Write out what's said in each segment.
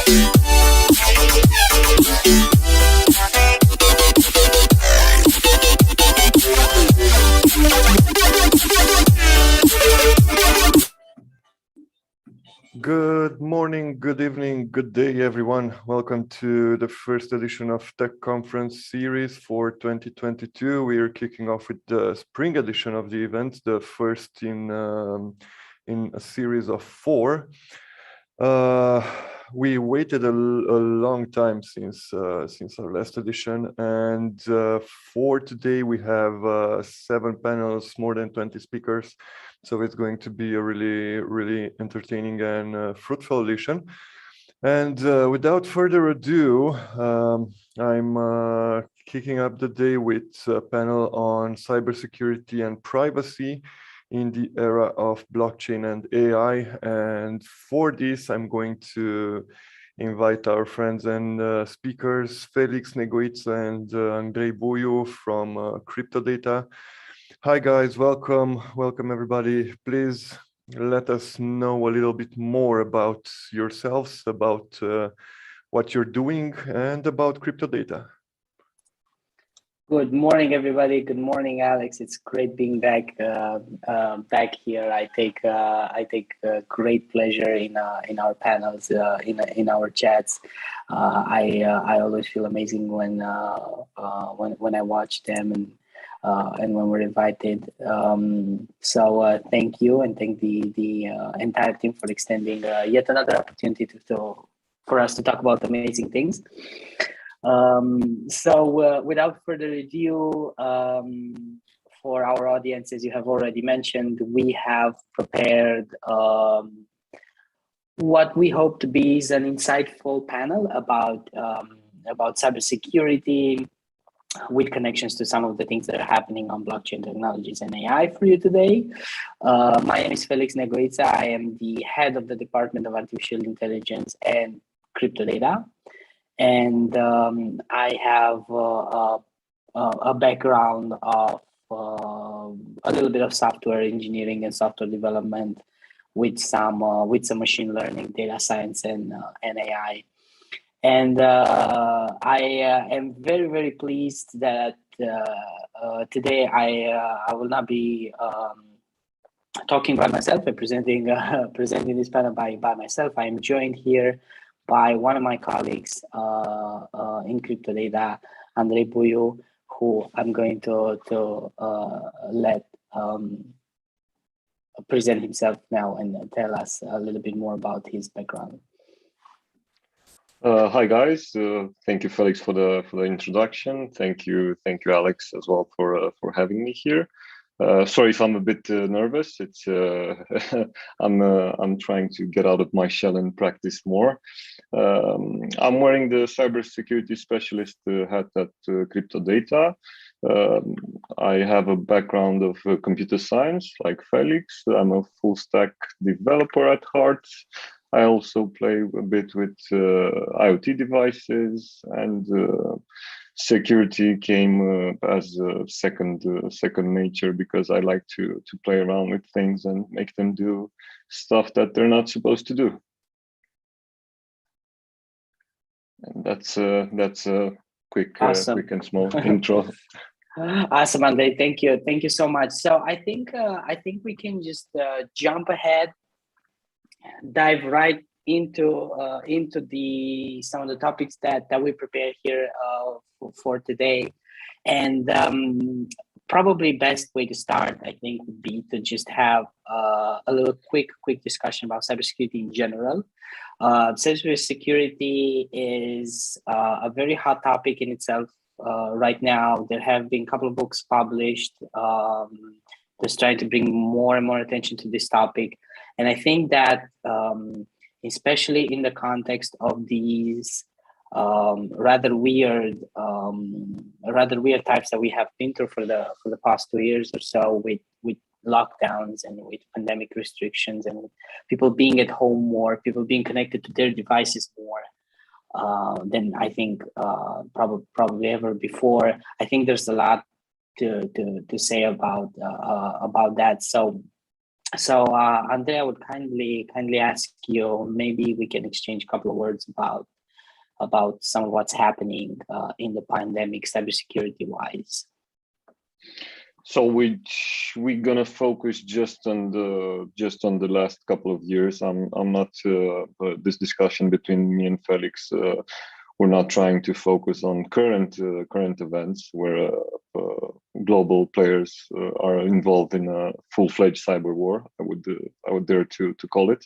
Good morning, good evening, good day, everyone. Welcome to the first edition of Tech Conference Series for 2022. We are kicking off with the spring edition of the event, the first in a series of 4. We waited a long time since our last edition, and for today we have 7 panels, more than 20 speakers. So it's going to be a really entertaining and fruitful edition. And without further ado, I'm kicking up the day with a panel on cybersecurity and privacy in the era of blockchain and AI. And for this, I'm going to invite our friends and speakers, Felix Negritsa and Andrei Buiu from CryptoData. Hi guys, welcome everybody. Please let us know a little bit more about yourselves, about what you're doing, and about CryptoData. Good morning, everybody. Good morning, Alex. It's great being back here. I take great pleasure in our panels, in our chats. I always feel amazing when I watch them and when we're invited. So thank you, and thank the entire team for extending yet another opportunity for us to talk about amazing things. So without further ado, for our audience, as you have already mentioned, we have prepared what we hope to be is an insightful panel about cybersecurity, with connections to some of the things that are happening on blockchain technologies and AI for you today. My name is Felix Negritsa. I am the head of the Department of Artificial Intelligence and CryptoData. And I have a background of a little bit of software engineering and software development with some machine learning, data science, and AI. And I am very pleased that today I will not be talking by myself and presenting this panel by myself. I am joined here by one of my colleagues in CryptoData, Andrei Buiu, who I'm going to let present himself now and tell us a little bit more about his background. Hi guys, thank you Felix for the introduction. Thank you Alex as well for having me here. Sorry if I'm a bit nervous. It's I'm trying to get out of my shell and practice more. I'm wearing the cybersecurity specialist hat at CryptoData. I have a background of computer science like Felix. I'm a full stack developer at heart. I also play a bit with IoT devices, and security came as a second nature, because I like to play around with things and make them do stuff that they're not supposed to do. And that's a quick and small intro. Awesome, Andrei. Thank you so much. So I think we can just jump ahead, dive right into some of the topics that we prepared here for today. And probably best way to start, I think, would be to just have a little quick discussion about cybersecurity in general. Cybersecurity is a very hot topic in itself right now. There have been a couple of books published just trying to bring more and more attention to this topic. And I think that especially in the context of these rather weird types that we have been through for the past 2 years or so, with lockdowns and with pandemic restrictions and with people being at home more, people being connected to their devices more than I think probably ever before. I think there's a lot to say about that. So So Andrea, I would kindly ask you, maybe we can exchange a couple of words about some of what's happening in the pandemic, cybersecurity wise. So we're gonna focus just on the last couple of years. I'm not this discussion between me and Felix. We're not trying to focus on current events where global players are involved in a full-fledged cyber war. I would dare to call it.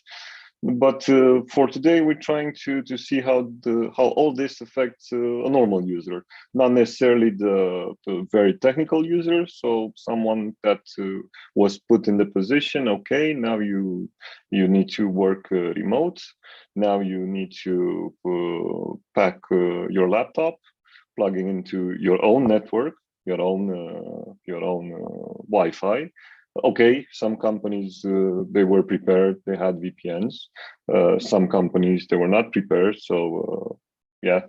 But for today, we're trying to see how all this affects a normal user, not necessarily the very technical user. So someone that was put in the position, okay, now you need to work remote. Now you need to pack your laptop, plugging into your own network, your own Wi-Fi. Okay, some companies they were prepared; they had VPNs. Some companies they were not prepared, so yeah,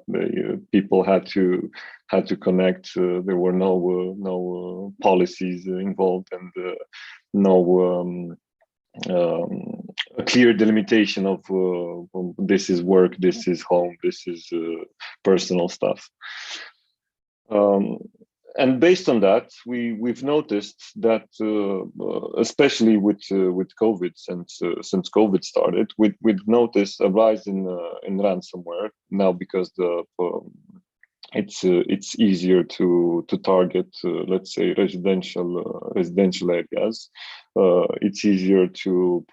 people had to connect. There were no policies involved, and no a clear delimitation of this is work, this is home, this is personal stuff. And based on that, we've noticed that, especially with COVID, since COVID started, we've noticed a rise in ransomware now because it's easier to target, let's say, residential areas. It's easier to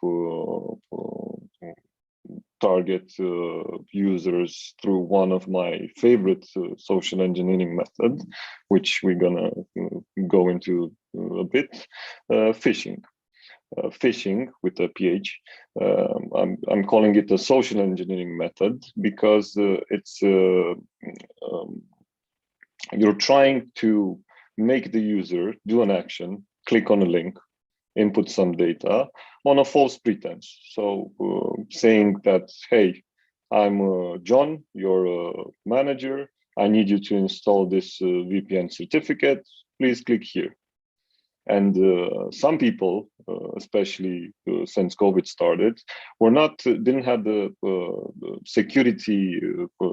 target users through one of my favorite social engineering method, which we're gonna go into a bit, phishing. Phishing with a PH. I'm calling it a social engineering method because it's you're trying to make the user do an action, click on a link, input some data on a false pretense. So saying that, hey, I'm John, your manager. I need you to install this VPN certificate. Please click here. And some people, especially since COVID started, didn't have the security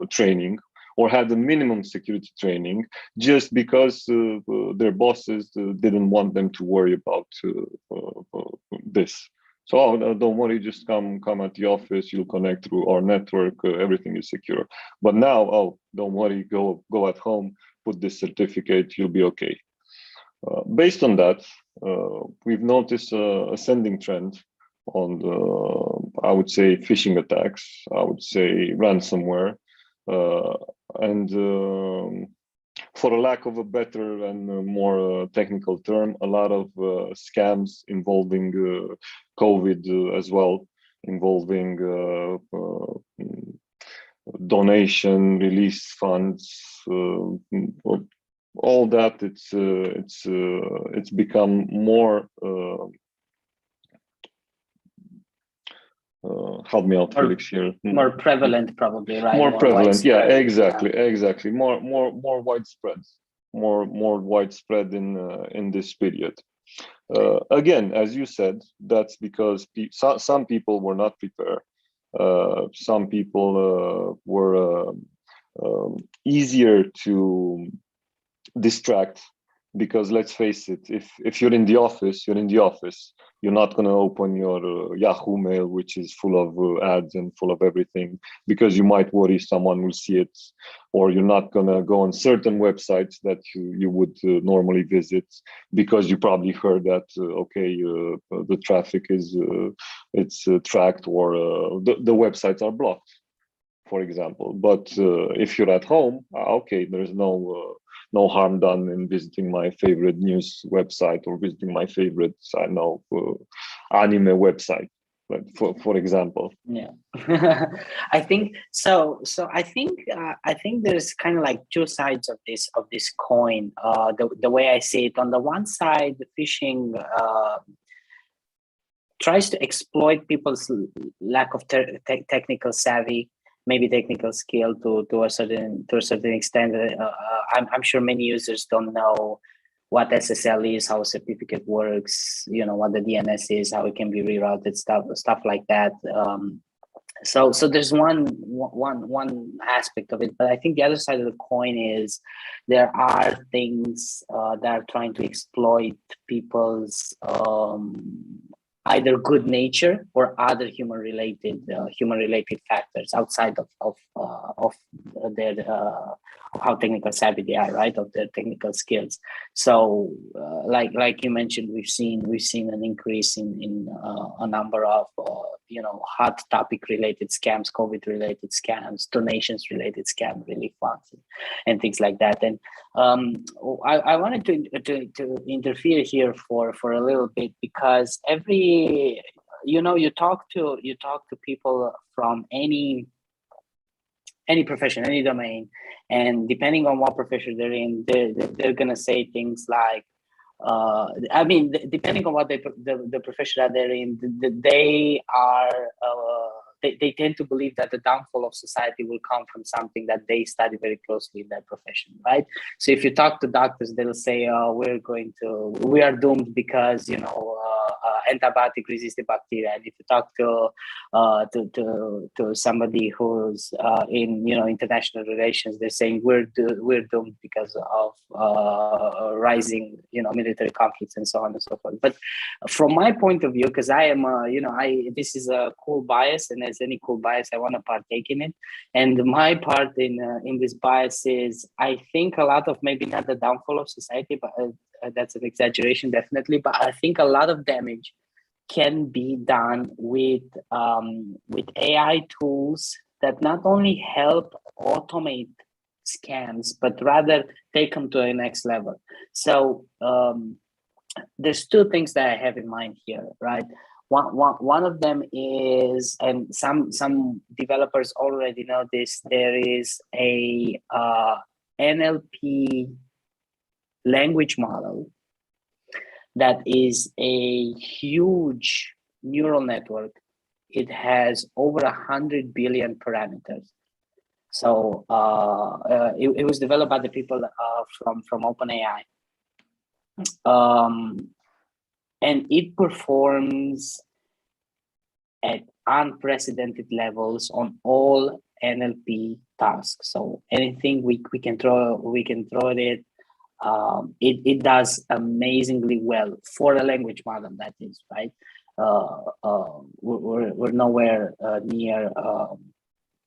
training or had the minimum security training just because their bosses didn't want them to worry about this. So don't worry, just come at the office, you'll connect through our network, everything is secure. But now, don't worry, go at home, put this certificate, you'll be okay. Based on that, we've noticed a ascending trend on I would say, phishing attacks, I would say ransomware, and for a lack of a better and more technical term, a lot of scams involving COVID as well, involving donation, release funds, all that. It's become more. Help me out, Felix, here. More prevalent, probably, right? More prevalent, yeah, exactly. More widespread, more widespread in this period. Again, as you said, that's because some people were not prepared. Some people were easier to distract, because let's face it, if you're in the office, you're in the office. You're not going to open your Yahoo mail, which is full of ads and full of everything, because you might worry someone will see it, or you're not going to go on certain websites that you would normally visit, because you probably heard that the traffic is it's tracked, or the websites are blocked, for example. But if you're at home, okay, there's no harm done in visiting my favorite news website, or visiting my favorite, I know, anime website, for example. Yeah, I think so. So I think there's kind of like two sides of this coin. The way I see it, on the one side, the phishing tries to exploit people's lack of technical savvy, maybe technical skill to a certain extent. I'm sure many users don't know what SSL is, how a certificate works, what the DNS is, how it can be rerouted, stuff like that. So there's one aspect of it, but I think the other side of the coin is there are things that are trying to exploit people's either good nature or other human related factors outside of their how technical savvy they are, right? Of their technical skills. So like you mentioned, we've seen an increase in a number of hot topic related scams, COVID related scams, donations related scam relief funds, and things like that. And I wanted to interfere here for a little bit, because you talk to people from any profession, any domain, and depending on what profession they're in, they're gonna say things like, depending on what the profession that they're in, they tend to believe that the downfall of society will come from something that they study very closely in their profession, right? So if you talk to doctors, they'll say, we are doomed because antibiotic resistant bacteria. And if you talk to somebody who's in international relations, they're saying we're doomed because of rising military conflicts and so on and so forth. But from my point of view, because I am this is a cool bias, and as any cool bias, I want to partake in it. And my part in this bias is, I think a lot of, maybe not the downfall of society, but that's an exaggeration, definitely. But I think a lot of damage can be done with AI tools that not only help automate scams, but rather take them to a next level. So there's two things that I have in mind here, right? One of them is, and some developers already know this, there is a Nlp language model that is a huge neural network. It has over 100 billion parameters. So it was developed by the people from OpenAI. And it performs at unprecedented levels on all NLP tasks. So anything we can throw at it. It does amazingly well for a language model, that is, right? We're nowhere near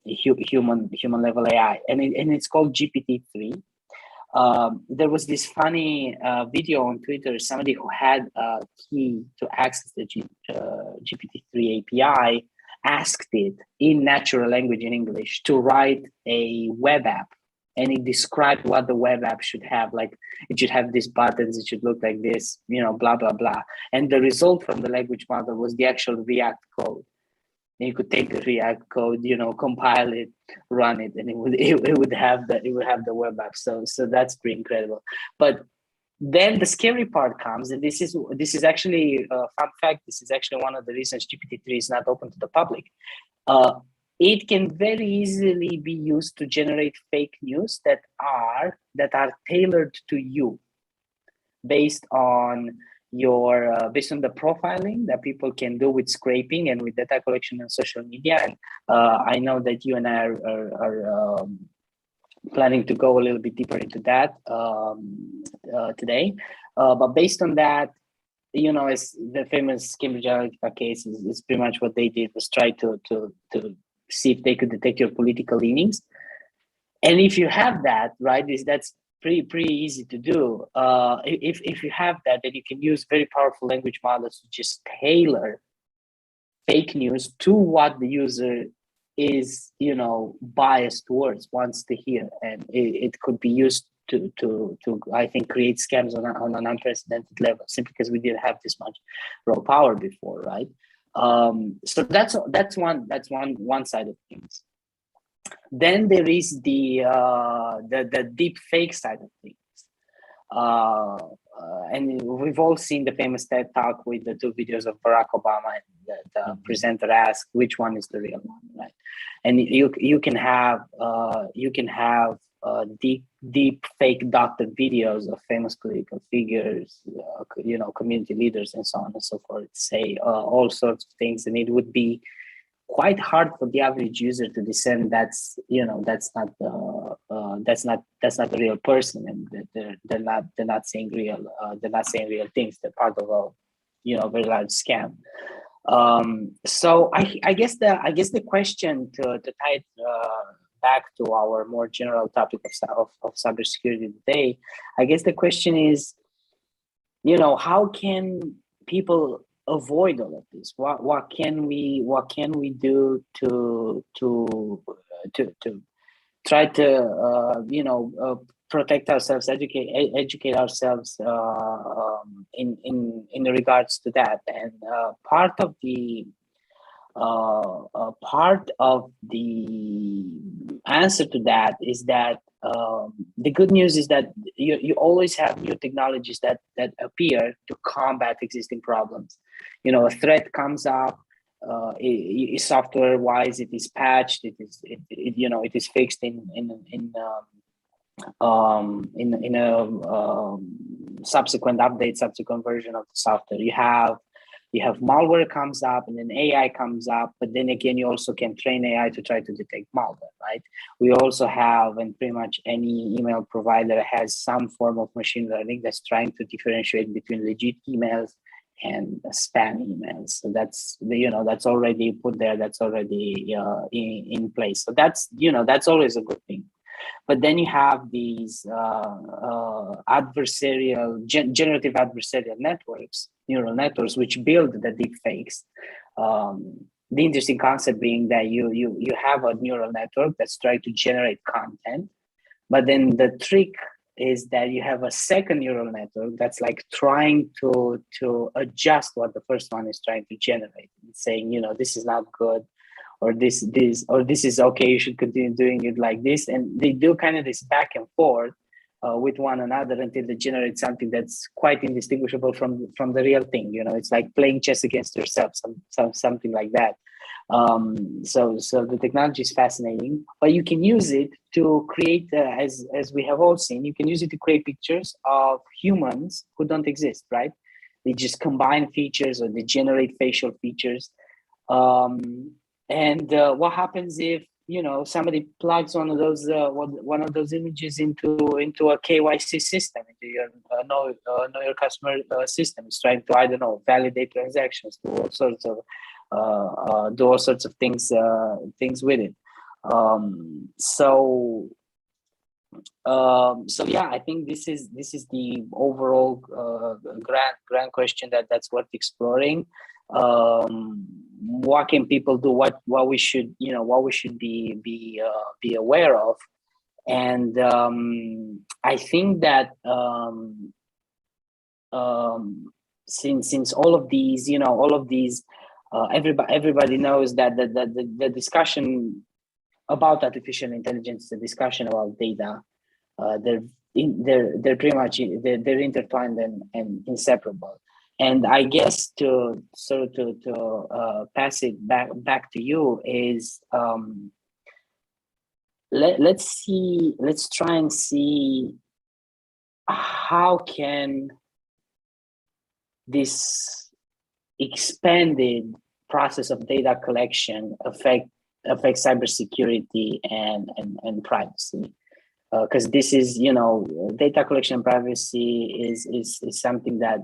human level AI, and it's called GPT-3. There was this funny video on Twitter. Somebody who had a key to access the GPT-3 API asked it in natural language in English to write a web app. And it described what the web app should have. Like, it should have these buttons, it should look like this, blah, blah, blah. And the result from the language model was the actual React code. And you could take the React code, compile it, run it, and it would have the web app. So that's pretty incredible. But then the scary part comes, and this is actually a fun fact. This is actually one of the reasons GPT-3 is not open to the public. It can very easily be used to generate fake news that are tailored to you, based on the profiling that people can do with scraping and with data collection on social media. And I know that you and I are planning to go a little bit deeper into that today. But based on that, as the famous Cambridge Analytica case is pretty much what they did, was try to see if they could detect your political leanings. And if you have that, right, that's pretty easy to do. If you have that, then you can use very powerful language models to just tailor fake news to what the user is, biased towards, wants to hear. And it could be used to I think, create scams on an unprecedented level, simply because we didn't have this much raw power before, right? So that's one side of things. Then there is the deep fake side of things, and we've all seen the famous TED Talk with the two videos of Barack Obama, and the presenter asked which one is the real one, right? And you can have deep fake doctored videos of famous political figures, community leaders, and so on and so forth, say all sorts of things, and it would be quite hard for the average user to discern that's not the real person, and they're not saying real things. They're part of a very large scam. So I guess the question to tie it back to our more general topic of cybersecurity today, I guess the question is, how can people avoid all of this? What can we do to try to protect ourselves, educate ourselves in regards to that? And part of the answer to that is that the good news is that you always have new technologies that appear to combat existing problems. A threat comes up, software wise, it is patched, it is fixed in a subsequent update, subsequent version of the software. You have malware comes up, and then AI comes up, but then again, you also can train AI to try to detect malware, right? We also have, and pretty much any email provider has some form of machine learning that's trying to differentiate between legit emails and spam emails. So that's already put there, that's already in place. So that's always a good thing. But then you have these generative adversarial networks, neural networks, which build the deep fakes. The interesting concept being that you have a neural network that's trying to generate content, but then the trick is that you have a second neural network that's like trying to adjust what the first one is trying to generate, and saying, this is not good, or this is okay, you should continue doing it like this. And they do kind of this back and forth with one another until they generate something that's quite indistinguishable from the real thing. It's like playing chess against yourself, something like that. So the technology is fascinating, but you can use it to create, as we have all seen, you can use it to create pictures of humans who don't exist, right? They just combine features, or they generate facial features. And what happens if somebody plugs one of those images into a KYC system, into your know your customer system? It's trying to, I don't know, validate transactions, do all sorts of things with it. So yeah, I think this is the overall grand question that's worth exploring. What can people do? What we should be aware of? And I think that since all of these everybody knows that the discussion about artificial intelligence, the discussion about data, they're pretty much they're intertwined and inseparable. And I guess to pass it back to you is, let's try and see how can this expanded process of data collection affect cybersecurity and privacy. Because this is, data collection and privacy is something that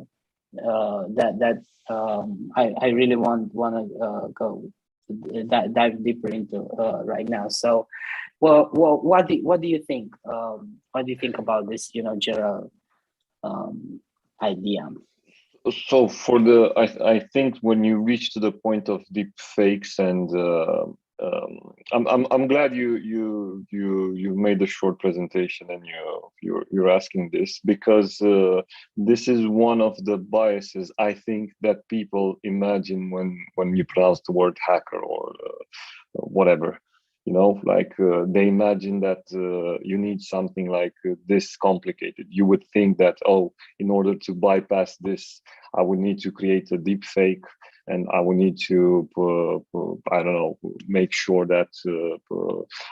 I really want to go dive deeper into right now. So, well, what do you think? What do you think about this, general idea? So I think when you reach to the point of deep fakes, and I'm glad you made a short presentation, and you're asking this, because this is one of the biases I think that people imagine when you pronounce the word hacker or whatever. They imagine that you need something like this complicated. You would think that, in order to bypass this, I would need to create a deep fake and I will need to, I don't know, make sure that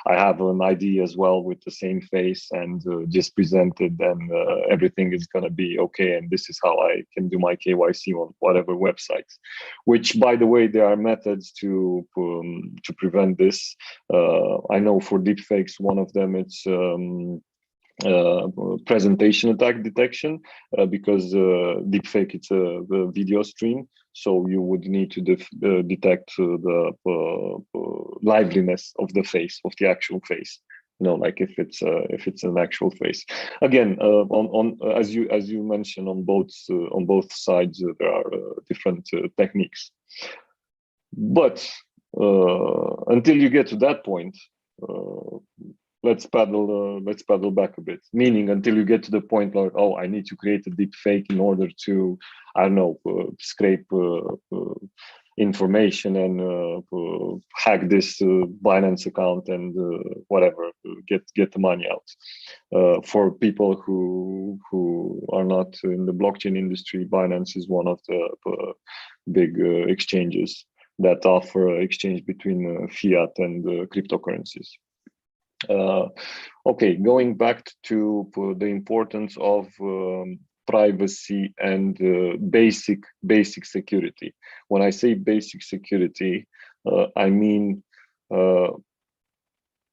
I have an ID as well with the same face and just present it, and everything is going to be okay. And this is how I can do my KYC on whatever websites, which, by the way, there are methods to prevent this. I know for deepfakes, one of them, it's presentation attack detection, because deepfake, it's a video stream, so you would need to detect the liveliness of the face, of the actual face. Like if it's an actual face. Again, as you mentioned, on both sides there are different techniques, but until you get to that point, let's paddle back a bit. Meaning, until you get to the point like, oh, I need to create a deep fake in order to, I don't know, scrape information and hack this Binance account and whatever, get the money out. For people who are not in the blockchain industry, Binance is one of the big exchanges that offer exchange between fiat and cryptocurrencies. Okay, going back to the importance of privacy and basic security. When I say basic security, I mean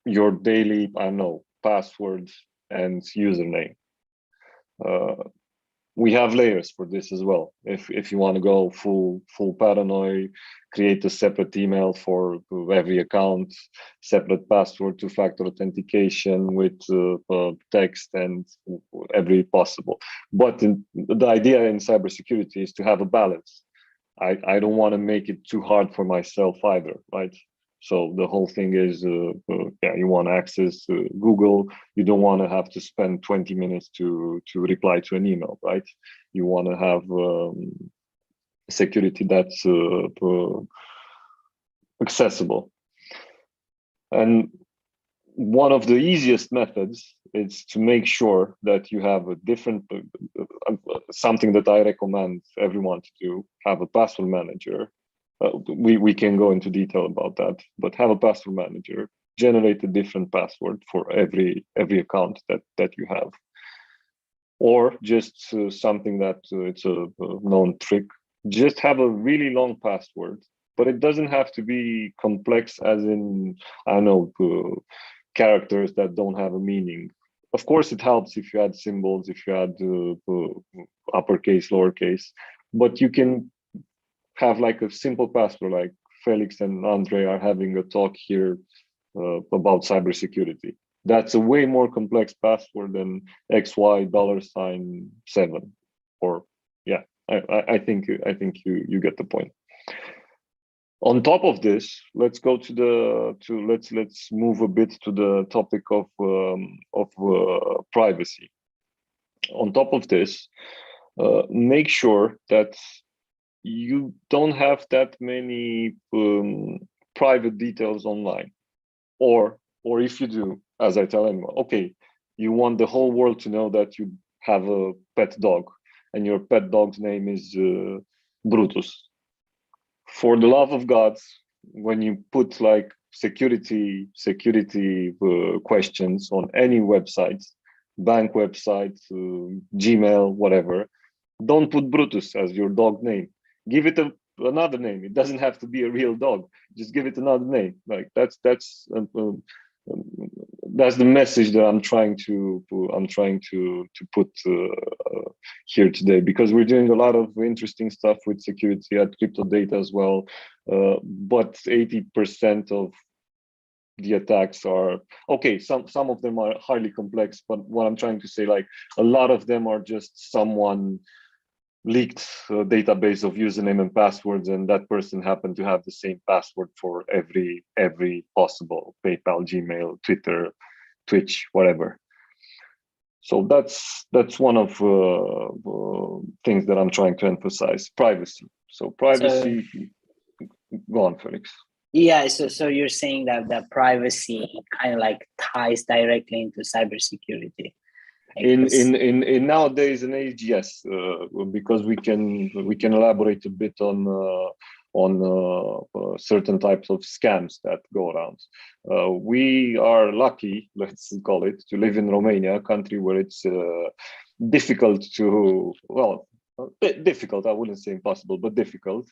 your daily, I don't know, passwords and username. We have layers for this as well. If you want to go full paranoid, create a separate email for every account, separate password, two-factor authentication with text and every possible. But the idea in cybersecurity is to have a balance. I don't want to make it too hard for myself either, right? So the whole thing is, you want to access Google. You don't want to have to spend 20 minutes to reply to an email, right? You want to have security that's accessible. And one of the easiest methods is to make sure that you have a different, something that I recommend everyone to do, have a password manager. We can go into detail about that, but have a password manager, generate a different password for every account that you have, or just something that it's a known trick. Just have a really long password, but it doesn't have to be complex, as in, I don't know, characters that don't have a meaning. Of course, it helps if you add symbols, if you add uppercase, lowercase, but you can have like a simple password, like Felix and Andre are having a talk here about cybersecurity. That's a way more complex password than $7, or yeah. I think you get the point. On top of this, let's go let's move a bit to the topic of privacy. On top of this, make sure that you don't have that many private details online, or if you do, as I tell anyone, okay, you want the whole world to know that you have a pet dog and your pet dog's name is Brutus. For the love of God, when you put like security questions on any website, bank website, Gmail, whatever, don't put Brutus as your dog name. Give it another name. It doesn't have to be a real dog. Just give it another name. Like that's the message that I'm trying to put here today, because we're doing a lot of interesting stuff with security at Crypto Data as well. But 80% of the attacks are okay. Some of them are highly complex, but what I'm trying to say, like a lot of them are just someone leaked a database of username and passwords, and that person happened to have the same password for every possible PayPal, Gmail, Twitter, Twitch, whatever. So that's one of things that I'm trying to emphasize: privacy. So privacy. Go on, Felix. Yeah, so you're saying that the privacy kind of like ties directly into cybersecurity. In nowadays and age, yes, because we can elaborate a bit on certain types of scams that go around. We are lucky, let's call it, to live in Romania, a country where it's difficult to, well, difficult, I wouldn't say impossible, but difficult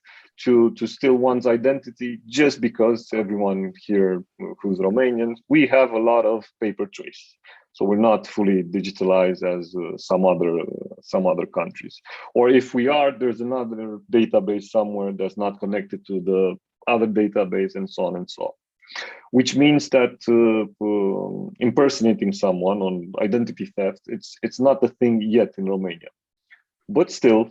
to steal one's identity just because everyone here who's Romanian, we have a lot of paper trace. So we're not fully digitalized as some other countries. Or if we are, there's another database somewhere that's not connected to the other database, and so on and so on. Which means that impersonating someone on identity theft, it's not a thing yet in Romania. But still,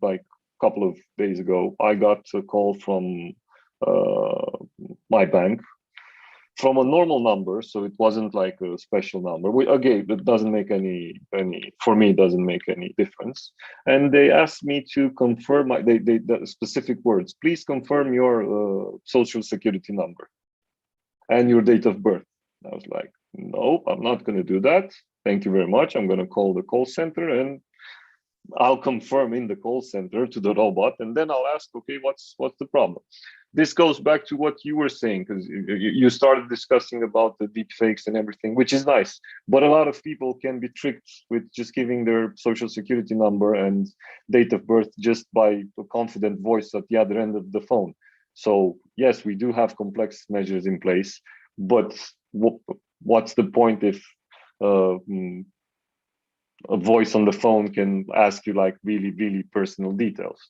like a couple of days ago, I got a call from my bank from a normal number, so it wasn't like a special number. Again, it doesn't make any for me, it doesn't make any difference. And they asked me to confirm the specific words. Please confirm your social security number and your date of birth. I was like, no, I'm not going to do that. Thank you very much. I'm going to call the call center and I'll confirm in the call center to the robot, and then I'll ask, okay, what's the problem? This goes back to what you were saying, because you started discussing about the deep fakes and everything, which is nice. But a lot of people can be tricked with just giving their social security number and date of birth just by a confident voice at the other end of the phone. So yes, we do have complex measures in place, but what's the point if a voice on the phone can ask you like really, really personal details?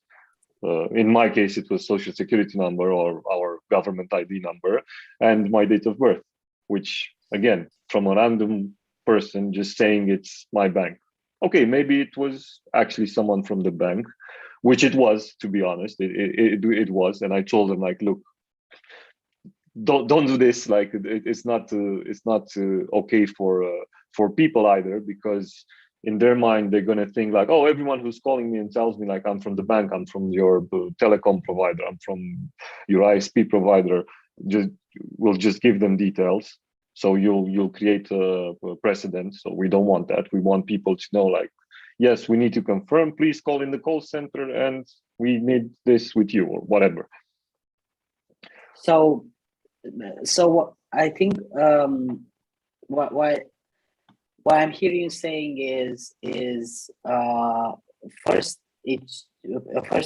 In my case, it was social security number or our government ID number and my date of birth, which again, from a random person just saying it's my bank. Okay, maybe it was actually someone from the bank, which it was, to be honest, it was. And I told them like, look, don't do this. Like it's not okay for people either, because in their mind, they're going to think like, oh, everyone who's calling me and tells me like I'm from the bank, I'm from your telecom provider, I'm from your ISP provider, we'll just give them details. So you'll create a precedent. So we don't want that. We want people to know like, yes, we need to confirm, please call in the call center and we need this with you or whatever. So I think what I'm hearing you saying is first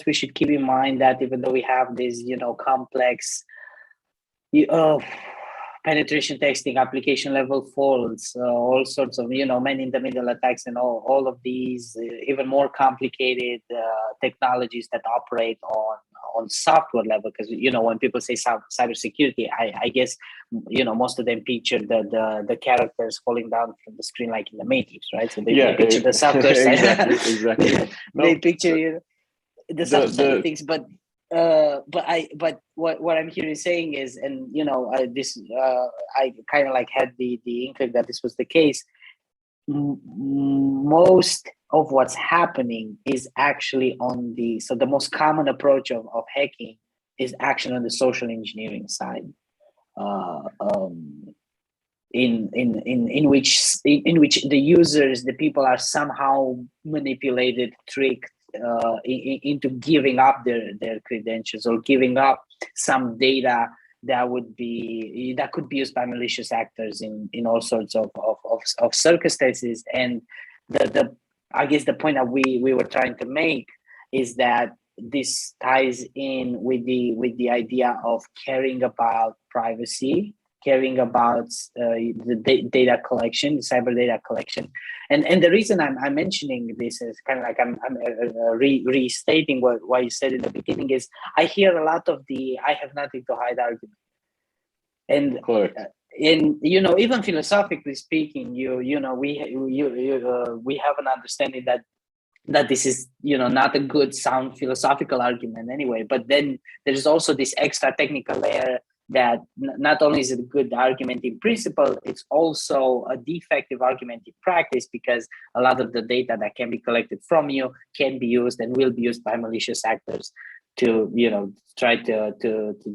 we should keep in mind that even though we have this complex penetration testing, application level faults, all sorts of man in the middle attacks, and all of these even more complicated technologies that operate on software level, because when people say cybersecurity, I guess most of them picture the characters falling down from the screen like in the Matrix, right? So they picture the software side. exactly. They picture the software side of things, but what I'm hearing saying is, and I kind of like had the inkling that this was the case. Most of what's happening is actually the most common approach of hacking is actually on the social engineering side, in which the users, the people, are somehow manipulated, tricked into giving up their credentials or giving up some data that could be used by malicious actors in all sorts of circumstances. And I guess the point that we were trying to make is that this ties in with the idea of caring about privacy, caring about the data collection, the cyber data collection. And the reason I'm mentioning this is kind of like I'm restating what you said in the beginning is I hear a lot of the "I have nothing to hide" argument, and even philosophically speaking, we have an understanding that this is not a good sound philosophical argument anyway. But then there's also this extra technical layer that not only is it a good argument in principle, it's also a defective argument in practice, because a lot of the data that can be collected from you can be used and will be used by malicious actors to try to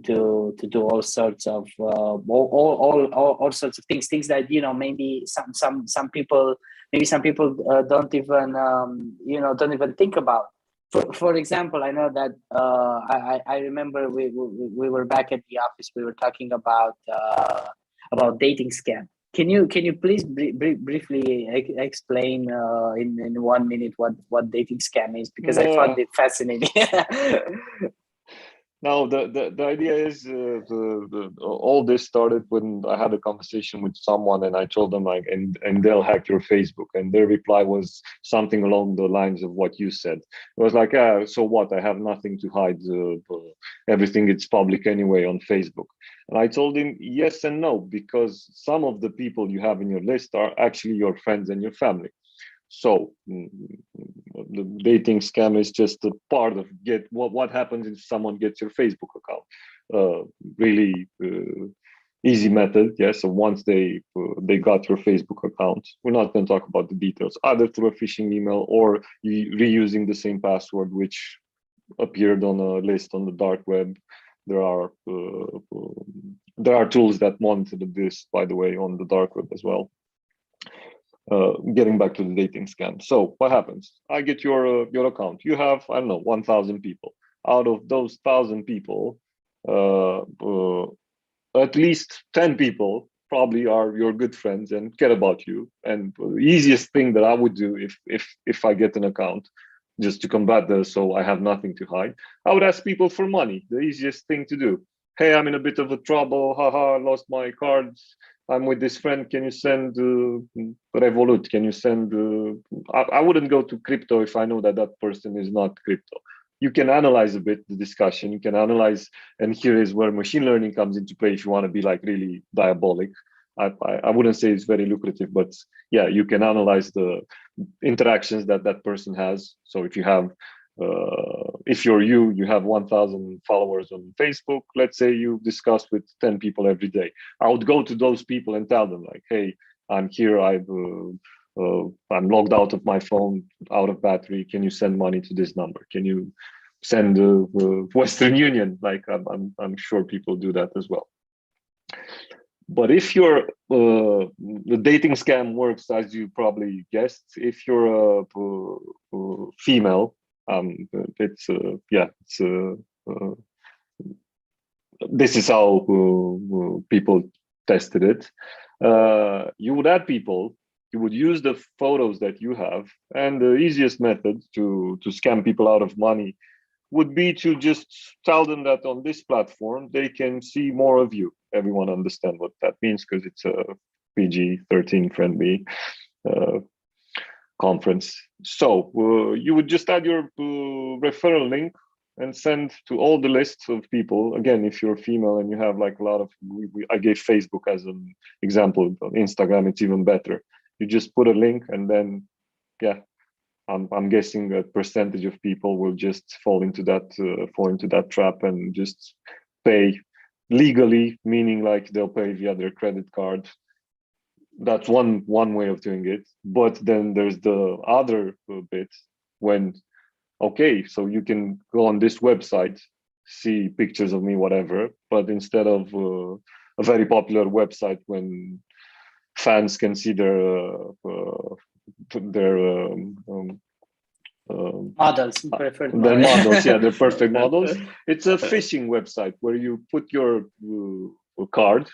do all sorts of all sorts of things that maybe some people don't even think about. For example, I know that I remember we were back at the office. We were talking about dating scam. Can you please briefly explain in 1 minute what dating scam is? Because I found it fascinating. Now, the idea is all this started when I had a conversation with someone and I told them like, and they'll hack your Facebook. And their reply was something along the lines of what you said. It was like, so what? I have nothing to hide. Everything is public anyway on Facebook. And I told him yes and no, because some of the people you have in your list are actually your friends and your family. So the dating scam is just a part of what happens if someone gets your Facebook account. Really easy method. Yeah. So once they got your Facebook account, we're not going to talk about the details, either through a phishing email or reusing the same password which appeared on a list on the dark web. There are tools that monitor this, by the way, on the dark web as well. Getting back to the dating scam. So what happens? I get your account. You have, I don't know, 1,000 people. Out of those 1,000 people, at least 10 people probably are your good friends and care about you. And the easiest thing that I would do if I get an account, just to combat this, so I have nothing to hide, I would ask people for money. The easiest thing to do. Hey, I'm in a bit of a trouble. Haha, lost my cards. I'm with this friend. Can you send Revolut? Can you send? I wouldn't go to crypto if I know that that person is not crypto. You can analyze a bit the discussion. You can analyze, and here is where machine learning comes into play. If you want to be like really diabolic, I wouldn't say it's very lucrative, but yeah, you can analyze the interactions that that person has. So if you have if you have 1,000 followers on Facebook, let's say you discuss with 10 people every day. I would go to those people and tell them like, hey, I'm here. I'm logged out of my phone, out of battery. Can you send money to this number? Can you send Western Union? Like I'm sure people do that as well. But if you're the dating scam works, as you probably guessed, if you're a female, this is how people tested it. You would add people, you would use the photos that you have, and the easiest method to scam people out of money would be to just tell them that on this platform they can see more of you. Everyone understand what that means because it's a PG-13 friendly conference. So you would just add your referral link and send to all the lists of people. Again, if you're female and you have like a lot of, I gave Facebook as an example. On Instagram, it's even better. You just put a link and then, yeah, I'm guessing a percentage of people will just fall into that trap and just pay legally, meaning like they'll pay via their credit card. That's one way of doing it. But then there's the other bit when, okay, so you can go on this website, see pictures of me, whatever, but instead of a very popular website when fans can see their models, preferred their models, yeah, their perfect models. It's a phishing website where you put your card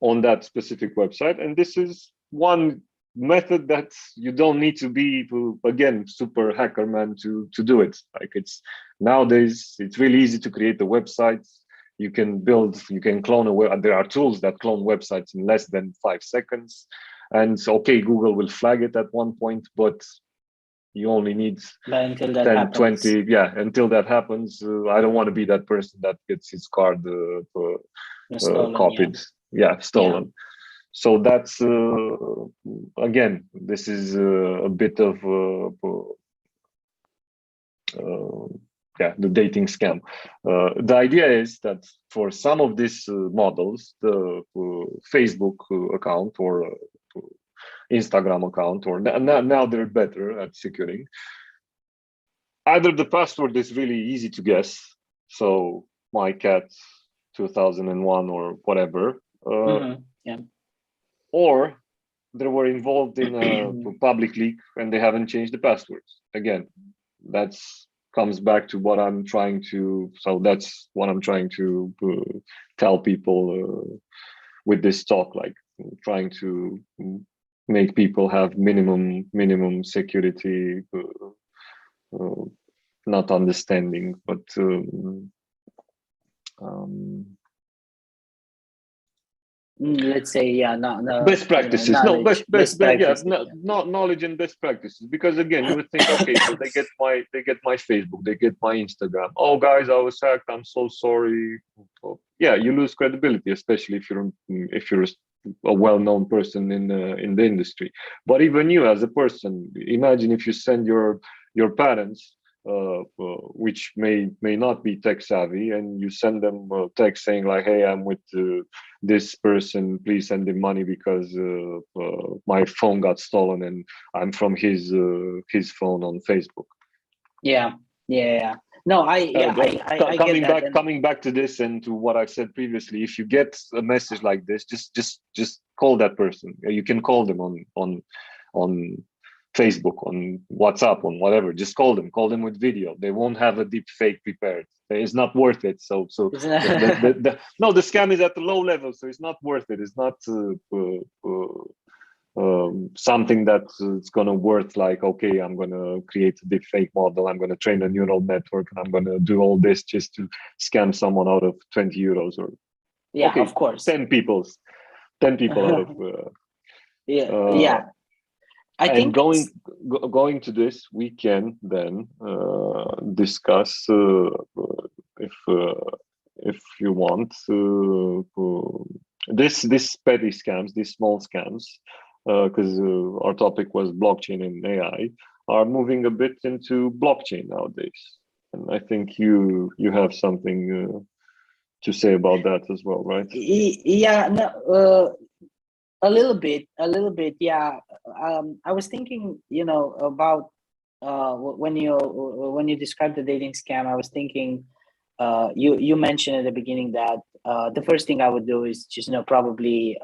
on that specific website, and this is one method that you don't need to be, again, super hacker man to do it. Like it's nowadays, it's really easy to create a website. You can clone a web. There are tools that clone websites in less than 5 seconds. And so, okay, Google will flag it at one point, but you only need 10, 20. Yeah, until that happens, I don't want to be that person that gets his card stolen, copied. Yeah, stolen. Yeah. So that's, again, this is a bit of, the dating scam. The idea is that for some of these models, the Facebook account or Instagram account, or now they're better at securing. Either the password is really easy to guess, so my cat 2001 or whatever, or they were involved in a public leak and they haven't changed the passwords. Again, that's comes back to what I'm trying to. So that's what I'm trying to tell people with this talk, like trying to make people have minimum security, not understanding, but let's say, yeah, no, best practices. You know, knowledge, Best practices, yeah, not knowledge and best practices. Because again, you would think, okay, so they get my Facebook, they get my Instagram. Oh, guys, I was hacked. I'm so sorry. Well, yeah, you lose credibility, especially if you're a well-known person in the industry. But even you as a person, imagine if you send your parents, which may not be tech savvy, and you send them a text saying like, hey, I'm with this person, please send him money because my phone got stolen and I'm from his phone on Facebook. Yeah. No, I coming get that. Coming back to this and to what I said previously, if you get a message like this, just call that person. You can call them on Facebook, on WhatsApp, on whatever. Just call them with video. They won't have a deep fake prepared. It's not worth it. So no, the scam is at a low level, so it's not worth it. It's not something that it's gonna worth like, okay, I'm gonna create a deep fake model, I'm gonna train a neural network, and I'm gonna do all this just to scam someone out of 20 euros or yeah, okay, of course, 10 people out of yeah. I think going to this, we can then discuss if you want this petty scams, these small scams, because our topic was blockchain and AI, are moving a bit into blockchain nowadays, and I think you have something to say about that as well, right? Yeah, no, a little bit, yeah. I was thinking, about when you described the dating scam, I was thinking, you mentioned at the beginning that the first thing I would do is just probably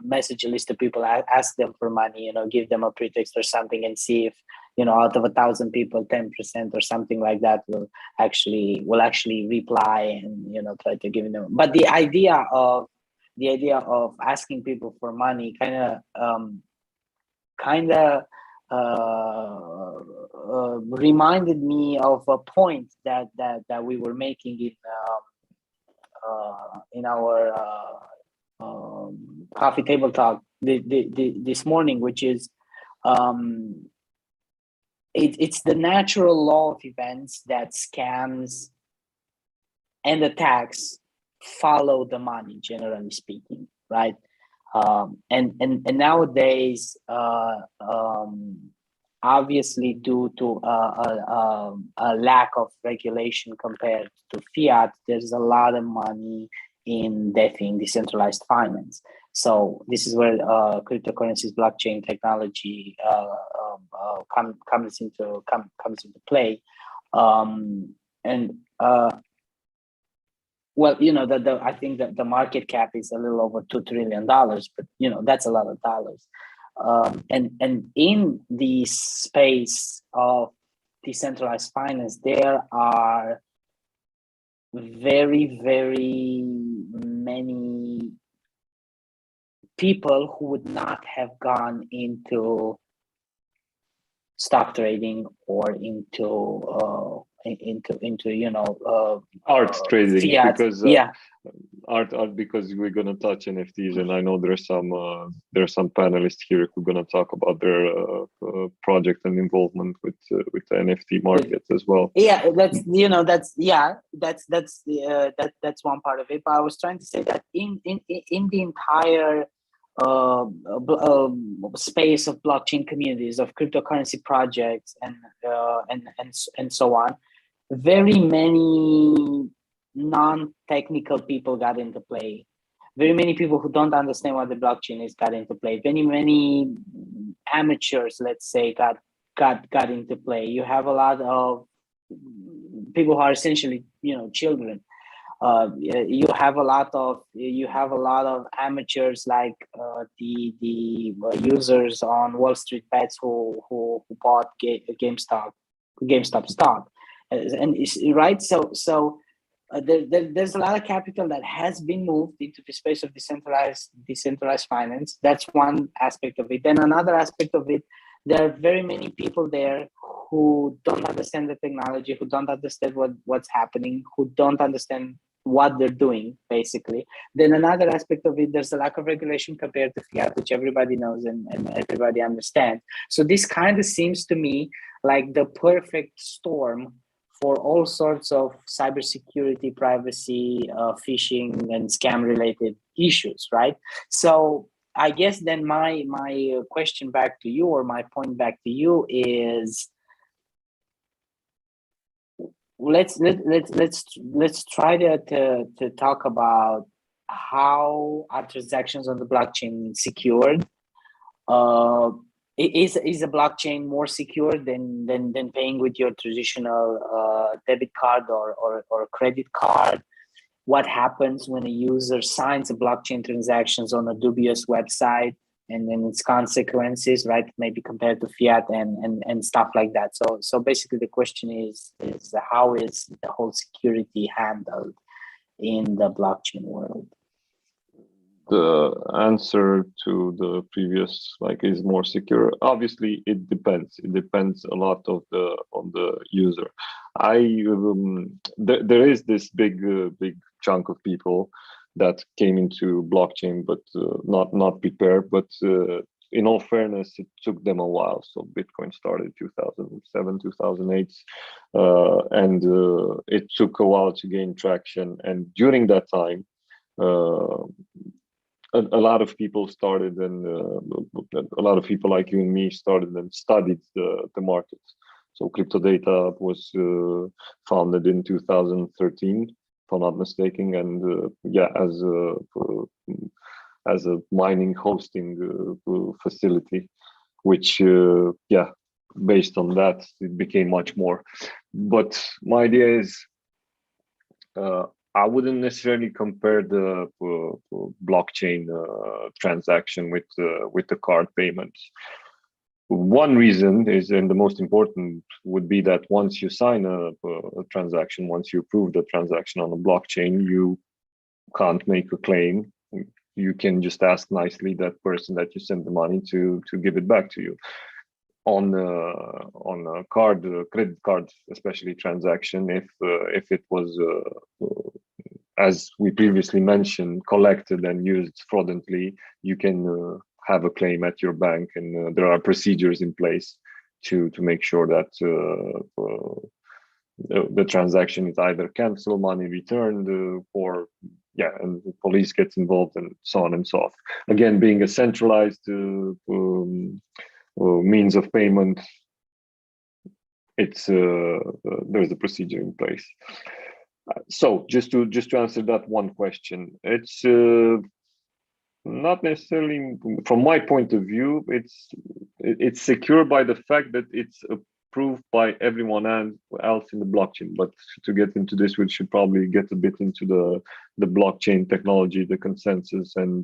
message a list of people, ask them for money, give them a pretext or something, and see if out of 1,000 people, 10% or something like that will actually reply and try to give them. But the idea of asking people for money kind of reminded me of a point that we were making in our coffee table talk this morning, which is it's the natural law of events that scams and attacks follow the money, generally speaking, right? And nowadays, obviously due to a lack of regulation compared to fiat, there's a lot of money in DeFi, in decentralized finance. So this is where cryptocurrencies, blockchain technology comes into play, well, I think that the market cap is a little over $2 trillion, but that's a lot of dollars. And in the space of decentralized finance, there are very, very many people who would not have gone into stock trading or into art trading, fiat. because yeah, art because we're going to touch NFTs, and I know there's some panelists here who are going to talk about their project and involvement with the NFT market as well. Yeah, that's one part of it. But I was trying to say that in the entire space of blockchain communities, of cryptocurrency projects, and so on, very many non-technical people got into play. Very many people who don't understand what the blockchain is got into play. Many amateurs, let's say, got into play. You have a lot of people who are essentially children. You have a lot of amateurs like the users on Wall Street Bets who bought GameStop GameStop stock, and right. So there's a lot of capital that has been moved into the space of decentralized finance. That's one aspect of it. Then another aspect of it, there are very many people there who don't understand the technology, who don't understand what's happening, who don't understand what they're doing, basically. Then another aspect of it, there's a lack of regulation compared to fiat, which everybody knows and everybody understands. So this kind of seems to me like the perfect storm for all sorts of cybersecurity, privacy, phishing, and scam-related issues, right? So I guess then my question back to you, or my point back to you, is let's try to talk about how are transactions on the blockchain secured. Is a blockchain more secure than paying with your traditional debit card or credit card? What happens when a user signs a blockchain transactions on a dubious website, and then its consequences, right? Maybe compared to fiat and stuff like that. So basically the question is how is the whole security handled in the blockchain world? The answer to the previous, like, is more secure. Obviously, it depends. It depends a lot on the user. There is this big chunk of people that came into blockchain, but not prepared. But in all fairness, it took them a while. So Bitcoin started 2007, 2008, and it took a while to gain traction. And during that time, a lot of people started, and a lot of people like you and me started and studied the market. So Cryptodata was founded in 2013, if I'm not mistaken, and as a mining hosting facility, which based on that, it became much more. But my idea is, I wouldn't necessarily compare the blockchain transaction with the card payments. One reason is, and the most important would be, that once you sign a transaction, once you approve the transaction on a blockchain, you can't make a claim. You can just ask nicely that person that you sent the money to give it back to you. On a card, credit card, especially transaction, if it was as we previously mentioned, collected and used fraudulently, you can have a claim at your bank, and there are procedures in place to make sure that the transaction is either canceled, money returned, or and the police gets involved, and so on and so forth. Again, being a centralized means of payment, it's there's a procedure in place. So just to answer that one question, it's not necessarily, from my point of view, it's secure by the fact that it's approved by everyone else in the blockchain. But to get into this, we should probably get a bit into the blockchain technology, the consensus, and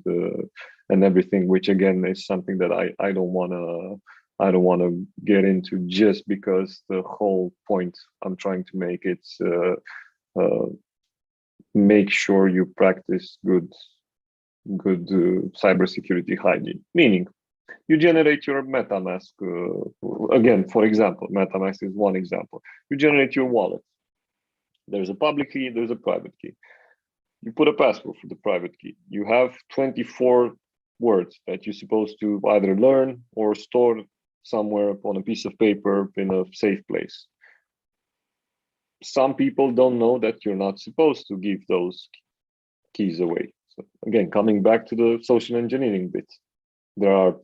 everything, which again is something that I don't want to get into, just because the whole point I'm trying to make, it's make sure you practice good cybersecurity hygiene. Meaning, you generate your MetaMask. Again, for example, MetaMask is one example. You generate your wallet. There's a public key, there's a private key. You put a password for the private key. You have 24 words that you're supposed to either learn or store somewhere on a piece of paper in a safe place. Some people don't know that you're not supposed to give those keys away. So again, coming back to the social engineering bit, there are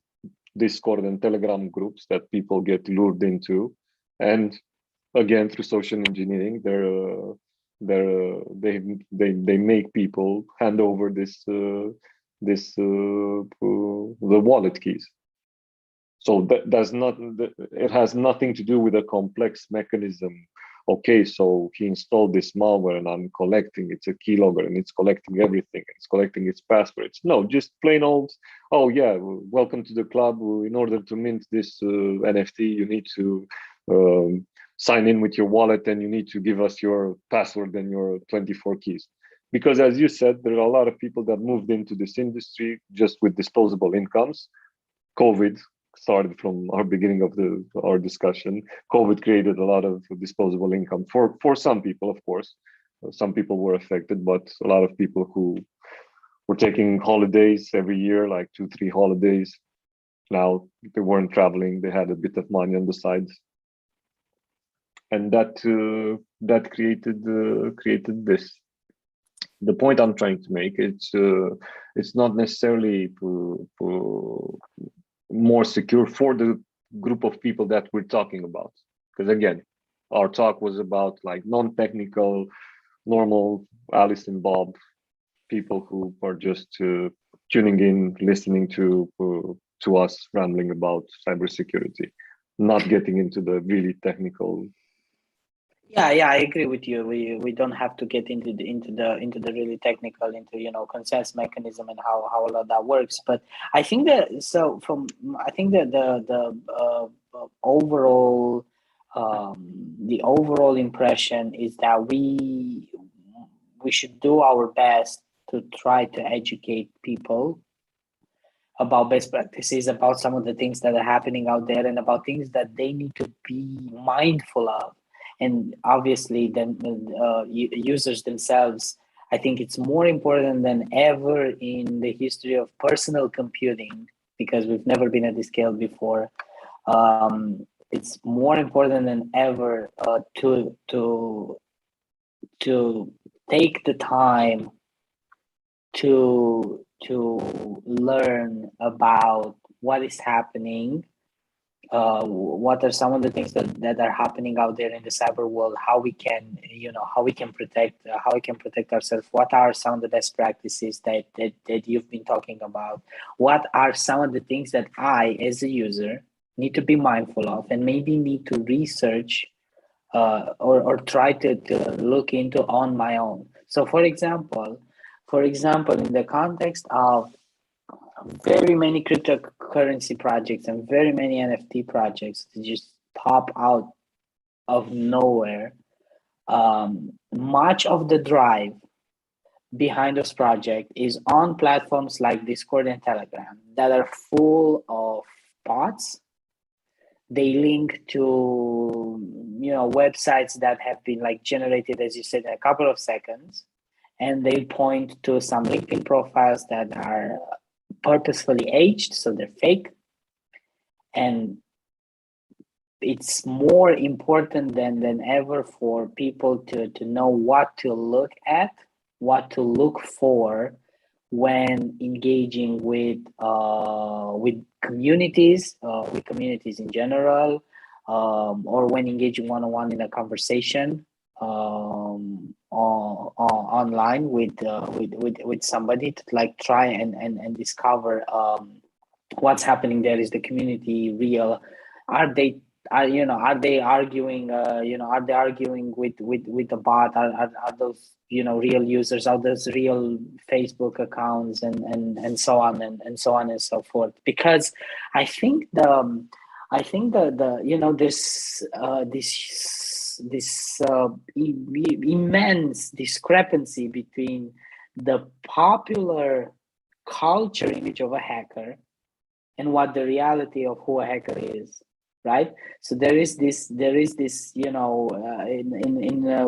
Discord and Telegram groups that people get lured into, and again, through social engineering, they make people hand over the wallet keys. So it has nothing to do with a complex mechanism. Okay, so he installed this malware and I'm collecting, it's a keylogger and it's collecting everything, it's collecting its passwords. No, just plain old, oh yeah, welcome to the club. In order to mint this NFT, you need to sign in with your wallet and you need to give us your password and your 24 keys. Because as you said, there are a lot of people that moved into this industry just with disposable incomes. COVID started from our beginning of our discussion. COVID created a lot of disposable income for some people, of course. Some people were affected, but a lot of people who were taking holidays every year, like 2-3 holidays. Now they weren't traveling, they had a bit of money on the side. And that created this. The point I'm trying to make, it's not necessarily more secure for the group of people that we're talking about. Because again, our talk was about like non-technical, normal Alice and Bob people who are just tuning in, listening to us rambling about cybersecurity, not getting into the really technical. Yeah, I agree with you. We don't have to get into the really technical, into consent mechanism and how all of that works. But I think that the overall impression is that we should do our best to try to educate people about best practices, about some of the things that are happening out there, and about things that they need to be mindful of. And obviously, then users themselves, I think it's more important than ever in the history of personal computing, because we've never been at this scale before. It's more important than ever to take the time to learn about what is happening. What are some of the things that are happening out there in the cyber world? How we can protect ourselves? What are some of the best practices that you've been talking about? What are some of the things that I, as a user, need to be mindful of, and maybe need to research or try to look into on my own? So, for example, in the context of very many cryptocurrency projects and very many NFT projects that just pop out of nowhere, much of the drive behind those projects is on platforms like Discord and Telegram that are full of bots. They link to websites that have been generated, as you said, in a couple of seconds, and they point to some LinkedIn profiles that are purposefully aged, so they're fake. And it's more important than ever for people to know what to look at, what to look for when engaging with communities in general, or when engaging one-on-one in a conversation online with somebody, to try and discover what's happening there. Is the community real? Are they arguing with the bot? Are those real users? Are those real Facebook accounts, and so on and so on and so forth? Because I think this immense discrepancy between the popular culture image of a hacker and what the reality of who a hacker is, right? So there is this in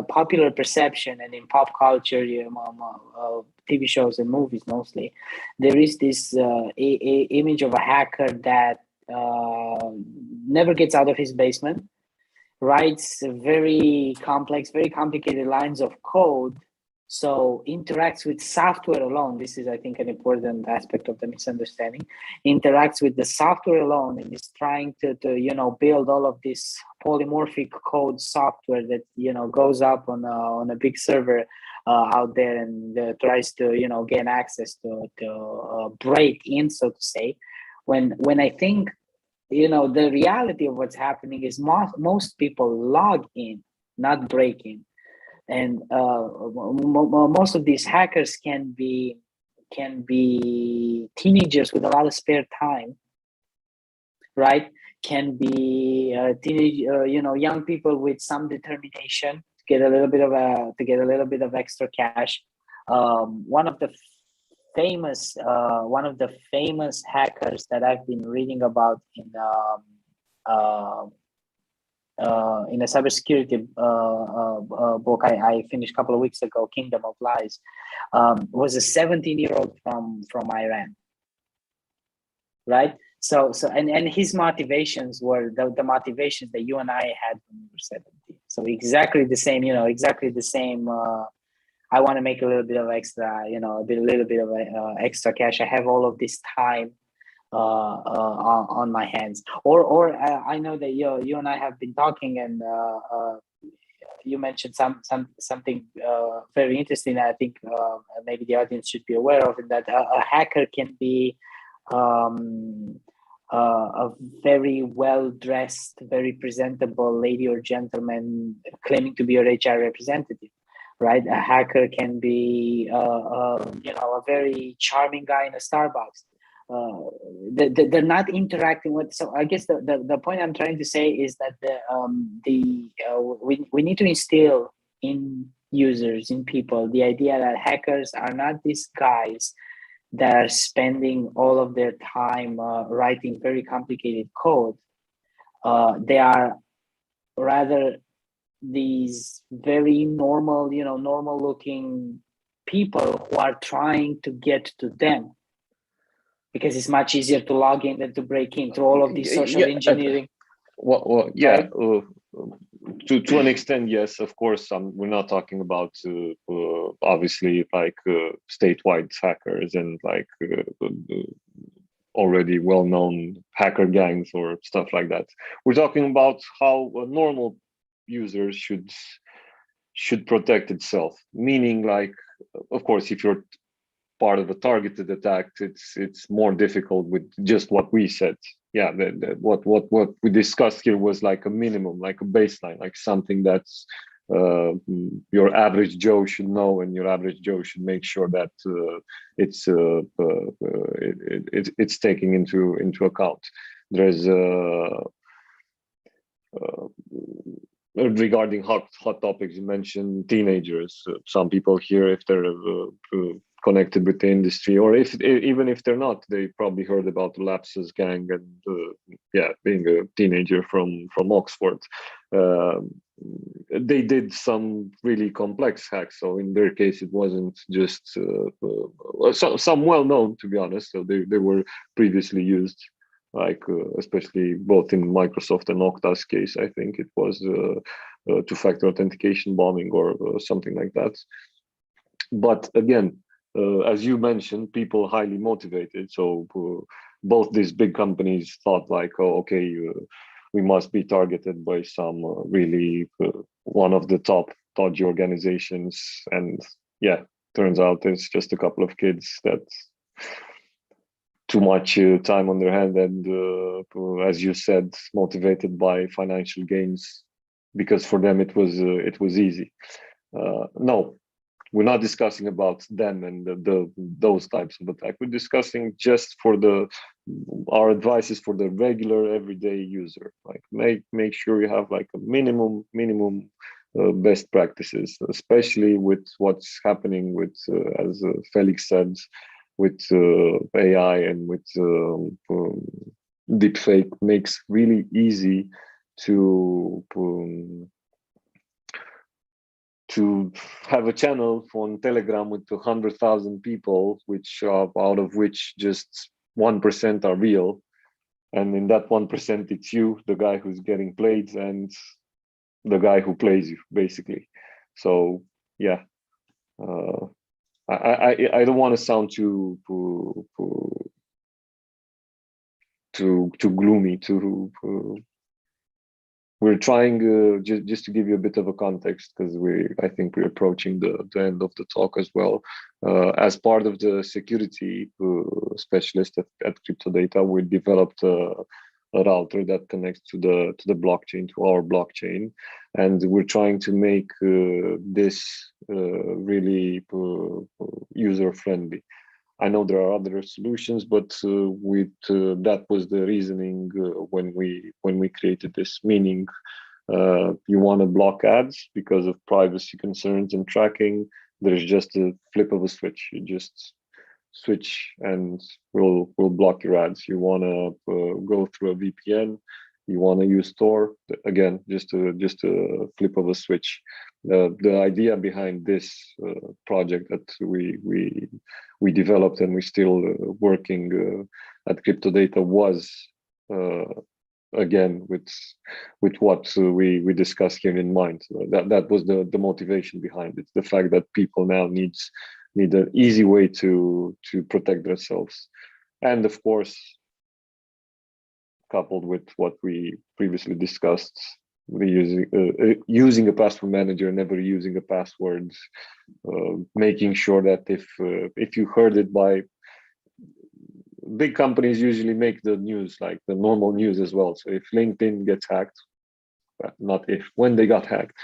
popular perception and in pop culture, TV shows and movies mostly, there is this image of a hacker that never gets out of his basement, writes very complex, very complicated lines of code, so interacts with software alone. This is, I think, an important aspect of the misunderstanding. Interacts with the software alone and is trying to build all of this polymorphic code software that goes up on a big server out there, and tries to gain access to break in, so to say. When I think the reality of what's happening is most people log in, not break in. And most of these hackers can be teenagers with a lot of spare time, right? Can be teenage, young people with some determination to get a little bit of extra cash. One of the famous hackers that I've been reading about in a cybersecurity book I finished a couple of weeks ago, Kingdom of Lies, was a 17-year-old from Iran, right? So and his motivations were the motivations that you and I had when we were 17. So exactly the same, I want to make a little bit of extra, extra cash. I have all of this time on my hands. Or I know that you and I have been talking, and you mentioned something very interesting. I think maybe the audience should be aware of it, that a hacker can be a very well-dressed, very presentable lady or gentleman claiming to be your HR representative, right? A hacker can be, a very charming guy in a Starbucks. They're not interacting with. So I guess the point I'm trying to say is that we need to instill in users, in people, the idea that hackers are not these guys that are spending all of their time writing very complicated code. They are rather these very normal looking people who are trying to get to them, because it's much easier to log in than to break in through all of these social engineering. Well, yeah. Right? To an extent, yes, of course. We're not talking about obviously like statewide hackers and like already well-known hacker gangs or stuff like that. We're talking about how a normal user should protect itself. Meaning, like, of course, if you're part of a targeted attack, it's more difficult with just what we said. Yeah, what we discussed here was like a minimum, like a baseline, like something that's your average Joe should know, and your average Joe should make sure that it's taking into account. There's regarding hot topics, you mentioned teenagers. Some people here, if they're connected with the industry, or even if they're not, they probably heard about the Lapsus gang and being a teenager from Oxford. They did some really complex hacks. So in their case, it wasn't just some well-known, to be honest. So they were previously used, like especially both in Microsoft and Okta's case. I think it was two-factor authentication bombing or something like that. But again, as you mentioned, people highly motivated. So both these big companies thought like, oh, okay, we must be targeted by some really one of the top dodgy organizations. And yeah, turns out it's just a couple of kids that too much time on their hand and, as you said, motivated by financial gains, because for them it was easy. No. We're not discussing about them and those types of attack. We're discussing just for our advice is for the regular everyday user. Like make sure you have like a minimum best practices, especially with what's happening with, as Felix said, with AI and with deepfake, makes really easy to have a channel on Telegram with 100,000 people, which out of which just 1% are real, and in that 1% it's you, the guy who's getting played, and the guy who plays you, basically. So yeah, I don't want to sound too gloomy. We're trying just to give you a bit of a context, because I think we're approaching the end of the talk as well. As part of the security specialist at Cryptodata, we developed a router that connects to the blockchain, to our blockchain, and we're trying to make this really user friendly. I know there are other solutions, but that was the reasoning when we created this. Meaning, you want to block ads because of privacy concerns and tracking. There's just a flip of a switch. You just switch and we'll block your ads. You want to go through a VPN. You want to use Tor, again, just a flip of a switch. The idea behind this project that we developed and we're still working at CryptoData was again with what we discussed here in mind. That was the motivation behind it. The fact that people now need an easy way to protect themselves, and of course, coupled with what we previously discussed, using a password manager, never using a password, making sure that if you heard it by big companies, usually make the news, like the normal news as well. So if LinkedIn gets hacked, not if, when they got hacked,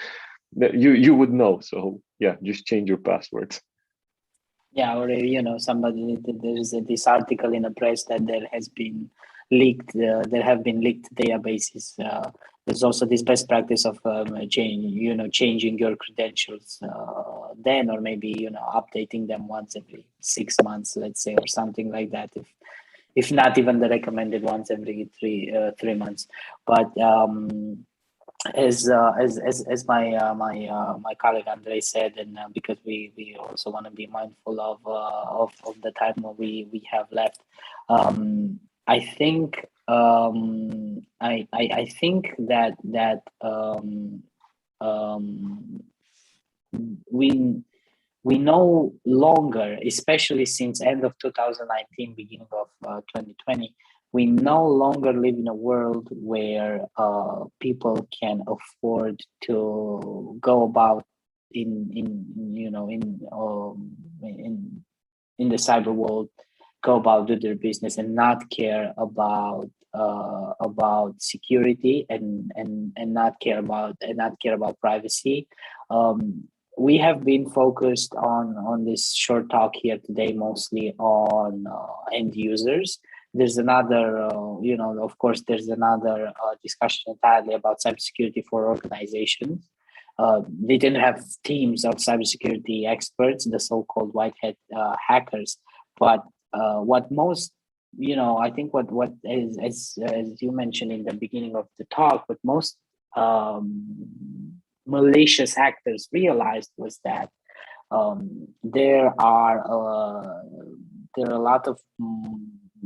you would know. So yeah, just change your passwords. Yeah, or somebody, there's this article in the press that there has been leaked, there have been leaked databases. There's also this best practice of changing your credentials then, or maybe updating them once every 6 months, let's say, or something like that. If not even the recommended once every 3 months. But as my colleague Andrei said, and because we also want to be mindful of the time we have left, I think I think that we no longer, especially since end of 2019, beginning of 2020, we no longer live in a world where people can afford to go about in the cyber world, go about do their business and not care about security and not care about privacy. We have been focused on this short talk here today mostly on end users. There's another, of course, there's another discussion entirely about cybersecurity for organizations. They didn't have teams of cybersecurity experts, the so-called white hat hackers. But what most, I think what is, as you mentioned in the beginning of the talk, what most malicious actors realized was that there are a lot of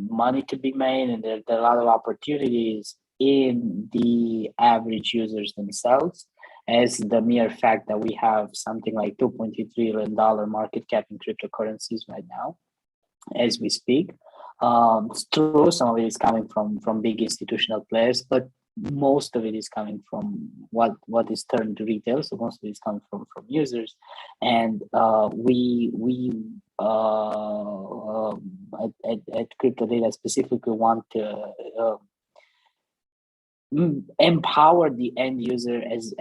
money to be made, and there are a lot of opportunities in the average users themselves, as the mere fact that we have something like $2.3 trillion market cap in cryptocurrencies right now as we speak. It's true, some of it is coming from big institutional players, but most of it is coming from what is turned to retail. So most of it is coming from users, and we at CryptoData specifically want to empower the end user as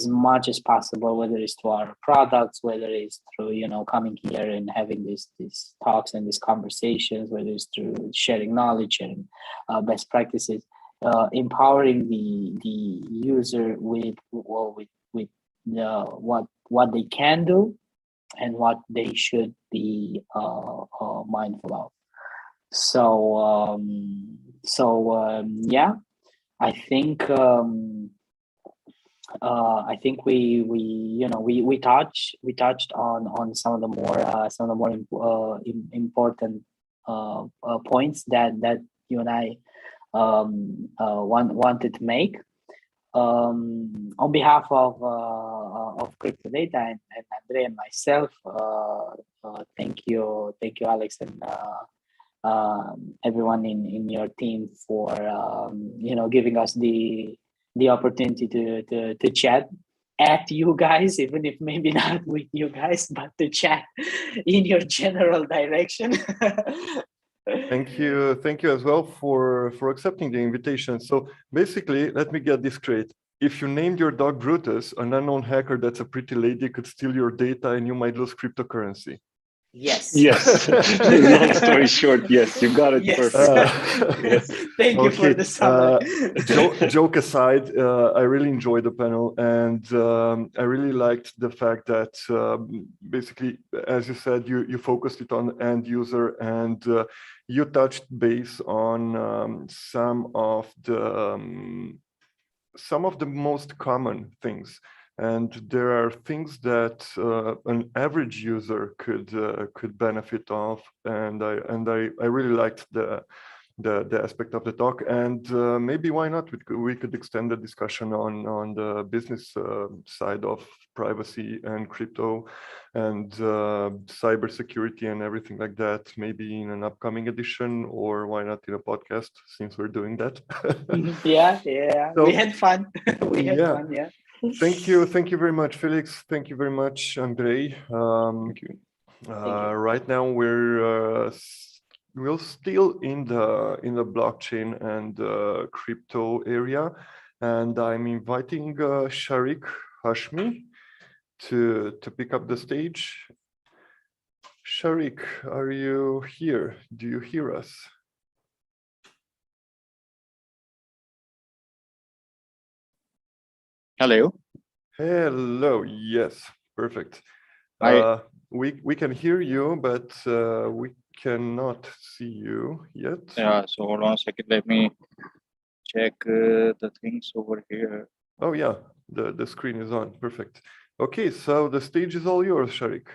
much as possible, whether it's through our products, whether it's through coming here and having these talks and these conversations, whether it's through sharing knowledge and best practices. Empowering the user with what they can do and what they should be mindful of. So yeah, I think we touched on some of the more important points that you and I wanted to make. On behalf of CryptoData and Andrei and myself, thank you, Alex, and everyone in your team for giving us the opportunity to chat at you guys, even if maybe not with you guys, but to chat in your general direction. Thank you as well for accepting the invitation. So basically, let me get this straight. If you named your dog Brutus, an unknown hacker that's a pretty lady could steal your data and you might lose cryptocurrency. Yes. Yes. Long story short, yes, you got it Yes. perfect. Yes. Thank you for the summary. Joke aside, I really enjoyed the panel, and I really liked the fact that basically, as you said, you focused it on end user, and you touched base on some of the most common things. And there are things that an average user could benefit of, and I really liked the aspect of the talk. And maybe why not? We could extend the discussion on the business side of privacy and crypto and cybersecurity and everything like that. Maybe in an upcoming edition, or why not in a podcast, since we're doing that. Yeah. So, we had fun. We had yeah. fun. Yeah. Thank you very much, Felix. Thank you very much, Andrei. Thank you. Right now we're still in the blockchain and crypto area, and I'm inviting Sharik Hashmi to pick up the stage. Sharik, are you here? Do you hear us? Hello. Hello. Yes, perfect. I We can hear you, but we cannot see you yet. Yeah. So hold on a second. Let me check the things over here. Oh yeah, the screen is on. Perfect. Okay, so the stage is all yours, Sharik.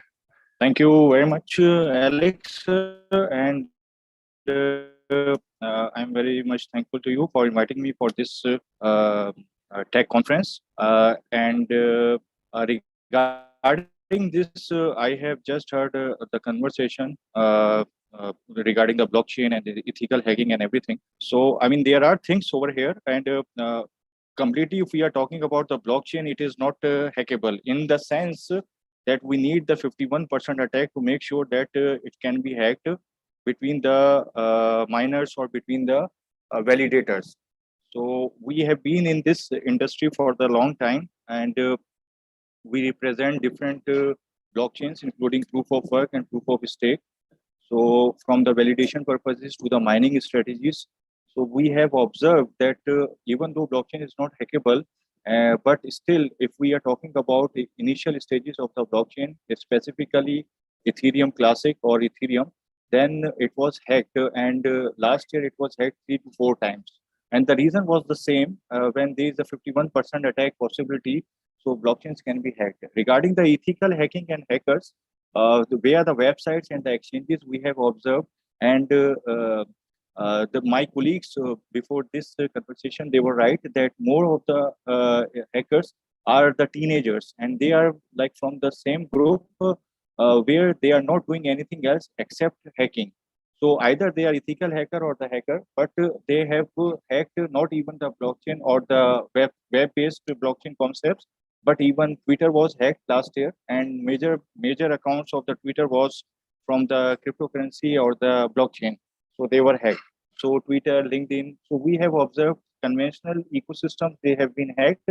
Thank you very much, Alex, and I'm very much thankful to you for inviting me for this tech conference. Regarding this, I have just heard the conversation regarding the blockchain and the ethical hacking and everything. So, I mean, there are things over here, and completely, if we are talking about the blockchain, it is not hackable in the sense that we need the 51% attack to make sure that it can be hacked between the miners or between the validators. So we have been in this industry for the long time, and we represent different blockchains, including proof of work and proof of stake. So from the validation purposes to the mining strategies, so we have observed that even though blockchain is not hackable, but still, if we are talking about the initial stages of the blockchain, specifically Ethereum Classic or Ethereum, then it was hacked, and last year it was hacked 3 to 4 times. And the reason was the same. When there is a 51% attack possibility, so blockchains can be hacked. Regarding the ethical hacking and hackers, where the websites and the exchanges we have observed, and my colleagues before this conversation, they were right that more of the hackers are the teenagers, and they are like from the same group where they are not doing anything else except hacking. So either they are ethical hacker or the hacker, but they have hacked not even the blockchain or the web-based blockchain concepts, but even Twitter was hacked last year, and major accounts of the Twitter was from the cryptocurrency or the blockchain. So they were hacked. So Twitter, LinkedIn. So we have observed conventional ecosystems, they have been hacked.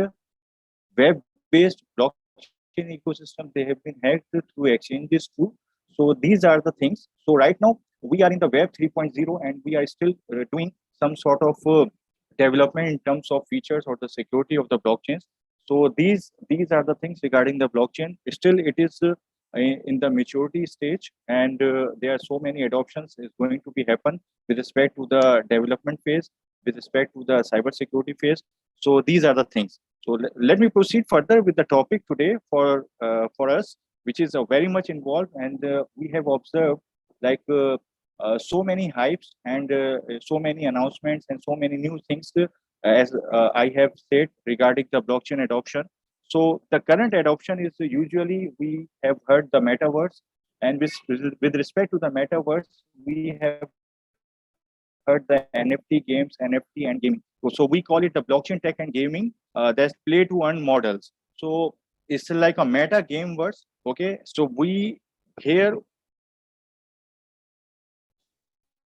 Web-based blockchain ecosystems, they have been hacked through exchanges too. So these are the things. So right now we are in the Web 3.0, and we are still doing some sort of development in terms of features or the security of the blockchains. So these are the things regarding the blockchain. Still, it is in the maturity stage, and there are so many adoptions is going to be happen with respect to the development phase, with respect to the cybersecurity phase. So these are the things. So let me proceed further with the topic today for us, which is very much involved, and we have observed like so many hypes and so many announcements and so many new things as I have said regarding the blockchain adoption. So the current adoption is usually we have heard the metaverse, and with respect to the metaverse, we have heard the NFT games, NFT and gaming. So we call it the blockchain tech and gaming. That's play to earn models. So it's like a meta game verse. Okay, so we here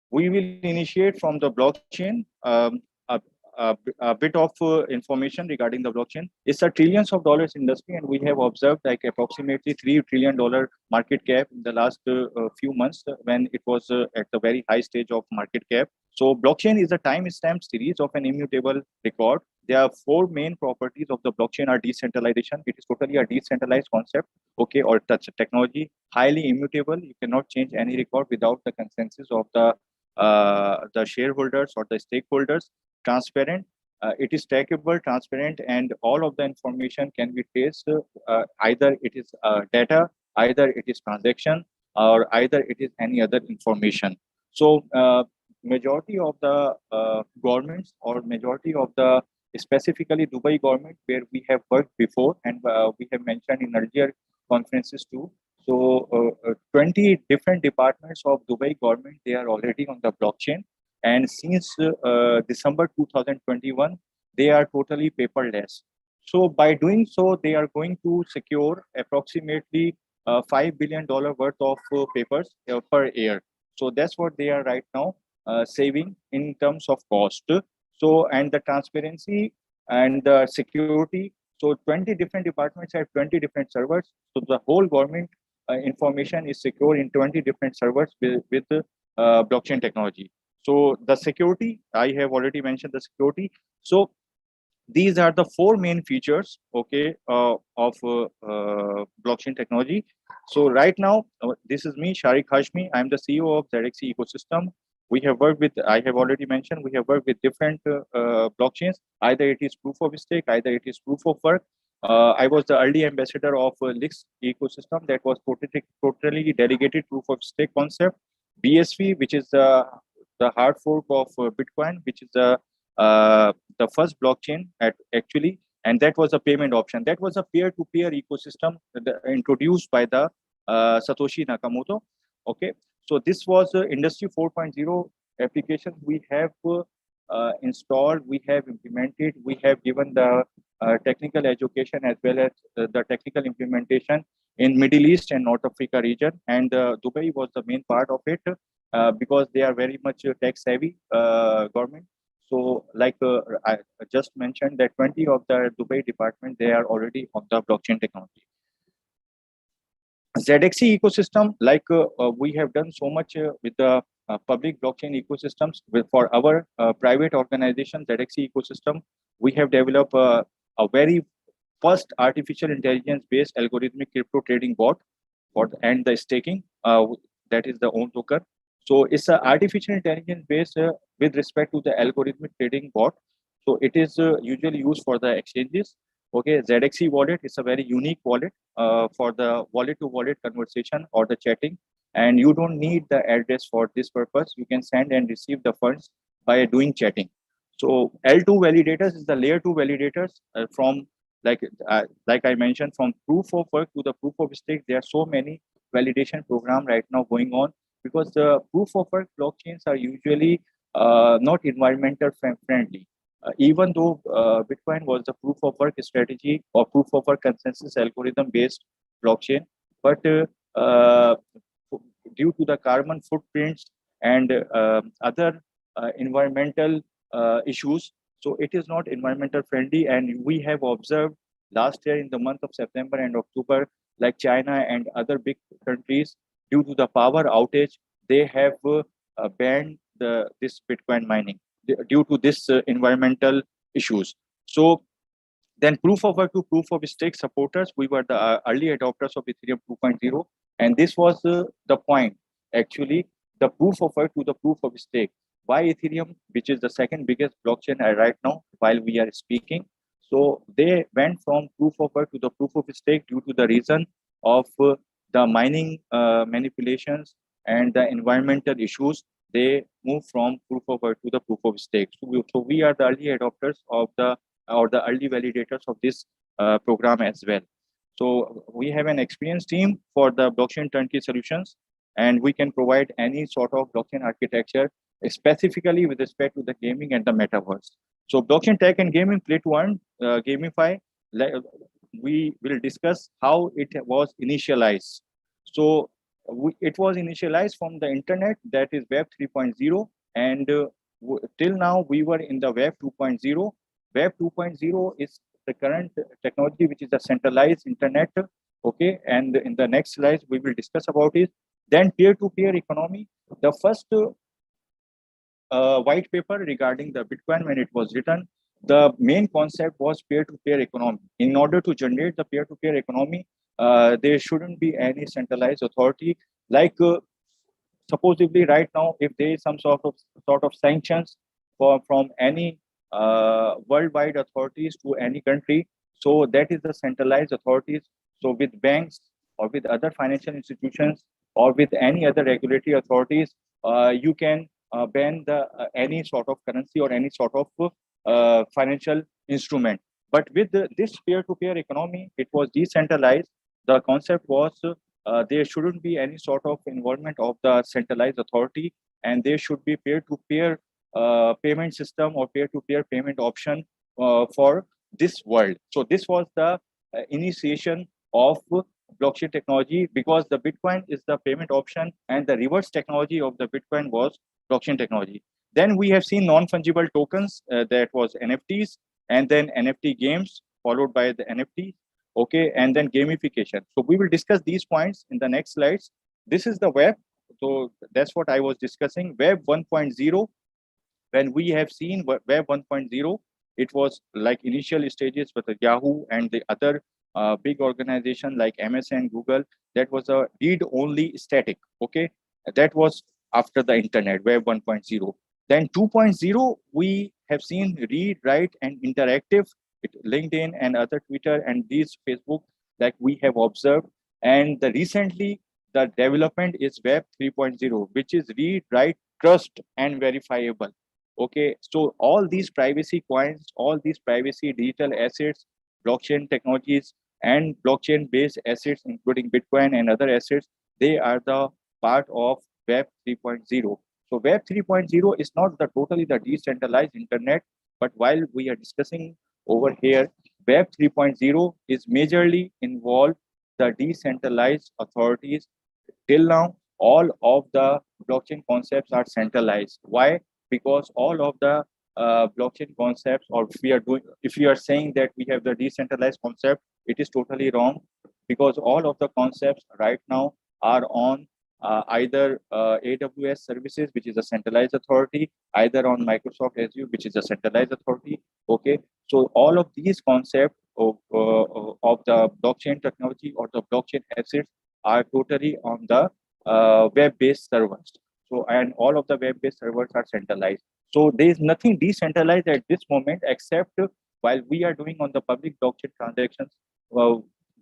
we will initiate from the blockchain. a bit of information regarding the blockchain. It's a trillions of dollars industry, and we have observed like approximately $3 trillion market cap in the last few months when it was at the very high stage of market cap. So blockchain is a time-stamped series of an immutable record. There are four main properties of the blockchain are decentralization. It is totally a decentralized concept, okay, or touch technology, highly immutable. You cannot change any record without the consensus of the shareholders or the stakeholders. Transparent. It is trackable, transparent, and all of the information can be traced. Either it is data, either it is transaction, or either it is any other information. So majority of the governments or majority of the specifically Dubai government, where we have worked before and we have mentioned in earlier conferences too. So 20 different departments of Dubai government, they are already on the blockchain. And since December 2021, they are totally paperless. So by doing so, they are going to secure approximately $5 billion worth of papers per year. So that's what they are right now saving in terms of cost. So, and the transparency and the security. So 20 different departments have 20 different servers. So the whole government information is secure in 20 different servers with blockchain technology. So the security, I have already mentioned the security. So these are the four main features, okay, of blockchain technology. So right now, this is me, Sharik Hashmi. I'm the CEO of ZXC ecosystem. We have worked with, I have already mentioned, we have worked with different blockchains. Either it is proof of stake, either it is proof of work. I was the early ambassador of Lix ecosystem that was totally delegated proof of stake concept. BSV, which is the hard fork of Bitcoin, which is the first blockchain actually, and that was a payment option. That was a peer-to-peer ecosystem introduced by the Satoshi Nakamoto. Okay, so this was Industry 4.0 application we have installed, we have implemented, we have given the technical education as well as the technical implementation in Middle East and North Africa region, and Dubai was the main part of it because they are very much tech savvy government. So like I just mentioned that 20 of the Dubai department, they are already on the blockchain technology. ZXC ecosystem, like we have done so much with the public blockchain ecosystems. For our private organization, ZXC ecosystem, we have developed a very first artificial intelligence based algorithmic crypto trading bot and the staking, that is the own token. So it's an artificial intelligence based with respect to the algorithmic trading bot. So it is usually used for the exchanges. Okay, ZXC wallet is a very unique wallet for the wallet-to-wallet conversation or the chatting. And you don't need the address for this purpose. You can send and receive the funds by doing chatting. So L2 validators is the layer 2 validators from like I mentioned, from proof of work to the proof of stake. There are so many validation programs right now going on because the proof of work blockchains are usually not environmental friendly. Even though Bitcoin was the proof of work strategy or proof of work consensus algorithm based blockchain, but due to the carbon footprints and other environmental issues, so it is not environmental friendly. And we have observed last year in the month of September and October, like China and other big countries, due to the power outage, they have banned this Bitcoin mining due to this environmental issues. So then proof of work to proof of stake supporters, we were the early adopters of Ethereum 2.0. And this was the point, actually, the proof of work to the proof of stake. Why Ethereum, which is the second biggest blockchain right now while we are speaking. So they went from proof of work to the proof of stake due to the reason of the mining manipulations and the environmental issues. They move from proof of work to the proof of stake. So we are the early adopters of the early validators of this program as well. So we have an experienced team for the blockchain turnkey solutions, and we can provide any sort of blockchain architecture, specifically with respect to the gaming and the metaverse. So blockchain tech and gaming play to earn, gamify. We will discuss how it was initialized. So it was initialized from the internet, that is Web 3.0, and till now we were in the Web 2.0. Web 2.0 is the current technology, which is a centralized internet. Okay, and in the next slides we will discuss about it. Then peer-to-peer economy. The first white paper regarding the Bitcoin, when it was written, the main concept was peer-to-peer economy. In order to generate the peer-to-peer economy, there shouldn't be any centralized authority. Like supposedly right now, if there is some sort of sanctions from any worldwide authorities to any country, so that is the centralized authorities. So with banks or with other financial institutions or with any other regulatory authorities, you can ban the any sort of currency or any sort of financial instrument. But with this peer-to-peer economy, it was decentralized. The concept was there shouldn't be any sort of involvement of the centralized authority, and there should be peer-to-peer payment system or peer-to-peer payment option for this world. So this was the initiation of blockchain technology, because the Bitcoin is the payment option and the reverse technology of the Bitcoin was blockchain technology. Then we have seen non-fungible tokens, that was NFTs, and then NFT games followed by the NFT. Okay, and then gamification. So we will discuss these points in the next slides. This is the web. So that's what I was discussing. Web 1.0. When we have seen Web 1.0, it was like initial stages with the Yahoo and the other big organization like MSN, Google. That was a read-only static. Okay, that was after the internet, Web 1.0. Then 2.0, we have seen read, write, and interactive. LinkedIn and other Twitter and these Facebook, like we have observed. And recently, the development is Web 3.0, which is read, write, trust, and verifiable. Okay, so all these privacy coins, all these privacy digital assets, blockchain technologies, and blockchain-based assets, including Bitcoin and other assets, they are the part of Web 3.0. So Web 3.0 is not totally the decentralized internet, but while we are discussing over here, Web 3.0 is majorly involved the decentralized authorities. Till now, all of the blockchain concepts are centralized. Why? Because all of the blockchain concepts, or if we are saying that we have the decentralized concept, it is totally wrong, because all of the concepts right now are on either AWS services, which is a centralized authority, either on Microsoft Azure, which is a centralized authority. Okay, so all of these concepts of the blockchain technology or the blockchain assets are totally on the web-based servers. So, and all of the web-based servers are centralized. So there is nothing decentralized at this moment, except while we are doing on the public blockchain transactions,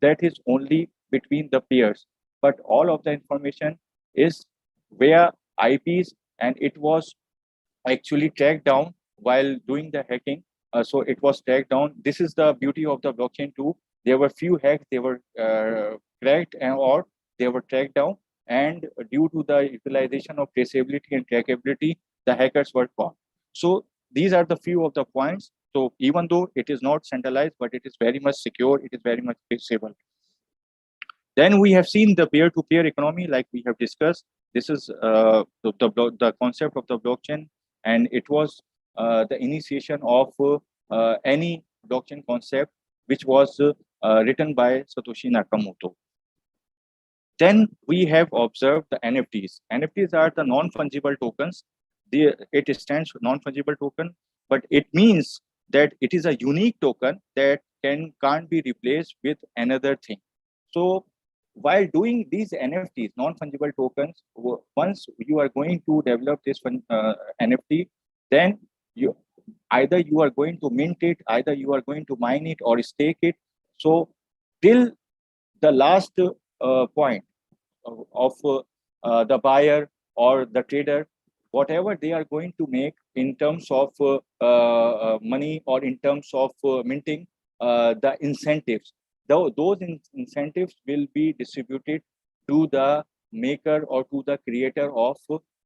that is only between the peers. But all of the information is via IPs, and it was actually tracked down while doing the hacking. So it was tracked down. This is the beauty of the blockchain too. There were few hacks, they were cracked or they were tracked down. And due to the utilization of traceability and trackability, the hackers were caught. So these are the few of the points. So even though it is not centralized, but it is very much secure, it is very much traceable. Then we have seen the peer-to-peer economy, like we have discussed. This is the concept of the blockchain, and it was the initiation of any blockchain concept, which was written by Satoshi Nakamoto. Then we have observed the NFTs. NFTs are the non-fungible tokens. It stands for non-fungible token, but it means that it is a unique token that can't be replaced with another thing. So while doing these NFTs, non-fungible tokens, once you are going to develop this NFT, then either you are going to mint it, either you are going to mine it or stake it. So till the last point of the buyer or the trader, whatever they are going to make in terms of money or in terms of minting, the incentives, those incentives will be distributed to the maker or to the creator of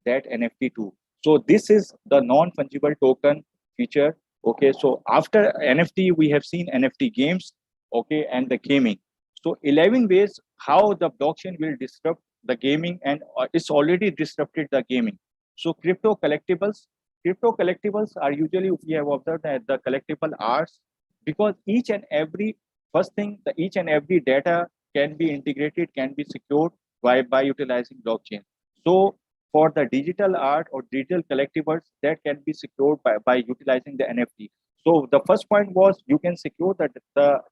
that NFT too. So this is the non-fungible token feature. Okay, so after NFT, we have seen NFT games, okay, and the gaming. So 11 ways how the blockchain will disrupt the gaming, and it's already disrupted the gaming. So crypto collectibles, crypto collectibles are usually, we have observed that the collectible arts, because each and every first thing, each and every data can be integrated, can be secured by utilizing blockchain. So for the digital art or digital collectibles, that can be secured by utilizing the NFT. So the first point was you can secure that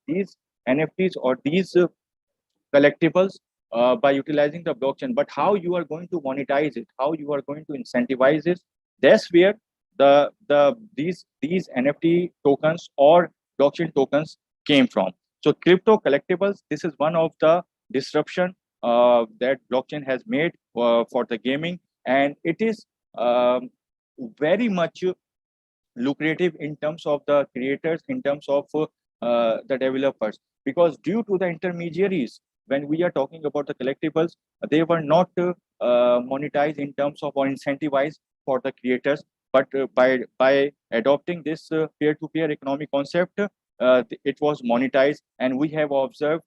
these NFTs or these collectibles by utilizing the blockchain. But how you are going to monetize it, how you are going to incentivize it, that's where these NFT tokens or blockchain tokens came from. So crypto collectibles, this is one of the disruption that blockchain has made for the gaming, and it is very much lucrative in terms of the creators, in terms of the developers, because due to the intermediaries, when we are talking about the collectibles, they were not monetized in terms of or incentivized for the creators, but by adopting this peer-to-peer economic concept, it was monetized, and we have observed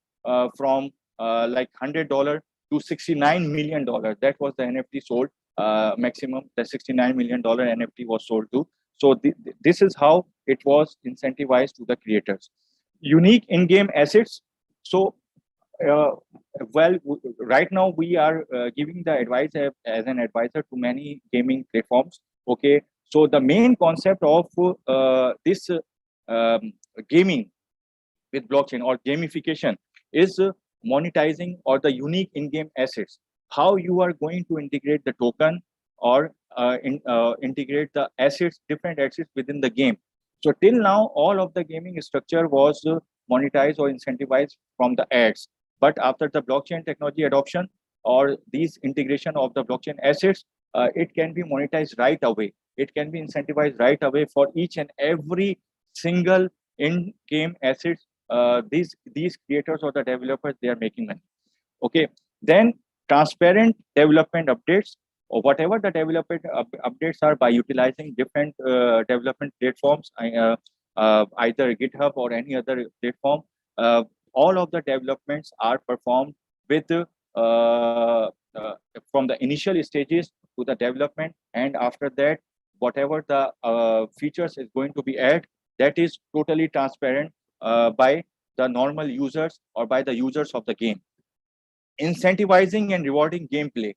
from like $100 to $69 million. That was the NFT sold maximum. The $69 million NFT was sold to. So this is how it was incentivized to the creators. Unique in-game assets. So, well, right now we are giving the advice as an advisor to many gaming platforms. Okay, so the main concept of this gaming with blockchain or gamification is monetizing or the unique in-game assets. How you are going to integrate the token or integrate the assets, different assets within the game. So till now, all of the gaming structure was monetized or incentivized from the ads. But after the blockchain technology adoption or these integration of the blockchain assets, it can be monetized right away. It can be incentivized right away for each and every single in-game assets. These creators or the developers, they are making money. Okay, then transparent development updates, or whatever the development updates are, by utilizing different development platforms, either GitHub or any other platform. All of the developments are performed with from the initial stages to the development, and after that, whatever the features is going to be added, that is totally transparent by the normal users or by the users of the game. Incentivizing and rewarding gameplay.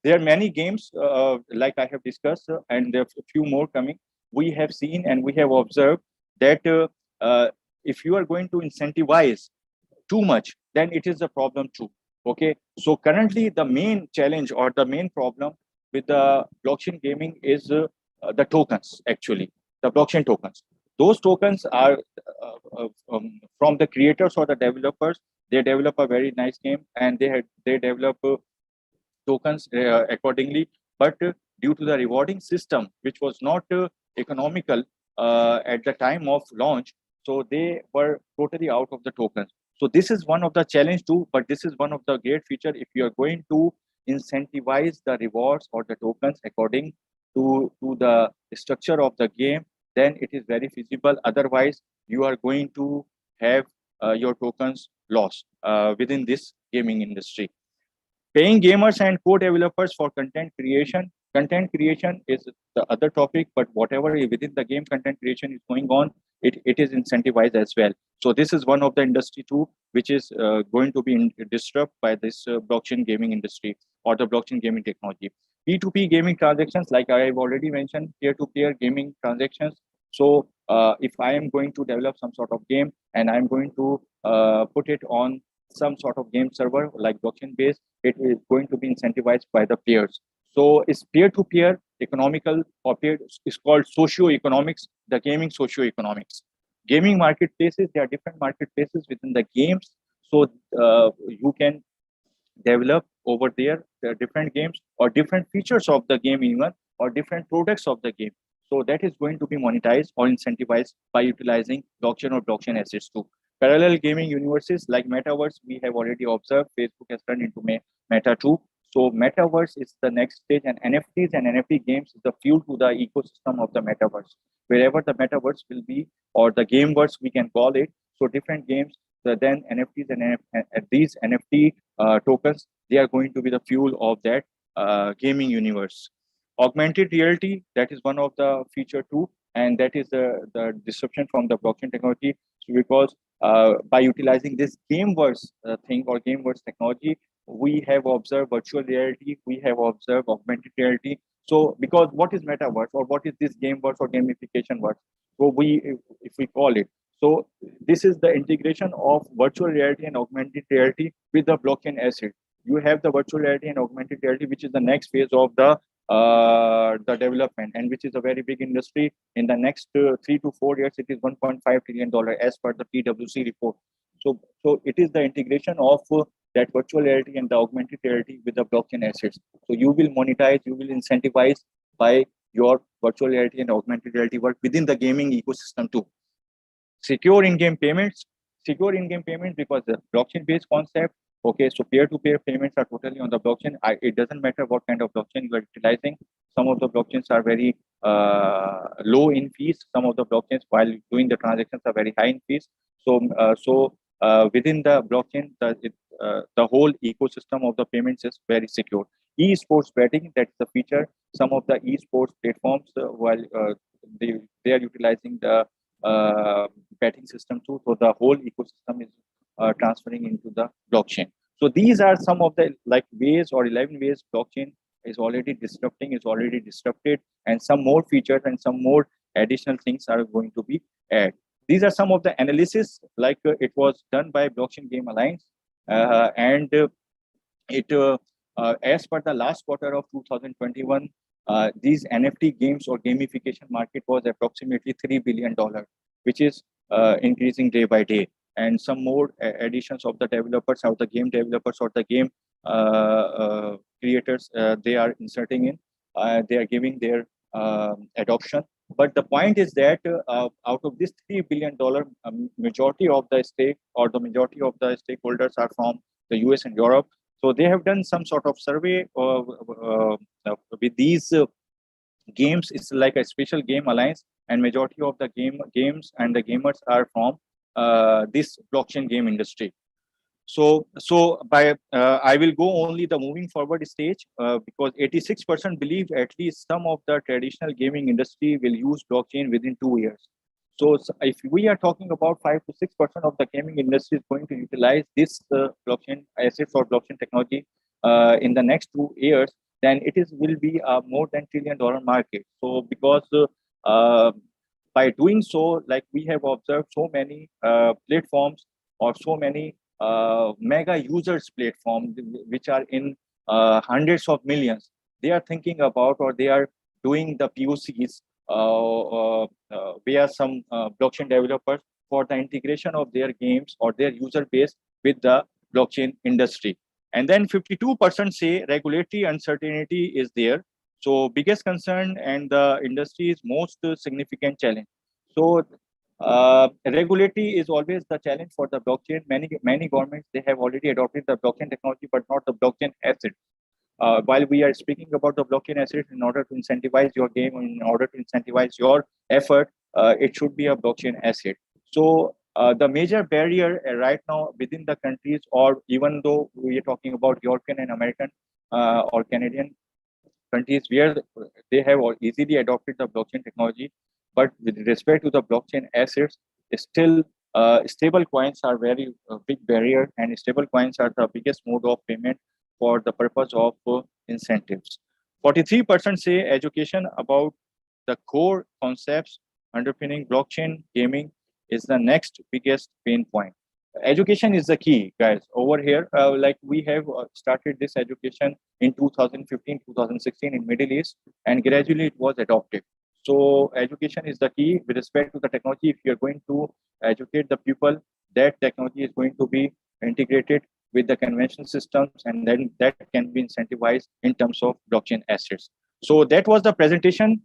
There are many games, like I have discussed, and there are a few more coming. We have seen and we have observed that if you are going to incentivize too much, then it is a problem too. Okay, so currently the main challenge or the main problem with the blockchain gaming is the tokens, actually, the blockchain tokens. Those tokens are from the creators or the developers. They develop a very nice game and they develop tokens accordingly. But due to the rewarding system, which was not economical at the time of launch, so they were totally out of the tokens. So this is one of the challenge too, but this is one of the great feature. If you are going to incentivize the rewards or the tokens according to the structure of the game, then it is very feasible. Otherwise, you are going to have your tokens lost within this gaming industry. Paying gamers and co-developers for content creation. Content creation is the other topic, but whatever within the game content creation is going on, it is incentivized as well. So this is one of the industry too, which is going to be disrupted by this blockchain gaming industry or the blockchain gaming technology. P2P gaming transactions, like I have already mentioned, peer-to-peer gaming transactions. So if I am going to develop some sort of game and I'm going to put it on some sort of game server like blockchain based, it is going to be incentivized by the peers. So it's peer-to-peer economical, or peer is called socio-economics, the gaming socio-economics. Gaming marketplaces, there are different marketplaces within the games. So you can develop over there different games or different features of the game even, or different products of the game. So that is going to be monetized or incentivized by utilizing blockchain or blockchain assets too. Parallel gaming universes like Metaverse, we have already observed Facebook has turned into Meta 2. So Metaverse is the next stage, and NFTs and NFT games is the fuel to the ecosystem of the Metaverse. Wherever the Metaverse will be, or the gameverse we can call it, so different games, then NFTs and these NFT tokens, they are going to be the fuel of that gaming universe. Augmented reality, that is one of the feature too, and that is the disruption from the blockchain technology. So because by utilizing this Gameverse thing or Gameverse technology, we have observed virtual reality, we have observed augmented reality. So because what is metaverse or what is this Gameverse or gamification verse? So if we call it, so this is the integration of virtual reality and augmented reality with the blockchain asset. You have the virtual reality and augmented reality, which is the next phase of the development, and which is a very big industry. In the next 3 to 4 years, it is $1.5 trillion as per the PwC report. So it is the integration of that virtual reality and the augmented reality with the blockchain assets. So you will monetize, you will incentivize by your virtual reality and augmented reality work within the gaming ecosystem too. Secure in-game payments, because the blockchain-based concept. Okay, so peer-to-peer payments are totally on the blockchain. It doesn't matter what kind of blockchain you are utilizing. Some of the blockchains are very low in fees. Some of the blockchains, while doing the transactions, are very high in fees. So within the blockchain, the whole ecosystem of the payments is very secure. Esports betting, that's the feature. Some of the esports platforms, while they are utilizing the betting system too. So the whole ecosystem is transferring into the blockchain. So these are some of the ways or 11 ways blockchain is already disrupted, and some more features and some more additional things are going to be added. These are some of the analysis it was done by Blockchain Game Alliance, and as per the last quarter of 2021, these NFT games or gamification market was approximately $3 billion, which is increasing day by day. And some more additions of the developers, or the game developers, or the game creators, they are inserting in. They are giving their adoption. But the point is that out of this $3 billion, majority of the stake or the majority of the stakeholders are from the US and Europe. So they have done some sort of survey with these games. It's like a special game alliance, and majority of the games and the gamers are from this blockchain game industry. So by I will go only the moving forward stage, because 86% believe at least some of the traditional gaming industry will use blockchain within 2 years. So if we are talking about 5 to 6% of the gaming industry is going to utilize this blockchain assets or blockchain technology in the next 2 years, then it will be a more than $1 trillion market. So because by doing so, we have observed so many platforms or so many mega users platform, which are in hundreds of millions. They are thinking about, or they are doing the POCs via some blockchain developers for the integration of their games or their user base with the blockchain industry. And then 52% say regulatory uncertainty is there. So biggest concern and the industry's most significant challenge. So regulatory is always the challenge for the blockchain. Many governments, they have already adopted the blockchain technology, but not the blockchain asset. While we are speaking about the blockchain asset, in order to incentivize your game, in order to incentivize your effort, it should be a blockchain asset. So the major barrier right now within the countries, or even though we are talking about European and American or Canadian countries, where they have easily adopted the blockchain technology, but with respect to the blockchain assets, still stable coins are very big barrier, and stable coins are the biggest mode of payment for the purpose of incentives. 43% say education about the core concepts underpinning blockchain gaming is the next biggest pain point. Education is the key, guys. Over here, we have started this education in 2015, 2016 in Middle East, and gradually it was adopted. So education is the key with respect to the technology. If you're going to educate the people, that technology is going to be integrated with the conventional systems, and then that can be incentivized in terms of blockchain assets. So that was the presentation.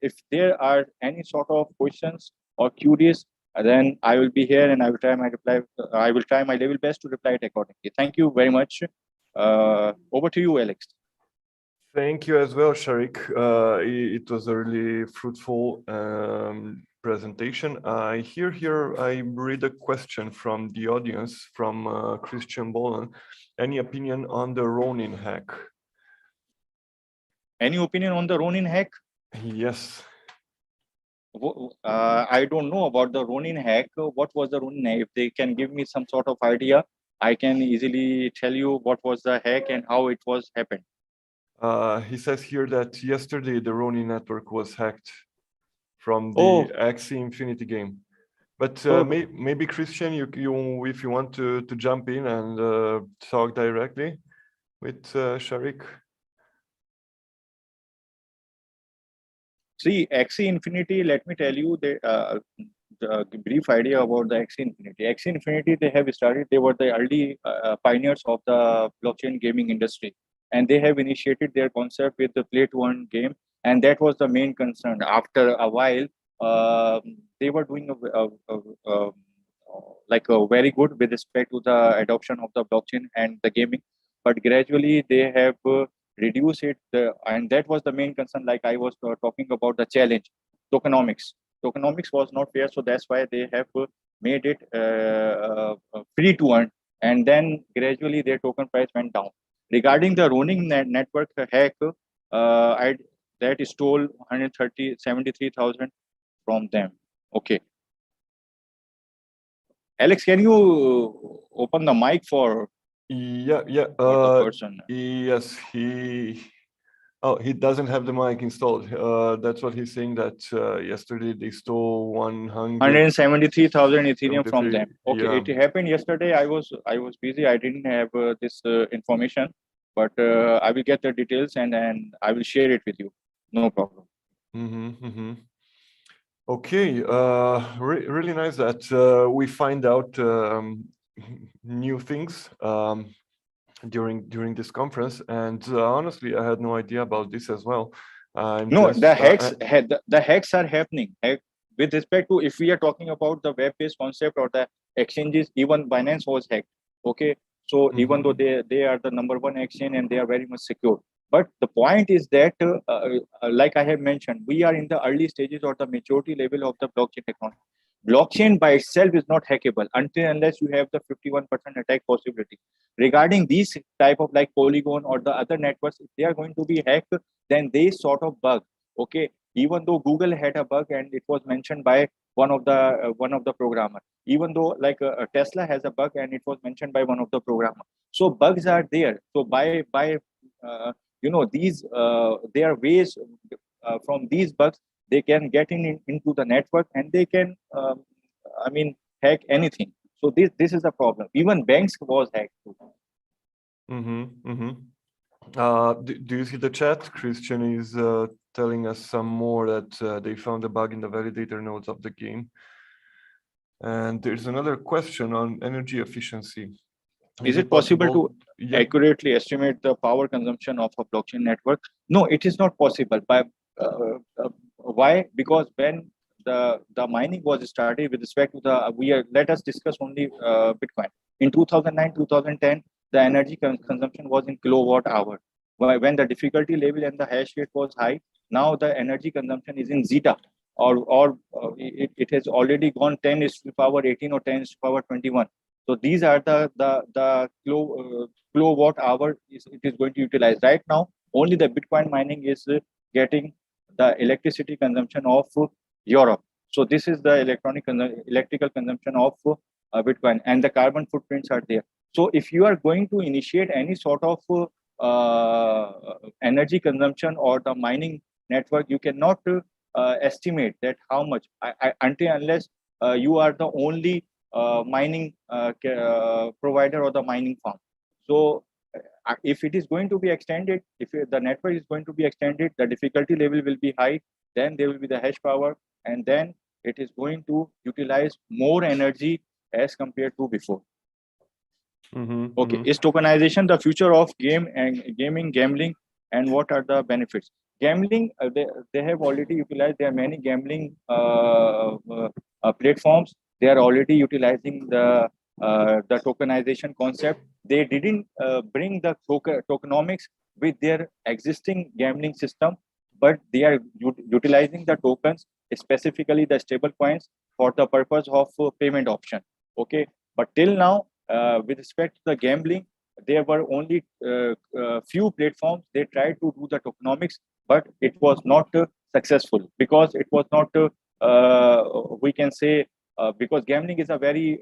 If there are any sort of questions or queries, then I will be here and I will try my reply. I will try my level best to reply it accordingly. Thank you very much. Over to you, Alex. Thank you as well, Sharik. It was a really fruitful presentation. I read a question from the audience from Christian Bolan. Any opinion on the Ronin hack? Any opinion on the Ronin hack? Yes. I don't know about the Ronin hack. What was the Ronin hack? If they can give me some sort of idea, I can easily tell you what was the hack and how it was happened. He says here that yesterday the Ronin network was hacked from the Axie Infinity game. But maybe Christian, you if you want to jump in and talk directly with Sharik. See, Axie Infinity, let me tell you the brief idea about the Axie Infinity. Axie Infinity, they have started, they were the early pioneers of the blockchain gaming industry. And they have initiated their concept with the play to earn game. And that was the main concern. After a while, they were doing a very good with respect to the adoption of the blockchain and the gaming. But gradually, they have reduce it, and that was the main concern. Like I was talking about the challenge, tokenomics. Tokenomics was not fair, so that's why they have made it free to earn, and then gradually their token price went down. Regarding the Ronin network hack, that stole 73,000 from them. Okay. Alex, can you open the mic for the person? Yes, he doesn't have the mic installed. That's what he's saying, that yesterday they stole 173,000 Ethereum from them. Okay, yeah. It happened yesterday. I was busy. I didn't have this information, but I will get the details and I will share it with you. No problem. Okay, really nice that we find out new things during this conference, and honestly, I had no idea about this as well. The hacks are happening. With respect to, if we are talking about the web-based concept or the exchanges, even Binance was hacked. Okay, so even though they are the #1 exchange and they are very much secure, but the point is that, like I have mentioned, we are in the early stages or the maturity level of the blockchain technology. Blockchain by itself is not hackable unless you have the 51% attack possibility. Regarding these type of like Polygon or the other networks, if they are going to be hacked, then they sort of bug. Okay, even though Google had a bug and it was mentioned by one of the programmer, even though like Tesla has a bug and it was mentioned by one of the programmer. So bugs are there. So by these there are ways from these bugs they can get into the network and they can hack anything. So this is the problem. Even banks was hacked too. Do you see the chat? Christian is telling us some more that they found a bug in the validator nodes of the game. And there's another question on energy efficiency. Is it possible to accurately estimate the power consumption of a blockchain network? No, it is not possible. Why? Because when the mining was started with respect to let us discuss only Bitcoin. In 2009, 2010, the energy consumption was in kilowatt hour. When the difficulty level and the hash rate was high, now the energy consumption is in zeta, or it has already gone 10 to the power 18 or 10 to the power 21. So these are the kilowatt hour it is going to utilize. Right now, only the Bitcoin mining is getting the electricity consumption of Europe. So this is the electrical consumption of Bitcoin, and the carbon footprints are there. So if you are going to initiate any sort of energy consumption or the mining network, you cannot estimate that how much unless you are the only mining provider or the mining farm. So if it is going to be extended, if the network is going to be extended, the difficulty level will be high, then there will be the hash power, and then it is going to utilize more energy as compared to before. Is tokenization the future of gambling, and what are the benefits? Gambling, they have already utilized. There are many gambling platforms. They are already utilizing the tokenization concept. They didn't bring the tokenomics with their existing gambling system, but they are utilizing the tokens, specifically the stable coins, for the purpose of payment option. Okay, but till now, with respect to the gambling, there were only few platforms. They tried to do the tokenomics, but it was not successful because it was not, we can say, because gambling is a very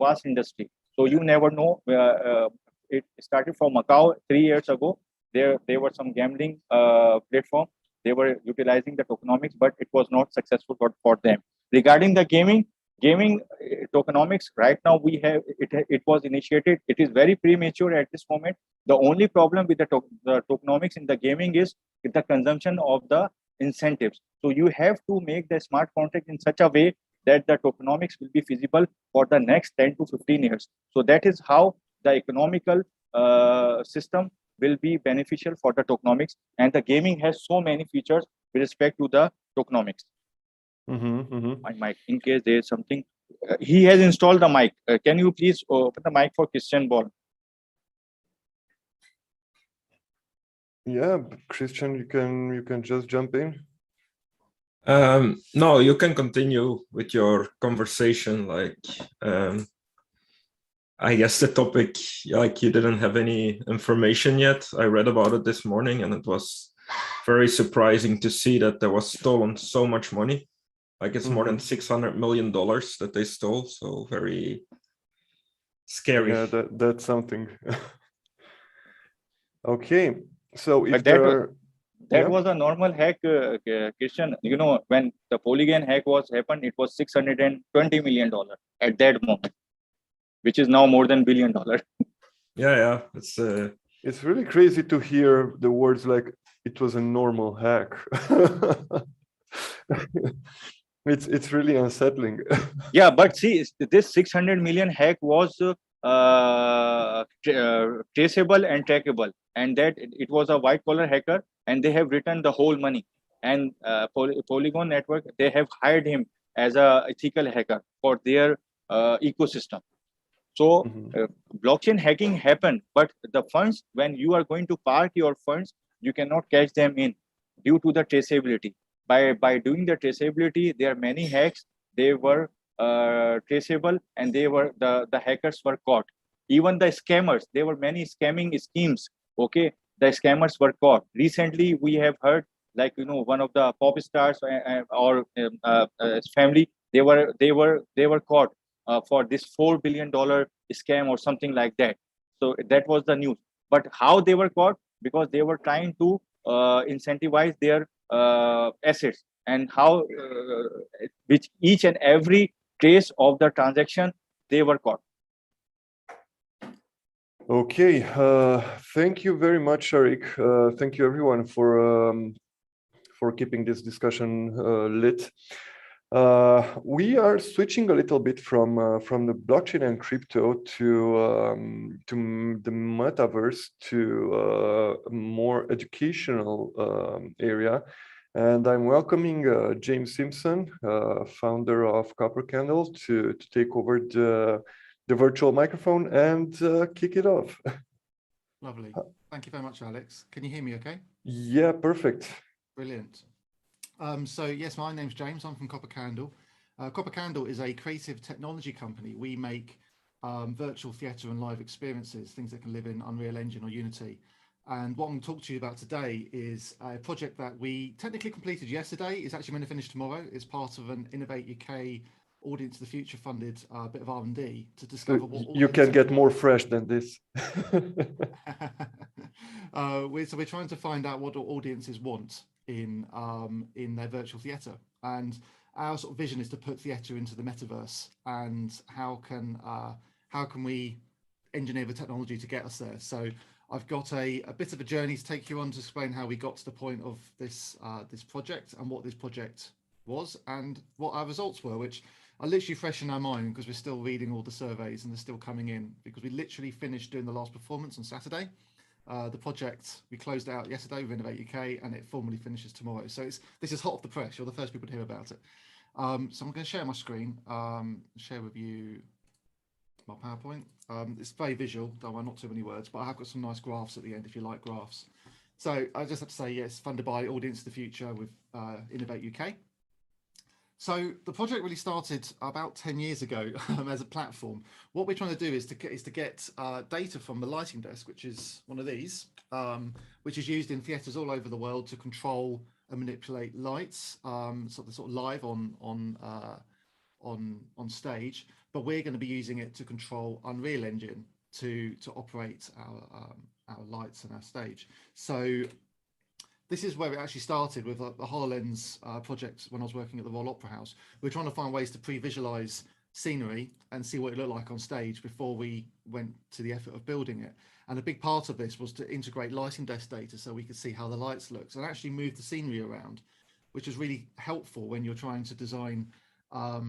vast industry. So you never know. It started from Macau 3 years ago. There were some gambling platform. They were utilizing the tokenomics, but it was not successful for them. Regarding the gaming tokenomics, right now we have it was initiated. It is very premature at this moment. The only problem with the tokenomics in the gaming is the consumption of the incentives. So you have to make the smart contract in such a way that the tokenomics will be feasible for the next 10 to 15 years. So that is how the economical system will be beneficial for the tokenomics, and the gaming has so many features with respect to the tokenomics. My mic, in case there is something. He has installed the mic. Can you please open the mic for Christian Ball? Yeah, Christian, you can just jump in. No, you can continue with your conversation. Like, I guess the topic, like, you didn't have any information yet. I read about it this morning, and it was very surprising to see that there was stolen so much money. Like, it's more than $600 million that they stole. So very scary. Yeah, that's something. Okay, so if that was a normal hack, Christian. You know, when the Polygon hack happened, it was $620 million at that moment, which is now more than $1 billion. Yeah, it's really crazy to hear the words like it was a normal hack. It's really unsettling. Yeah, but see, this 600 million hack was traceable and trackable, and that it was a white collar hacker, and they have returned the whole money. And Polygon Network, they have hired him as a ethical hacker for their ecosystem. So blockchain hacking happened, but the funds, when you are going to park your funds, you cannot catch them in due to the traceability. By doing the traceability, there are many hacks. They were traceable, and the hackers were caught. Even the scammers, there were many scamming schemes. Okay, the scammers were caught. Recently, we have heard, like, you know, one of the pop stars or family, they were caught for this $4 billion scam or something like that. So that was the news. But how they were caught? Because they were trying to incentivize their assets, and how which each and every trace of the transaction they were caught. Okay, thank you very much, Sharik. Thank you everyone for keeping this discussion lit. We are switching a little bit from the blockchain and crypto to the metaverse, to a more educational area. And I'm welcoming James Simpson, founder of Copper Candle, to take over the virtual microphone and kick it off. Lovely. Thank you very much, Alex. Can you hear me okay? Yeah, perfect. Brilliant. So yes, my name's James. I'm from Copper Candle. Copper Candle is a creative technology company. We make virtual theatre and live experiences, things that can live in Unreal Engine or Unity. And what I'm going to talk to you about today is a project that we technically completed yesterday. It's actually going to finish tomorrow. It's part of an Innovate UK Audience of the Future funded bit of R&D to discover what you can get more fresh than this. So we're trying to find out what audiences want in their virtual theatre, and our sort of vision is to put theatre into the metaverse, and how can we engineer the technology to get us there. So I've got a bit of a journey to take you on to explain how we got to the point of this this project, and what this project was, and what our results were, which are literally fresh in our mind because we're still reading all the surveys and they're still coming in, because we literally finished doing the last performance on Saturday. The project, we closed out yesterday with Innovate UK, and it formally finishes tomorrow. So this is hot off the press. You're the first people to hear about it. So I'm going to share my screen, share with you my PowerPoint. It's very visual, don't worry, not too many words, but I have got some nice graphs at the end if you like graphs. So I just have to say, yes, funded by Audience of the Future with Innovate UK. So the project really started about 10 years ago as a platform. What we're trying to do is to get data from the lighting desk, which is one of these, which is used in theatres all over the world to control and manipulate lights, sort of live on stage. But we're going to be using it to control Unreal Engine to operate our lights and our stage. So this is where it actually started with the HoloLens project when I was working at the Royal Opera House. We were trying to find ways to pre-visualize scenery and see what it looked like on stage before we went to the effort of building it. And a big part of this was to integrate lighting desk data so we could see how the lights looked and actually move the scenery around, which is really helpful when you're trying to design a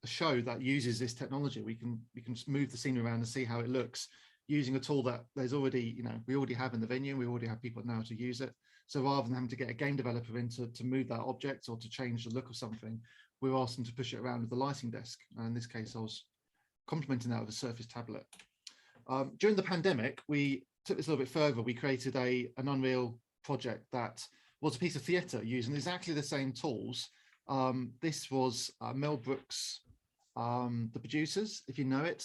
show that uses this technology. We can move the scenery around and see how it looks, using a tool that there's already, we already have in the venue, and we already have people now to use it. So rather than having to get a game developer in to move that object or to change the look of something, we were asked them to push it around with the lighting desk. And in this case, I was complementing that with a Surface tablet. During the pandemic, we took this a little bit further. We created an Unreal project that was a piece of theatre using exactly the same tools. This was Mel Brooks, The Producers, if you know it.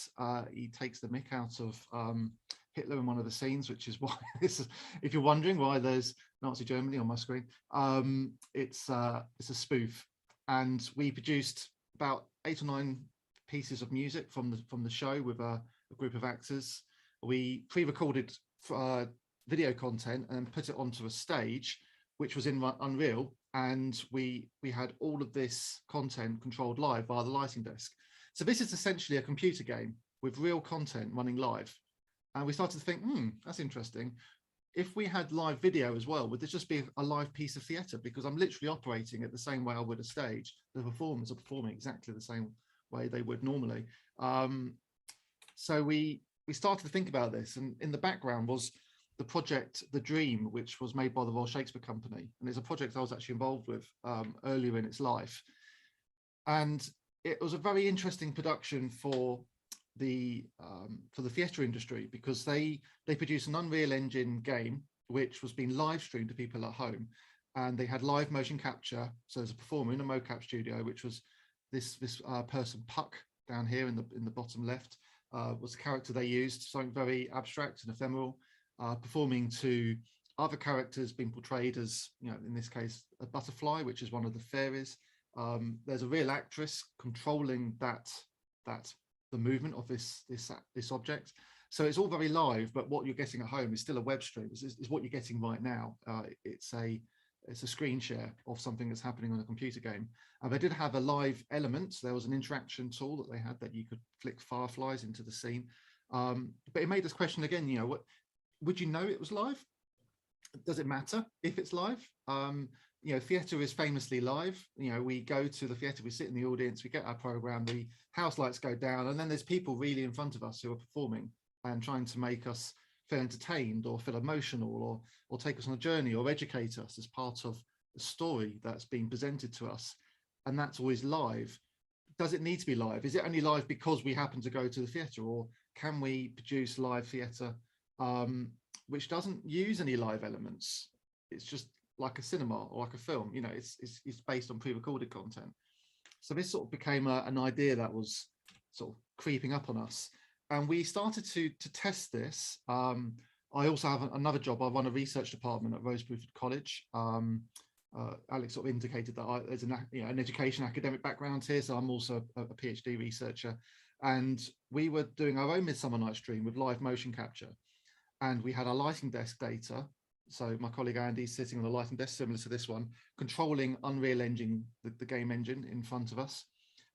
He takes the mick out of Hitler in one of the scenes, which is why this is, if you're wondering why there's Nazi Germany on my screen, it's a spoof. And we produced about 8 or 9 pieces of music from the show with a group of actors. We pre-recorded video content and put it onto a stage, which was in Unreal, and we had all of this content controlled live via the lighting desk. So this is essentially a computer game with real content running live. And we started to think, that's interesting. If we had live video as well, would this just be a live piece of theatre? Because I'm literally operating it the same way I would a stage. The performers are performing exactly the same way they would normally. So we started to think about this, and in the background was the project The Dream, which was made by the Royal Shakespeare Company. And it's a project I was actually involved with earlier in its life. And it was a very interesting production for the theatre industry, because they produced an Unreal Engine game which was being live streamed to people at home, and they had live motion capture. So there's a performer in a mocap studio, which was this person Puck down here in the bottom left, was the character they used, something very abstract and ephemeral, performing to other characters being portrayed as, in this case, a butterfly, which is one of the fairies. There's a real actress controlling the movement of this object. So it's all very live, but what you're getting at home is still a web stream. Is what you're getting right now. It's a screen share of something that's happening on a computer game. And they did have a live element. There was an interaction tool that they had that you could flick fireflies into the scene. But it made us question again, what would you know it was live? Does it matter if it's live? Theatre is famously live. We go to the theatre, we sit in the audience, we get our program, the house lights go down, and then there's people really in front of us who are performing and trying to make us feel entertained or feel emotional or take us on a journey or educate us as part of the story that's being presented to us. And that's always live. Does it need to be live? Is it only live because we happen to go to the theatre, or can we produce live theatre which doesn't use any live elements? It's just like a cinema or like a film, it's based on pre-recorded content. So this sort of became an idea that was sort of creeping up on us, and we started to test this. I also have another job. I run a research department at Rose Bruford College. Alex sort of indicated that there's an education academic background here, so I'm also a PhD researcher, and we were doing our own Midsummer Night's Dream with live motion capture, and we had our lighting desk data. So my colleague Andy is sitting on a lighting desk similar to this one, controlling Unreal Engine, the game engine in front of us,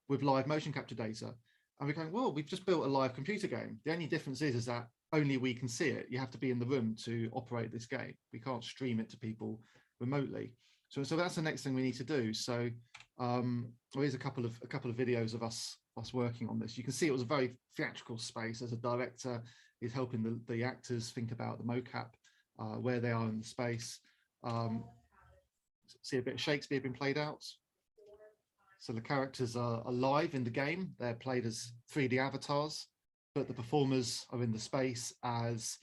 with live motion capture data. And we're going, well, we've just built a live computer game. The only difference is that only we can see it. You have to be in the room to operate this game. We can't stream it to people remotely. So that's the next thing we need to do. So here's a couple of videos of us working on this. You can see it was a very theatrical space. As a director, is helping the actors think about the mocap, where they are in the space. See a bit of Shakespeare being played out. So the characters are live in the game. They're played as 3D avatars, but the performers are in the space as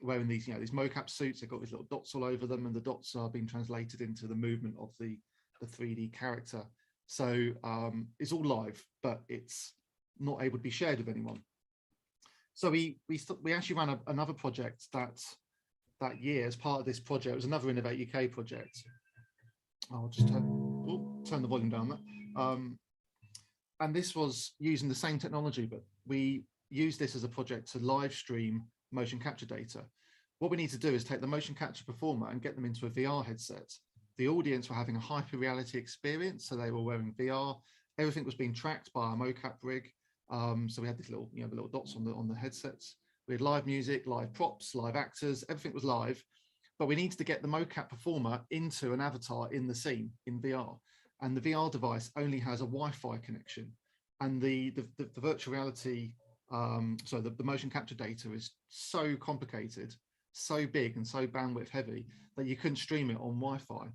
wearing these, these mocap suits. They've got these little dots all over them, and the dots are being translated into the movement of the the 3D character. So it's all live, but it's not able to be shared with anyone. So we actually ran another project that year as part of this project. It was another Innovate UK project. I'll just turn the volume down there. And this was using the same technology, but we used this as a project to live stream motion capture data. What we need to do is take the motion capture performer and get them into a VR headset. The audience were having a hyper reality experience, so they were wearing VR. Everything was being tracked by a mocap rig. So we had these little, the little dots on the headsets. We had live music, live props, live actors. Everything was live, but we needed to get the mocap performer into an avatar in the scene in VR. And the VR device only has a Wi-Fi connection, and the virtual reality, the motion capture data is so complicated, so big and so bandwidth heavy that you couldn't stream it on Wi-Fi.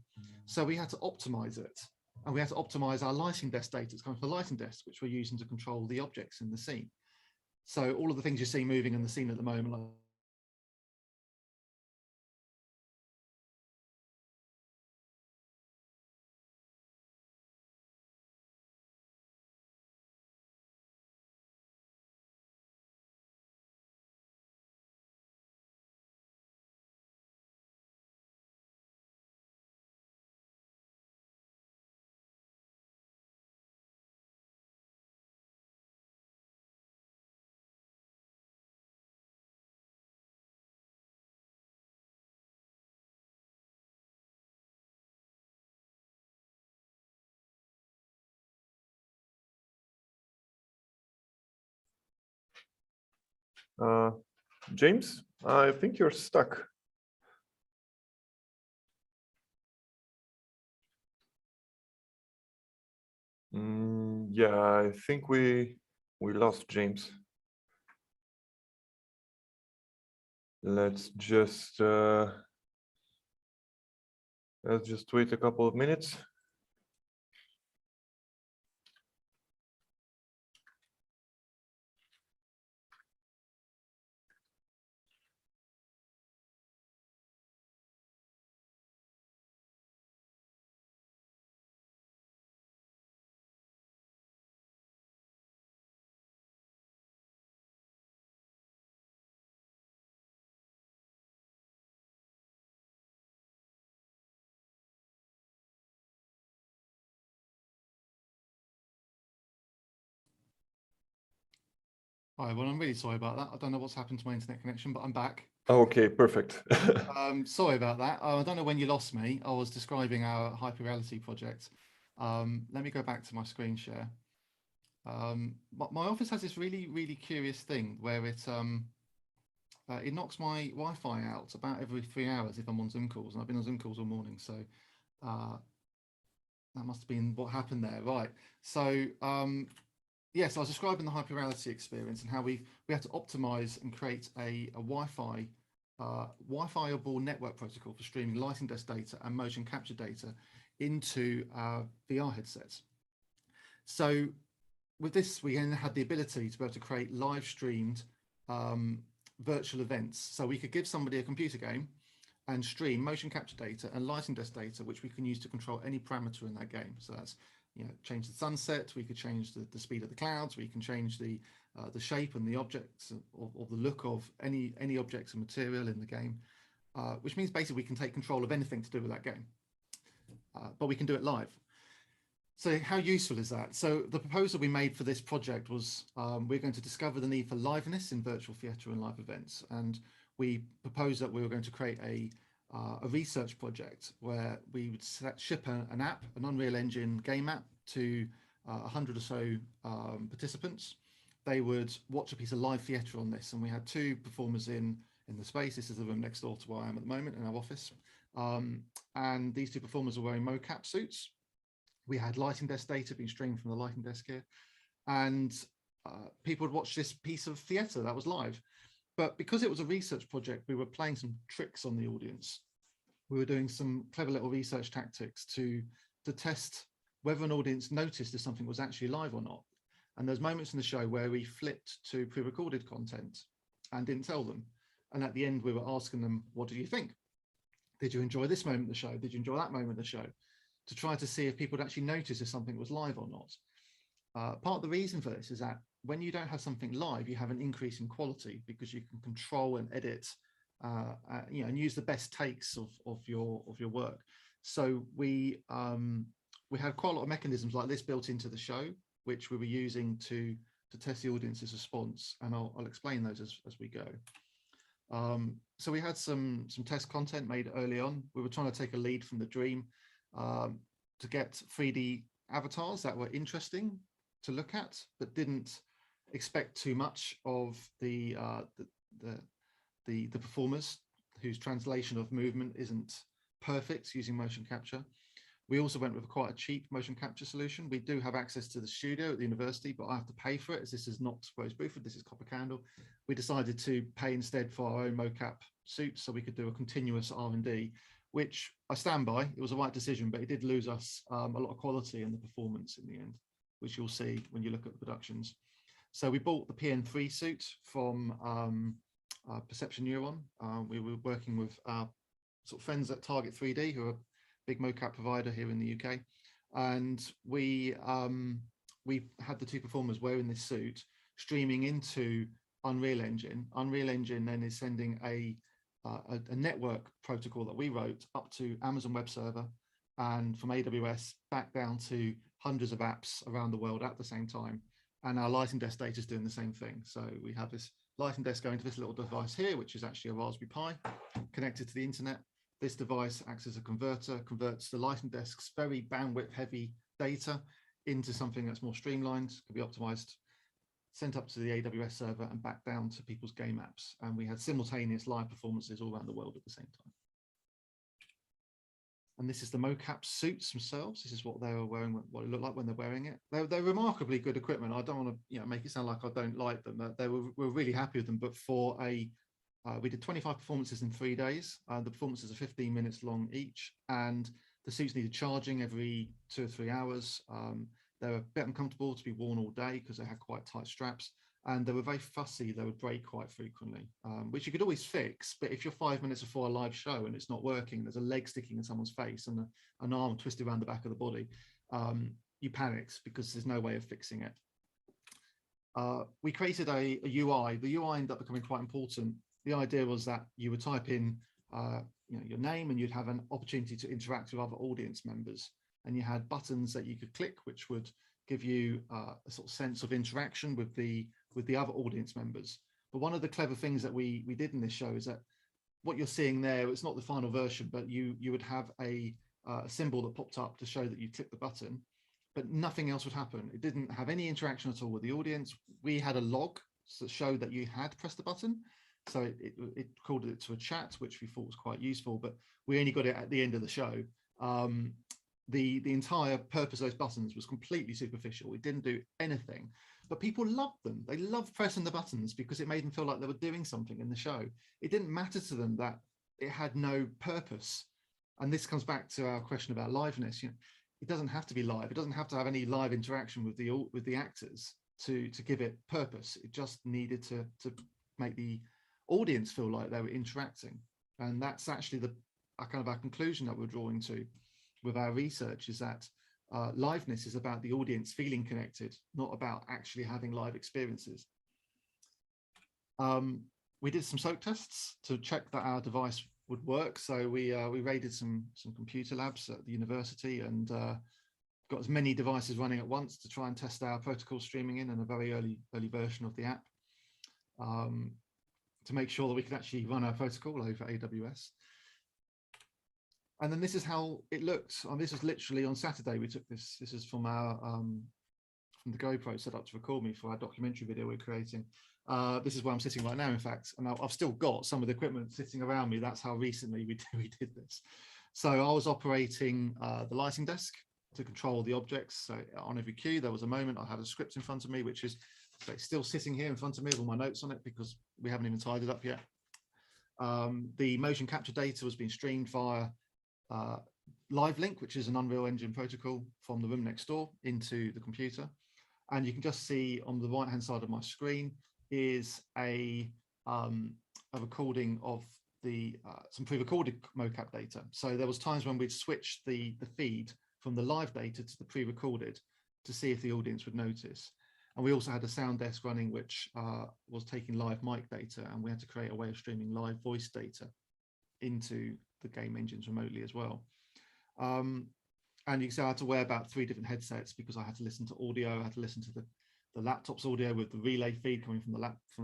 So we had to optimize it, and we had to optimize our lighting desk data. It's coming from the lighting desk, which we're using to control the objects in the scene. So all of the things you see moving in the scene at the moment, like James, I think you're stuck. Yeah, I think we lost James. Let's just wait a couple of minutes. Hi, well, I'm really sorry about that. I don't know what's happened to my internet connection, but I'm back. Okay, perfect. Sorry about that. I don't know when you lost me. I was describing our hyperreality project. Let me go back to my screen share. My office has this really curious thing where it knocks my Wi-Fi out about every 3 hours if I'm on Zoom calls, and I've been on Zoom calls all morning, so that must have been what happened there, right? So yes, I was describing the hyperreality experience and how we had to optimize and create a Wi-Fi-able network protocol for streaming lighting desk data and motion capture data into VR headsets. So with this, we then had the ability to be able to create live streamed virtual events. So we could give somebody a computer game and stream motion capture data and lighting desk data, which we can use to control any parameter in that game. So that's, change the sunset, we could change the speed of the clouds, we can change the shape and the objects or the look of any objects and material in the game, which means basically we can take control of anything to do with that game, but we can do it live. So how useful is that? So the proposal we made for this project was we're going to discover the need for liveness in virtual theatre and live events. And we proposed that we were going to create a research project where we would ship an app, an Unreal Engine game app, to 100 or so participants. They would watch a piece of live theatre on this, and we had 2 performers in the space. This is the room next door to where I am at the moment in our office. And these 2 performers were wearing Mocap Suits. We had lighting desk data being streamed from the lighting desk here, and people would watch this piece of theatre that was live. But because it was a research project, we were playing some tricks on the audience. We were doing some clever little research tactics to test whether an audience noticed if something was actually live or not. And there's moments in the show where we flipped to pre-recorded content and didn't tell them. And at the end, we were asking them, what did you think? Did you enjoy this moment of the show? Did you enjoy that moment of the show? to try to see if people would actually notice if something was live or not. Part of the reason for this is that when you don't have something live, you have an increase in quality because you can control and edit, and use the best takes of your work. So we had quite a lot of mechanisms like this built into the show, which we were using to test the audience's response, and I'll explain those as we go. So we had some test content made early on. We were trying to take a lead from the dream to get 3D avatars that were interesting to look at, but didn't expect too much of the performers whose translation of movement isn't perfect using motion capture. We also went with quite a cheap motion capture solution. We do have access to the studio at the university, but I have to pay for it as this is not Rose Buford, this is Copper Candle. We decided to pay instead for our own Mocap Suits so we could do a continuous R&D, which I stand by. It was the right decision, but it did lose us a lot of quality in the performance in the end, which you'll see when you look at the productions. So we bought the PN3 suit from Perception Neuron. We were working with our sort of friends at Target 3D, who are a big mocap provider here in the UK, and we had the two performers wearing this suit, streaming into Unreal Engine. Unreal Engine then is sending a network protocol that we wrote up to Amazon Web Server, and from AWS back down to hundreds of apps around the world at the same time. And our lighting desk data is doing the same thing. So we have this lighting desk going to this little device here, which is actually a Raspberry Pi connected to the internet. This device acts as a converter, converts the lighting desk's very bandwidth heavy data into something that's more streamlined, can be optimized, sent up to the AWS server and back down to people's game apps. And we had simultaneous live performances all around the world at the same time. And this is the Mocap Suits themselves. This is what they were wearing, what it looked like when they're wearing it. They're remarkably good equipment. I don't want to make it sound like I don't like them. We're really happy with them, but for we did 25 performances in 3 days. The performances are 15 minutes long each, and the suits needed charging every 2 or 3 hours. They were a bit uncomfortable to be worn all day because they had quite tight straps, and they were very fussy. They would break quite frequently, which you could always fix. But if you're 5 minutes before a live show and it's not working, there's a leg sticking in someone's face and an arm twisted around the back of the body, you panic because there's no way of fixing it. We created a UI. The UI ended up becoming quite important. The idea was that you would type in your name and you'd have an opportunity to interact with other audience members. And you had buttons that you could click, which would give you a sort of sense of interaction with the other audience members. But one of the clever things that we did in this show is that what you're seeing there, it's not the final version, but you would have a symbol that popped up to show that you clicked the button, but nothing else would happen. It didn't have any interaction at all with the audience. We had a log that showed that you had pressed the button. So it called it to a chat, which we thought was quite useful, but we only got it at the end of the show. The entire purpose of those buttons was completely superficial. It didn't do anything, but people loved them. They loved pressing the buttons because it made them feel like they were doing something in the show. It didn't matter to them that it had no purpose. And this comes back to our question about liveness. It doesn't have to be live. It doesn't have to have any live interaction with the actors to give it purpose. It just needed to make the audience feel like they were interacting. And that's actually our conclusion that we're drawing to with our research, is that liveness is about the audience feeling connected, not about actually having live experiences. We did some soak tests to check that our device would work. So we raided some computer labs at the university and got as many devices running at once to try and test our protocol streaming in a very early version of the app, to make sure that we could actually run our protocol over AWS. And then this is how it looked. This was literally on Saturday. We took this. This is from our from the GoPro set up to record me for our documentary video we're creating. This is where I'm sitting right now, in fact, and I've still got some of the equipment sitting around me. That's how recently we did this. So I was operating the lighting desk to control the objects. So on every cue, there was a moment I had a script in front of me, which is still sitting here in front of me with all my notes on it because we haven't even tied it up yet. The motion capture data was being streamed via Live Link, which is an Unreal Engine protocol from the room next door into the computer. And you can just see on the right hand side of my screen is a recording of some pre-recorded mocap data. So there was times when we'd switch the feed from the live data to the pre-recorded to see if the audience would notice. And we also had a sound desk running, which was taking live mic data, and we had to create a way of streaming live voice data into the game engines remotely as well. And you can see I had to wear about 3 different headsets because I had to listen to audio. I had to listen to the laptop's audio with the relay feed coming from the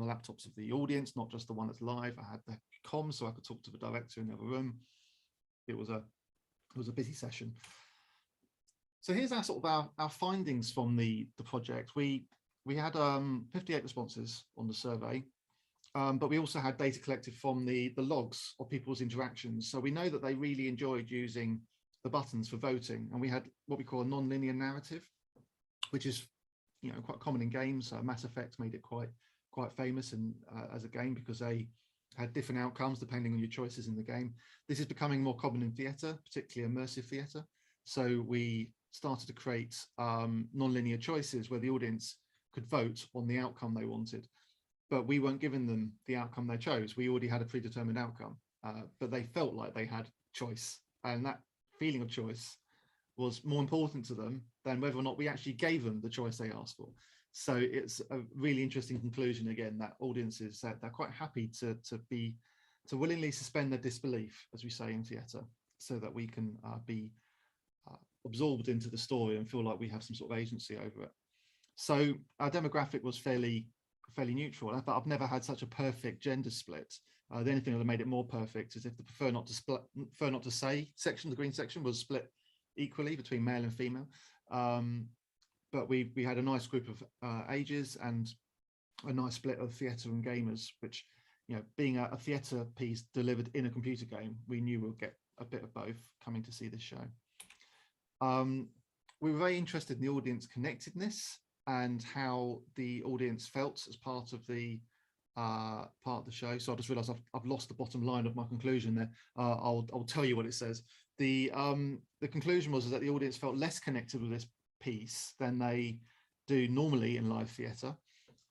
laptops of the audience, not just the one that's live. I had the comms so I could talk to the director in the other room. It was a busy session. So here's our sort of our findings from the project. We had 58 responses on the survey, but we also had data collected from the logs of people's interactions. So we know that they really enjoyed using the buttons for voting, and we had what we call a non-linear narrative, which is quite common in games. Mass Effect made it quite famous as a game because they had different outcomes depending on your choices in the game. This is becoming more common in theatre, particularly immersive theatre. So we started to create non-linear choices where the audience could vote on the outcome they wanted, but we weren't giving them the outcome they chose. We already had a predetermined outcome, but they felt like they had choice, and that feeling of choice was more important to them than whether or not we actually gave them the choice they asked for. So it's a really interesting conclusion again, that audiences said they're quite happy to willingly suspend their disbelief, as we say in theatre, so that we can be absorbed into the story and feel like we have some sort of agency over it. So our demographic was fairly neutral, but I've never had such a perfect gender split. The only thing that made it more perfect is if the prefer not to say section, the green section, was split equally between male and female. But we had a nice group of ages and a nice split of theatre and gamers, which, being a theatre piece delivered in a computer game, we knew we'll get a bit of both coming to see this show. We were very interested in the audience connectedness and how the audience felt as part of the show. So I just realised I've lost the bottom line of my conclusion there. I'll tell you what it says. The conclusion was that the audience felt less connected with this piece than they do normally in live theatre,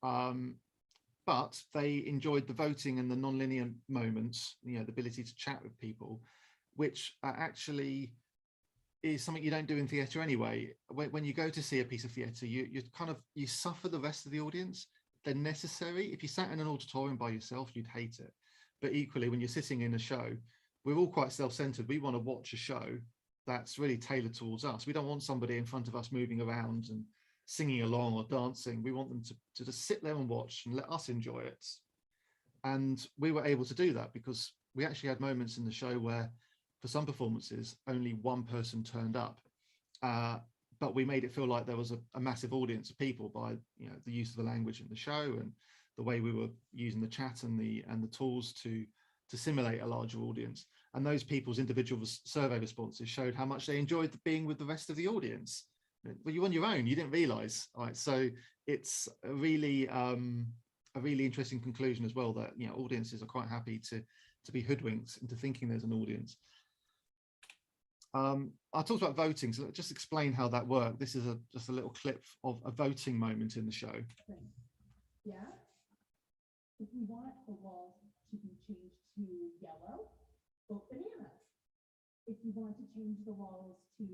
but they enjoyed the voting and the non-linear moments, the ability to chat with people, which actually is something you don't do in theatre anyway. When you go to see a piece of theatre, you suffer the rest of the audience. They're necessary. If you sat in an auditorium by yourself, you'd hate it. But equally, when you're sitting in a show, we're all quite self-centered. We want to watch a show that's really tailored towards us. We don't want somebody in front of us moving around and singing along or dancing. We want them to just sit there and watch and let us enjoy it. And we were able to do that because we actually had moments in the show where, for some performances, only one person turned up. But we made it feel like there was a massive audience of people by the use of the language in the show and the way we were using the chat and the tools to simulate a larger audience. And those people's individual survey responses showed how much they enjoyed being with the rest of the audience. Well, you're on your own, you didn't realize. All right, so it's a really interesting conclusion as well, that audiences are quite happy to be hoodwinked into thinking there's an audience. I talked about voting, so let's just explain how that worked. This is just a little clip of a voting moment in the show. Yeah. If you want the walls to be changed to yellow, vote banana. If you want to change the walls to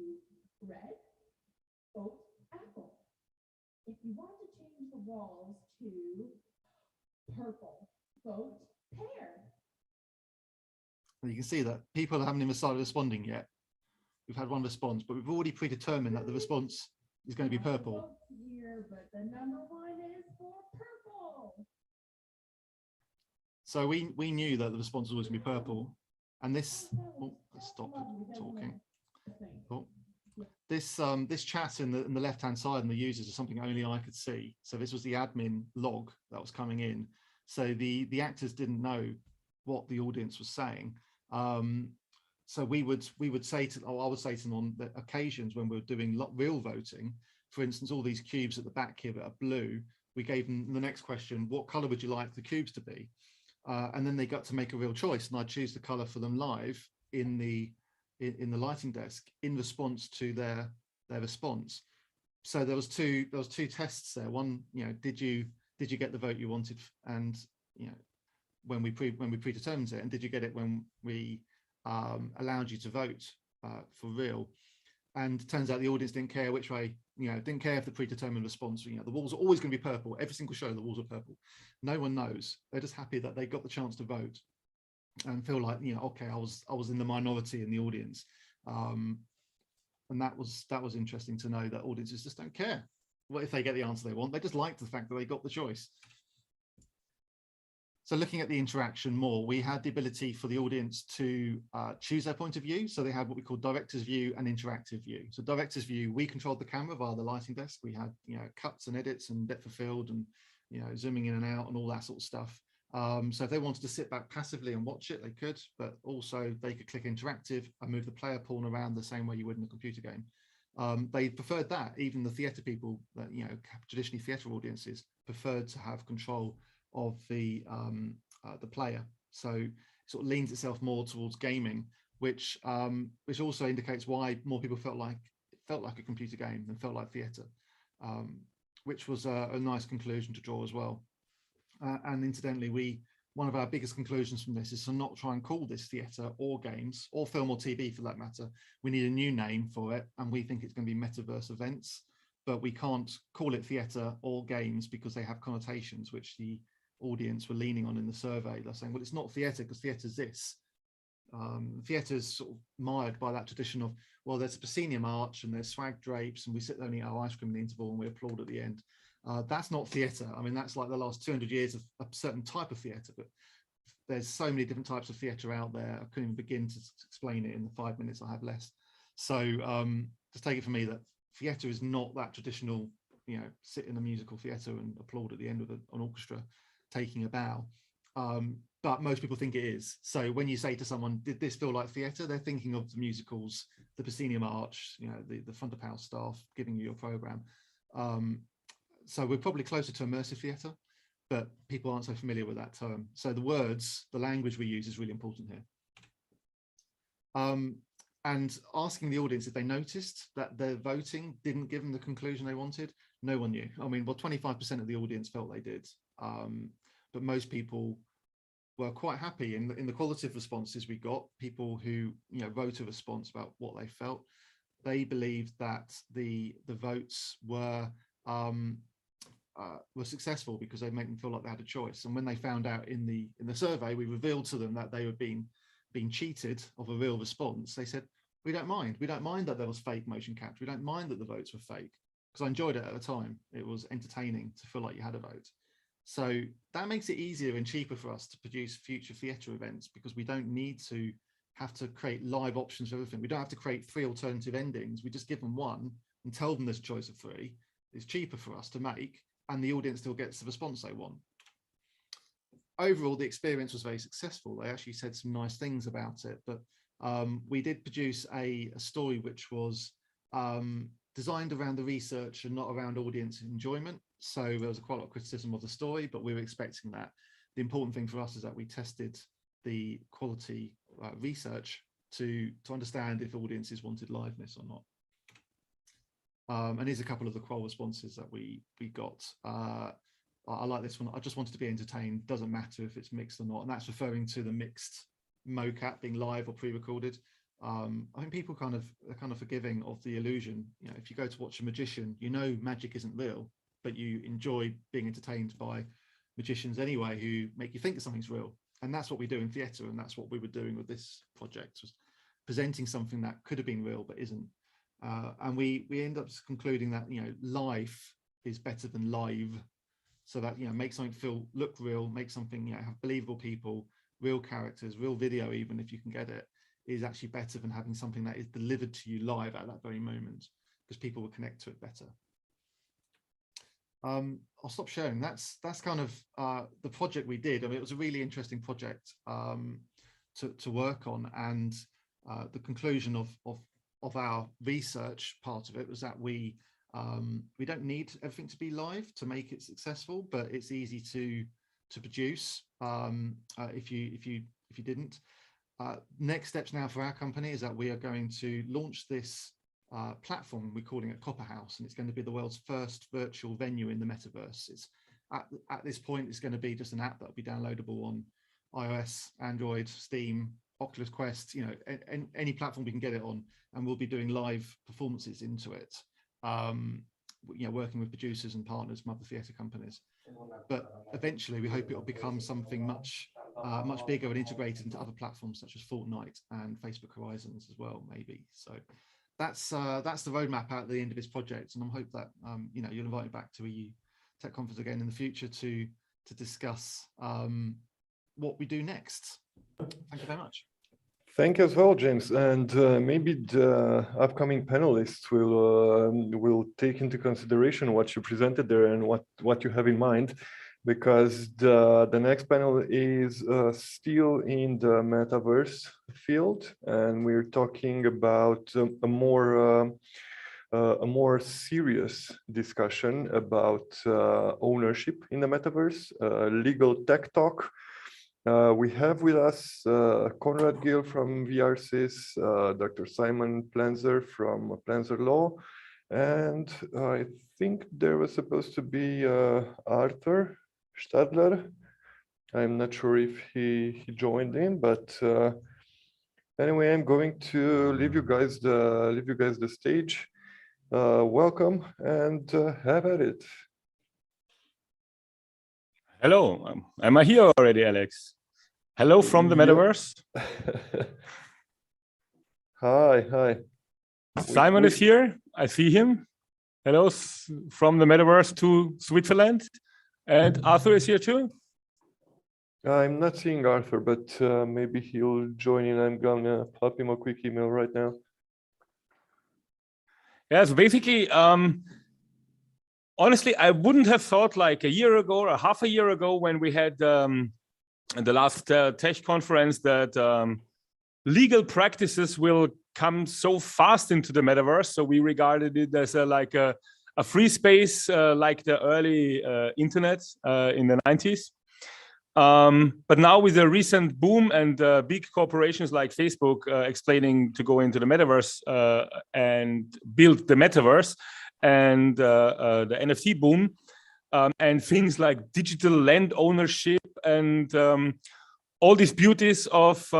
red, vote apple. If you want to change the walls to purple, vote pear. And you can see that people haven't even started responding yet. We've had one response, but we've already predetermined that the response is going to be purple. Here, but the number one is for purple. So we knew that the response was going to be purple. And this, let's stop talking. Oh. This chat in the left-hand side and the users is something only I could see. So this was the admin log that was coming in. So the actors didn't know what the audience was saying. So we would say to, I would say to them on the occasions when we were doing real voting, for instance, all these cubes at the back here that are blue, we gave them the next question: what color would you like the cubes to be? And then they got to make a real choice, and I'd choose the color for them live in the lighting desk in response to their response. So there was two tests there. One, did you get the vote you wanted, and when we predetermined it, and did you get it when we allowed you to vote for real? And it turns out the audience didn't care which way, didn't care if the predetermined response, the walls are always going to be purple. Every single show, the walls are purple. No one knows. They're just happy that they got the chance to vote and feel like, okay, I was in the minority in the audience. And that was interesting to know that audiences just don't care what if they get the answer they want. They just like the fact that they got the choice. So looking at the interaction more, we had the ability for the audience to choose their point of view. So they had what we call director's view and interactive view. So director's view, we controlled the camera via the lighting desk. We had, cuts and edits and depth of field and, zooming in and out and all that sort of stuff. So if they wanted to sit back passively and watch it, they could, but also they could click interactive and move the player pawn around the same way you would in a computer game. They preferred that. Even the theatre people that, traditionally theatre audiences preferred to have control of the player. So it sort of leans itself more towards gaming, which also indicates why more people felt like a computer game than felt like theatre, which was a nice conclusion to draw as well. And incidentally, one of our biggest conclusions from this is to not try and call this theatre or games or film or TV for that matter. We need a new name for it, and we think it's going to be Metaverse events, but we can't call it theatre or games because they have connotations which the audience were leaning on in the survey. They're saying, well, it's not theatre because theatre's this. Theatre is sort of mired by that tradition of, well, there's a proscenium arch and there's swag drapes and we sit there and eat our ice cream in the interval and we applaud at the end. That's not theatre. I mean, that's like the last 200 years of a certain type of theatre, but there's so many different types of theatre out there. I couldn't even begin to explain it in the 5 minutes I have left. So just take it from me that theatre is not that traditional, sit in a musical theatre and applaud at the end of an orchestra taking a bow. But most people think it is. So when you say to someone, did this feel like theatre? They're thinking of the musicals, the proscenium arch, the front of house staff giving you your program. So we're probably closer to immersive theatre, but people aren't so familiar with that term. So the words, the language we use is really important here. And asking the audience if they noticed that their voting didn't give them the conclusion they wanted, no one knew. I mean, well, 25% of the audience felt they did, but most people were quite happy in the qualitative responses we got. People who wrote a response about what they felt, they believed that the votes were successful because they made them feel like they had a choice. And when they found out in the survey, we revealed to them that they were being cheated of a real response. They said, we don't mind that there was fake motion capture. We don't mind that the votes were fake, because I enjoyed it at the time. It was entertaining to feel like you had a vote. So that makes it easier and cheaper for us to produce future theatre events, because we don't need to have to create live options for everything. We don't have to create 3 alternative endings. We just give them one and tell them there's a choice of 3. It's cheaper for us to make, and the audience still gets the response they want. Overall, the experience was very successful. They actually said some nice things about it, but we did produce a story which was designed around the research and not around audience enjoyment. So there was quite a lot of criticism of the story, but we were expecting that. The important thing for us is that we tested the quality research to understand if audiences wanted liveness or not. And here's a couple of the qual responses that we got. I like this one. I just wanted to be entertained. Doesn't matter if it's mixed or not. And that's referring to the mixed mocap being live or pre-recorded. I think people are kind of forgiving of the illusion. If you go to watch a magician, magic isn't real, but you enjoy being entertained by magicians anyway, who make you think that something's real. And that's what we do in theatre, and that's what we were doing with this project, was presenting something that could have been real but isn't. And we end up concluding that life is better than live, so that make something look real, make something have believable people, real characters, real video, even if you can get it, is actually better than having something that is delivered to you live at that very moment, because people will connect to it better. I'll stop sharing. That's kind of the project we did. I mean, it was a really interesting project to work on, and the conclusion of our research part of it was that we don't need everything to be live to make it successful, but it's easy to produce if you didn't. Next steps now for our company is that we are going to launch this platform. We're calling it Copper House, and it's going to be the world's first virtual venue in the metaverse. It's at this point, it's going to be just an app that will be downloadable on iOS, Android, Steam, Oculus Quest, any platform we can get it on, and we'll be doing live performances into it. Working with producers and partners, mother theatre companies. But eventually, we hope it will become something much bigger and integrated into other platforms such as Fortnite and Facebook Horizons as well, maybe. So that's the roadmap out at the end of this project, and I hope that you'll invite me back to EU Tech Conference again in the future to discuss what we do next. Thank you very much. Thank you as well, James. And maybe the upcoming panelists will take into consideration what you presented there and what you have in mind, because the next panel is still in the metaverse field, and we're talking about a more serious discussion about ownership in the metaverse, legal tech talk. We have with us Conrad Gill from VRSys, Dr. Simon Planzer from Planzer Law, and I think there was supposed to be Arthur Stadler. I'm not sure if he joined in, but anyway, I'm going to leave you guys the stage. Welcome and have at it. Hello, am I here already, Alex? Hello from the metaverse. Hi. Simon is here. I see him. Hello from the metaverse to Switzerland. And Arthur is here too. I'm not seeing Arthur, but maybe he'll join in. I'm gonna pop him a quick email right now. Yeah, so basically, honestly, I wouldn't have thought like a year ago or half a year ago when we had the last tech conference that legal practices will come so fast into the metaverse. So we regarded it as a free space like the early internet in the 90s. But now with the recent boom and big corporations like Facebook explaining to go into the metaverse and build the metaverse, and the NFT boom, and things like digital land ownership and all these beauties of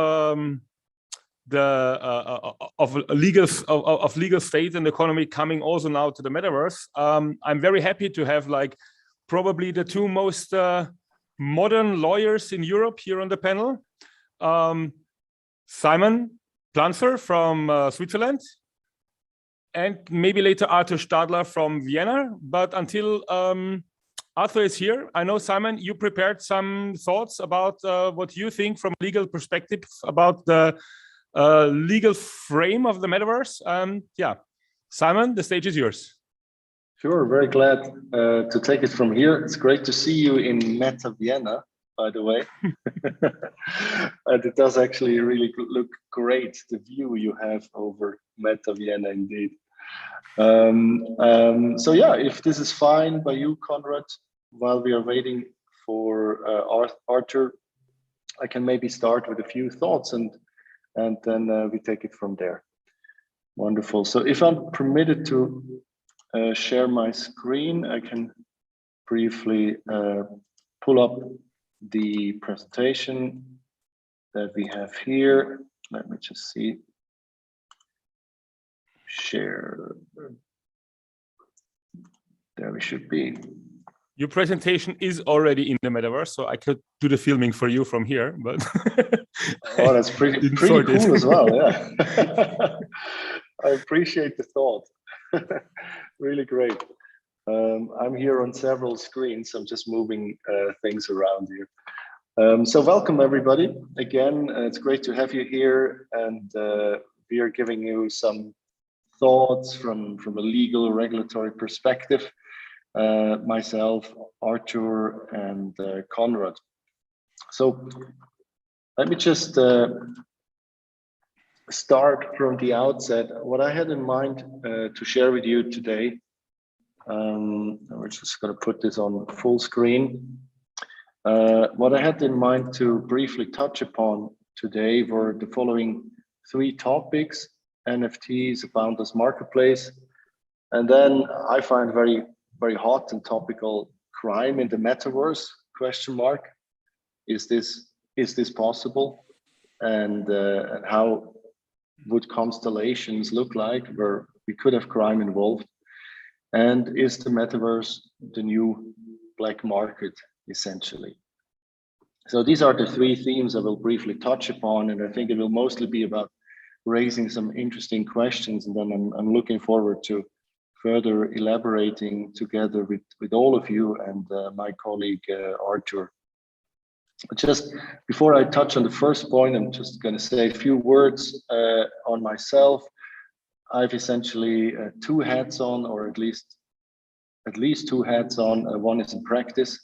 legal state and economy coming also now to the metaverse. I'm very happy to have like probably the two most modern lawyers in Europe here on the panel. Simon Planzer from Switzerland, and maybe later Arthur Stadler from Vienna. But until Arthur is here, I know, Simon, you prepared some thoughts about what you think from a legal perspective about the legal frame of the metaverse. Yeah, Simon, the stage is yours. Sure, very glad to take it from here. It's great to see you in Meta Vienna, by the way. And it does actually really look great, the view you have over Meta Vienna indeed. So yeah, if this is fine by you, Conrad, while we are waiting for Arthur, I can maybe start with a few thoughts and then we take it from there. Wonderful. So if I'm permitted to share my screen, I can briefly pull up the presentation that we have here. Let me just see. Share. There we should be. Your presentation is already in the metaverse, so I could do the filming for you from here, but oh, that's pretty cool as well. Yeah. I appreciate the thought. Really great. I'm here on several screens. I'm just moving things around here. So welcome everybody. Again, it's great to have you here, and we are giving you some thoughts from a legal regulatory perspective. Myself, Arthur, and Conrad. So let me just start from the outset. What I had in mind to share with you today, we're just going to put this on full screen. What I had in mind to briefly touch upon today were the following three topics: NFTs, a boundless marketplace, and then I find very hot and topical crime in the metaverse, question mark. Is this possible? and how would constellations look like where we could have crime involved, and is the metaverse the new black market, essentially? So these are the three themes I will briefly touch upon, and I think it will mostly be about raising some interesting questions, and then I'm looking forward to further elaborating together with all of you and my colleague Arthur. Just before I touch on the first point, I'm just going to say a few words on myself. I've essentially two hats on, or at least two hats on. One is in practice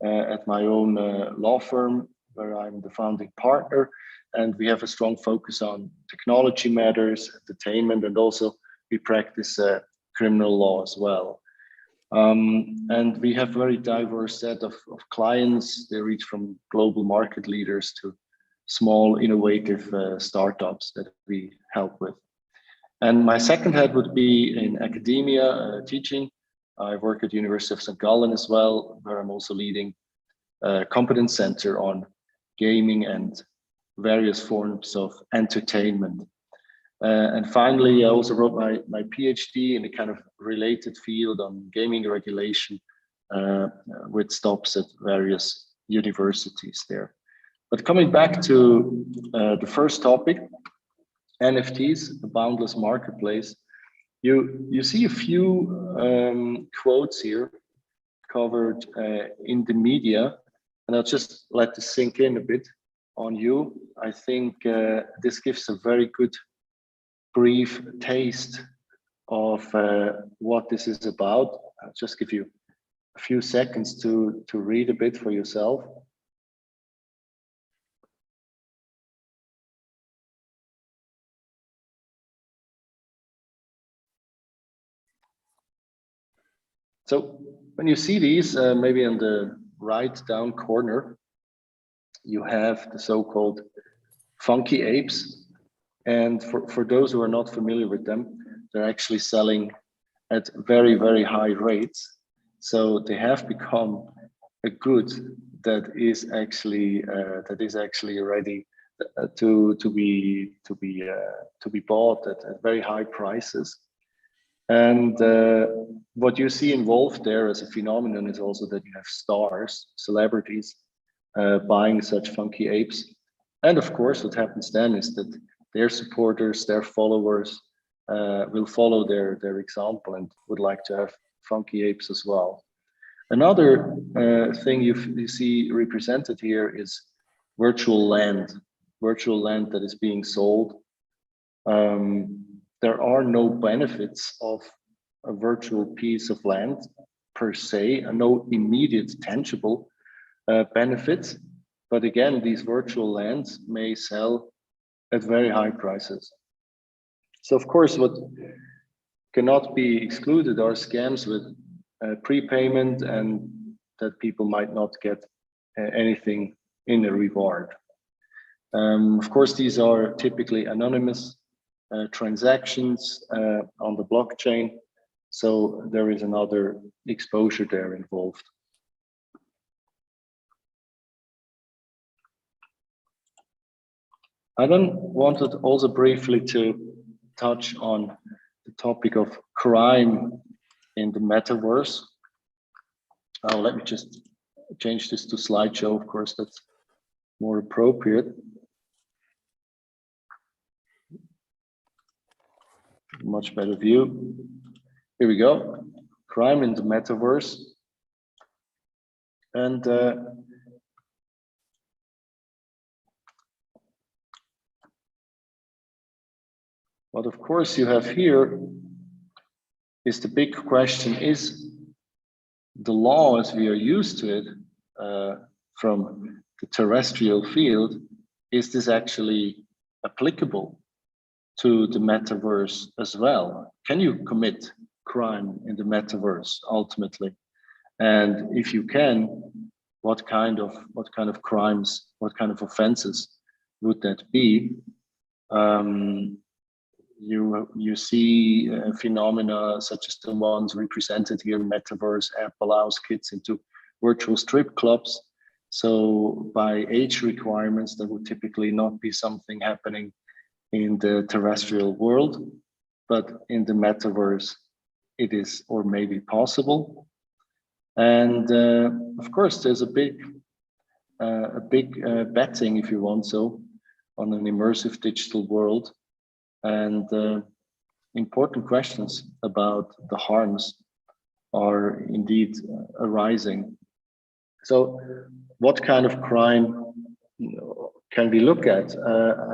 at my own law firm, where I'm the founding partner, and we have a strong focus on technology matters, entertainment, and also we practice criminal law as well. And we have a very diverse set of clients. They reach from global market leaders to small, innovative startups that we help with. And my second hat would be in academia, teaching. I work at the University of St. Gallen as well, where I'm also leading a competence center on gaming and various forms of entertainment. And finally, I also wrote my PhD in a kind of related field on gaming regulation with stops at various universities there. But coming back to the first topic, NFTs, the boundless marketplace, you see a few quotes here covered in the media, and I'll just let this sink in a bit on you. I think this gives a very good brief taste of what this is about. I'll just give you a few seconds to read a bit for yourself. So when you see these, maybe on the right down corner, you have the so-called funky apes. And for those who are not familiar with them, they're actually selling at very, very high rates. So they have become a good that is actually ready to be bought at very high prices. And what you see involved there as a phenomenon is also that you have stars, celebrities, buying such funky apes. And of course, what happens then is that their supporters, their followers will follow their example and would like to have funky apes as well. Another thing you see represented here is virtual land that is being sold. There are no benefits of a virtual piece of land per se, and no immediate tangible benefits. But again, these virtual lands may sell at very high prices. So of course, what cannot be excluded are scams with prepayment, and that people might not get anything in a reward. Of course, these are typically anonymous transactions on the blockchain. So there is another exposure there involved. I then wanted also briefly to touch on the topic of crime in the metaverse. Let me just change this to slideshow, of course, that's more appropriate. Much better view. Here we go. Crime in the metaverse. And what of course you have here is the big question: is the law as we are used to it from the terrestrial field, is this actually applicable to the metaverse as well? Can you commit crime in the metaverse ultimately? And if you can, what kind of crimes, what kind of offenses would that be? You see phenomena such as the ones represented here. Metaverse app allows kids into virtual strip clubs. So by age requirements, there would typically not be something happening in the terrestrial world, but in the metaverse, it is or may be possible. And of course, there's a big betting, if you want so, on an immersive digital world, and important questions about the harms are indeed arising. So what kind of crime can we look at?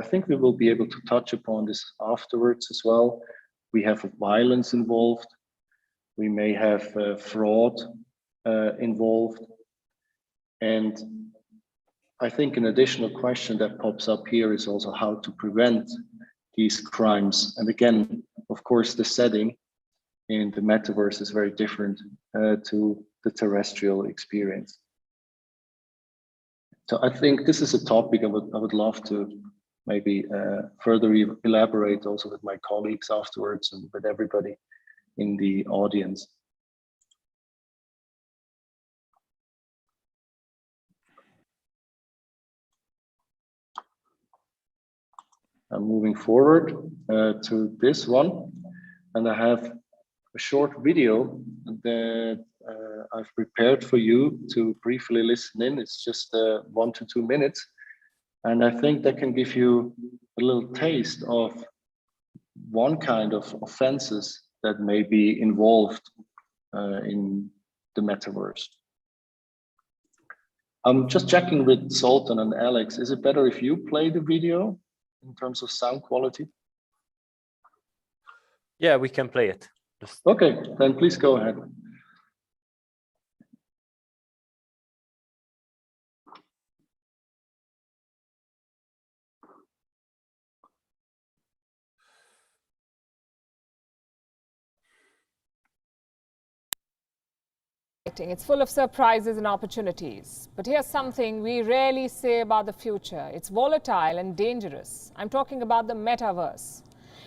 I think we will be able to touch upon this afterwards as well. We have violence involved. We may have fraud involved. And I think an additional question that pops up here is also how to prevent these crimes. And again, of course, the setting in the metaverse is very different to the terrestrial experience. So I think this is a topic I would love to maybe further elaborate also with my colleagues afterwards and with everybody in the audience. I'm moving forward to this one, and I have a short video that I've prepared for you to briefly listen in. It's just 1 to 2 minutes, and I think that can give you a little taste of one kind of offenses that may be involved in the metaverse. I'm just checking with Sultan and Alex. Is it better if you play the video in terms of sound quality? Yeah, we can play it. Okay, then please go ahead. It's full of surprises and opportunities. But here's something we rarely say about the future. It's volatile and dangerous. I'm talking about the metaverse.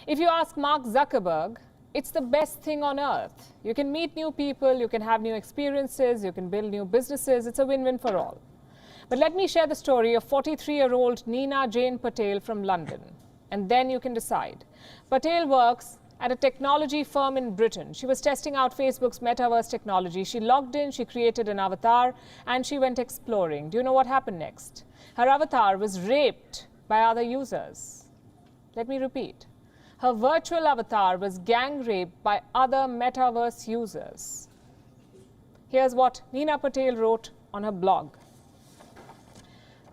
If you ask Mark Zuckerberg, it's the best thing on earth. You can meet new people, you can have new experiences, you can build new businesses. It's a win-win for all. But let me share the story of 43-year-old Neena Jane Patel from London. And then you can decide. Patel works at a technology firm in Britain. She was testing out Facebook's metaverse technology. She logged in, she created an avatar, and she went exploring. Do you know what happened next? Her avatar was raped by other users. Let me repeat. Her virtual avatar was gang raped by other metaverse users. Here's what Neena Patel wrote on her blog.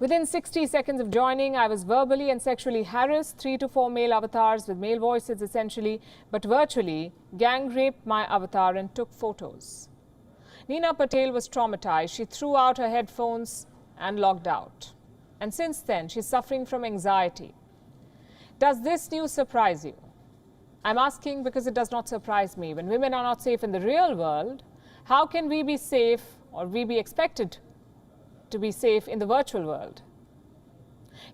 Within 60 seconds of joining, I was verbally and sexually harassed, 3 to 4 male avatars with male voices essentially, but virtually gang raped my avatar and took photos. Neena Patel was traumatized. She threw out her headphones and logged out. And since then, she's suffering from anxiety. Does this news surprise you? I'm asking because it does not surprise me. When women are not safe in the real world, how can we be safe, or we be expected to be safe in the virtual world?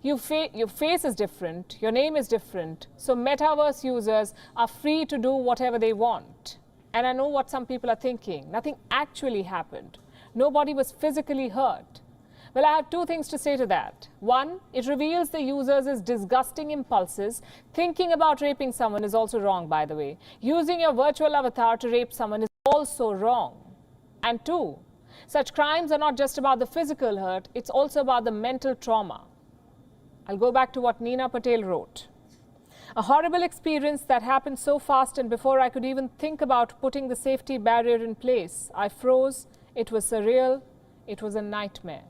Your face is different, your name is different, so metaverse users are free to do whatever they want. And I know what some people are thinking. Nothing actually happened. Nobody was physically hurt. Well, I have 2 things to say to that. 1, it reveals the users' disgusting impulses. Thinking about raping someone is also wrong, by the way. Using your virtual avatar to rape someone is also wrong. And 2, such crimes are not just about the physical hurt, it's also about the mental trauma. I'll go back to what Neena Patel wrote. A horrible experience that happened so fast, and before I could even think about putting the safety barrier in place, I froze. It was surreal. It was a nightmare.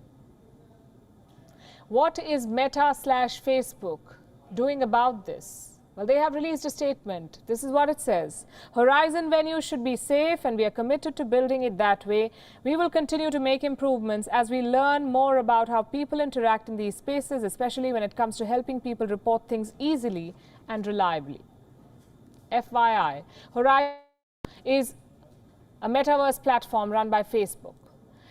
What is Meta/Facebook doing about this? Well, they have released a statement. This is what it says. Horizon venues should be safe, and we are committed to building it that way. We will continue to make improvements as we learn more about how people interact in these spaces, especially when it comes to helping people report things easily and reliably. FYI, Horizon is a metaverse platform run by Facebook.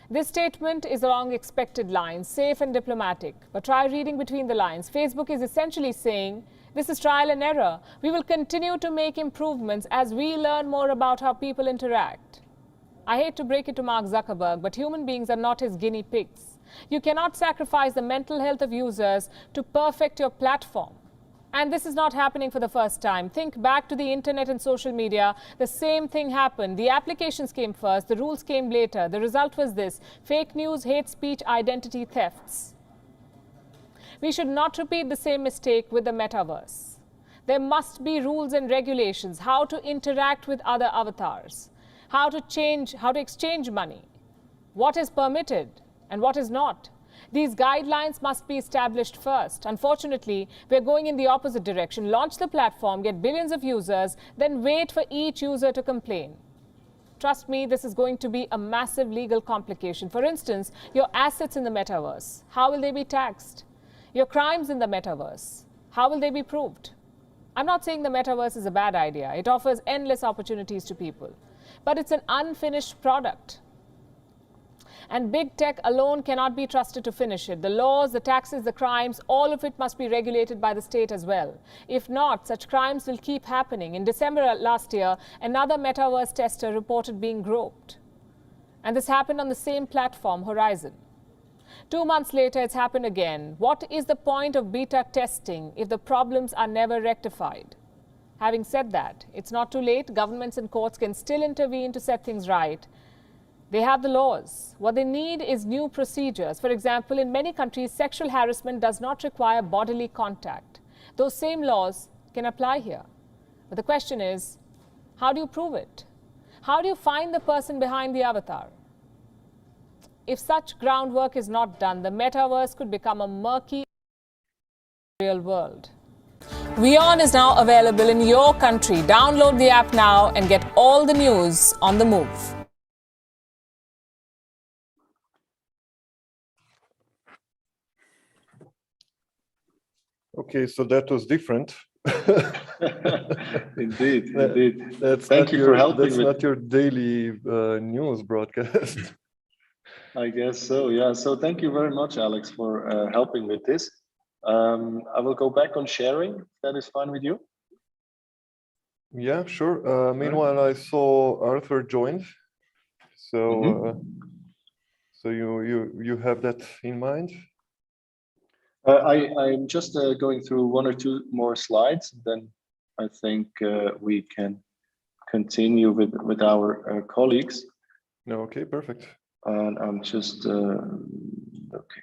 This statement is along expected lines, safe and diplomatic. But try reading between the lines. Facebook is essentially saying, this is trial and error. We will continue to make improvements as we learn more about how people interact. I hate to break it to Mark Zuckerberg, but human beings are not his guinea pigs. You cannot sacrifice the mental health of users to perfect your platform. And this is not happening for the first time. Think back to the internet and social media. The same thing happened. The applications came first, the rules came later. The result was this: fake news, hate speech, identity thefts. We should not repeat the same mistake with the metaverse. There must be rules and regulations, how to interact with other avatars, how to exchange money, what is permitted and what is not. These guidelines must be established first. Unfortunately, we're going in the opposite direction. Launch the platform, get billions of users, then wait for each user to complain. Trust me, this is going to be a massive legal complication. For instance, your assets in the metaverse, how will they be taxed? Your crimes in the metaverse, how will they be proved? I'm not saying the metaverse is a bad idea. It offers endless opportunities to people. But it's an unfinished product. And big tech alone cannot be trusted to finish it. The laws, the taxes, the crimes, all of it must be regulated by the state as well. If not, such crimes will keep happening. In December last year, another metaverse tester reported being groped. And this happened on the same platform, Horizon. 2 months later, it's happened again. What is the point of beta testing if the problems are never rectified? Having said that, it's not too late. Governments and courts can still intervene to set things right. They have the laws. What they need is new procedures. For example, in many countries, sexual harassment does not require bodily contact. Those same laws can apply here. But the question is, how do you prove it? How do you find the person behind the avatar? If such groundwork is not done, the metaverse could become a murky real world. WION is now available in your country. Download the app now and get all the news on the move. Okay, so that was different. Indeed. That's Thank you for helping. That's not your daily news broadcast. I guess so, yeah. So thank you very much, Alex, for helping with this. I will go back on sharing, if that is fine with you. Yeah, sure. Meanwhile, I saw Arthur joined. So, so you have that in mind? I'm just going through 1 or 2 more slides, then I think we can continue with our colleagues. No, okay, perfect. And I'm just okay.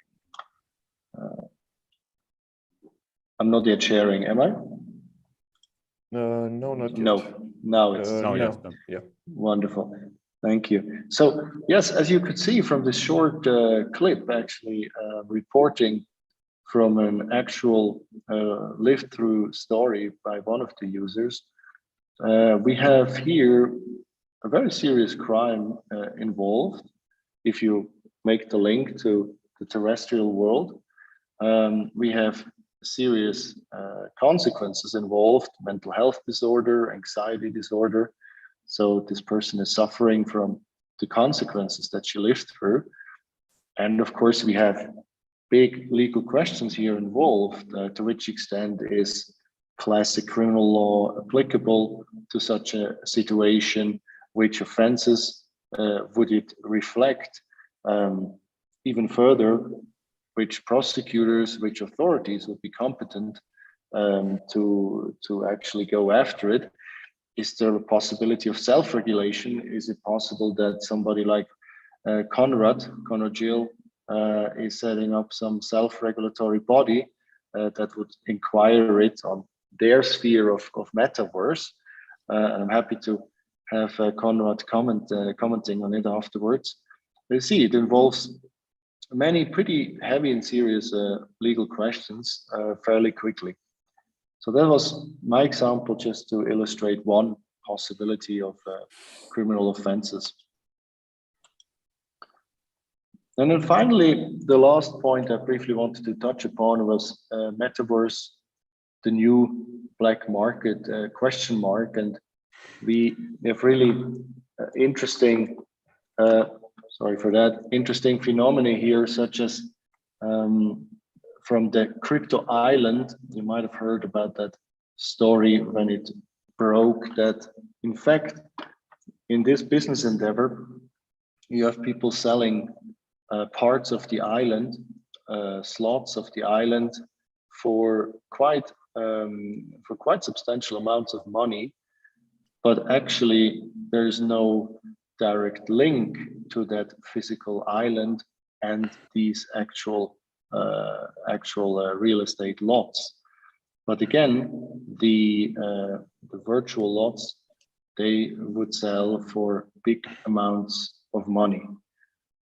I'm not yet sharing, am I? No, not yet. No, now it's yeah. Wonderful. Thank you. So yes, as you could see from this short clip, actually reporting from an actual lived through story by one of the users, we have here a very serious crime involved. If you make the link to the terrestrial world, we have serious consequences involved: mental health disorder, anxiety disorder. So this person is suffering from the consequences that she lived through. And of course, we have big legal questions here involved. To which extent is classic criminal law applicable to such a situation? Which offenses would it reflect? Even further, which prosecutors, which authorities would be competent to actually go after it? Is there a possibility of self-regulation? Is it possible that somebody like Conrad Gill is setting up some self-regulatory body that would inquire it on their sphere of metaverse? And I'm happy to have Conrad commenting on it afterwards. You see, it involves many pretty heavy and serious legal questions fairly quickly. So that was my example, just to illustrate one possibility of criminal offenses. And then finally, the last point I briefly wanted to touch upon was Metaverse, the new black market question mark. And we have really interesting, sorry for that, interesting phenomena here, such as from the crypto island. You might have heard about that story when it broke that, in fact, in this business endeavor, you have people selling parts of the island, slots of the island for quite substantial amounts of money, but actually there's no direct link to that physical island and these actual real estate lots. But again, the virtual lots, they would sell for big amounts of money.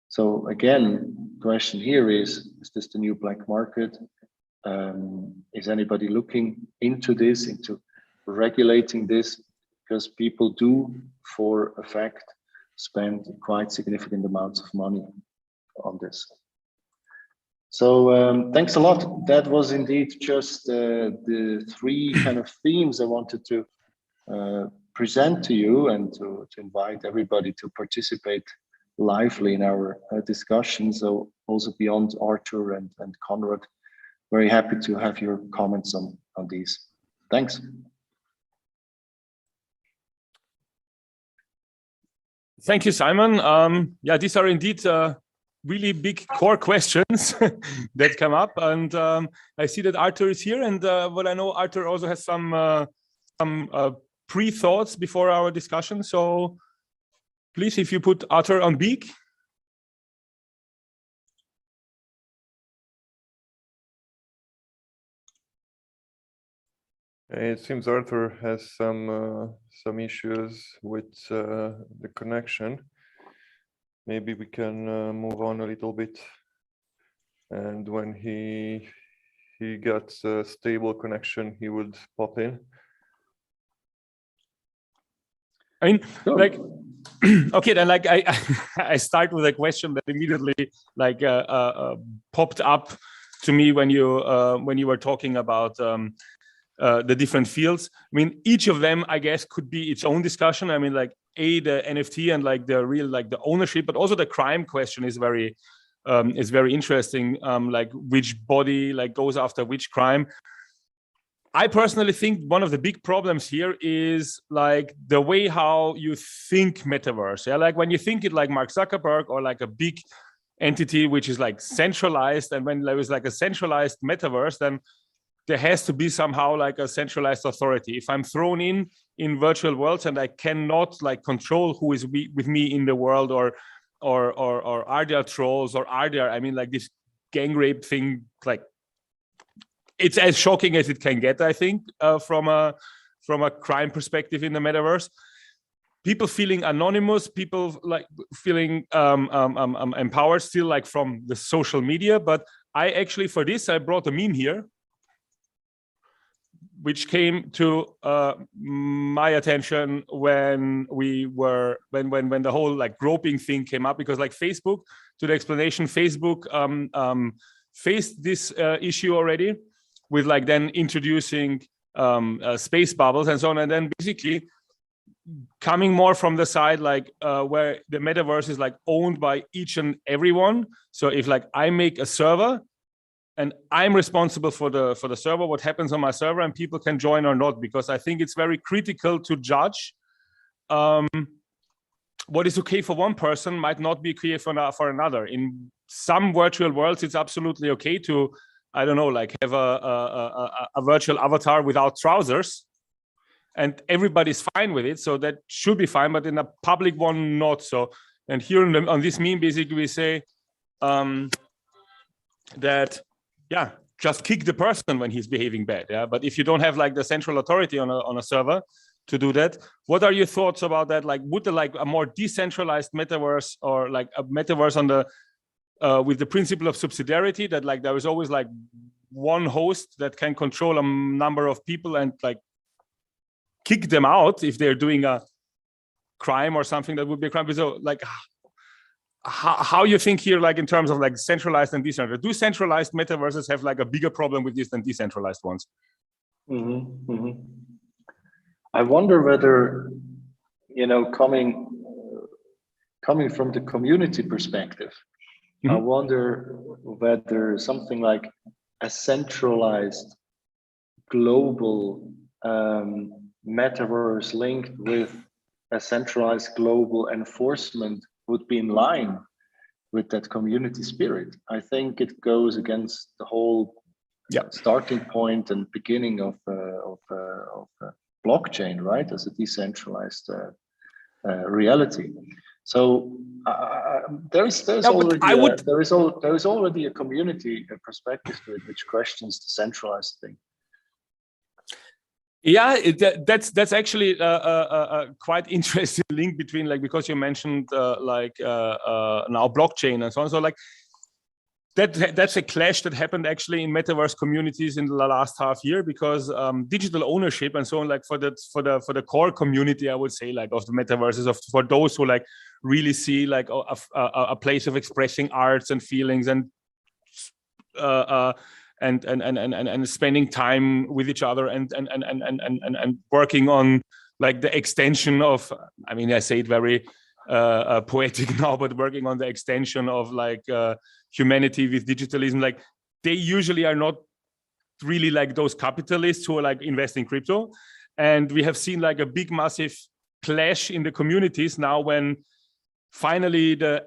So again, the question here is this the new black market? Is anybody looking into this, into regulating this? Because people do, for a fact, spend quite significant amounts of money on this. So thanks a lot. That was indeed just the three kind of themes I wanted to present to you and to invite everybody to participate lively in our discussion. So also beyond Arthur and Conrad, very happy to have your comments on these. Thanks. Thank you, Simon. Yeah, these are indeed really big core questions that come up, and I see that Arthur is here, and what I know, Arthur also has some pre-thoughts before our discussion. So please, if you put Arthur on speak. It seems Arthur has some issues with the connection. Maybe we can move on a little bit, and when he gets a stable connection, he would pop in. I mean, like, okay, then like I start with a question that immediately like popped up to me when you were talking about the different fields. I mean, each of them, I guess, could be its own discussion. I mean, like the NFT and like the real, like the ownership, but also the crime question is very interesting. Like which body like goes after which crime. I personally think one of the big problems here is like the way how you think metaverse. Yeah, like when you think it like Mark Zuckerberg or like a big entity which is like centralized, and when there is like a centralized metaverse, then there has to be somehow like a centralized authority. If I'm thrown in virtual worlds and I cannot like control who is with me in the world, or are there trolls, or are there, I mean, like this gang rape thing, like it's as shocking as it can get, I think, from a crime perspective in the metaverse. People feeling anonymous, people like feeling empowered still like from the social media. But I actually, for this, I brought a meme here, which came to my attention when the whole like groping thing came up, because like Facebook, to the explanation, Facebook faced this issue already with like then introducing space bubbles and so on, and then basically coming more from the side like where the metaverse is like owned by each and everyone. So if like I make a server and I'm responsible for the server, what happens on my server, and people can join or not, because I think it's very critical to judge what is okay for one person might not be okay for another. In some virtual worlds, it's absolutely okay to, I don't know, like have a virtual avatar without trousers, and everybody's fine with it. So that should be fine, but in a public one, not so. And here on this meme, basically we say that, yeah, just kick the person when he's behaving bad. Yeah, but if you don't have like the central authority on a server to do that, what are your thoughts about that? Like, would like a more decentralized metaverse, or like a metaverse on the with the principle of subsidiarity, that like there is always like one host that can control a number of people and like kick them out if they're doing a crime or something that would be a crime? So like, how you think here, like in terms of like centralized and decentralized? Do centralized metaverses have like a bigger problem with this than decentralized ones? Mm-hmm, mm-hmm. I wonder whether, you know, coming from the community perspective, I wonder whether something like a centralized global metaverse linked with a centralized global enforcement would be in line with that community spirit. I think it goes against the whole starting point and beginning of blockchain, right, as a decentralized reality. So there is already a community perspective to it, which questions the centralized thing. Yeah, that's actually a quite interesting link between, like, because you mentioned now blockchain and so on. So like that's a clash that happened actually in metaverse communities in the last half year, because digital ownership and so on, like for the core community, I would say, like, of the metaverses, for those who like really see like a place of expressing arts and feelings and spending time with each other and working on like the extension of, I mean, I say it very poetic now, but working on the extension of like humanity with digitalism. Like, they usually are not really like those capitalists who are like invest in crypto. And we have seen like a big massive clash in the communities now, when finally the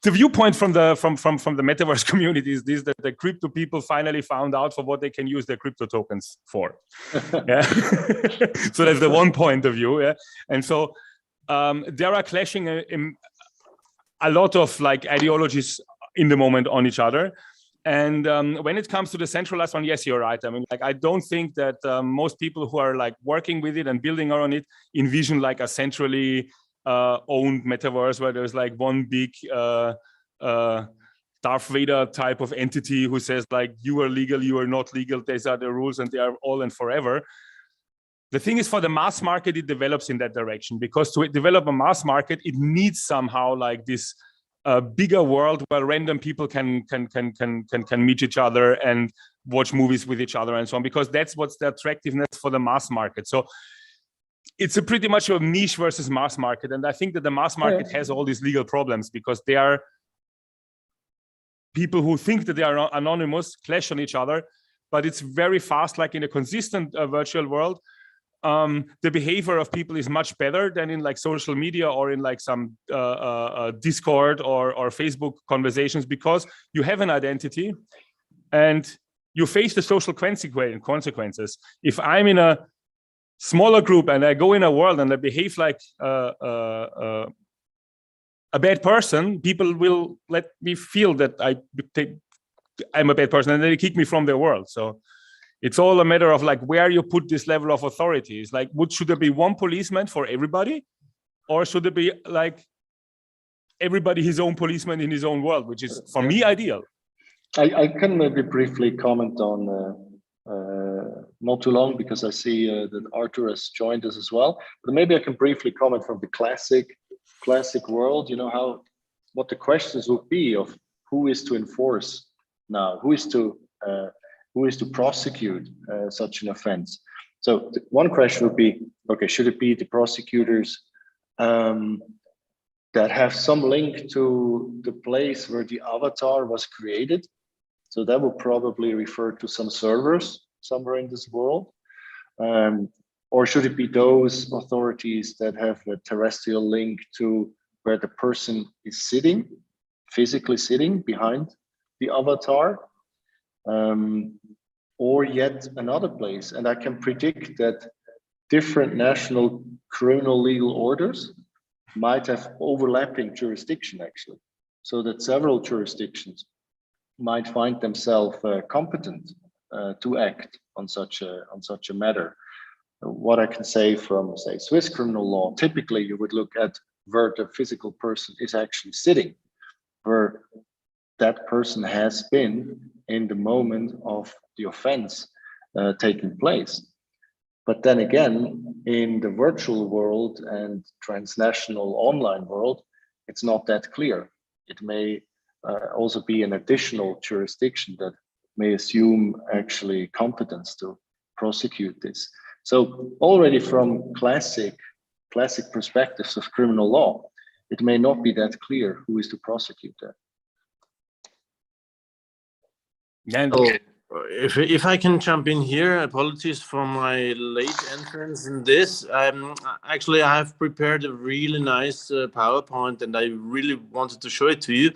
viewpoint from the metaverse community is this, that the crypto people finally found out for what they can use their crypto tokens for. Yeah. So that's the one point of view. Yeah. And so there are clashing in a lot of like ideologies in the moment on each other. And when it comes to the centralized one, yes, you're right. I mean, like, I don't think that most people who are like working with it and building around it envision like a centrally owned metaverse where there's like one big Darth Vader type of entity who says like, you are legal, you are not legal, these are the rules, and they are all and forever. The thing is, for the mass market, it develops in that direction, because to develop a mass market, it needs somehow like this bigger world where random people can meet each other and watch movies with each other and so on, because that's what's the attractiveness for the mass market. So it's a pretty much a niche versus mass market. And I think that the mass market has all these legal problems, because they are people who think that they are anonymous, clash on each other, but it's very fast, like in a consistent virtual world. The behavior of people is much better than in like social media or in like some Discord or Facebook conversations, because you have an identity and you face the social consequences. If I'm in a smaller group and I go in a world and I behave like a bad person, people will let me feel that I'm a bad person, and then they kick me from their world. So it's all a matter of like where you put this level of authority. It's like, should there be one policeman for everybody, or should there be like everybody his own policeman in his own world, which is for me ideal. I can maybe briefly comment on not too long, because I see that Arthur has joined us as well. But maybe I can briefly comment from the classic world. You know what the questions would be of who is to enforce now, who is to prosecute such an offense. So one question would be, okay, should it be the prosecutors that have some link to the place where the avatar was created? So that would probably refer to some servers somewhere in this world. Or should it be those authorities that have a terrestrial link to where the person is sitting, physically sitting behind the avatar? Or yet another place. And I can predict that different national criminal legal orders might have overlapping jurisdiction, actually, so that several jurisdictions might find themselves competent to act on such a matter. What I can say from, say, Swiss criminal law, typically you would look at where the physical person is actually sitting, where that person has been in the moment of the offense taking place. But then again, in the virtual world and transnational online world, it's not that clear. It may also be an additional jurisdiction that may assume actually competence to prosecute this. So already from classic perspectives of criminal law, it may not be that clear who is to prosecute that. And if I can jump in here, apologies for my late entrance in this. Actually, I have prepared a really nice PowerPoint, and I really wanted to show it to you.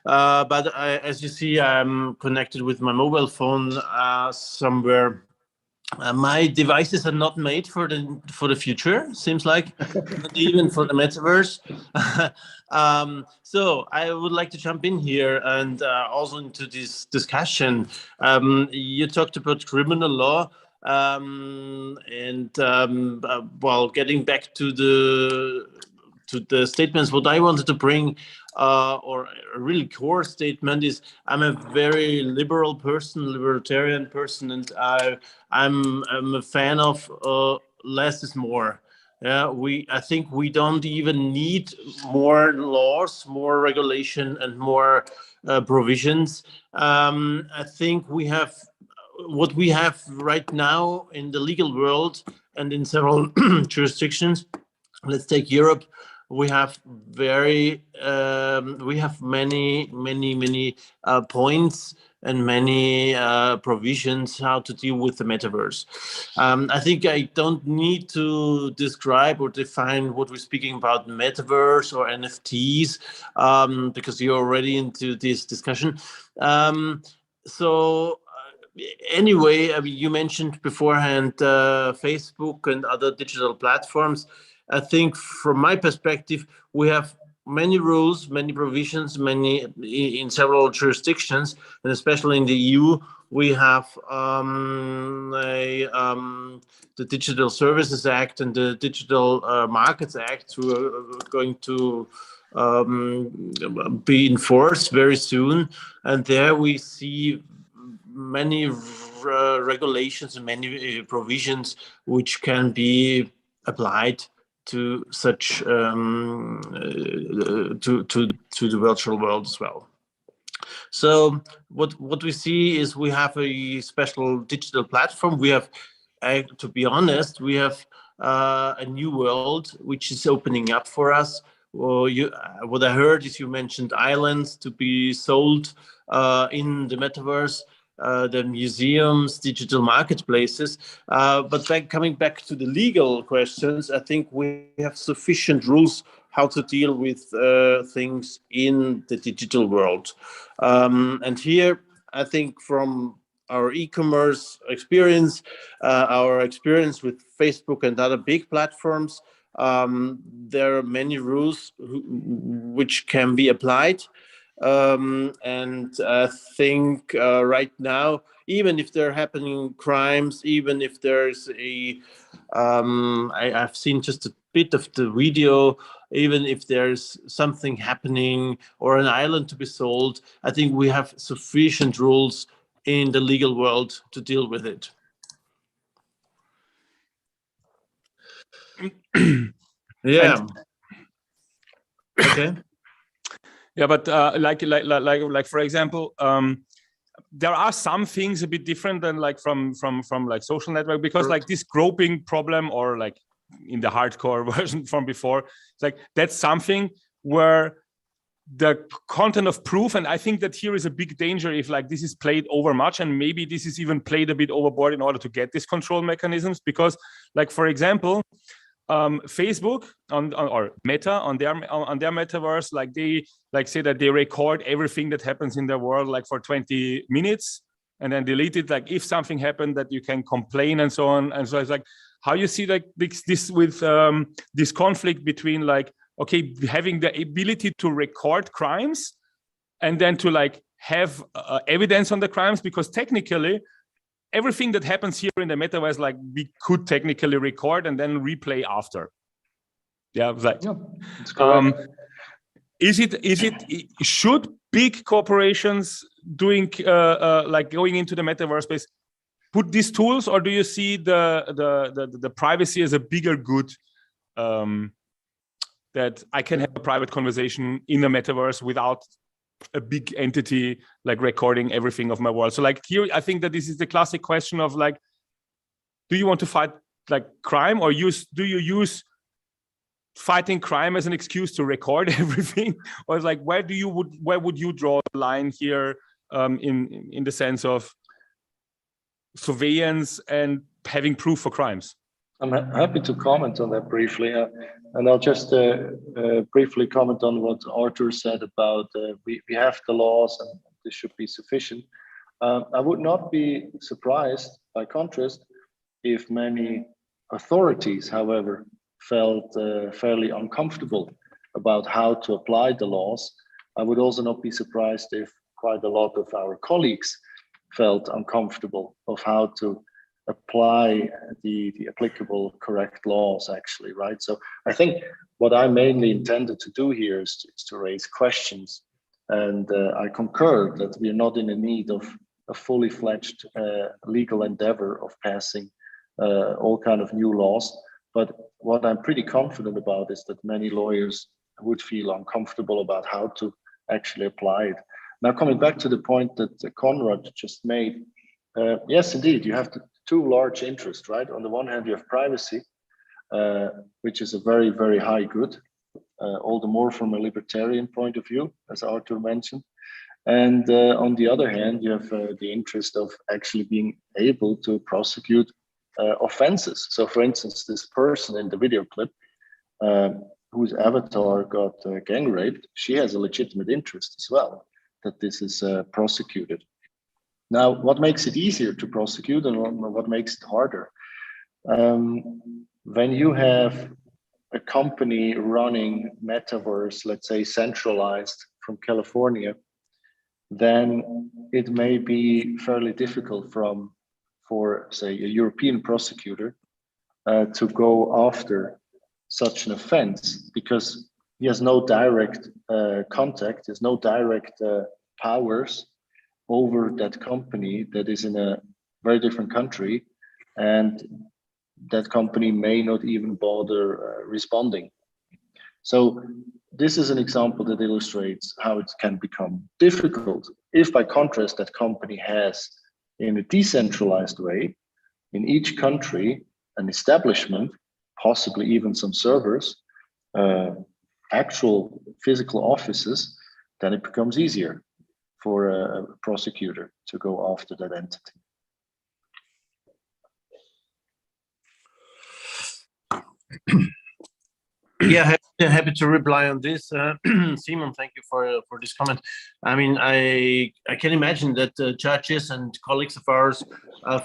But as you see, I'm connected with my mobile phone somewhere. My devices are not made for the future. Seems like not even for the metaverse. So I would like to jump in here and also into this discussion. You talked about criminal law, well, getting back to the statements, what I wanted to bring, or a really core statement is, I'm a very liberal person, libertarian person, and I'm a fan of less is more. Yeah, I think we don't even need more laws, more regulation, and more provisions. I think we have what we have right now in the legal world and in several jurisdictions. Let's take Europe. We have many points and many provisions how to deal with the metaverse. I think I don't need to describe or define what we're speaking about, metaverse or NFTs, because you're already into this discussion. Anyway, I mean, you mentioned beforehand Facebook and other digital platforms. I think from my perspective, we have many rules, many provisions, many in several jurisdictions, and especially in the EU, we have the Digital Services Act and the Digital Markets Act, who are going to be enforced very soon. And there we see many regulations and many provisions which can be applied to such to the virtual world as well. So what we see is we have a special digital platform. We have, to be honest, we have a new world which is opening up for us. What I heard is you mentioned islands to be sold in the metaverse. The museums, digital marketplaces. But coming back to the legal questions, I think we have sufficient rules how to deal with things in the digital world. And here, I think from our e-commerce experience, our experience with Facebook and other big platforms, there are many rules which can be applied. And I think right now, even if there are happening crimes, even if there's I've seen just a bit of the video, even if there's something happening or an island to be sold, I think we have sufficient rules in the legal world to deal with it. Yeah. Okay. Yeah, but like for example, there are some things a bit different than like from like social network, because like this groping problem, or like in the hardcore version from before, it's like that's something where the content of proof, and I think that here is a big danger if like this is played over much, and maybe this is even played a bit overboard in order to get these control mechanisms, because like for example, Facebook or Meta on their metaverse, like they like say that they record everything that happens in their world like for 20 minutes and then delete it. Like if something happened that you can complain and so on. And so it's like how you see like this with this conflict between like, okay, having the ability to record crimes and then to like have evidence on the crimes, because technically everything that happens here in the metaverse, like we could technically record and then replay after. Yeah, like, that's correct. Should big corporations doing like going into the metaverse space put these tools, or do you see the privacy as a bigger good, that I can have a private conversation in the metaverse without a big entity like recording everything of my world? So like here, I think that this is the classic question of like, do you want to fight like crime, or do you use fighting crime as an excuse to record everything? Or it's like, where would you draw the line here, in the sense of surveillance and having proof for crimes? I'm happy to comment on that briefly, and I'll just briefly comment on what Arthur said about we have the laws and this should be sufficient. I would not be surprised, by contrast, if many authorities, however, felt fairly uncomfortable about how to apply the laws. I would also not be surprised if quite a lot of our colleagues felt uncomfortable of how to apply the applicable correct laws, actually, right? So I think what I mainly intended to do here is to raise questions. And I concur that we are not in the need of a fully fledged legal endeavor of passing all kind of new laws. But what I'm pretty confident about is that many lawyers would feel uncomfortable about how to actually apply it. Now, coming back to the point that Conrad just made, yes, indeed, you have two large interests, right? On the one hand, you have privacy, which is a very, very high good, all the more from a libertarian point of view, as Arthur mentioned. And on the other hand, you have the interest of actually being able to prosecute offenses. So, for instance, this person in the video clip, whose avatar got gang raped, she has a legitimate interest as well that this is prosecuted. Now, what makes it easier to prosecute and what makes it harder? When you have a company running Metaverse, let's say centralized from California, then it may be fairly difficult for, say, a European prosecutor to go after such an offense because he has no direct contact, there's no direct powers over that company that is in a very different country, and that company may not even bother responding. So this is an example that illustrates how it can become difficult if, by contrast, that company has, in a decentralized way, in each country, an establishment, possibly even some servers, actual physical offices, then it becomes easier for a prosecutor to go after that entity. Yeah, happy to reply on this. Simon, thank you for this comment. I mean, I can imagine that judges and colleagues of ours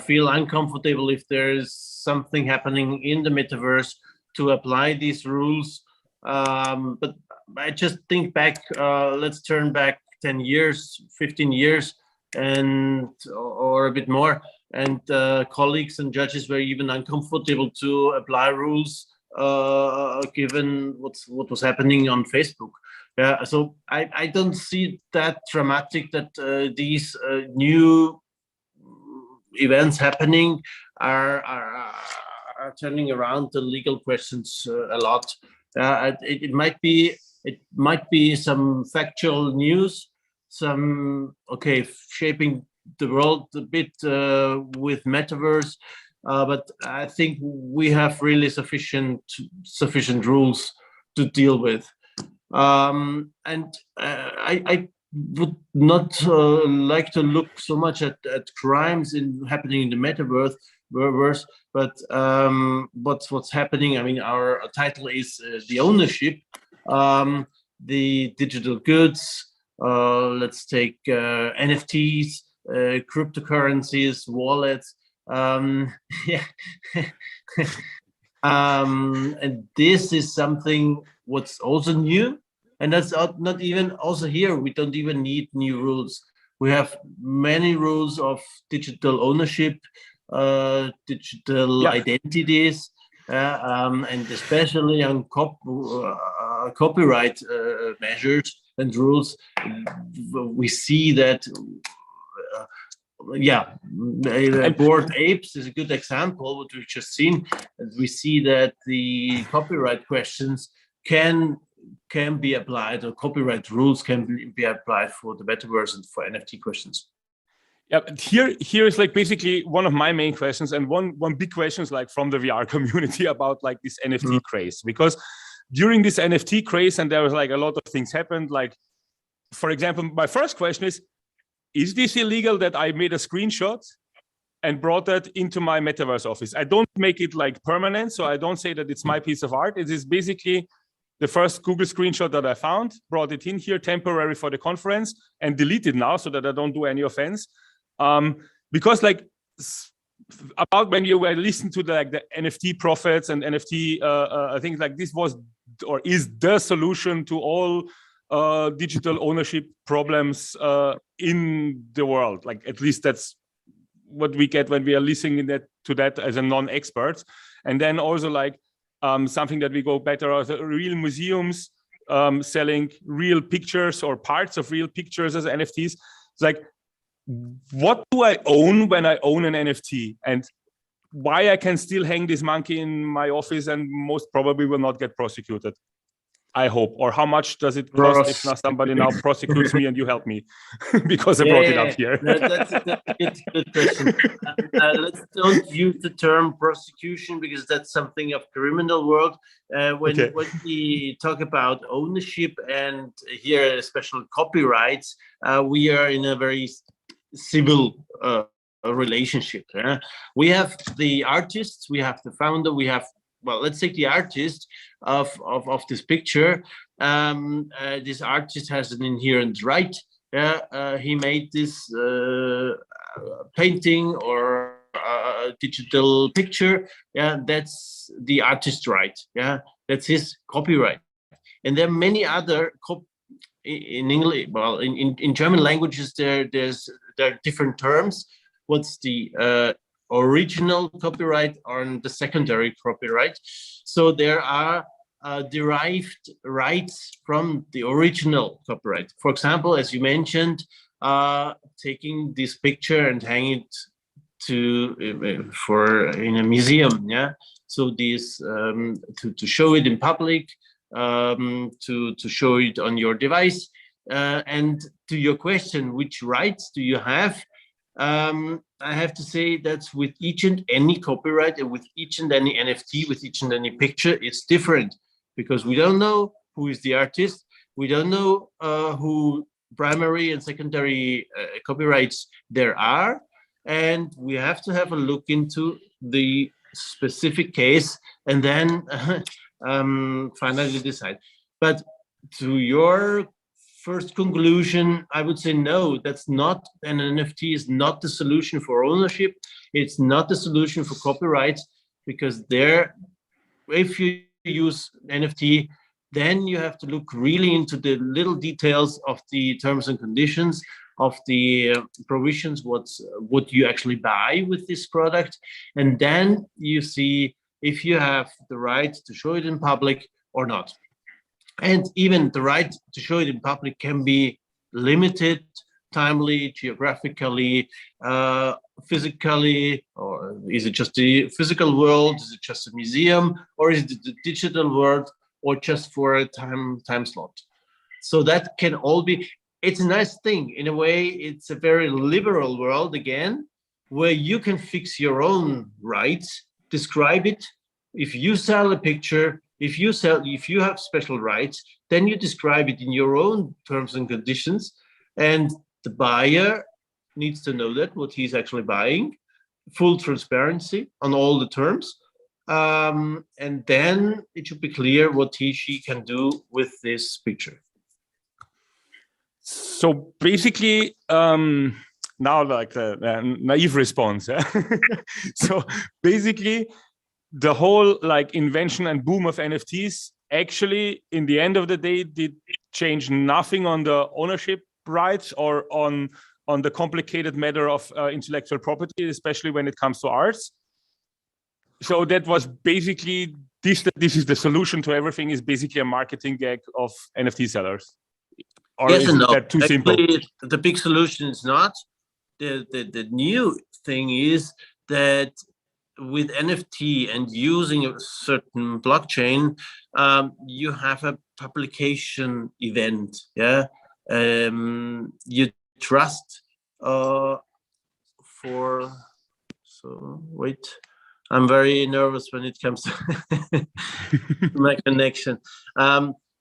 feel uncomfortable if there is something happening in the metaverse to apply these rules. But I just think back, let's turn back 10 years, 15 years, or a bit more, and colleagues and judges were even uncomfortable to apply rules given what was happening on Facebook. Yeah, so I don't see that dramatic that these new events happening are turning around the legal questions a lot. It might be some factual news, some shaping the world a bit with Metaverse. But I think we have really sufficient rules to deal with, and I would not like to look so much at crimes happening in the metaverse, but what's happening. I mean, our title is the ownership, the digital goods. Let's take NFTs, cryptocurrencies, wallets. Yeah. And this is something what's also new, and that's not even also here. We don't even need new rules. We have many rules of digital ownership, digital identities, and especially on copyright measures and rules. We see that. Bored Apes is a good example, what we've just seen. And we see that the copyright questions can be applied, or copyright rules can be applied for the metaverse and for NFT questions. Yeah, here is like basically one of my main questions, and one big question is like from the VR community about like this NFT craze, because during this NFT craze, and there was like a lot of things happened. Like, for example, my first question is this illegal that I made a screenshot and brought that into my Metaverse office. I don't make it like permanent, so I don't say that it's my piece of art. It is basically the first Google screenshot that I found, brought it in here temporary for the conference, and delete it now so that I don't do any offense. Because like about when you were listening to the NFT prophets and NFT, I think like this was or is the solution to all digital ownership problems in the world. Like at least that's what we get when we are listening to that as a non-expert. And then also like something that we go better are the real museums selling real pictures or parts of real pictures as NFTs. It's like, what do I own when I own an NFT, and why I can still hang this monkey in my office and most probably will not get prosecuted? I hope. Or how much does it cost if not somebody now prosecutes me and you help me because I brought it up here? That's a good question. Let's don't use the term prosecution because that's something of criminal world. When we talk about ownership and here special copyrights, we are in a very civil relationship. We have the artists, we have the founder, we have, well, let's take the artist of this picture. This artist has an inherent right. He made this painting or digital picture. That's the artist right. That's his copyright. And there are many other in English, well, in German languages, there are different terms. What's the original copyright or the secondary copyright? So there are derived rights from the original copyright. For example, as you mentioned, taking this picture and hang it in a museum. So this to show it in public. To show it on your device. And to your question, which rights do you have? I have to say that's with each and any copyright and with each and any NFT, with each and any picture, it's different because we don't know who is the artist. We don't know who primary and secondary copyrights there are. And we have to have a look into the specific case and then finally decide. But to your first conclusion, I would say no, that's not, an NFT is not the solution for ownership. It's not the solution for copyright, because there, if you use NFT, then you have to look really into the little details of the terms and conditions, of the provisions, what you actually buy with this product. And then you see if you have the right to show it in public or not. And even the right to show it in public can be limited, timely, geographically, physically, or is it just the physical world? Is it just a museum? Or is it the digital world, or just for a time slot? So that can all be, it's a nice thing. In a way, it's a very liberal world again, where you can fix your own rights, describe it. If you sell a picture, if you have special rights, then you describe it in your own terms and conditions, and the buyer needs to know that what he's actually buying, full transparency on all the terms, and then it should be clear what she can do with this picture. So basically, now like the naive response. So basically, the whole like invention and boom of NFTs actually, in the end of the day, did change nothing on the ownership rights or on the complicated matter of intellectual property, especially when it comes to arts. So that was basically this is the solution to everything, is basically a marketing gag of NFT sellers. Or yes and no. That too simple? The big solution is not. The new thing is that with NFT and using a certain blockchain, you have a publication event. You trust wait, I'm very nervous when it comes to my connection.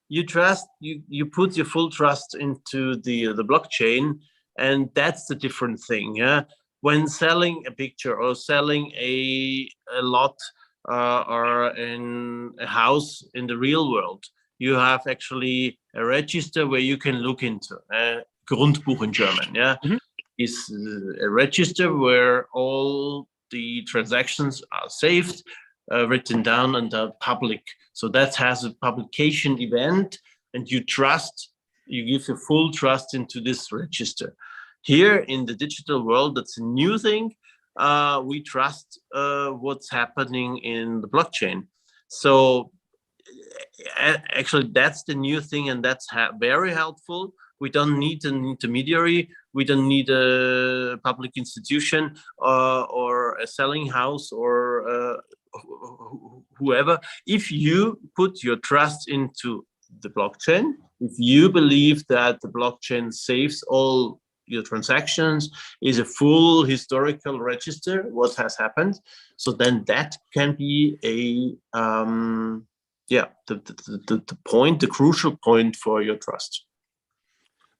You trust, you put your full trust into the blockchain, and that's the different thing. when selling a picture or selling a lot or in a house in the real world, you have actually a register where you can look into Grundbuch in German. Yeah, is a register where all the transactions are saved, written down, and are public. So that has a publication event, and you give a full trust into this register. Here in the digital world, that's a new thing. We trust what's happening in the blockchain. So actually, that's the new thing, and that's very helpful. We don't need an intermediary. We don't need a public institution or a selling house or whoever. If you put your trust into the blockchain, if you believe that the blockchain saves all your transactions, is a full historical register, what has happened, so then that can be a the point, the crucial point for your trust.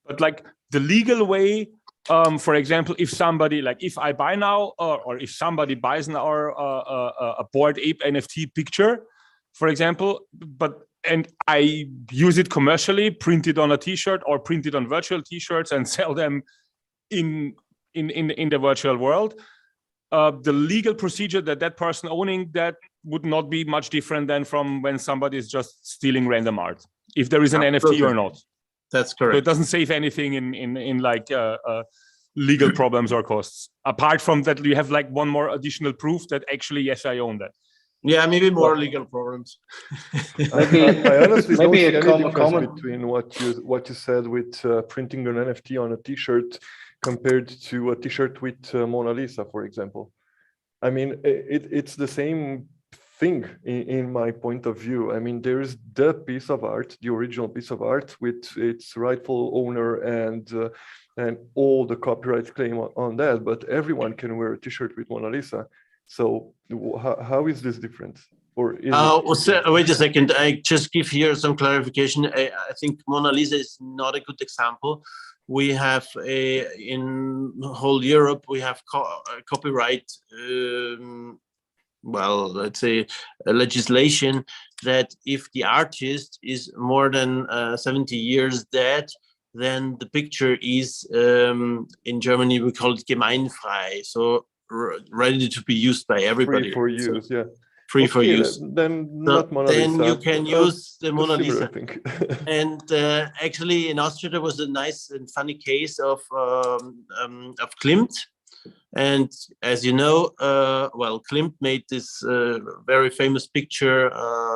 But like the legal way, for example, if somebody, like if I buy now, or if somebody buys now a Bored Ape NFT picture, for example, and I use it commercially, print it on a T-shirt or print it on virtual T-shirts and sell them in the virtual world, the legal procedure that person owning that would not be much different than from when somebody is just stealing random art, if there is an NFT or not. That's correct. So it doesn't save anything in like legal problems or costs, apart from that you have like one more additional proof that actually, yes, I own that. Yeah, maybe more legal problems. I honestly don't see any difference between what you said with printing an NFT on a T-shirt compared to a T-shirt with Mona Lisa, for example. I mean, it's the same thing in my point of view. I mean, there is the piece of art, the original piece of art with its rightful owner and all the copyright claim on that, but everyone can wear a T-shirt with Mona Lisa. So how is this different? Or is wait a second, I just give here some clarification. I think Mona Lisa is not a good example. We have in whole Europe, we have copyright, well, let's say a legislation that if the artist is more than 70 years dead, then the picture is, in Germany, we call it gemeinfrei. So ready to be used by everybody. Free for use, yeah. Free for use. Then not Mona Lisa. Then you can use the Mona Lisa. Thing. And actually, in Austria, there was a nice and funny case of Klimt. And as you know, well, Klimt made this very famous picture,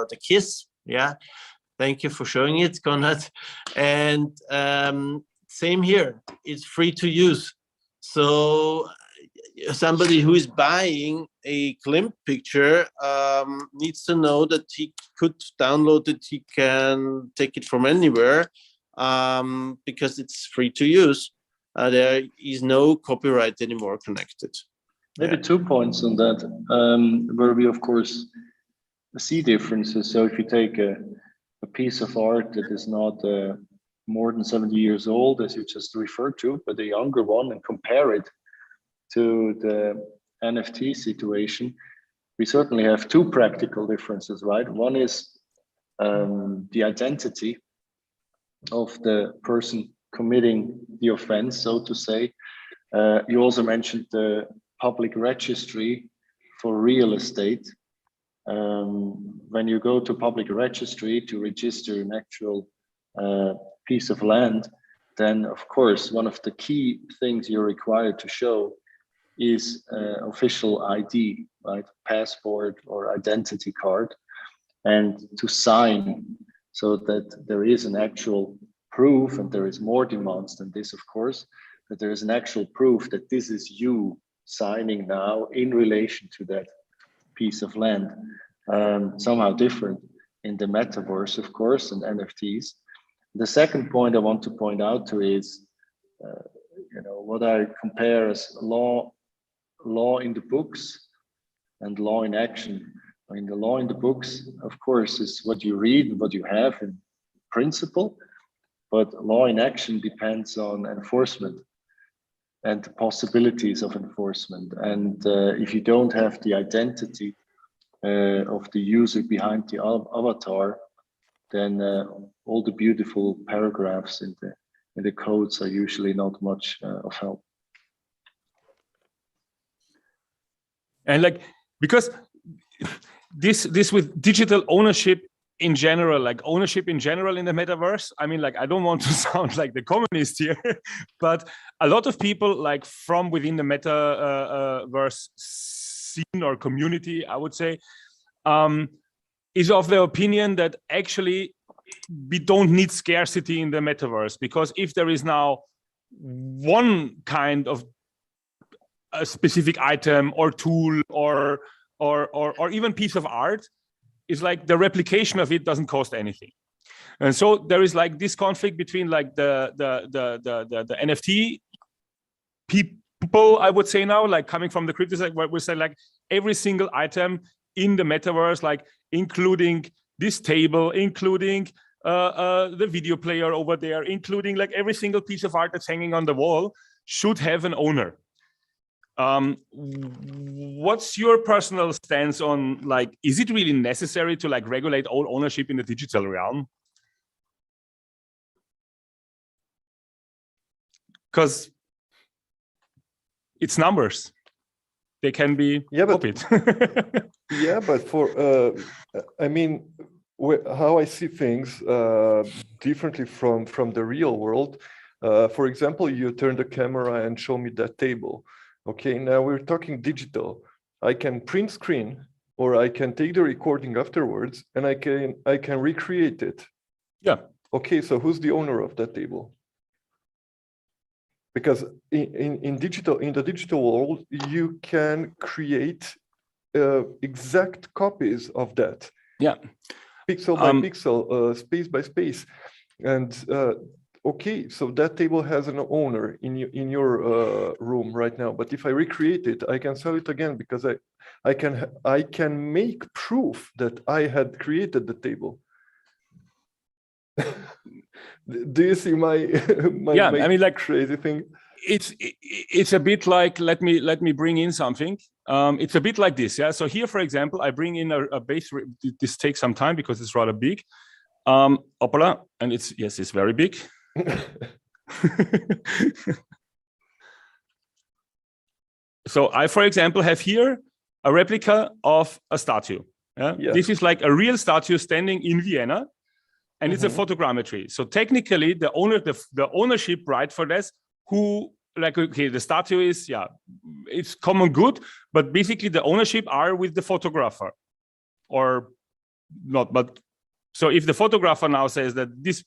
The Kiss. Yeah, thank you for showing it, Konrad. And same here, it's free to use. So somebody who is buying a Klimt picture needs to know that he could download it, he can take it from anywhere because it's free to use. There is no copyright anymore connected. Maybe 2 points on that, where we of course see differences. So if you take a piece of art that is not more than 70 years old, as you just referred to, but a younger one, and compare it to the NFT situation, we certainly have two practical differences, right? One is the identity of the person committing the offense, so to say. You also mentioned the public registry for real estate. When you go to public registry to register an actual piece of land, then of course one of the key things you're required to show is official ID, right? Passport or identity card, and to sign so that there is an actual proof, and there is more demands than this, of course, that there is an actual proof that this is you signing now in relation to that piece of land. Somehow different in the metaverse, of course, and NFTs. The second point I want to point out to is, what I compare as law in the books and law in action. I mean, the law in the books, of course, is what you read and what you have in principle, but law in action depends on enforcement. and the possibilities of enforcement. And if you don't have the identity of the user behind the avatar, then all the beautiful paragraphs in the codes are usually not much of help. And like, because this with digital ownership in general, like ownership in general in the metaverse, I mean, like, I don't want to sound like the communist here, but a lot of people like from within the metaverse scene or community, I would say, is of the opinion that actually we don't need scarcity in the metaverse, because if there is now one kind of a specific item or tool or even piece of art, is like the replication of it doesn't cost anything. And so there is like this conflict between like the NFT people, I would say now, like coming from the crypto side, where we say like every single item in the metaverse, like including this table, including the video player over there, including like every single piece of art that's hanging on the wall, should have an owner. What's your personal stance on, like, is it really necessary to like regulate all ownership in the digital realm? Because it's numbers. They can be copied. Yeah, but for, I mean, how I see things differently from the real world. For example, you turn the camera and show me that table. Okay, now we're talking digital. I can print screen, or I can take the recording afterwards, and I can recreate it. Yeah. Okay, so who's the owner of that table? Because in the digital world, you can create exact copies of that. Yeah. Pixel by pixel, space by space, and okay, so that table has an owner in your room right now. But if I recreate it, I can sell it again, because I can make proof that I had created the table. Do you see my yeah? I mean, like, crazy thing. It's a bit like, let me bring in something. It's a bit like this, yeah. So here, for example, I bring in a base. This takes some time because it's rather big. Opala, and it's very big. So I, for example, have here a replica of a statue. Yeah? Yeah. This is like a real statue standing in Vienna, and it's a photogrammetry. So technically, the ownership right for this, who, like, okay, the statue is, yeah, it's common good, but basically the ownership are with the photographer, or not. But so if the photographer now says that this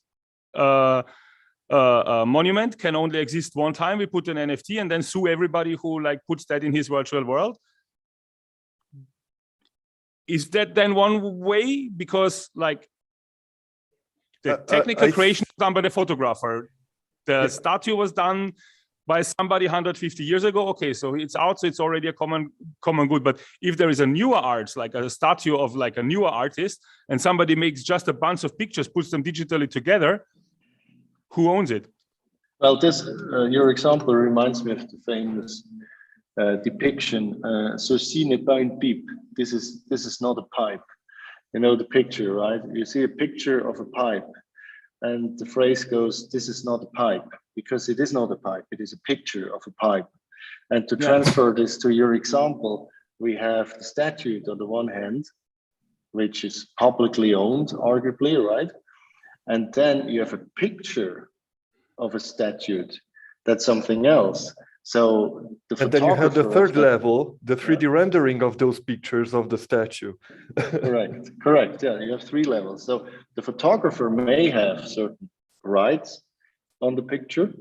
monument can only exist one time, we put an NFT and then sue everybody who like puts that in his virtual world. Is that then one way? Because like the technical creation was done by the photographer. The statue was done by somebody 150 years ago. Okay, so it's out, so it's already a common good. But if there is a newer art, like a statue of like a newer artist, and somebody makes just a bunch of pictures, puts them digitally together, who owns it? Well, this your example reminds me of the famous depiction. Ceci n'est pas une pipe. This is not a pipe. You know the picture, right? You see a picture of a pipe, and the phrase goes, "This is not a pipe," because it is not a pipe. It is a picture of a pipe. And to transfer this to your example, we have the statute on the one hand, which is publicly owned, arguably, right? And then you have a picture of a statute. That's something else. So and then you have the third level, the 3D rendering of those pictures of the statue. Correct. Yeah, you have three levels. So the photographer may have certain rights on the picture,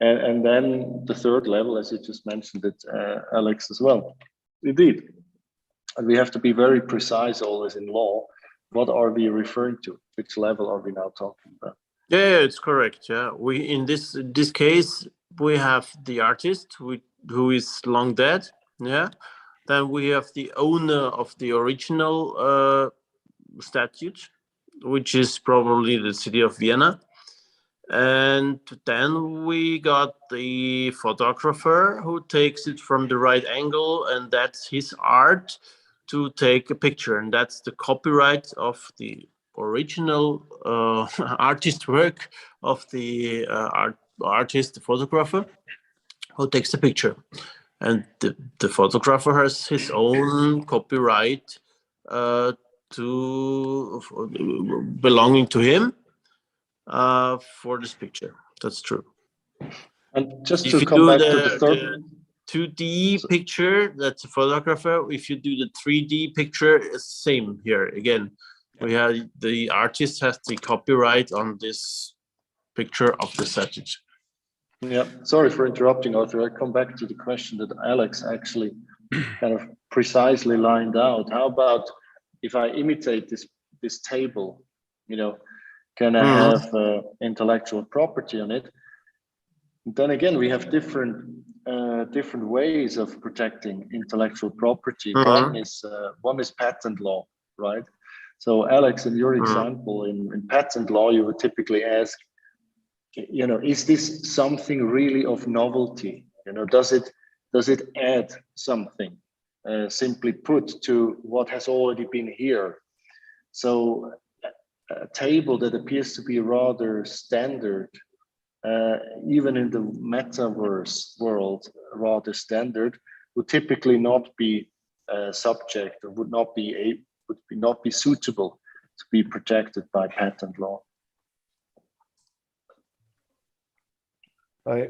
and then the third level, as you just mentioned it, Alex, as well. Indeed, and we have to be very precise always in law. What are we referring to? Which level are we now talking about? Yeah, it's correct. Yeah, we in this case we have the artist who is long dead. Yeah, then we have the owner of the original statute, which is probably the city of Vienna, And then we got the photographer who takes it from the right angle, and that's his art to take a picture. And that's the copyright of the original artist work of the artist, the photographer, who takes the picture. And the photographer has his own copyright belonging to him for this picture. That's true. And just if to you come do back to the third 2D picture, that's a photographer. If you do the 3D picture, it's same here. Again, we have the artist has the copyright on this picture of the subject. Yeah, sorry for interrupting, Arthur. I come back to the question that Alex actually kind of precisely lined out. How about if I imitate this table, you know, can I have intellectual property on it? Then again, we have different ways of protecting intellectual property. One is patent law, right? So Alex, in your example, in patent law, you would typically ask, you know, is this something really of novelty? You know, does it add something, simply put, to what has already been here? So a table that appears to be rather standard, even in the metaverse world, rather standard, would typically not be subject, or would not be suitable to be protected by patent law.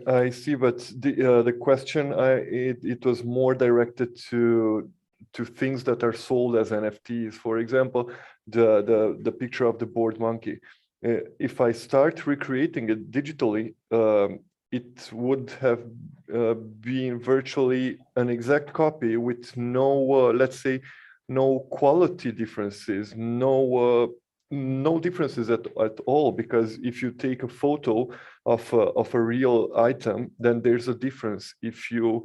I see, but the question it was more directed to things that are sold as NFTs. For example, the picture of the board monkey. If I start recreating it digitally, it would have been virtually an exact copy with no, let's say, no quality differences, no differences at all, because if you take a photo of a real item, then there's a difference. If you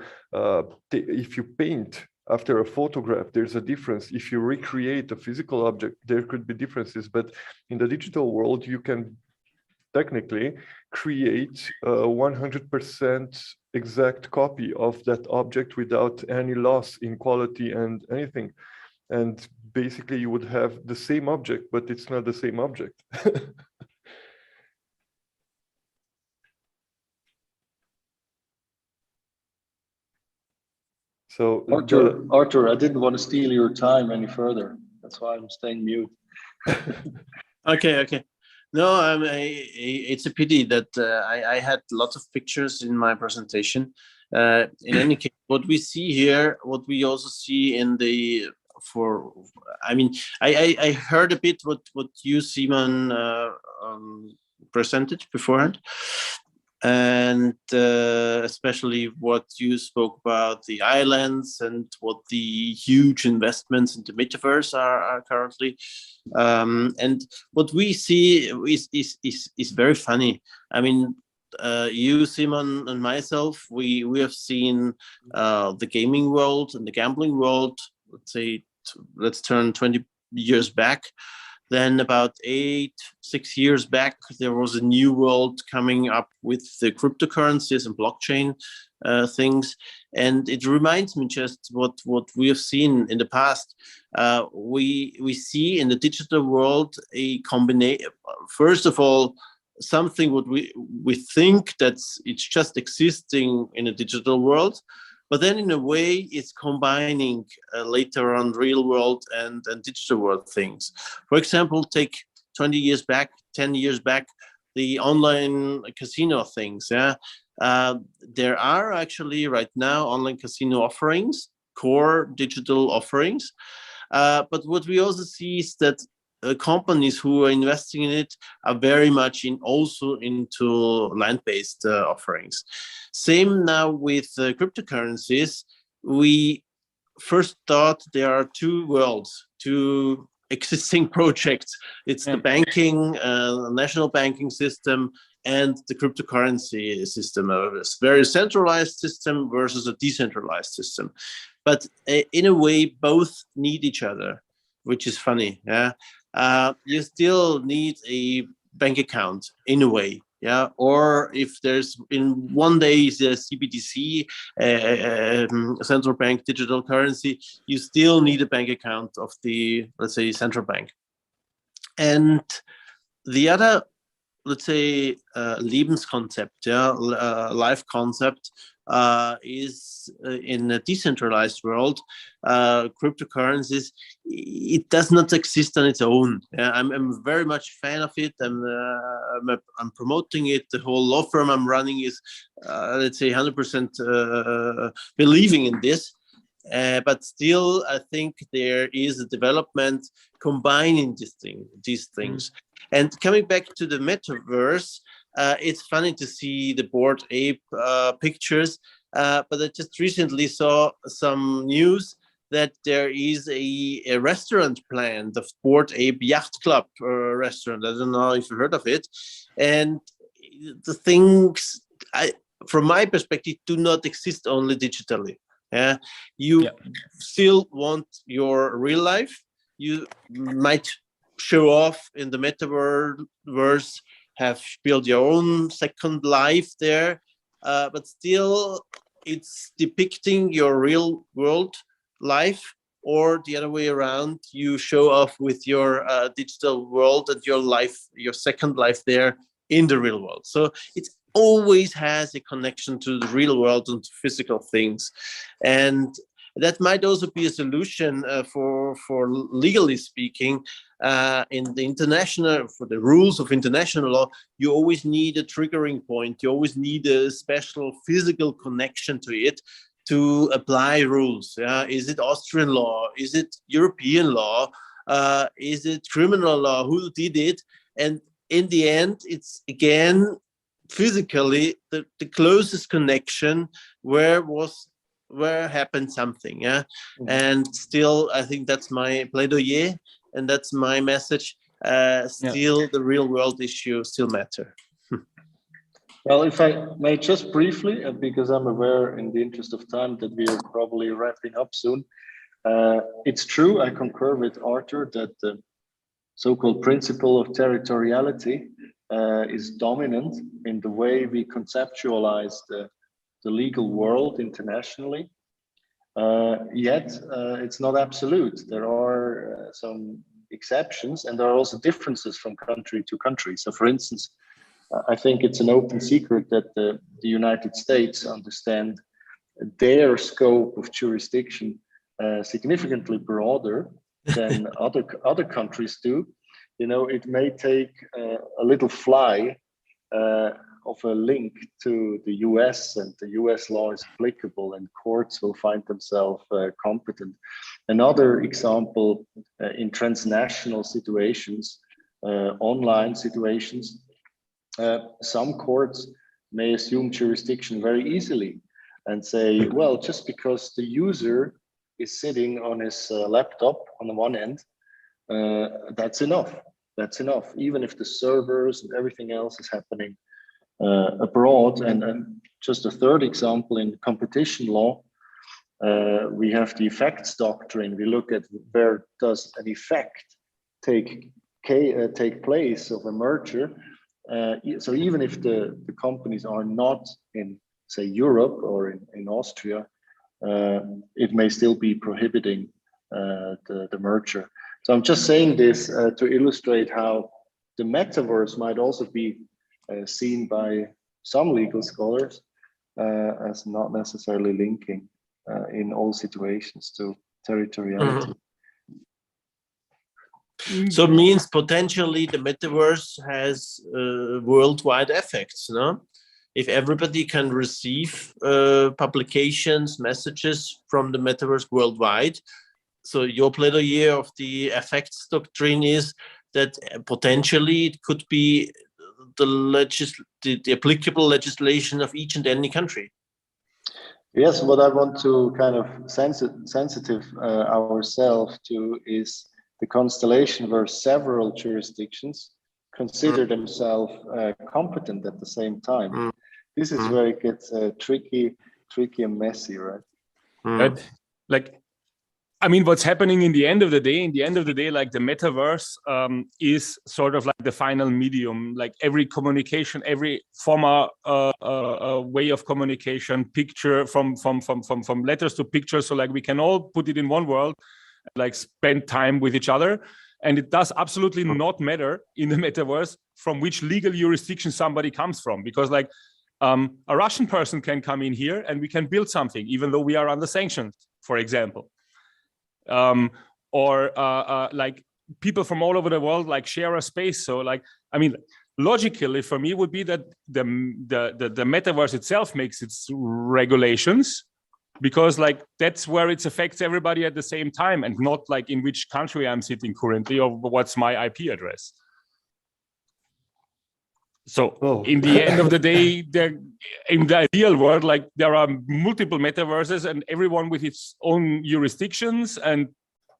paint after a photograph, there's a difference. If you recreate a physical object, there could be differences. But in the digital world, you can technically create a 100% exact copy of that object without any loss in quality and anything. And basically you would have the same object, but it's not the same object. So Arthur, I didn't want to steal your time any further. That's why I'm staying mute. Okay. No, it's a pity that I had lots of pictures in my presentation. In any case, what we see here, what we also see in the I heard a bit what you, Simon, presented beforehand, and especially what you spoke about the islands and what the huge investments into Metaverse are currently. And what we see is very funny. I mean, you, Simon, and myself, we have seen the gaming world and the gambling world, let's turn 20 years back. Then about 6 years back, there was a new world coming up with the cryptocurrencies and blockchain things. And it reminds me just what we have seen in the past. We see in the digital world a combination, first of all, something what we think that it's just existing in a digital world. But then in a way, it's combining later on real world and digital world things. For example, take 20 years back, 10 years back, the online casino things. Yeah, there are actually right now online casino offerings, core digital offerings. But what we also see is that companies who are investing in it are very much also into land-based offerings. Same now with cryptocurrencies. We first thought there are two worlds, two existing projects. It's the banking, national banking system, and the cryptocurrency system, a very centralized system versus a decentralized system. But in a way, both need each other, which is funny. Yeah. You still need a bank account in a way. Yeah, or if there's in one day the CBDC, central bank digital currency, you still need a bank account of the, let's say, central bank. And the other, let's say, Lebenskonzept, life concept, is in a decentralized world, cryptocurrencies, it does not exist on its own. I'm very much a fan of it. I'm promoting it. The whole law firm I'm running is, let's say, 100% believing in this. But still, I think there is a development combining these things. And coming back to the metaverse, it's funny to see the Bored Ape pictures, but I just recently saw some news that there is a restaurant planned, the Bored Ape Yacht Club restaurant. I don't know if you heard of it. And the things, from my perspective, do not exist only digitally. You still want your real life. You might show off in the metaverse, have built your own second life there, but still it's depicting your real world life, or the other way around, you show off with your digital world and your life, your second life there in the real world. So it always has a connection to the real world and to physical things. And that might also be a solution for legally speaking, in the international, for the rules of international law. You always need a triggering point. You always need a special physical connection to it to apply rules. Is it Austrian law? Is it European law? Is it criminal law? Who did it? And in the end, it's again physically the closest connection where happened something. And still, I think that's my plaidoyer, and that's my message. Still, the real world issues still matter. Well, if I may just briefly, because I'm aware in the interest of time that we are probably wrapping up soon. It's true, I concur with Arthur that the so-called principle of territoriality is dominant in the way we conceptualize the legal world internationally. Yet it's not absolute. There are some exceptions, and there are also differences from country to country. So for instance, I think it's an open secret that the United States understand their scope of jurisdiction significantly broader than other countries do. You know, it may take a little fly of a link to the US, and the US law is applicable, and courts will find themselves competent. Another example, in transnational situations, online situations, some courts may assume jurisdiction very easily and say, well, just because the user is sitting on his laptop on the one end, that's enough. That's enough, even if the servers and everything else is happening abroad. And just a third example, in competition law, we have the effects doctrine. We look at where does an effect take place of a merger. So even if the companies are not in, say, Europe or in Austria, it may still be prohibiting the merger. So I'm just saying this to illustrate how the metaverse might also be seen by some legal scholars as not necessarily linking in all situations to territoriality. So it means potentially the metaverse has worldwide effects, no? If everybody can receive publications, messages from the metaverse worldwide. So your plaidoyer of the effects doctrine is that potentially it could be the applicable legislation of each and any country. Yes, what I want to kind of sensitive ourselves to is the constellation where several jurisdictions consider themselves competent at the same time. This is where it gets tricky and messy, right? Right. Like, I mean, what's happening in the end of the day, like the metaverse is sort of like the final medium, like every communication, every former way of communication, picture from letters to pictures. So like we can all put it in one world, like spend time with each other. And it does absolutely not matter in the metaverse from which legal jurisdiction somebody comes from, because like a Russian person can come in here and we can build something, even though we are under sanctions, for example. Like people from all over the world like share a space. So like, I mean, logically for me would be that the metaverse itself makes its regulations, because like that's where it affects everybody at the same time, and not like in which country I'm sitting currently or what's my IP address. So in the end of the day, in the ideal world, like there are multiple metaverses and everyone with its own jurisdictions and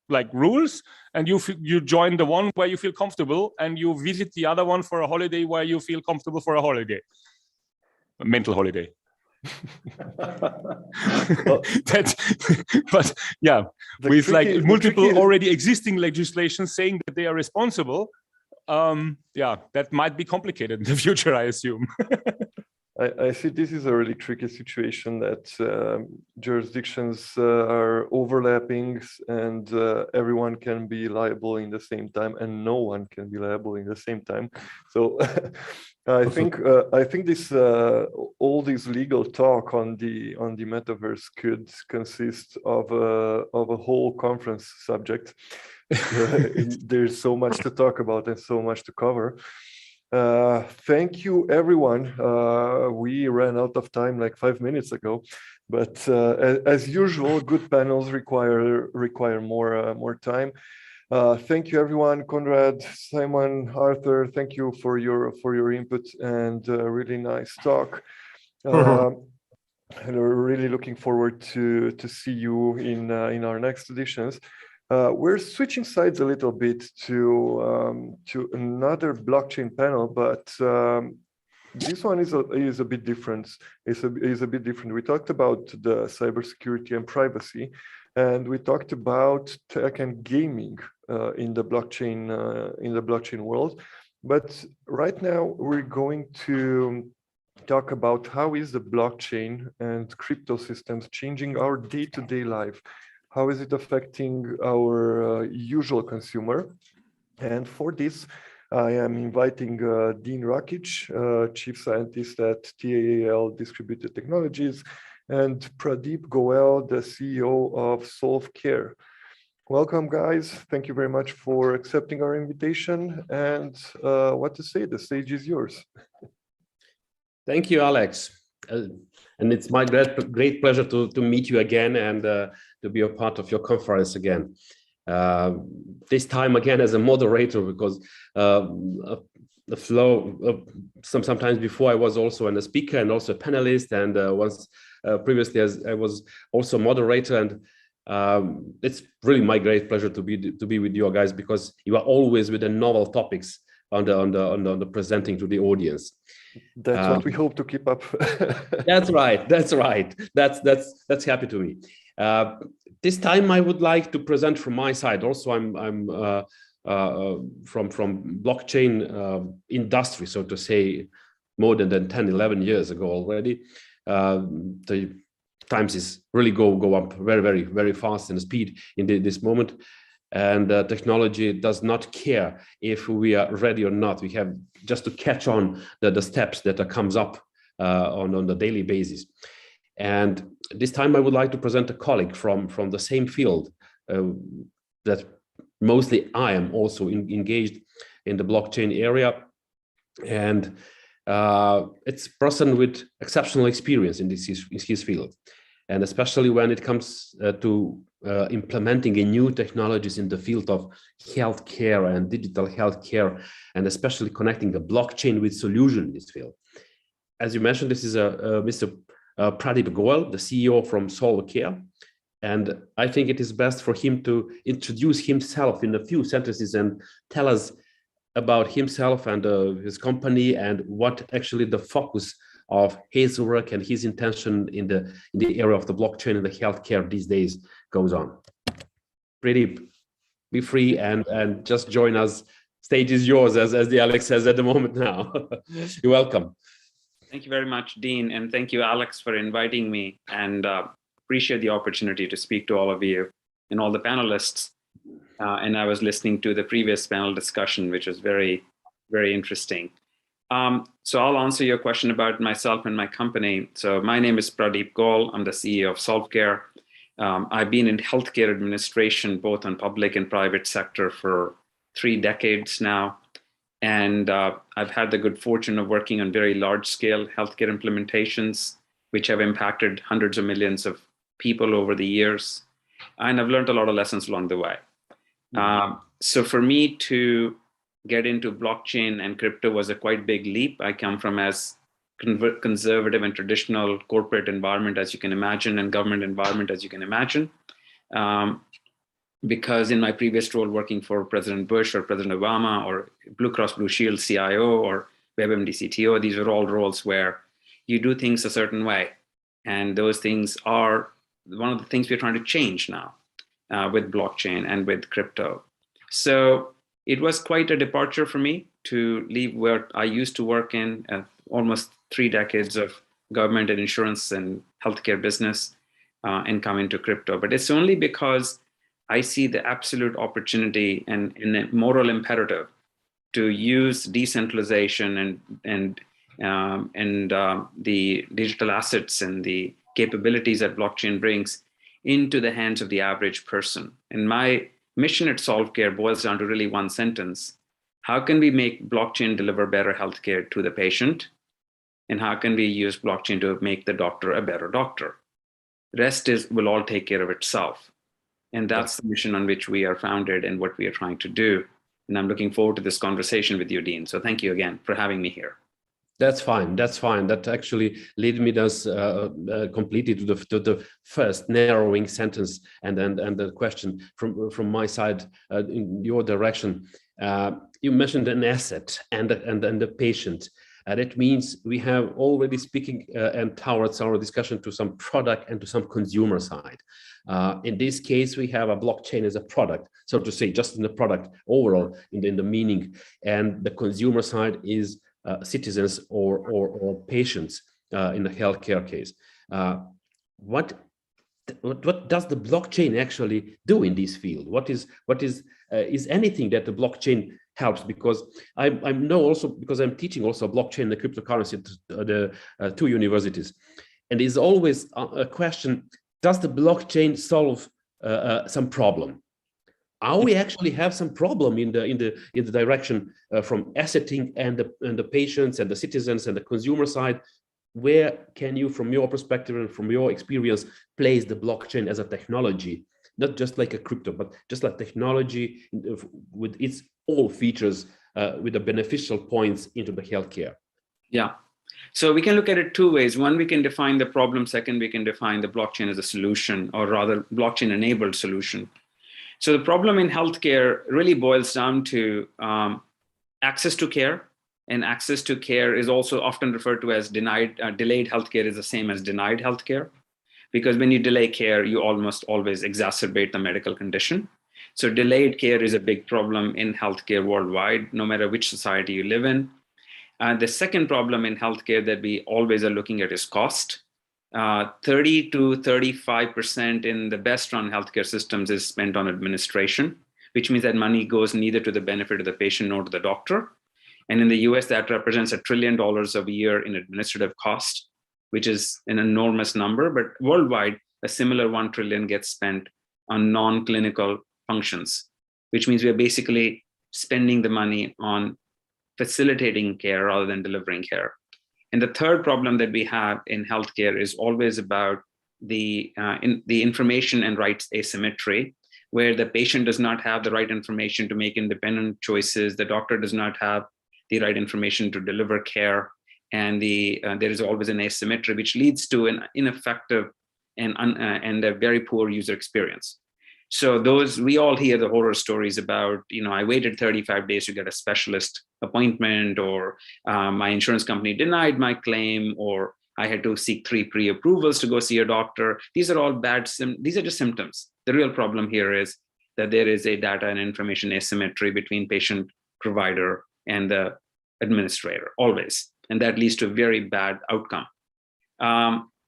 like rules, and you join the one where you feel comfortable and you visit the other one for a holiday where you feel comfortable for a holiday, a mental holiday. But yeah, with like multiple already existing legislation saying that they are responsible, yeah, that might be complicated in the future, I assume. I see this is a really tricky situation, that jurisdictions are overlapping, and everyone can be liable in the same time, and no one can be liable in the same time. So I think this all this legal talk on the metaverse could consist of a whole conference subject. There's so much to talk about and so much to cover. Thank you, everyone. We ran out of time like 5 minutes ago, but as usual, good panels require more time. Thank you, everyone. Conrad, Simon, Arthur, thank you for your input and really nice talk. And we're really looking forward to see you in our next editions. We're switching sides a little bit to another blockchain panel, but this one is a bit different. Is a bit different. We talked about the cybersecurity and privacy, and we talked about tech and gaming in the blockchain world. But right now we're going to talk about how is the blockchain and crypto systems changing our day-to-day life. How is it affecting our usual consumer? And for this, I am inviting Dean Rakic, Chief Scientist at TAL Distributed Technologies, and Pradeep Goel, the CEO of Solve Care. Welcome, guys. Thank you very much for accepting our invitation. And what to say, the stage is yours. Thank you, Alex. And it's my great pleasure to meet you again and to be a part of your conference again. This time again as a moderator, because the flow, sometimes before I was also a speaker and also a panelist, and once previously as I was also a moderator, and it's really my great pleasure to be with you guys, because you are always with the novel topics on the presenting to the audience. That's what we hope to keep up. That's right. That's happy to me. This time I would like to present from my side. Also, I'm from blockchain industry, so to say, more than 10, 11 years ago already. The times is really go up very, very fast in speed in this moment. And technology does not care if we are ready or not. We have just to catch on the steps that comes up on the daily basis. And this time I would like to present a colleague from the same field that mostly I am also engaged in the blockchain area. And it's a person with exceptional experience in his field. And especially when it comes to implementing new technologies in the field of healthcare and digital healthcare, and especially connecting the blockchain with solution in this field. As you mentioned, this is Mr. Pradeep Goel, the CEO from Solve Care. And I think it is best for him to introduce himself in a few sentences and tell us about himself and his company, and what actually the focus of his work and his intention in the area of the blockchain and the healthcare these days goes on. be free and just join us. Stage is yours, as the Alex says at the moment now. You're welcome. Thank you very much, Dean, and thank you, Alex, for inviting me, and appreciate the opportunity to speak to all of you and all the panelists. And I was listening to the previous panel discussion, which was very, very interesting. So I'll answer your question about myself and my company. So my name is Pradeep Gaul. I'm the CEO of SolveCare. I've been in healthcare administration, both on public and private sector, for 3 decades now. And I've had the good fortune of working on very large scale healthcare implementations, which have impacted hundreds of millions of people over the years. And I've learned a lot of lessons along the way. So for me to get into blockchain and crypto was a quite big leap. I come from as conservative and traditional corporate environment, as you can imagine, and government environment, as you can imagine. Because in my previous role working for President Bush or President Obama or Blue Cross Blue Shield CIO or WebMD CTO, these are all roles where you do things a certain way. And those things are one of the things we're trying to change now with blockchain and with crypto. So it was quite a departure for me to leave where I used to work in almost 3 decades of government and insurance and healthcare business and come into crypto. But it's only because I see the absolute opportunity and a moral imperative to use decentralization and the digital assets and the capabilities that blockchain brings into the hands of the average person. And my mission at SolveCare boils down to really one sentence. How can we make blockchain deliver better healthcare to the patient? And how can we use blockchain to make the doctor a better doctor? The rest will all take care of itself. And that's the mission on which we are founded and what we are trying to do. And I'm looking forward to this conversation with you, Dean. So thank you again for having me here. That's fine. That's fine. That actually lead me completely to the first narrowing sentence and the question from my side in your direction. You mentioned an asset and the patient. That means we have already speaking and towards our discussion to some product and to some consumer side. In this case, we have a blockchain as a product, so to say, just in the product overall in the meaning, and the consumer side is citizens or patients in the healthcare case. What does the blockchain actually do in this field? What is anything that the blockchain helps? Because I know also, because I'm teaching also blockchain and cryptocurrency at the 2 universities, and there's always a question: does the blockchain solve some problem? Are we actually have some problem in the direction from assetting and the patients and the citizens and the consumer side? Where can you, from your perspective and from your experience, place the blockchain as a technology, not just like a crypto, but just like technology with its all features, with the beneficial points into the healthcare? Yeah. So we can look at it 2 ways. One, we can define the problem. Second, we can define the blockchain as a solution, or rather blockchain-enabled solution. So the problem in healthcare really boils down to access to care, and access to care is also often referred to as delayed healthcare is the same as denied healthcare, because when you delay care, you almost always exacerbate the medical condition. So delayed care is a big problem in healthcare worldwide, no matter which society you live in. The second problem in healthcare that we always are looking at is cost. 30 to 35% in the best run healthcare systems is spent on administration, which means that money goes neither to the benefit of the patient nor to the doctor. And in the US, that represents $1 trillion a year in administrative cost, which is an enormous number. But worldwide, a similar 1 trillion gets spent on non-clinical functions, which means we are basically spending the money on facilitating care rather than delivering care. And the third problem that we have in healthcare is always about the information and rights asymmetry, where the patient does not have the right information to make independent choices, the doctor does not have the right information to deliver care, and there is always an asymmetry, which leads to an ineffective and a very poor user experience. So we all hear the horror stories about, I waited 35 days to get a specialist appointment, or my insurance company denied my claim, or I had to seek 3 pre-approvals to go see a doctor. These are all these are just symptoms. The real problem here is that there is a data and information asymmetry between patient, provider, and the administrator, always. And that leads to a very bad outcome.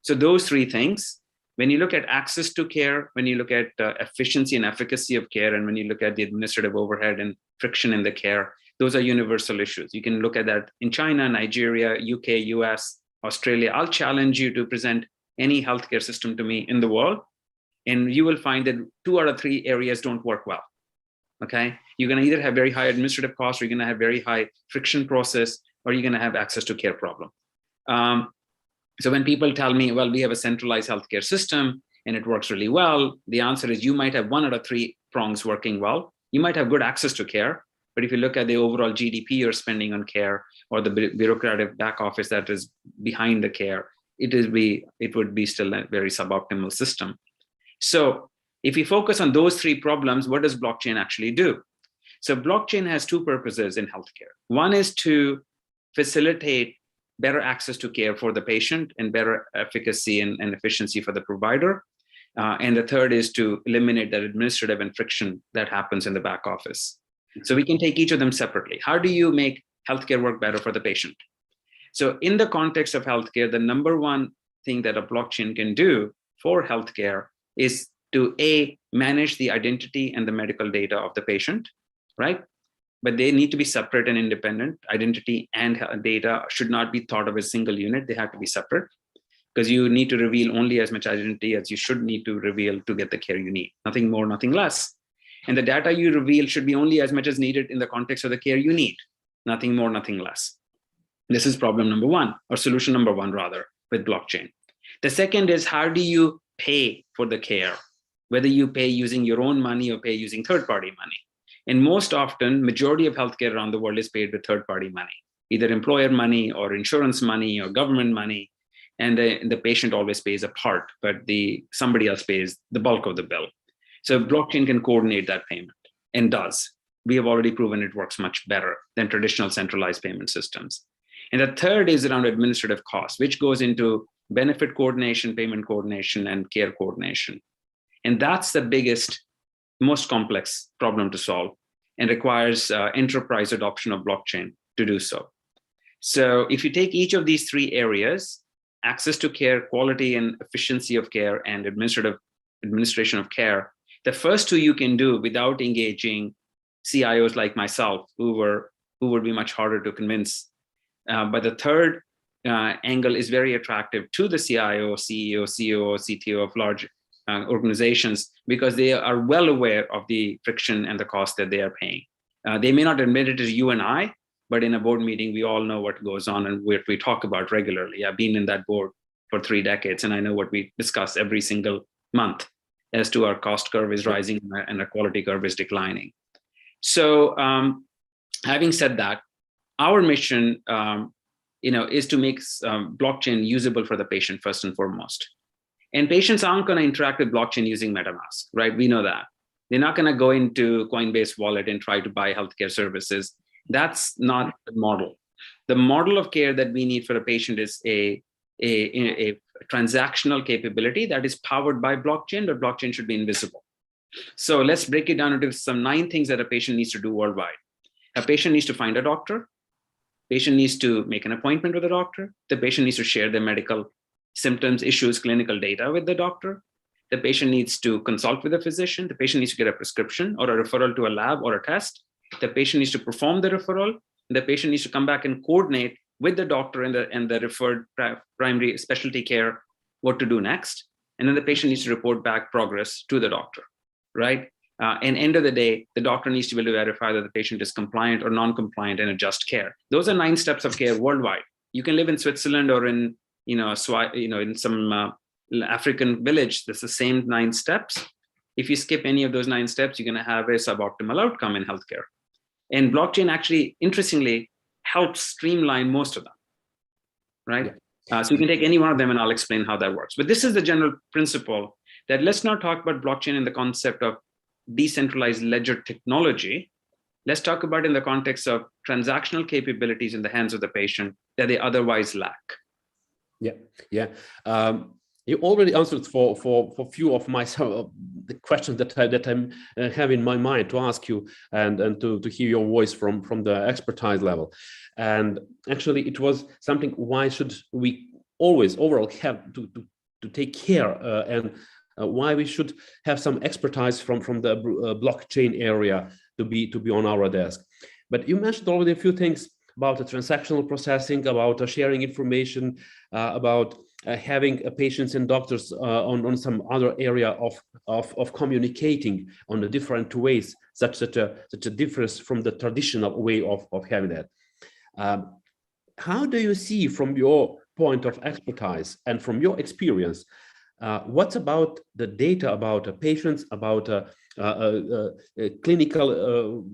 So those three things, when you look at access to care, when you look at efficiency and efficacy of care, and when you look at the administrative overhead and friction in the care, those are universal issues. You can look at that in China, Nigeria, UK, US, Australia. I'll challenge you to present any healthcare system to me in the world, and you will find that 2 out of 3 areas don't work well. Okay, you're going to either have very high administrative costs, or you're going to have very high friction process, or you're going to have access to care problem. So when people tell me, well, we have a centralized healthcare system and it works really well, the answer is you might have 1 out of 3 prongs working well. You might have good access to care, but if you look at the overall GDP you're spending on care, or the bureaucratic back office that is behind the care, it would be still a very suboptimal system. So if we focus on those 3 problems, what does blockchain actually do? So blockchain has 2 purposes in healthcare. One is to facilitate better access to care for the patient and better efficacy and efficiency for the provider. And the third is to eliminate that administrative and friction that happens in the back office. So we can take each of them separately. How do you make healthcare work better for the patient? So in the context of healthcare, the number one thing that a blockchain can do for healthcare is to manage the identity and the medical data of the patient, right? But they need to be separate and independent. Identity and data should not be thought of as a single unit. They have to be separate, because you need to reveal only as much identity as you should need to reveal to get the care you need. Nothing more, nothing less. And the data you reveal should be only as much as needed in the context of the care you need. Nothing more, nothing less. This is problem number 1, or solution number 1 rather, with blockchain. The second is, how do you pay for the care? Whether you pay using your own money or pay using third-party money. And most often, majority of healthcare around the world is paid with third-party money, either employer money or insurance money or government money. And the patient always pays a part, but somebody else pays the bulk of the bill. So blockchain can coordinate that payment, and does. We have already proven it works much better than traditional centralized payment systems. And the third is around administrative costs, which goes into benefit coordination, payment coordination, and care coordination. And that's the biggest, most complex problem to solve, and requires enterprise adoption of blockchain to do so. So if you take each of these 3 areas, access to care, quality and efficiency of care, and administration of care, the first 2 you can do without engaging CIOs like myself, who would be much harder to convince. But the third angle is very attractive to the CIO, CEO, COO, CTO of large organizations, because they are well aware of the friction and the cost that they are paying. They may not admit it to you and I, but in a board meeting, we all know what goes on and what we talk about regularly. I've been in that board for 3 decades, and I know what we discuss every single month as to our cost curve is rising and our quality curve is declining. So having said that, our mission is to make blockchain usable for the patient first and foremost. And patients aren't going to interact with blockchain using MetaMask, right? We know that. They're not going to go into Coinbase wallet and try to buy healthcare services. That's not the model. The model of care that we need for a patient is a transactional capability that is powered by blockchain, but blockchain should be invisible. So let's break it down into some 9 things that a patient needs to do worldwide. A patient needs to find a doctor. Patient needs to make an appointment with a doctor. The patient needs to share their medical symptoms, issues, clinical data with the doctor. The patient needs to consult with a physician. The patient needs to get a prescription or a referral to a lab or a test. The patient needs to perform the referral. The patient needs to come back and coordinate with the doctor and the referred primary specialty care what to do next. And then the patient needs to report back progress to the doctor, right? And end of the day, the doctor needs to be able to verify that the patient is compliant or non-compliant and adjust care. Those are 9 steps of care worldwide. You can live in Switzerland or in in some African village. That's the same 9 steps. If you skip any of those 9 steps, you're going to have a suboptimal outcome in healthcare. And blockchain actually, interestingly, helps streamline most of them, right? So you can take any one of them and I'll explain how that works. But this is the general principle, that let's not talk about blockchain in the concept of decentralized ledger technology. Let's talk about it in the context of transactional capabilities in the hands of the patient that they otherwise lack. Yeah. You already answered for few of my the questions that I have in my mind to ask you and to hear your voice from the expertise level. And actually, it was something. Why should we always overall have to take care and why we should have some expertise from the blockchain area to be on our desk. But you mentioned already a few things about the transactional processing, about sharing information, about having patients and doctors on some other area of communicating on the different ways, such a difference from the traditional way of having that. How do you see, from your point of expertise and from your experience, what's about the data about patients, about clinical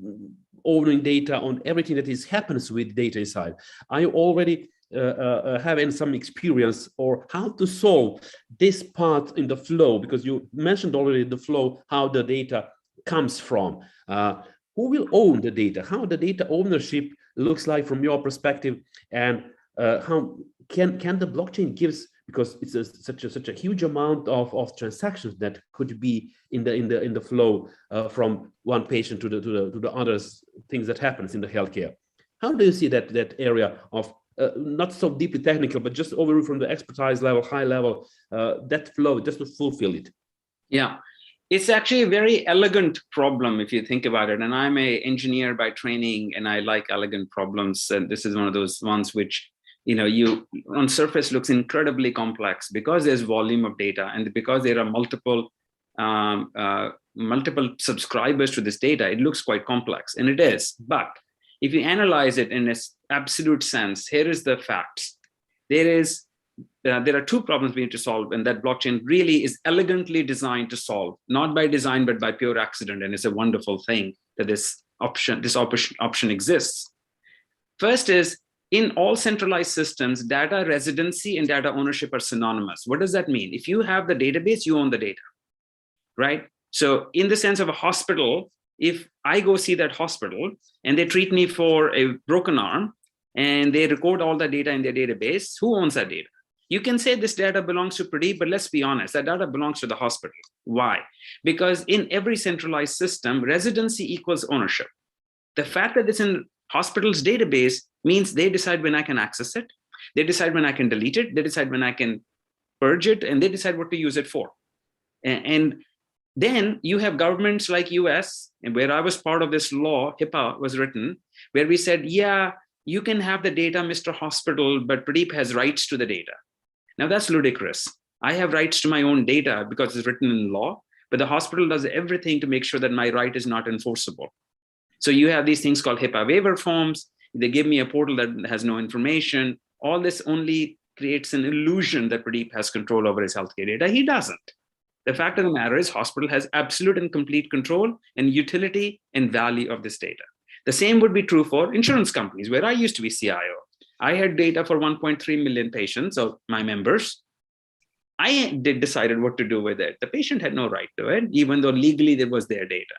owning data on everything that happens with data inside? Are you already having some experience or how to solve this part in the flow? Because you mentioned already the flow, how the data comes from. Who will own the data? How the data ownership looks like from your perspective, and how can the blockchain gives, because it's such a huge amount of transactions that could be in the flow from one patient to the others, things that happens in the healthcare. How do you see that area of not so deeply technical, but just overall from the expertise level, high level, that flow just to fulfill it? Yeah, it's actually a very elegant problem if you think about it. And I'm an engineer by training, and I like elegant problems. And this is one of those ones which, you on surface looks incredibly complex because there's volume of data, and because there are multiple subscribers to this data. It looks quite complex, and it is. But if you analyze it in its absolute sense, here is the facts. There are two problems we need to solve, and that blockchain really is elegantly designed to solve, not by design, but by pure accident. And it's a wonderful thing that this option exists. First is, in all centralized systems, data residency and data ownership are synonymous. What does that mean? If you have the database, you own the data, right? So in the sense of a hospital, if I go see that hospital and they treat me for a broken arm and they record all the data in their database, who owns that data? You can say this data belongs to Pradeep, but let's be honest, that data belongs to the hospital. Why? Because in every centralized system, residency equals ownership. The fact that it's in hospital's database means they decide when I can access it, they decide when I can delete it, they decide when I can purge it, and they decide what to use it for. And then you have governments like US, and where I was part of this law, HIPAA was written, where we said, yeah, you can have the data, Mr. Hospital, but Pradeep has rights to the data. Now that's ludicrous. I have rights to my own data because it's written in law, but the hospital does everything to make sure that my right is not enforceable. So you have these things called HIPAA waiver forms. They give me a portal that has no information. All this only creates an illusion that Pradeep has control over his healthcare data. He doesn't. The fact of the matter is, hospital has absolute and complete control and utility and value of this data. The same would be true for insurance companies, where I used to be CIO. I had data for 1.3 million patients, or my members. I decided what to do with it. The patient had no right to it, even though legally there was their data.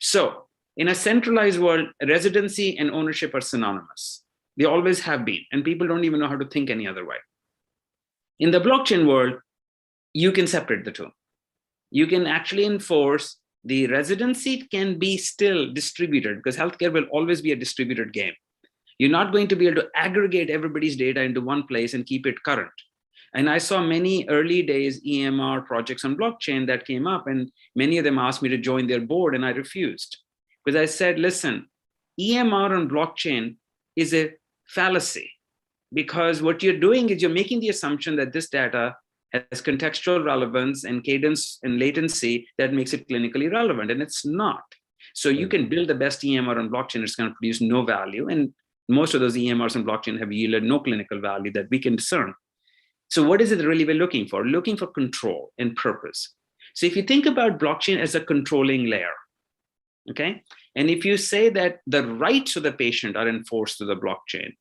So in a centralized world, residency and ownership are synonymous. They always have been, and people don't even know how to think any other way. In the blockchain world, you can separate the two. You can actually enforce the residency can be still distributed, because healthcare will always be a distributed game. You're not going to be able to aggregate everybody's data into one place and keep it current. And I saw many early days EMR projects on blockchain that came up, and many of them asked me to join their board, and I refused. Because I said, listen, EMR on blockchain is a fallacy, because what you're doing is you're making the assumption that this data has contextual relevance and cadence and latency that makes it clinically relevant, and it's not. So you can build the best EMR on blockchain, it's going to produce no value, and most of those EMRs on blockchain have yielded no clinical value that we can discern. So what is it really we're looking for? Looking for control and purpose. So if you think about blockchain as a controlling layer, okay? And if you say that the rights of the patient are enforced to the blockchain,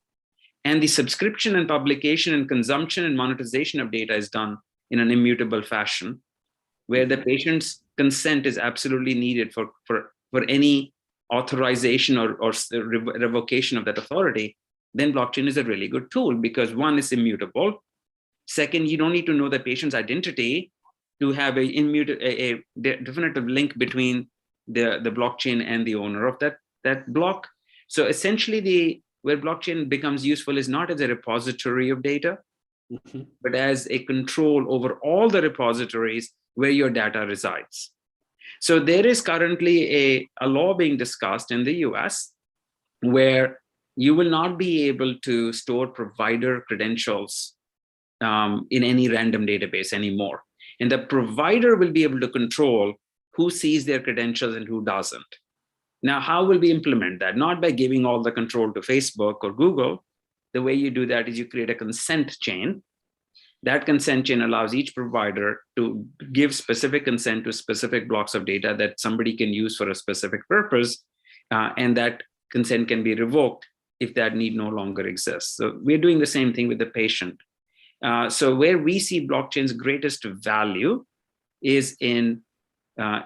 and the subscription and publication and consumption and monetization of data is done in an immutable fashion, where the patient's consent is absolutely needed for any authorization or revocation of that authority, then blockchain is a really good tool, because one is immutable, Second, you don't need to know the patient's identity to have a definitive link between the blockchain and the owner of that block. So essentially, where blockchain becomes useful is not as a repository of data, but as a control over all the repositories where your data resides. So there is currently a law being discussed in the US where you will not be able to store provider credentials in any random database anymore. And the provider will be able to control who sees their credentials and who doesn't. Now, how will we implement that? Not by giving all the control to Facebook or Google. The way you do that is you create a consent chain. That consent chain allows each provider to give specific consent to specific blocks of data that somebody can use for a specific purpose, and that consent can be revoked if that need no longer exists. So we're doing the same thing with the patient. So where we see blockchain's greatest value is in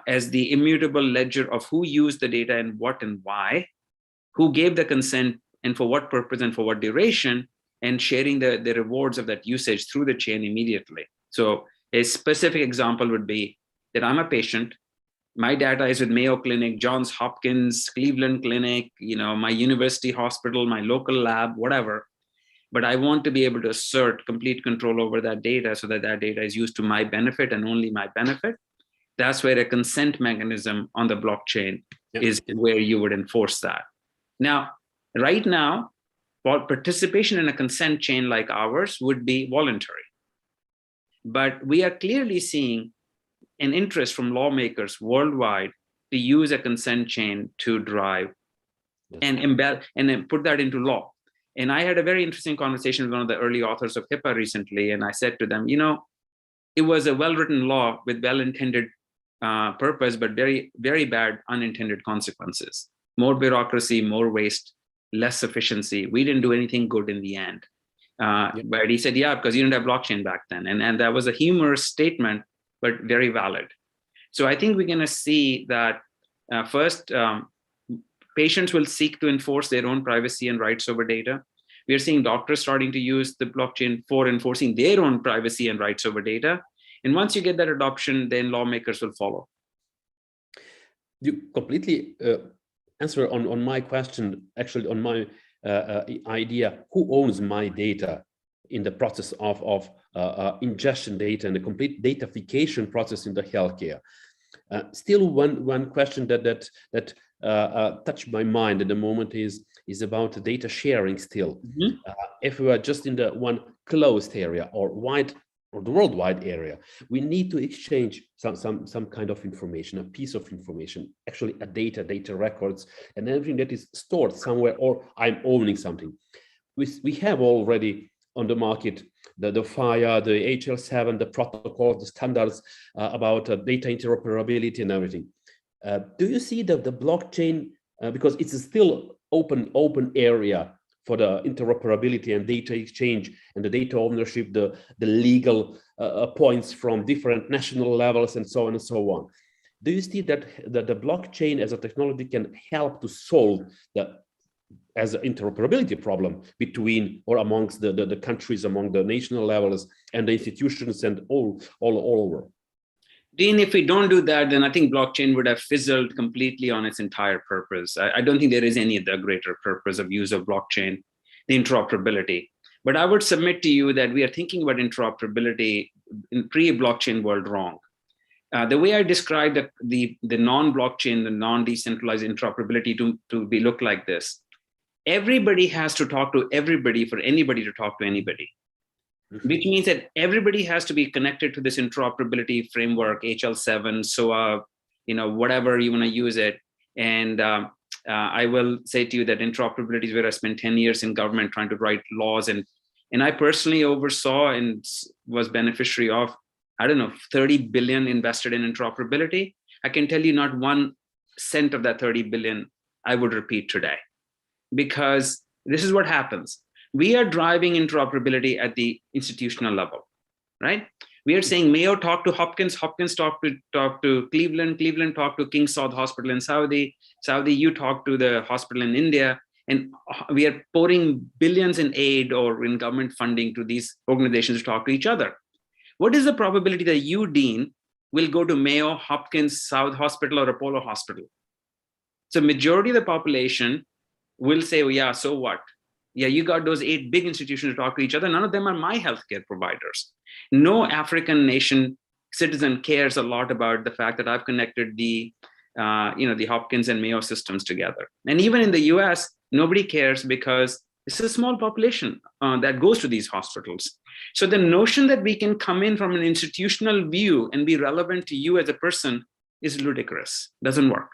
as the immutable ledger of who used the data and what and why, who gave the consent and for what purpose and for what duration, and sharing the rewards of that usage through the chain immediately. So a specific example would be that I'm a patient, my data is with Mayo Clinic, Johns Hopkins, Cleveland Clinic, my university hospital, my local lab, whatever. But I want to be able to assert complete control over that data so that that data is used to my benefit and only my benefit. That's where a consent mechanism on the blockchain is where you would enforce that. Now, right now, participation in a consent chain like ours would be voluntary. But we are clearly seeing an interest from lawmakers worldwide to use a consent chain to drive and embed and then put that into law. And I had a very interesting conversation with one of the early authors of HIPAA recently, and I said to them, it was a well-written law with well-intended purpose, but very, very bad unintended consequences. More bureaucracy, more waste, less efficiency. We didn't do anything good in the end. But he said, yeah, because you didn't have blockchain back then. And that was a humorous statement, but very valid. So I think we're going to see that first, patients will seek to enforce their own privacy and rights over data. We are seeing doctors starting to use the blockchain for enforcing their own privacy and rights over data. And once you get that adoption, then lawmakers will follow. You completely answer on my question, actually on my idea, who owns my data in the process of ingestion data and the complete datafication process in the healthcare. Still, one question that touched my mind at the moment is about data sharing still. If we are just in the one closed area or the worldwide area, we need to exchange some kind of information, a piece of information, actually a data records, and everything that is stored somewhere, or I'm owning something. We have already on the market the FHIR, the HL7, the protocol, the standards about data interoperability and everything. Do you see the blockchain, because it's still open area for the interoperability and data exchange and the data ownership, the legal points from different national levels and so on and so on. Do you see that the blockchain as a technology can help to solve as an interoperability problem between or amongst the countries, among the national levels and the institutions and all over? Dean, if we don't do that, then I think blockchain would have fizzled completely on its entire purpose. I don't think there is any other greater purpose of use of blockchain, the interoperability. But I would submit to you that we are thinking about interoperability in pre-blockchain world wrong. The way I describe the non-blockchain, the non-decentralized interoperability to look like this. Everybody has to talk to everybody for anybody to talk to anybody. Which means that everybody has to be connected to this interoperability framework, HL7, SOA, whatever you want to use it. And I will say to you that interoperability is where I spent 10 years in government trying to write laws. And I personally oversaw and was beneficiary of, 30 billion invested in interoperability. I can tell you not 1 cent of that 30 billion I would repeat today. Because this is what happens. We are driving interoperability at the institutional level, right? We are saying Mayo talk to Hopkins, Hopkins talk to Cleveland, Cleveland talk to King Saud Hospital in Saudi, you talk to the hospital in India, and we are pouring billions in aid or in government funding to these organizations to talk to each other. What is the probability that you, Dean, will go to Mayo, Hopkins, South Hospital, or Apollo Hospital? So majority of the population will say, oh, yeah, so what? Yeah, you got those 8 big institutions to talk to each other. None of them are my healthcare providers. No African nation citizen cares a lot about the fact that I've connected the Hopkins and Mayo systems together. And even in the US, nobody cares because it's a small population that goes to these hospitals. So the notion that we can come in from an institutional view and be relevant to you as a person is ludicrous, doesn't work.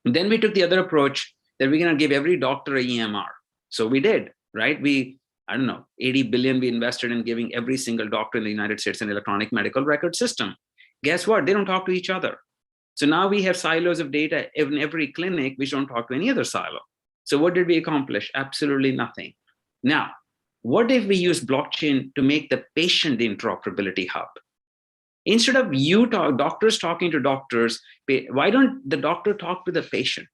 And then we took the other approach that we're going to give every doctor a EMR. So we did, right? I don't know, 80 billion we invested in giving every single doctor in the United States an electronic medical record system. Guess what? They don't talk to each other. So now we have silos of data in every clinic which don't talk to any other silo. So what did we accomplish? Absolutely nothing. Now, what if we use blockchain to make the patient the interoperability hub? Instead of doctors talking to doctors, why don't the doctor talk to the patient?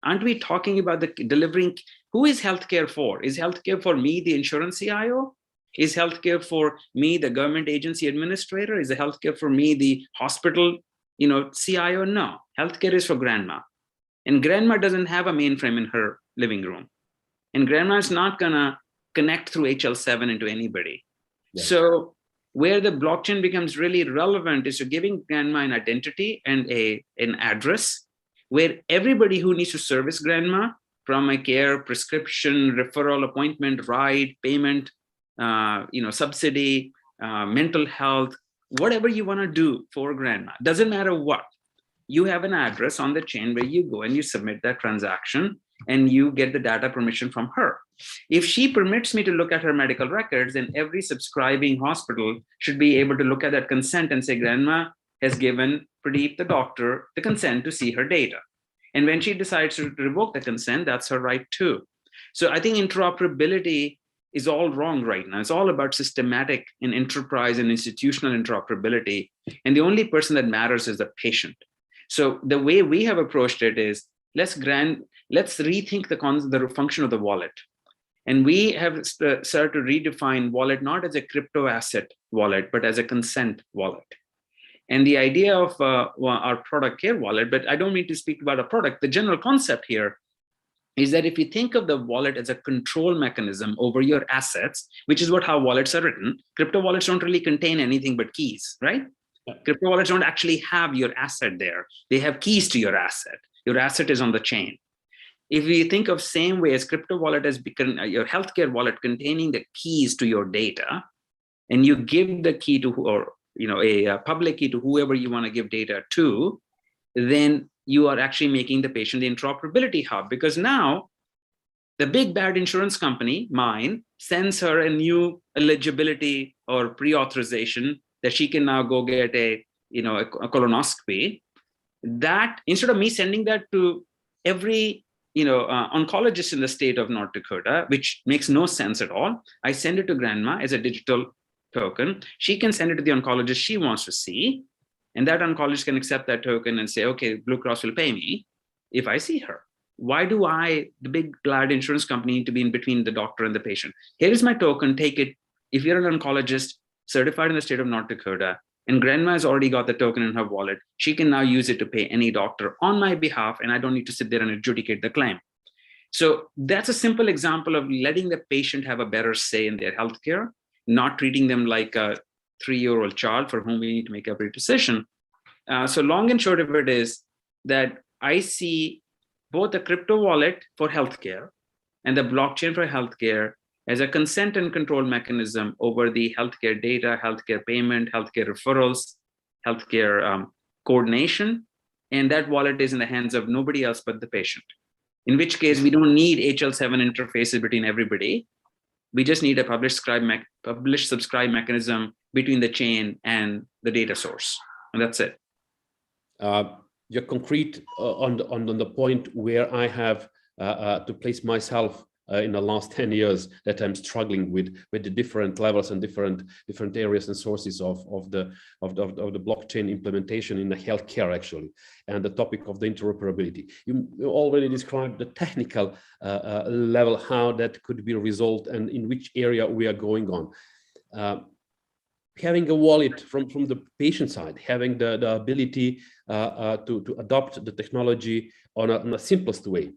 Aren't we talking about the delivering? Who is healthcare for? Is healthcare for me, the insurance CIO? Is healthcare for me, the government agency administrator? Is the healthcare for me, the hospital, CIO? No, healthcare is for grandma. And grandma doesn't have a mainframe in her living room. And grandma is not gonna connect through HL7 into anybody. Yes. So where the blockchain becomes really relevant is to giving grandma an identity and an address where everybody who needs to service grandma, from a care, prescription, referral, appointment, ride, payment, subsidy, mental health, whatever you want to do for grandma, doesn't matter what, you have an address on the chain where you go and you submit that transaction and you get the data permission from her. If she permits me to look at her medical records, then every subscribing hospital should be able to look at that consent and say, grandma has given Pradeep, the doctor, the consent to see her data. And when she decides to revoke the consent, that's her right too. So I think interoperability is all wrong right now. It's all about systematic and enterprise and institutional interoperability. And the only person that matters is the patient. So the way we have approached it is, let's rethink the function of the wallet. And we have started to redefine wallet not as a crypto asset wallet, but as a consent wallet. And the idea of our product Care Wallet, but I don't mean to speak about a product, the general concept here is that if you think of the wallet as a control mechanism over your assets, which is how wallets are written, crypto wallets don't really contain anything but keys, right? Yeah. Crypto wallets don't actually have your asset there. They have keys to your asset. Your asset is on the chain. If you think of same way as crypto wallet as your healthcare wallet containing the keys to your data, and you give the key to, a public key to whoever you want to give data to, then you are actually making the patient the interoperability hub, because now the big bad insurance company, mine, sends her a new eligibility or pre-authorization that she can now go get a colonoscopy. That instead of me sending that to every oncologist in the state of North Dakota, which makes no sense at all, I send it to grandma as a digital token. She can send it to the oncologist she wants to see, and that oncologist can accept that token and say, okay, Blue Cross will pay me if I see her. Why do the big bad insurance company, need to be in between the doctor and the patient? Here is my token, take it. If you're an oncologist certified in the state of North Dakota, and grandma has already got the token in her wallet, she can now use it to pay any doctor on my behalf, and I don't need to sit there and adjudicate the claim. So that's a simple example of letting the patient have a better say in their healthcare, not treating them like a 3-year-old child for whom we need to make every decision. So long and short of it is that I see both the crypto wallet for healthcare and the blockchain for healthcare as a consent and control mechanism over the healthcare data, healthcare payment, healthcare referrals, healthcare coordination. And that wallet is in the hands of nobody else but the patient. In which case, we don't need HL7 interfaces between everybody. We just need a publish subscribe mechanism between the chain and the data source. And that's it. You're concrete on the point where I have to place myself in the last 10 years that I'm struggling with the different levels and different areas and sources of the blockchain implementation in the healthcare actually, and the topic of the interoperability. You already described the technical level, how that could be resolved and in which area we are going on. Having a wallet from the patient side, having the ability to adopt the technology on a simplest way.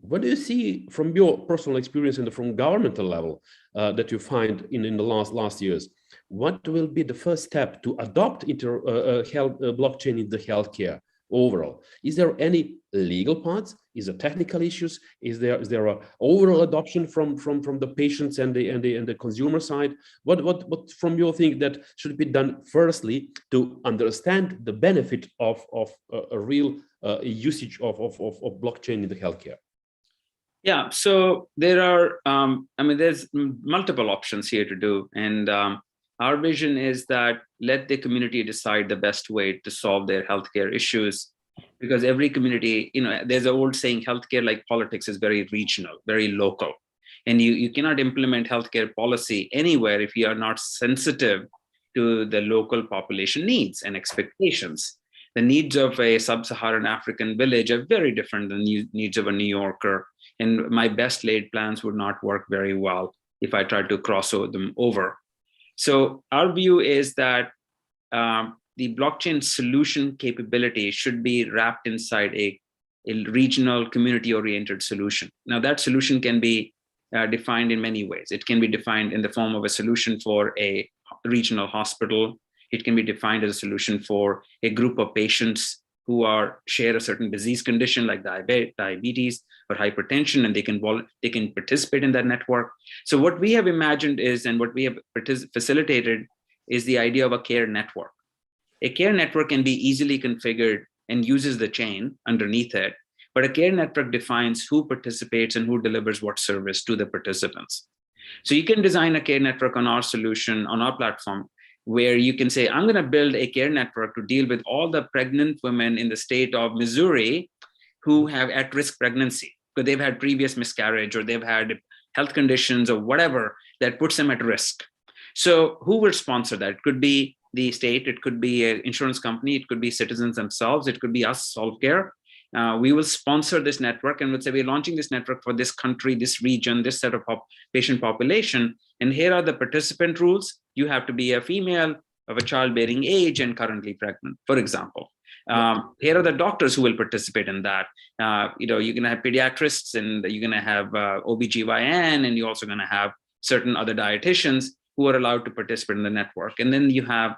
What do you see from your personal experience and from governmental level that you find in the last years? What will be the first step to adopt blockchain in the healthcare overall? Is there any legal parts? Is there technical issues? Is there a overall adoption from the patients and the consumer side? What from your think that should be done firstly to understand the benefit of a real usage of blockchain in the healthcare? Yeah, so there are, there's multiple options here to do. And our vision is that let the community decide the best way to solve their healthcare issues, because every community, there's an old saying, healthcare, like politics, is very regional, very local. And you cannot implement healthcare policy anywhere if you are not sensitive to the local population needs and expectations. The needs of a sub-Saharan African village are very different than the needs of a New Yorker. And my best laid plans would not work very well if I tried to cross them over. So our view is that the blockchain solution capability should be wrapped inside a regional community-oriented solution. Now that solution can be defined in many ways. It can be defined in the form of a solution for a regional hospital. It can be defined as a solution for a group of patients who share a certain disease condition like diabetes or hypertension, and they can participate in that network. So what we have imagined is, and what we have facilitated is the idea of a care network. A care network can be easily configured and uses the chain underneath it, but a care network defines who participates and who delivers what service to the participants. So you can design a care network on our solution, on our platform, where you can say, I'm going to build a care network to deal with all the pregnant women in the state of Missouri who have at-risk pregnancy, because they've had previous miscarriage or they've had health conditions or whatever that puts them at risk. So who will sponsor that? It could be the state, it could be an insurance company, it could be citizens themselves, it could be us, SolveCare. We will sponsor this network and would say, we're launching this network for this country, this region, this set of patient population. And here are the participant rules. You have to be a female of a childbearing age and currently pregnant, for example. Here are the doctors who will participate in that. You're going to have pediatrists, and you're going to have OBGYN, and you're also going to have certain other dietitians who are allowed to participate in the network. And then you have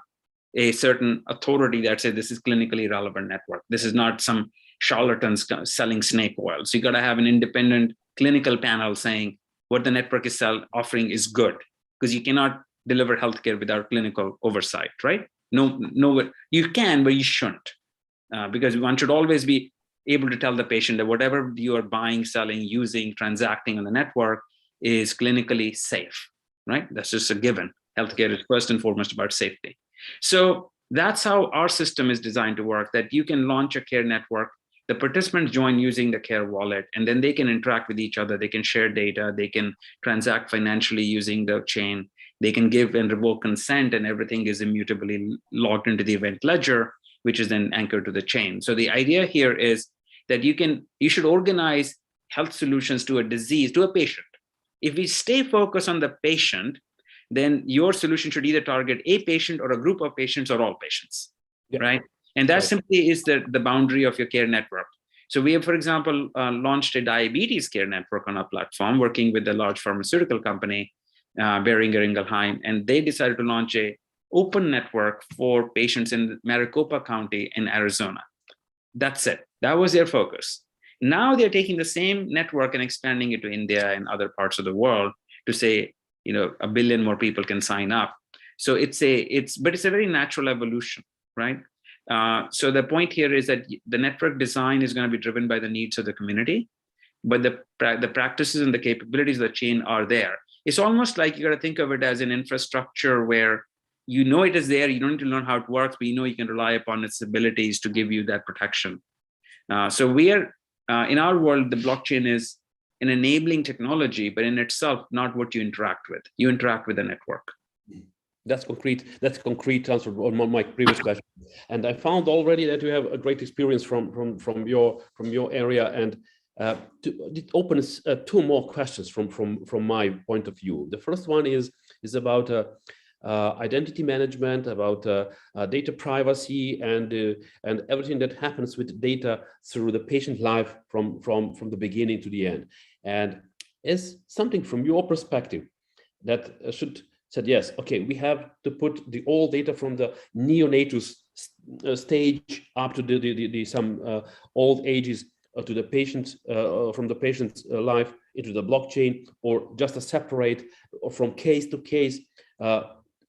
a certain authority that says this is clinically relevant network. This is not some charlatans selling snake oil. So you got to have an independent clinical panel saying what the network is offering is good, because you cannot deliver healthcare without clinical oversight, right? No, you can, but you shouldn't, because one should always be able to tell the patient that whatever you are buying, selling, using, transacting on the network is clinically safe, right? That's just a given. Healthcare is first and foremost about safety. So that's how our system is designed to work, that you can launch a care network. The participants join using the care wallet, and then they can interact with each other. They can share data. They can transact financially using the chain. They can give and revoke consent, and everything is immutably logged into the event ledger, which is then anchored to the chain. So the idea here is that you should organize health solutions to a disease, to a patient. If we stay focused on the patient, then your solution should either target a patient or a group of patients or all patients, right? And that simply is the boundary of your care network. So we have, for example, launched a diabetes care network on our platform, working with a large pharmaceutical company, Boehringer Ingelheim, and they decided to launch a open network for patients in Maricopa County in Arizona. That's it. That was their focus. Now they're taking the same network and expanding it to India and other parts of the world to say, 1 billion more people can sign up. So it's a very natural evolution, right? So the point here is that the network design is going to be driven by the needs of the community, but the practices and the capabilities of the chain are there. It's almost like you got to think of it as an infrastructure where it is there. You don't need to learn how it works, but you can rely upon its abilities to give you that protection. So we are in our world, the blockchain is an enabling technology, but in itself, not what you interact with. You interact with the network. That's concrete. That's a concrete answer on my previous question. And I found already that you have a great experience from your area, and it opens two more questions from my point of view. The first one is about identity management, about data privacy, and everything that happens with data through the patient life from the beginning to the end. And is something from your perspective that should said, yes, okay, we have to put the all data from the neonatal stage up to the some old ages to the patient, from the patient's life into the blockchain, or just a separate from case to case.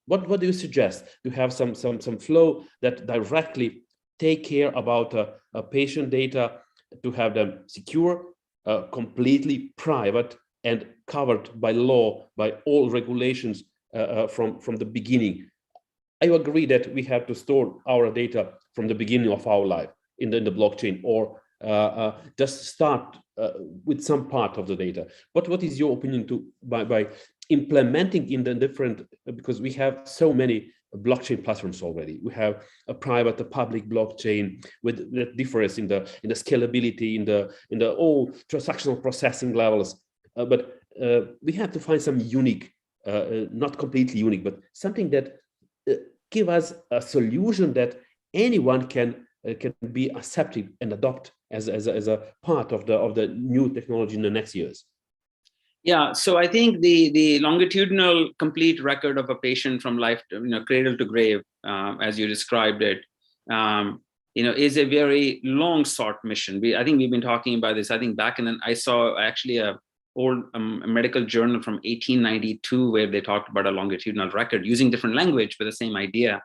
What do you suggest? To have some flow that directly take care about patient data, to have them secure, completely private, and covered by law, by all regulations from the beginning. I agree that we have to store our data from the beginning of our life in the blockchain, or just start with some part of the data. What is your opinion by implementing in the different, because we have so many blockchain platforms already. We have a private, a public blockchain with that differs in the scalability, in the all transactional processing levels. But we have to find some unique, not completely unique, but something that give us a solution that anyone can be accepted and adopt as a part of the new technology in the next years. Yeah, so I think the longitudinal complete record of a patient from life, cradle to grave, as you described it, is a very long sought mission. I think we've been talking about this. I think back in, I saw actually a old medical journal from 1892 where they talked about a longitudinal record using different language, but the same idea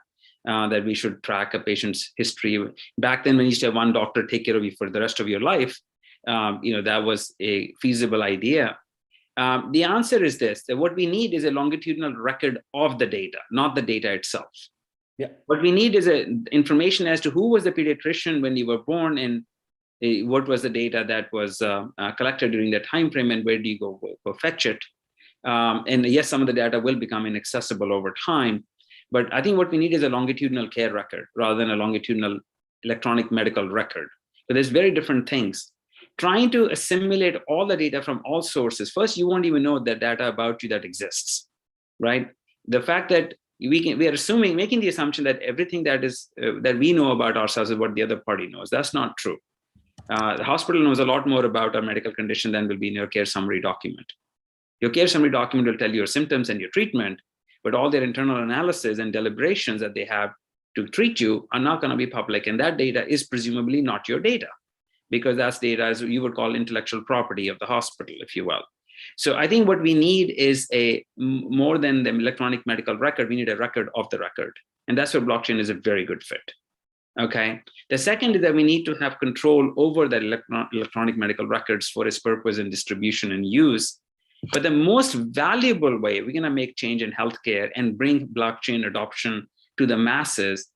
that we should track a patient's history. Back then, when you used to have one doctor take care of you for the rest of your life, that was a feasible idea. The answer is this, that what we need is a longitudinal record of the data, not the data itself. Yeah. What we need is information as to who was the pediatrician when you were born, and what was the data that was collected during that time frame, and where do you go fetch it. And yes, some of the data will become inaccessible over time, but I think what we need is a longitudinal care record rather than a longitudinal electronic medical record. But there's very different things. Trying to assimilate all the data from all sources, first, you won't even know that data about you that exists, right? The fact that we are assuming, making the assumption that everything that is that we know about ourselves is what the other party knows. That's not true. The hospital knows a lot more about a medical condition than will be in your care summary document. Your care summary document will tell you your symptoms and your treatment, but all their internal analysis and deliberations that they have to treat you are not going to be public. And that data is presumably not your data, because that's data as you would call intellectual property of the hospital, if you will. So I think what we need is more than the electronic medical record, we need a record of the record. And that's where blockchain is a very good fit. Okay. The second is that we need to have control over the electronic medical records for its purpose and distribution and use. But the most valuable way we're going to make change in healthcare and bring blockchain adoption to the masses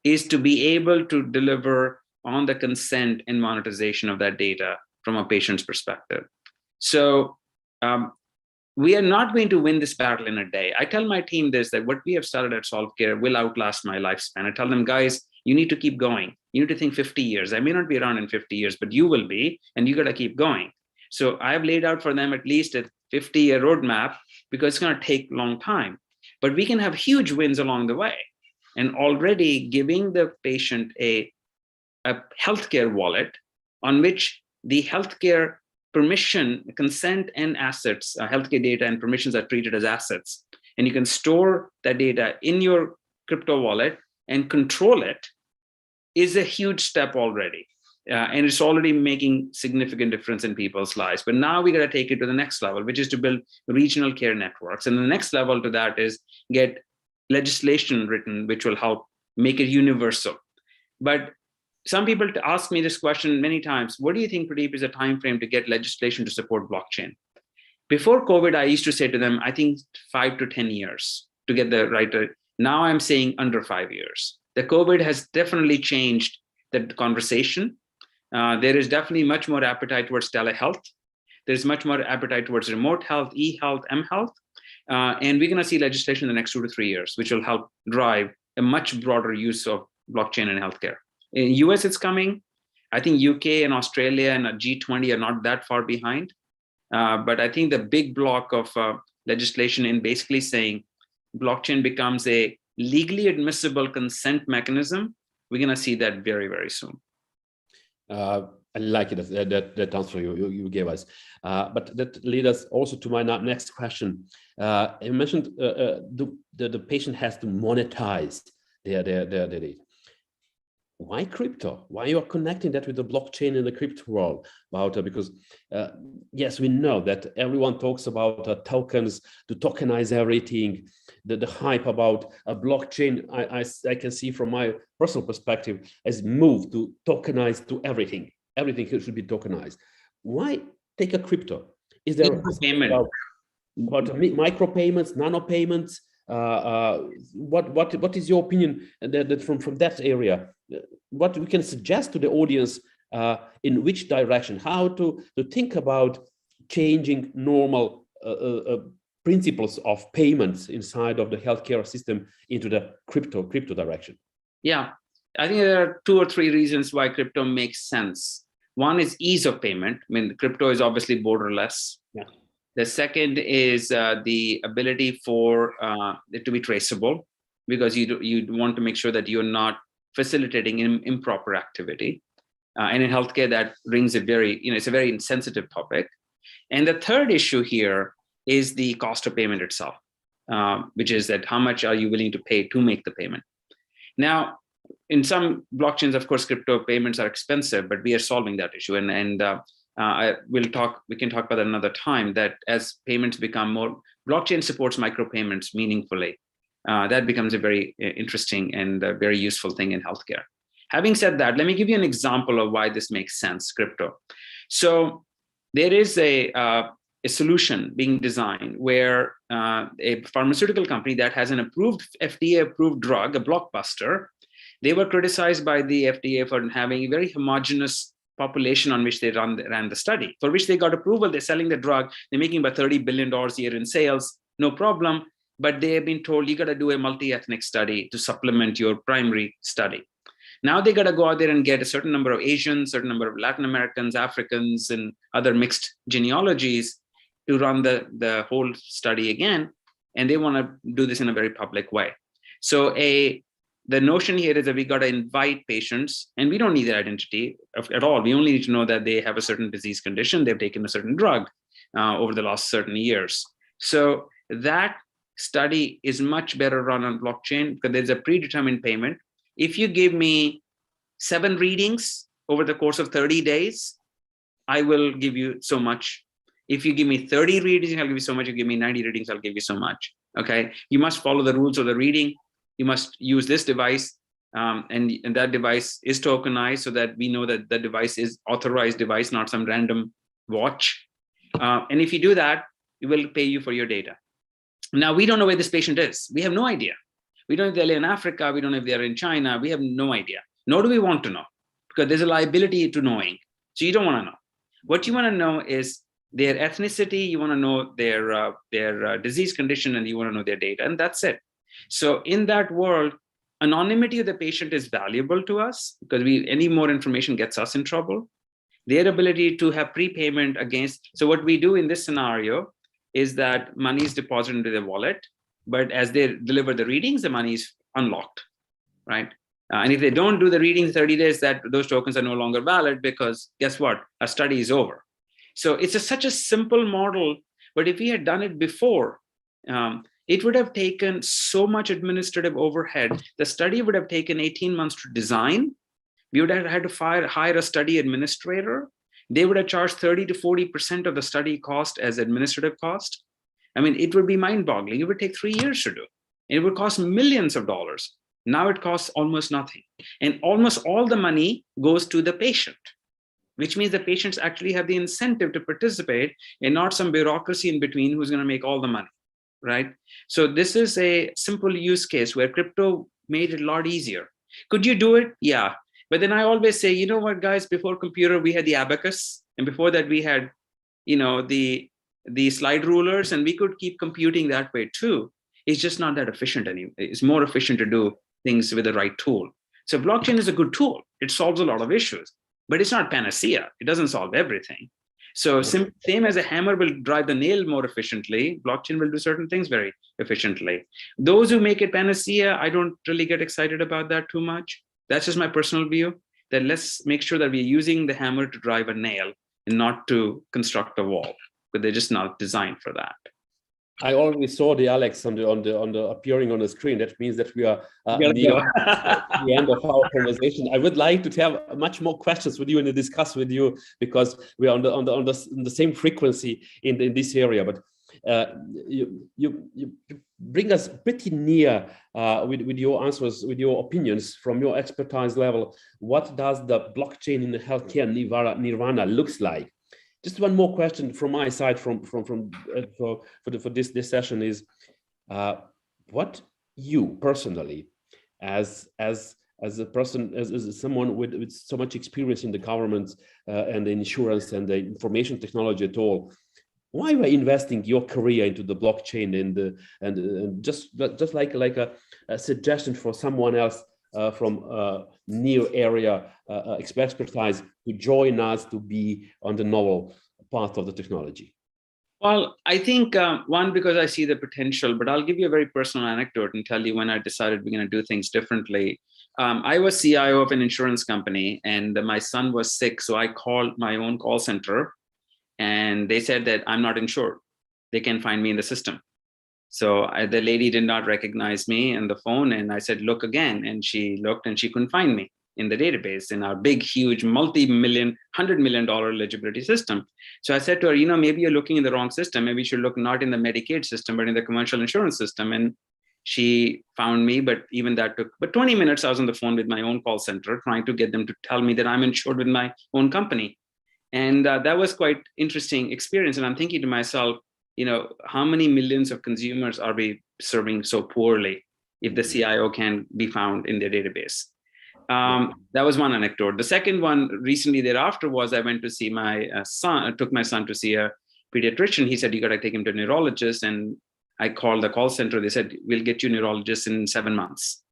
is to be able to deliver on the consent and monetization of that data from a patient's perspective. So we are not going to win this battle in a day. I tell my team this, that what we have started at SolveCare will outlast my lifespan. I tell them, guys, you need to keep going. You need to think 50 years. I may not be around in 50 years, but you will be, and you got to keep going. So I've laid out for them at least a 50-year roadmap, because it's going to take a long time. But we can have huge wins along the way. And already giving the patient a healthcare wallet on which the healthcare permission, consent, and assets, healthcare data and permissions are treated as assets. And you can store that data in your crypto wallet and control it is a huge step already. And it's already making significant difference in people's lives. But now we got to take it to the next level, which is to build regional care networks. And the next level to that is get legislation written, which will help make it universal. But some people ask me this question many times: what do you think, Pradeep, is a time frame to get legislation to support blockchain? Before COVID, I used to say to them, I think 5 to 10 years to get the right. Now I'm saying under 5 years. The COVID has definitely changed the conversation. There is definitely much more appetite towards telehealth. There's much more appetite towards remote health, e-health, m-health. And we're going to see legislation in the next 2 to 3 years, which will help drive a much broader use of blockchain in healthcare. In US, it's coming. I think UK and Australia and G20 are not that far behind. But I think the big block of legislation in basically saying blockchain becomes a legally admissible consent mechanism, we're going to see that very, very soon. I like it, that answer you gave us. But that leads us also to my next question. You mentioned the patient has to monetize their data. Why crypto? Why you are connecting that with the blockchain in the crypto world? Because yes, we know that everyone talks about tokens to tokenize everything. The hype about a blockchain, I can see from my personal perspective, has moved to tokenize to everything. Everything should be tokenized. Why take a crypto? Is there about micro payments, nano payments? What is your opinion from that area? What we can suggest to the audience in which direction, how to think about changing normal principles of payments inside of the healthcare system into the crypto direction? Yeah, I think there are 2 or 3 reasons why crypto makes sense. One is ease of payment. I mean, crypto is obviously borderless. Yeah. The second is the ability for it to be traceable, because you want to make sure that you're not facilitating improper activity. And in healthcare, that rings a very, it's a very sensitive topic. And the third issue here is the cost of payment itself, which is that how much are you willing to pay to make the payment? Now, in some blockchains, of course, crypto payments are expensive, but we are solving that issue. We can talk about that another time, that as payments become more, blockchain supports micropayments meaningfully. That becomes a very interesting and very useful thing in healthcare. Having said that, let me give you an example of why this makes sense, crypto. So there is a solution being designed where a pharmaceutical company that has an approved, FDA-approved drug, a blockbuster, they were criticized by the FDA for having a very homogeneous population on which they ran the study, for which they got approval. They're selling the drug. They're making about $30 billion a year in sales, no problem. But they have been told, you got to do a multi-ethnic study to supplement your primary study. Now they got to go out there and get a certain number of Asians, certain number of Latin Americans, Africans, and other mixed genealogies to run the whole study again. And they want to do this in a very public way. So the notion here is that we got to invite patients, and we don't need their identity at all. We only need to know that they have a certain disease condition, they've taken a certain drug over the last certain years. So that study is much better run on blockchain because there's a predetermined payment. If you give me 7 readings over the course of 30 days, I will give you so much. If you give me 30 readings, I'll give you so much. If you give me 90 readings, I'll give you so much. Okay. You must follow the rules of the reading. You must use this device, and that device is tokenized so that we know that the device is authorized device, not some random watch. And if you do that, it will pay you for your data. Now, we don't know where this patient is. We have no idea. We don't know if they live in Africa. We don't know if they're in China. We have no idea. Nor do we want to know, because there's a liability to knowing. So you don't want to know. What you want to know is their ethnicity. You want to know their disease condition, and you want to know their data, and that's it. So in that world, anonymity of the patient is valuable to us because any more information gets us in trouble. Their ability to have prepayment against. So what we do in this scenario is that money is deposited into their wallet, but as they deliver the readings, the money is unlocked, right? And if they don't do the readings 30 days, those tokens are no longer valid because guess what? Our study is over. So it's such a simple model, but if we had done it before, it would have taken so much administrative overhead. The study would have taken 18 months to design. We would have had to hire a study administrator. They would have charged 30 to 40% of the study cost as administrative cost. I mean, it would be mind-boggling. It would take 3 years to do. It would cost millions of dollars. Now it costs almost nothing. And almost all the money goes to the patient, which means the patients actually have the incentive to participate and not some bureaucracy in between who's going to make all the money. Right? So this is a simple use case where crypto made it a lot easier. Could you do it? Yeah. But then I always say, you know what, guys, before computer, we had the abacus. And before that, we had the slide rulers, and we could keep computing that way too. It's just not that efficient anymore. It's more efficient to do things with the right tool. So blockchain is a good tool. It solves a lot of issues, but it's not panacea. It doesn't solve everything. So same as a hammer will drive the nail more efficiently, blockchain will do certain things very efficiently. Those who make it panacea, I don't really get excited about that too much. That's just my personal view, that let's make sure that we're using the hammer to drive a nail and not to construct a wall, but they're just not designed for that. I already saw the Alex on the appearing on the screen. That means that we are near the end of our conversation. I would like to have much more questions with you and to discuss with you, because we are on the same frequency in this area. But you bring us pretty near with your answers, with your opinions from your expertise level. What does the blockchain in the healthcare nirvana looks like? Just one more question from my side for this session is, what you personally, as a person, as someone with so much experience in the government and the insurance and the information technology at all, why were investing your career into the blockchain and just like a suggestion for someone else from near area expertise to join us to be on the novel part of the technology? Well, I think one, because I see the potential, but I'll give you a very personal anecdote and tell you when I decided we're going to do things differently. I was CIO of an insurance company and my son was sick. So I called my own call center and they said that I'm not insured. They can find me in the system. So the lady did not recognize me on the phone. And I said, look again. And she looked and she couldn't find me in the database in our big, huge, multi-million, $100 million eligibility system. So I said to her, maybe you're looking in the wrong system. Maybe you should look not in the Medicaid system, but in the commercial insurance system. And she found me, but even that took, 20 minutes I was on the phone with my own call center, trying to get them to tell me that I'm insured with my own company. And that was quite interesting experience. And I'm thinking to myself, how many millions of consumers are we serving so poorly if the CIO can be found in their database? That was one anecdote. The second one recently thereafter was I went to see my son. I took my son to see a pediatrician. He said, you got to take him to a neurologist. And I called the call center. They said, we'll get you a neurologist in 7 months.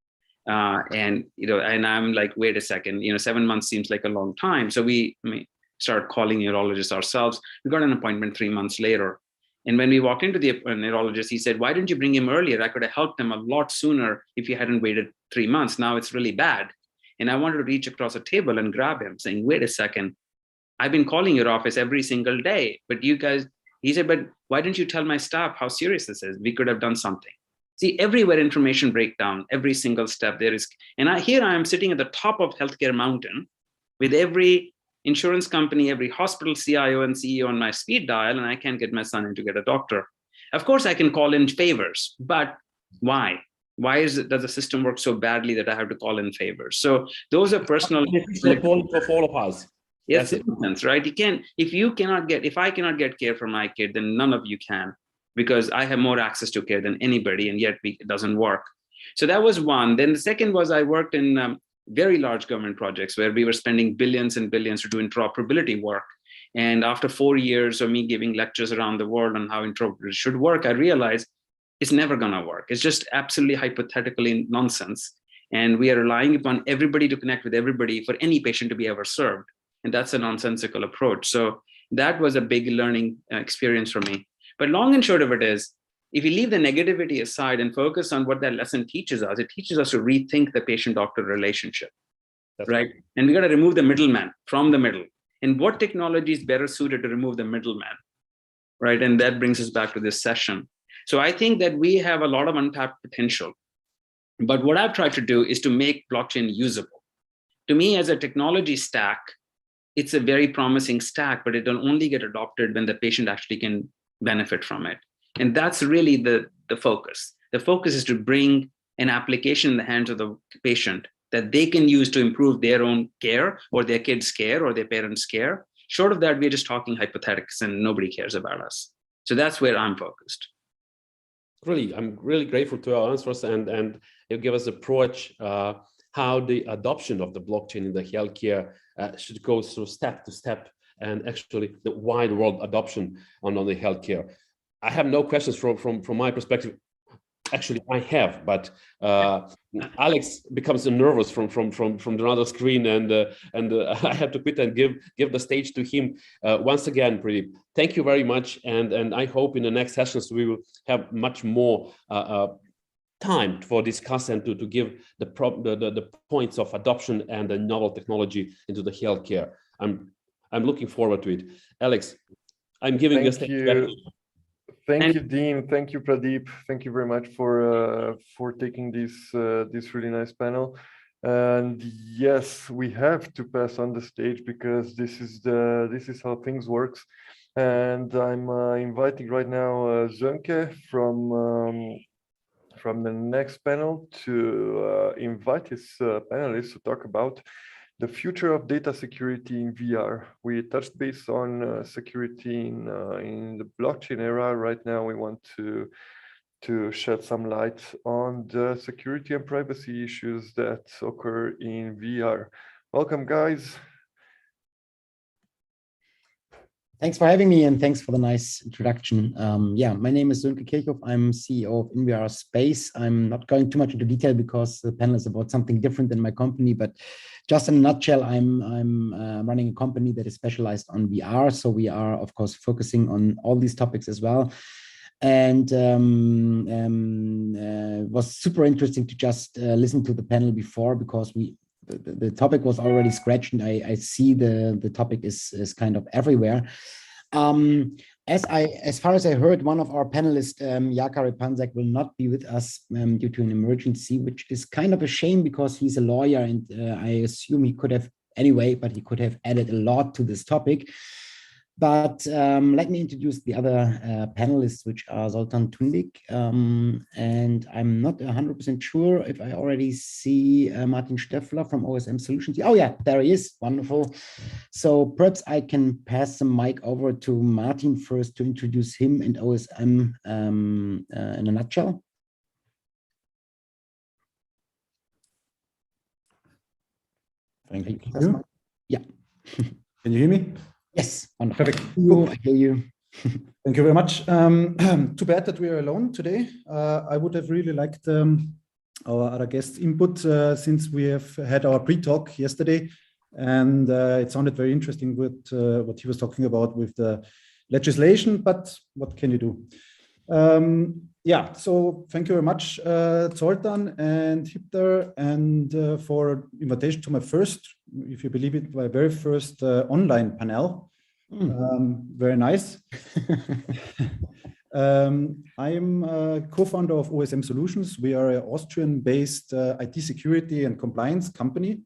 And I'm like, wait a second, 7 months seems like a long time. So we started calling neurologists ourselves. We got an appointment 3 months later. And when we walked into the neurologist, he said, why didn't you bring him earlier? I could have helped him a lot sooner if you hadn't waited 3 months. Now it's really bad. And I wanted to reach across a table and grab him saying, wait a second, I've been calling your office every single day, but you guys, he said, but why didn't you tell my staff how serious this is? We could have done something. See, everywhere information breakdown, every single step there is. And here I am sitting at the top of healthcare mountain with every insurance company, every hospital CIO and CEO on my speed dial, and I can't get my son in to get a doctor. Of course, I can call in favors, but why? Why does the system work so badly that I have to call in favors? So those are personal. For all of us. Yes, citizens, right? You can, if I cannot get care for my kid, then none of you can, because I have more access to care than anybody, and yet it doesn't work. So that was one. Then the second was I worked in very large government projects where we were spending billions and billions to do interoperability work. And after 4 years of me giving lectures around the world on how interoperability should work, I realized it's never going to work. It's just absolutely hypothetically nonsense. And we are relying upon everybody to connect with everybody for any patient to be ever served. And that's a nonsensical approach. So that was a big learning experience for me. But long and short of it is, if you leave the negativity aside and focus on what that lesson teaches us, it teaches us to rethink the patient-doctor relationship, right? And we got to remove the middleman from the middle. And what technology is better suited to remove the middleman, right? And that brings us back to this session. So I think that we have a lot of untapped potential. But what I've tried to do is to make blockchain usable. To me, as a technology stack, it's a very promising stack, but it will only get adopted when the patient actually can benefit from it. And that's really the focus. The focus is to bring an application in the hands of the patient that they can use to improve their own care or their kids' care or their parents' care. Short of that, we're just talking hypothetics and nobody cares about us. So that's where I'm focused. Really, I'm really grateful to our answers and you give us approach how the adoption of the blockchain in the healthcare should go through step to step and actually the wide world adoption on the healthcare. I have no questions from my perspective. Actually, I have, but Alex becomes nervous from the other screen, and I have to quit and give the stage to him once again. Pradeep, thank you very much, and I hope in the next sessions we will have much more time for discuss and to give the points of adoption and the novel technology into the healthcare. I'm looking forward to it. Alex, I'm giving you a stage back. Thank you, Dean. Thank you, Pradeep. Thank you very much for taking this really nice panel. And yes, we have to pass on the stage because this is how things works. And I'm inviting right now Zönke from the next panel to invite his panelists to talk about the future of data security in VR. We touched base on security in the blockchain era. Right now, we want to shed some light on the security and privacy issues that occur in VR. Welcome, guys. Thanks for having me, and thanks for the nice introduction. Yeah, my name is Sönke Kirchhoff. I'm CEO of InVR Space. I'm not going too much into detail because the panel is about something different than my company, but just in a nutshell, I'm running a company that is specialized on VR. So we are, of course, focusing on all these topics as well. And it was super interesting to just listen to the panel before, because the topic was already scratched, and I see the topic is kind of everywhere. As far as I heard, one of our panelists, Jaka Repanzak, will not be with us due to an emergency, which is kind of a shame because he's a lawyer, and I assume he could have anyway, but he could have added a lot to this topic. But let me introduce the other panelists, which are Zoltan Tundik, and I'm not 100% sure if I already see Martin Steffler from OSM Solutions. Oh yeah, there he is, wonderful. So perhaps I can pass the mic over to Martin first to introduce him and OSM in a nutshell. Thank you. Yeah. Can you hear me? Yes, wonderful. Perfect. I hear you. Thank you very much. Too bad that we are alone today. I would have really liked our other guest input since we have had our pre-talk yesterday, and it sounded very interesting with what he was talking about with the legislation, but what can you do? Yeah, so thank you very much, Zoltan and Hipter, and for invitation to my first, if you believe it, my very first online panel. Very nice. I'm a co-founder of OSM Solutions. We are an Austrian-based IT security and compliance company.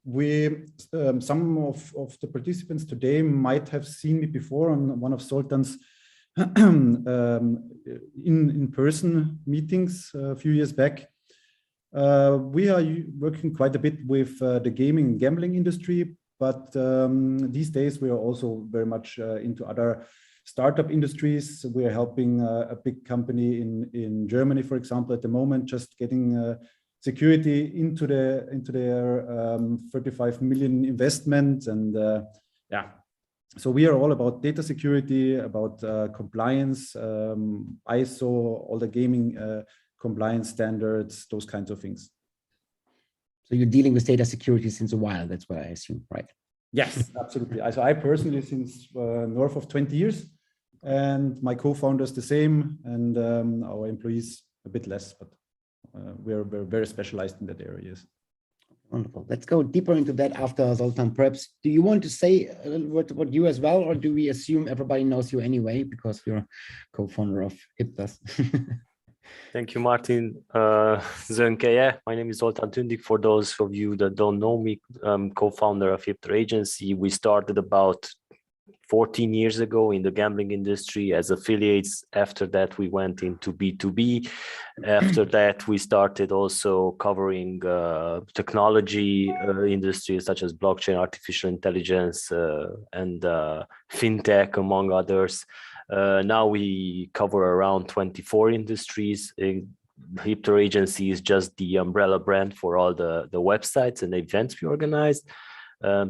Some of the participants today might have seen me before on one of Zoltan's in-person meetings a few years back. We are working quite a bit with the gaming and gambling industry, but these days we are also very much into other startup industries. We are helping a big company in Germany, for example, at the moment, just getting security into their 35 million investment, and yeah. So we are all about data security, about compliance, ISO, all the gaming compliance standards, those kinds of things. So you're dealing with data security since a while, that's what I assume, right? Yes, absolutely. So I personally since north of 20 years, and my co-founders the same, and our employees a bit less, but we're very specialized in that area. Wonderful. Let's go deeper into that after Zoltan. Perhaps, do you want to say a little word about you as well, or do we assume everybody knows you anyway because you're co-founder of Hiptas? Thank you, Martin. Zönke, yeah, my name is Zoltan Tundik. For those of you that don't know me, I'm co-founder of Hipter Agency. We started about 14 years ago in the gambling industry as affiliates. After that, we went into B2B. After that, we started also covering technology industries such as blockchain, artificial intelligence, and fintech, among others. Now we cover around 24 industries. Hipter Agency is just the umbrella brand for all the websites and events we organize.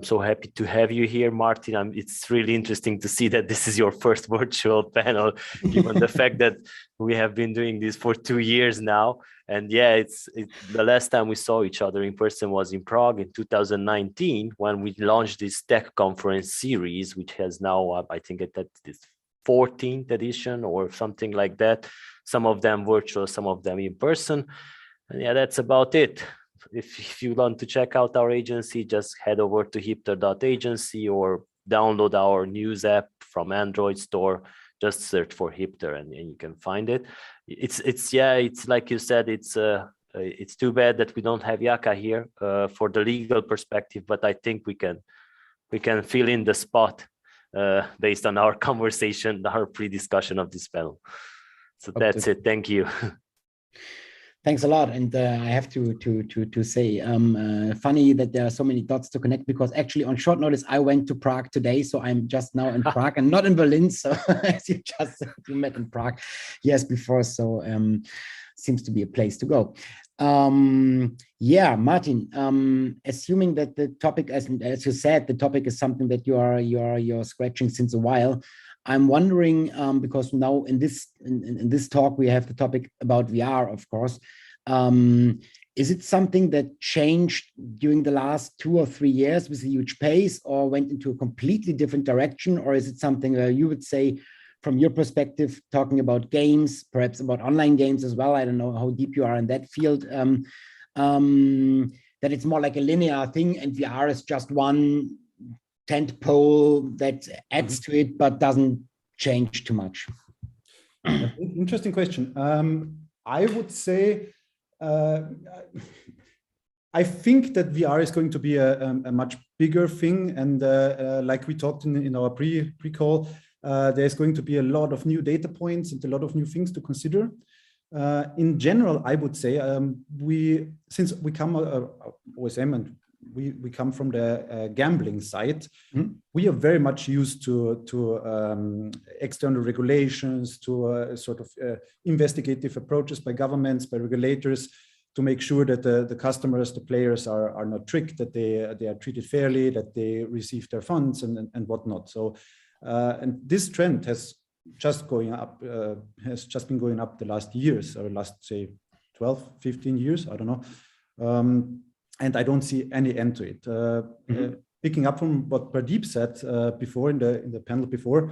So happy to have you here, Martin. It's really interesting to see that this is your first virtual panel, given the fact that we have been doing this for 2 years now. And yeah, it's the last time we saw each other in person was in Prague in 2019, when we launched this tech conference series, which has now, I think that this 14th edition or something like that. Some of them virtual, some of them in person. And yeah, that's about it. If you want to check out our agency, just head over to hipter.agency or download our news app from Android store. Just search for Hipter and you can find it. It's like you said, it's too bad that we don't have Jaka here for the legal perspective, but I think we can fill in the spot based on our conversation, our pre-discussion of this panel. So that's it. Thank you. Thanks a lot. And I have to say, funny that there are so many dots to connect, because actually on short notice, I went to Prague today. So I'm just now in Prague and not in Berlin. So as you just said, you met in Prague years before. So seems to be a place to go. Yeah, Martin, assuming that the topic, as you said, the topic is something that you're scratching since a while. I'm wondering, because now in this talk, we have the topic about VR, of course. Is it something that changed during the last 2 or 3 years with a huge pace, or went into a completely different direction? Or is it something you would say, from your perspective, talking about games, perhaps about online games as well? I don't know how deep you are in that field, that it's more like a linear thing and VR is just one tent pole that adds to it, but doesn't change too much? Interesting question. I would say, I think that VR is going to be a much bigger thing. And like we talked in our pre-call, there's going to be a lot of new data points and a lot of new things to consider. In general, I would say, since we come OSM and we come from the gambling side, we are very much used to external regulations, to sort of investigative approaches by governments, by regulators, to make sure that the customers, the players are not tricked, that they are treated fairly, that they receive their funds and whatnot. So, and this trend has just been going up the last years, or last, say, 12, 15 years, I don't know. And I don't see any end to it. Picking up from what Pradeep said before in the panel before,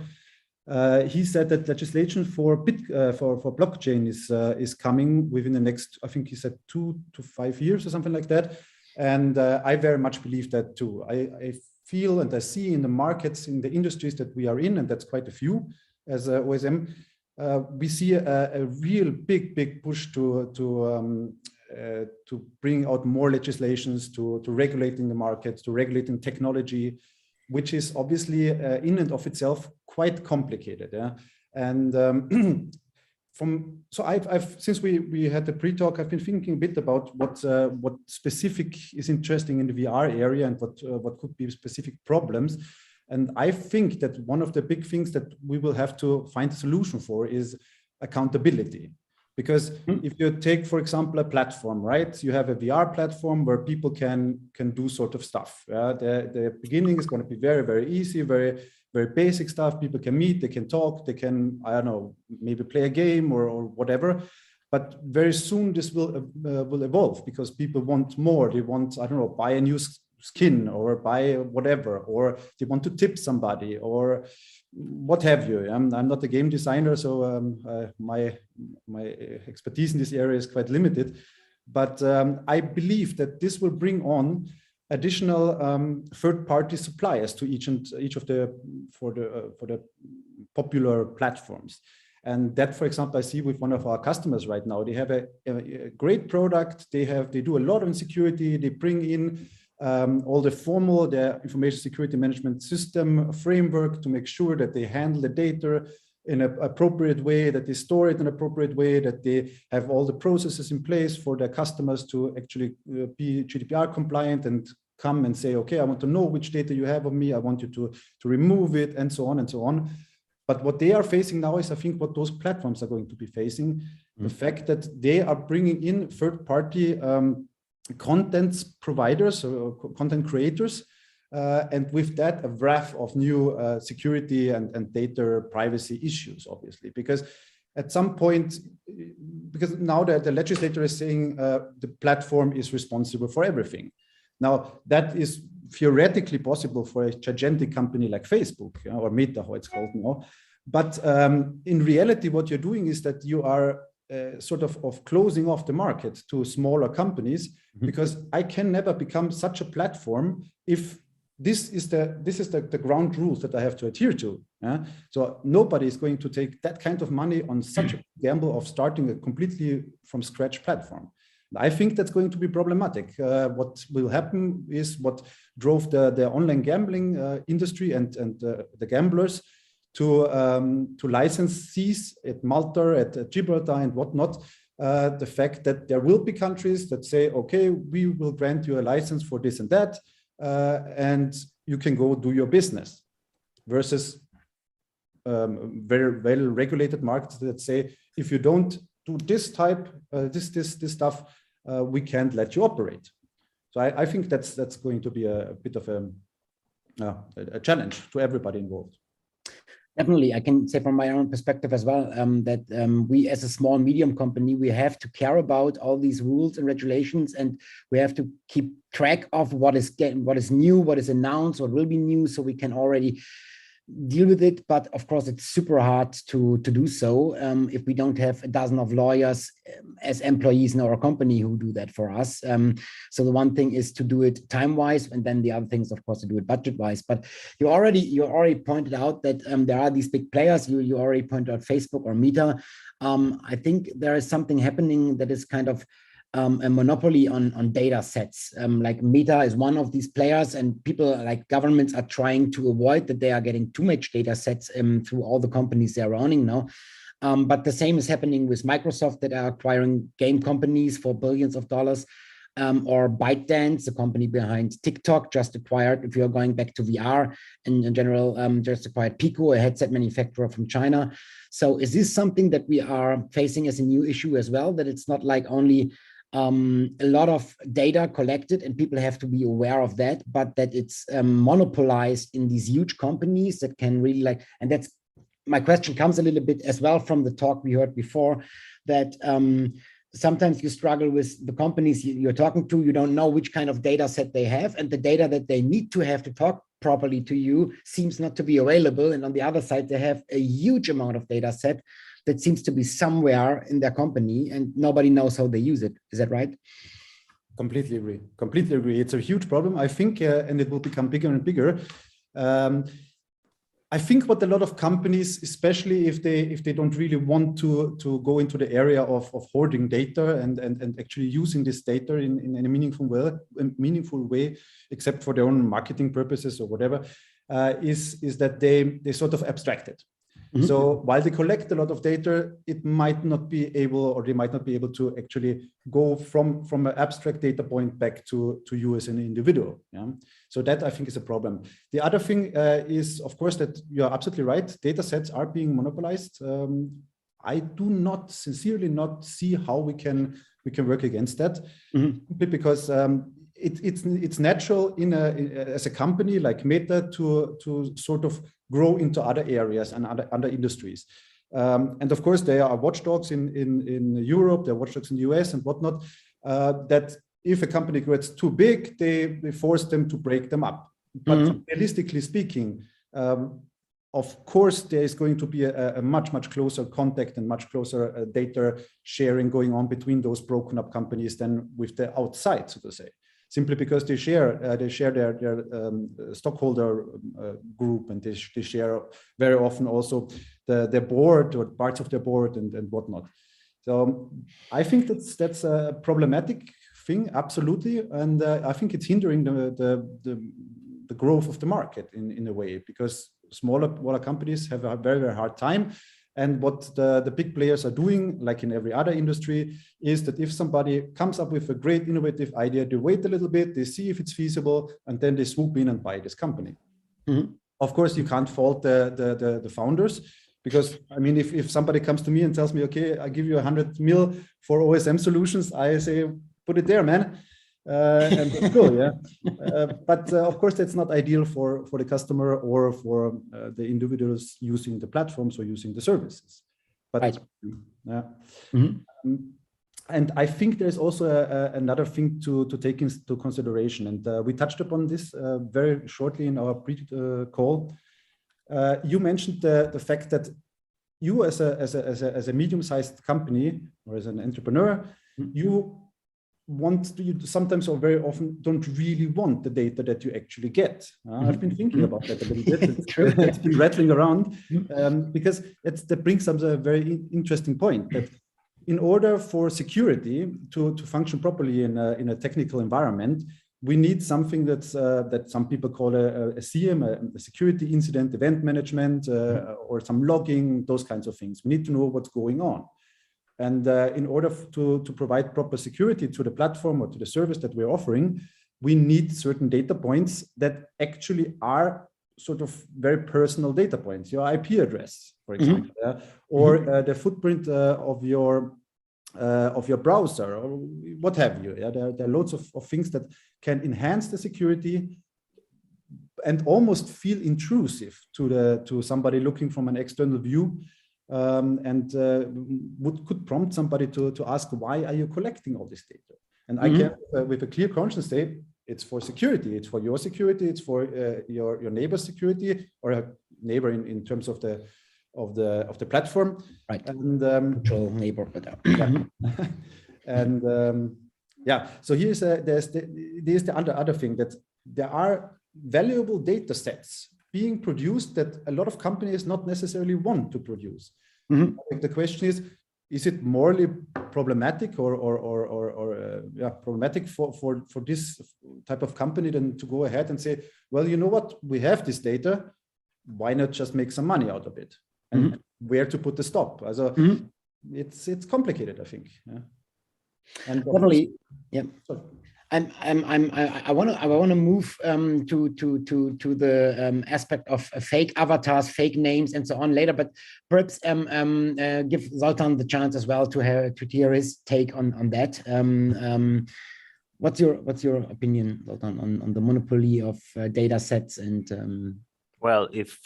he said that legislation for blockchain is coming within the next, I think he said 2 to 5 years or something like that. And I very much believe that too. I feel and I see in the markets, in the industries that we are in, and that's quite a few as OSM, we see a real big push to bring out more legislations, to regulating the markets, to regulating technology, which is obviously in and of itself quite complicated. Yeah, and so I've since we had the pre-talk, I've been thinking a bit about what specific is interesting in the VR area and what could be specific problems. And I think that one of the big things that we will have to find a solution for is accountability. Because if you take, for example, a platform, right? You have a VR platform where people can do sort of stuff. The beginning is going to be very, very easy, very, very basic stuff. People can meet, they can talk, they can, I don't know, maybe play a game or whatever. But very soon this will evolve, because people want more. They want, I don't know, buy a new skin or buy whatever, or they want to tip somebody or what have you. I'm not a game designer, so my expertise in this area is quite limited. But I believe that this will bring on additional third-party suppliers to each of the for the popular platforms. And that, for example, I see with one of our customers right now. They have a great product. They do a lot of security. They bring in all the information security management system framework to make sure that they handle the data in an appropriate way, that they store it in an appropriate way, that they have all the processes in place for their customers to actually be GDPR compliant and come and say, okay, I want to know which data you have of me. I want you to remove it, and so on and so on. But what they are facing now is, I think, what those platforms are going to be facing, the fact that they are bringing in third-party content providers or content creators and with that, a raft of new security and data privacy issues, obviously, because at some point, because now the legislator is saying the platform is responsible for everything. Now, that is theoretically possible for a gigantic company like Facebook, or Meta, how it's called now. But in reality, what you're doing is that you are sort of closing off the market to smaller companies, because I can never become such a platform if this is the ground rules that I have to adhere to. So nobody is going to take that kind of money on such a gamble of starting a completely from scratch platform. I think that's going to be problematic. What will happen is what drove the online gambling industry and the gamblers to licensees at Malta, at Gibraltar and whatnot, the fact that there will be countries that say, okay, we will grant you a license for this and that, and you can go do your business, versus very well regulated markets that say, if you don't do this type, this stuff, we can't let you operate. So I think that's going to be a bit of a challenge to everybody involved. Definitely, I can say from my own perspective as well that we, as a small medium company, we have to care about all these rules and regulations, and we have to keep track of what is new, what is announced, what will be new, so we can already deal with it. But of course, it's super hard to do so if we don't have a dozen of lawyers as employees in our company who do that for us. So the one thing is to do it time-wise, and then the other thing is, of course, to do it budget-wise. But you already pointed out that there are these big players. You already pointed out Facebook or Meta. I think there is something happening that is kind of a monopoly on data sets. Like Meta is one of these players, and people like governments are trying to avoid that they are getting too much data sets through all the companies they're owning now. But the same is happening with Microsoft, that are acquiring game companies for billions of dollars, or ByteDance, the company behind TikTok, just acquired, if you're going back to VR in general, just acquired Pico, a headset manufacturer from China. So is this something that we are facing as a new issue as well, that it's not like only a lot of data collected and people have to be aware of that, but that it's monopolized in these huge companies that can really and that's my question comes a little bit as well from the talk we heard before, that sometimes you struggle with the companies you're talking to. You don't know which kind of data set they have, and the data that they need to have to talk properly to you seems not to be available. And on the other side, they have a huge amount of data set that seems to be somewhere in their company and nobody knows how they use it. Is that right? Completely agree. Completely agree. It's a huge problem, I think, and it will become bigger and bigger. I think what a lot of companies, especially if they don't really want to go into the area of hoarding data and actually using this data in a meaningful way, except for their own marketing purposes or whatever, is that they sort of abstract it. Mm-hmm. So while they collect a lot of data, it might not be able, or they might not be able to actually go from an abstract data point back to you as an individual. Yeah. So that, I think, is a problem. The other thing is, of course, that you're absolutely right. Data sets are being monopolized. I do sincerely not see how we can work against that, mm-hmm. because it's natural as a company like Meta to sort of grow into other areas and other industries. And of course, there are watchdogs in Europe, there are watchdogs in the US and whatnot, that if a company gets too big, they force them to break them up. But mm-hmm. realistically speaking, of course, there is going to be a much closer contact and much closer data sharing going on between those broken up companies than with the outside, so to say. Simply because they share their stockholder group, and they share very often also their board or parts of their board and whatnot. So I think that's a problematic thing, absolutely, and I think it's hindering the growth of the market in a way, because smaller companies have a very hard time. And what the big players are doing, like in every other industry, is that if somebody comes up with a great innovative idea, they wait a little bit, they see if it's feasible, and then they swoop in and buy this company. Mm-hmm. Of course, you can't fault the founders, because I mean, if somebody comes to me and tells me, okay, I give you 100 mil for OSM solutions, I say, put it there, man. And that's cool, yeah. But of course, that's not ideal for the customer or for the individuals using the platforms or using the services. But right. Yeah. Mm-hmm. And I think there's also another thing to take into consideration, and we touched upon this very shortly in our pre-call. You mentioned the fact that you, as a medium-sized company or as an entrepreneur, you sometimes or very often don't really want the data that you actually get. I've been thinking about that a little bit. It's been rattling around because that brings up a very interesting point that in order for security to function properly in a technical environment, we need something that's that some people call a SIEM, a security incident event management, or some logging, those kinds of things. We need to know what's going on. And in order to provide proper security to the platform or to the service that we're offering, we need certain data points that actually are sort of very personal data points, your IP address, for example, or the footprint of your browser or what have you. Yeah? There are loads of things that can enhance the security and almost feel intrusive to somebody looking from an external view. And could prompt somebody to ask, why are you collecting all this data? And I can, with a clear conscience, say it's for security. It's for your security. It's for your neighbor's security, or a neighbor in terms of the platform. Right. And control neighbor. And yeah. So there's the other thing, that there are valuable data sets being produced that a lot of companies not necessarily want to produce. The question is it morally problematic or problematic for this type of company then to go ahead and say, well, you know what, we have this data, why not just make some money out of it? And where to put the stop? Also, it's complicated, I think. Yeah. And definitely, yeah. Sorry. I want to move to the aspect of fake avatars, fake names, and so on later. But perhaps give Zoltan the chance as well to hear his take on that. What's your opinion, Zoltan, on the monopoly of data sets and? Well, if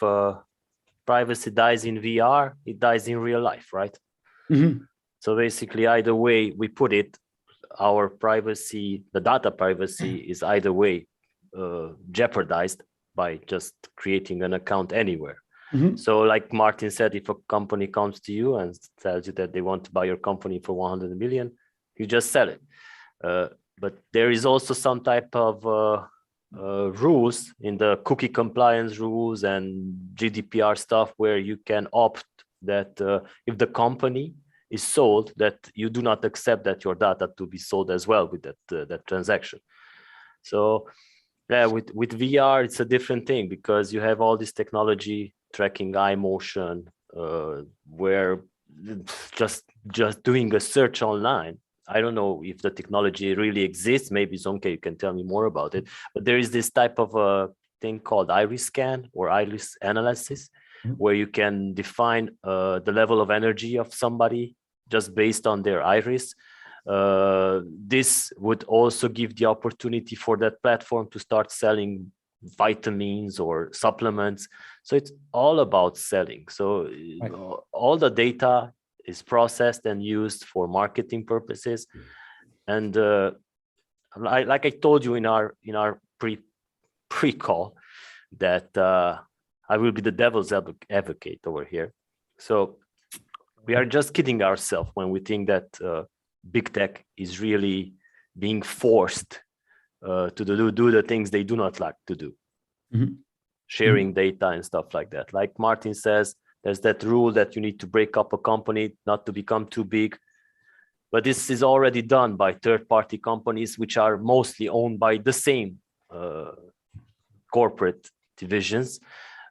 privacy dies in VR, it dies in real life, right? So basically, either way we put it, our privacy, the data privacy, is either way jeopardized by just creating an account anywhere. So like Martin said, if a company comes to you and tells you that they want to buy your company for 100 million, you just sell it. But there is also some type of rules in the cookie compliance rules and GDPR stuff where you can opt that if the company is sold, that you do not accept that your data to be sold as well with that transaction. So yeah, with VR, it's a different thing because you have all this technology tracking eye motion, where just doing a search online. I don't know if the technology really exists. Maybe Zonke, you can tell me more about it. But there is this type of a thing called iris scan or iris analysis, where you can define the level of energy of somebody just based on their iris. This would also give the opportunity for that platform to start selling vitamins or supplements. So it's all about selling. So all the data is processed and used for marketing purposes. And like I told you in our pre-call, that I will be the devil's advocate over here. So we are just kidding ourselves when we think that big tech is really being forced to do the things they do not like to do. Sharing data and stuff like that. Like Martin says, there's that rule that you need to break up a company not to become too big. But this is already done by third-party companies, which are mostly owned by the same corporate divisions.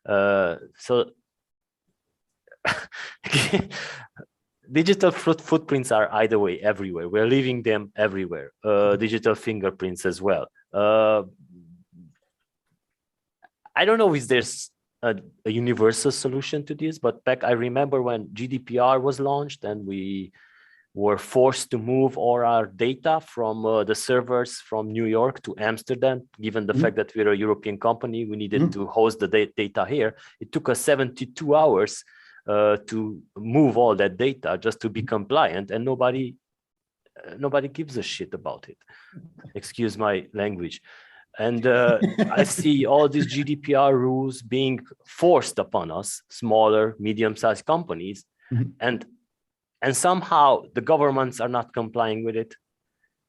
So digital footprints are either way everywhere. We're leaving them everywhere. Digital fingerprints as well. I don't know if there's a universal solution to this, but back I remember when GDPR was launched and we were forced to move all our data from the servers from New York to Amsterdam, given the fact that we're a European company, we needed to host the data here. It took us 72 hours to move all that data just to be compliant, and nobody gives a shit about it. Excuse my language. And I see all these GDPR rules being forced upon us, smaller, medium-sized companies, and somehow the governments are not complying with it.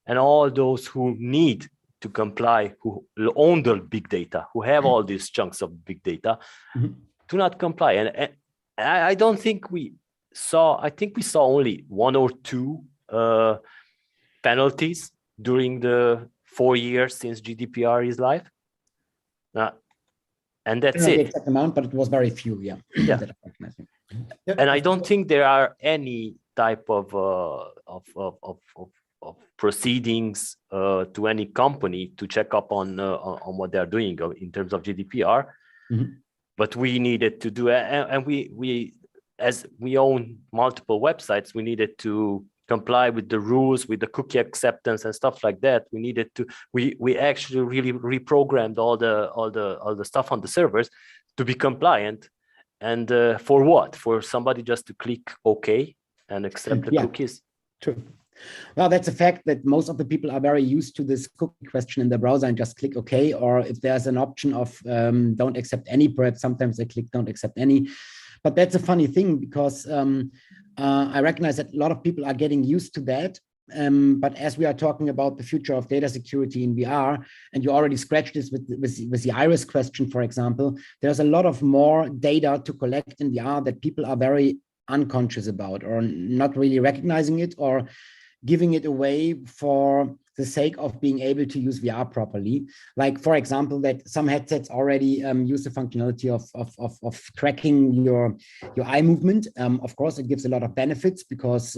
And all those who need to comply, who own the big data, who have all these chunks of big data, do not comply. And I don't think we saw, I think we saw only 1 or 2 penalties during the 4 years since GDPR is live. And that's it. The exact amount, but it was very few, yeah. And I don't think there are any type of proceedings to any company to check up on what they're doing in terms of GDPR. But we needed to do it, and we as we own multiple websites, we needed to comply with the rules, with the cookie acceptance and stuff like that. We needed to, we actually really reprogrammed all the stuff on the servers to be compliant. And for what? For somebody just to click OK and accept the cookies. True. Well, that's a fact that most of the people are very used to this cookie question in the browser and just click OK. Or if there's an option of don't accept any, perhaps sometimes they click don't accept any. But that's a funny thing because I recognize that a lot of people are getting used to that. But as we are talking about the future of data security in VR, and you already scratched this with the iris question, for example, there's a lot of more data to collect in VR that people are very unconscious about or not really recognizing it or giving it away for the sake of being able to use VR properly. Like, for example, that some headsets already use the functionality of tracking your eye movement. Of course, it gives a lot of benefits because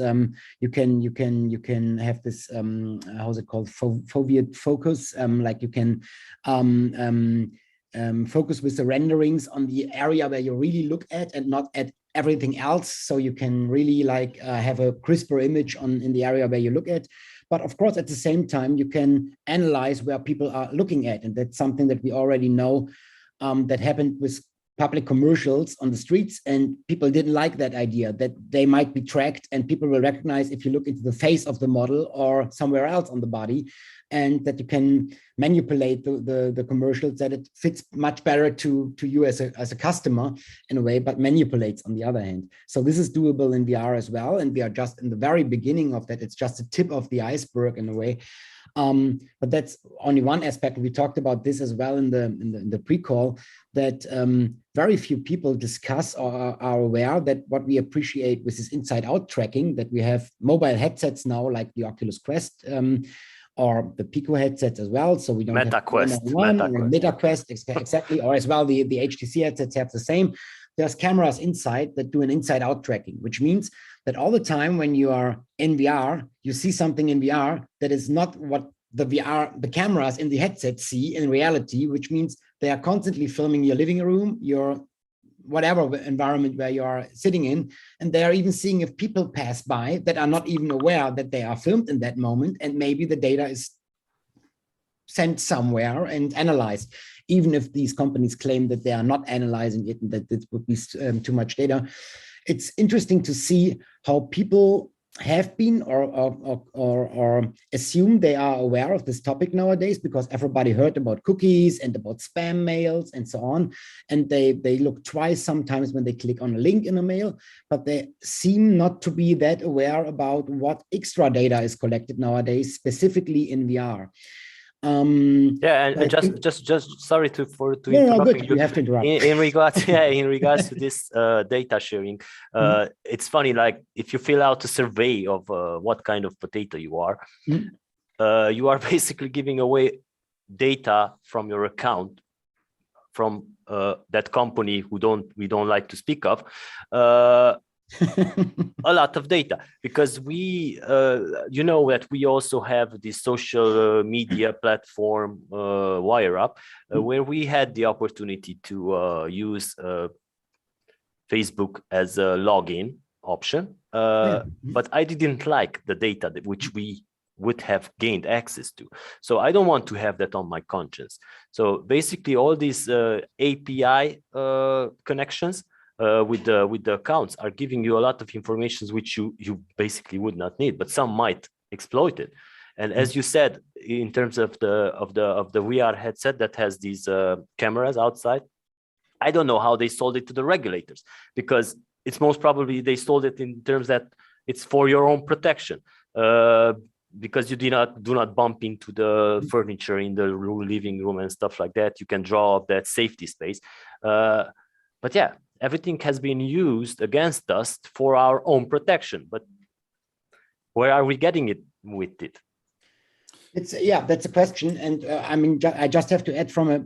you can have this how's it called, foveate focus. Like you can focus with the renderings on the area where you really look at and not at everything else. So you can really like have a crisper image in the area where you look at. But of course, at the same time, you can analyze where people are looking at. And that's something that we already know that happened with public commercials on the streets. And people didn't like that idea that they might be tracked and people will recognize if you look into the face of the model or somewhere else on the body, and that you can manipulate the commercials, that it fits much better to you as a customer in a way, but manipulates on the other hand. So this is doable in VR as well. And we are just in the very beginning of that. It's just the tip of the iceberg in a way. But that's only one aspect. We talked about this as well in the pre-call, that very few people discuss or are aware that what we appreciate with this inside-out tracking, that we have mobile headsets now, like the Oculus Quest, or the Pico headsets as well. So we don't have MetaQuest, exactly, or as well the HTC headsets have the same. There's cameras inside that do an inside-out tracking, which means that all the time when you are in VR, you see something in VR that is not what the cameras in the headset see in reality, which means they are constantly filming your living room, your whatever environment where you are sitting in, and they are even seeing if people pass by that are not even aware that they are filmed in that moment, and maybe the data is sent somewhere and analyzed, even if these companies claim that they are not analyzing it and that it would be too much data. It's interesting to see how people have been or assume they are aware of this topic nowadays, because everybody heard about cookies and about spam mails and so on. And they look twice sometimes when they click on a link in a mail, but they seem not to be that aware about what extra data is collected nowadays, specifically in VR. And just sorry to interrupt you. You have to interrupt. In regards to this data sharing, it's funny, like if you fill out a survey of what kind of potato you are, you are basically giving away data from your account from that company we don't like to speak of. A lot of data, because we you know that we also have the social media platform WireUp, where we had the opportunity to use Facebook as a login option, but I didn't like the data which we would have gained access to. So I don't want to have that on my conscience. So basically all these API connections with the accounts are giving you a lot of information which you basically would not need, but some might exploit it. And as you said, in terms of the VR headset that has these cameras outside, I don't know how they sold it to the regulators, because it's most probably they sold it in terms that it's for your own protection. Because you do not bump into the furniture in the living room and stuff like that. You can draw up that safety space. But yeah, everything has been used against us for our own protection. But where are we getting it with it? That's a question. And I mean, I just have to add from a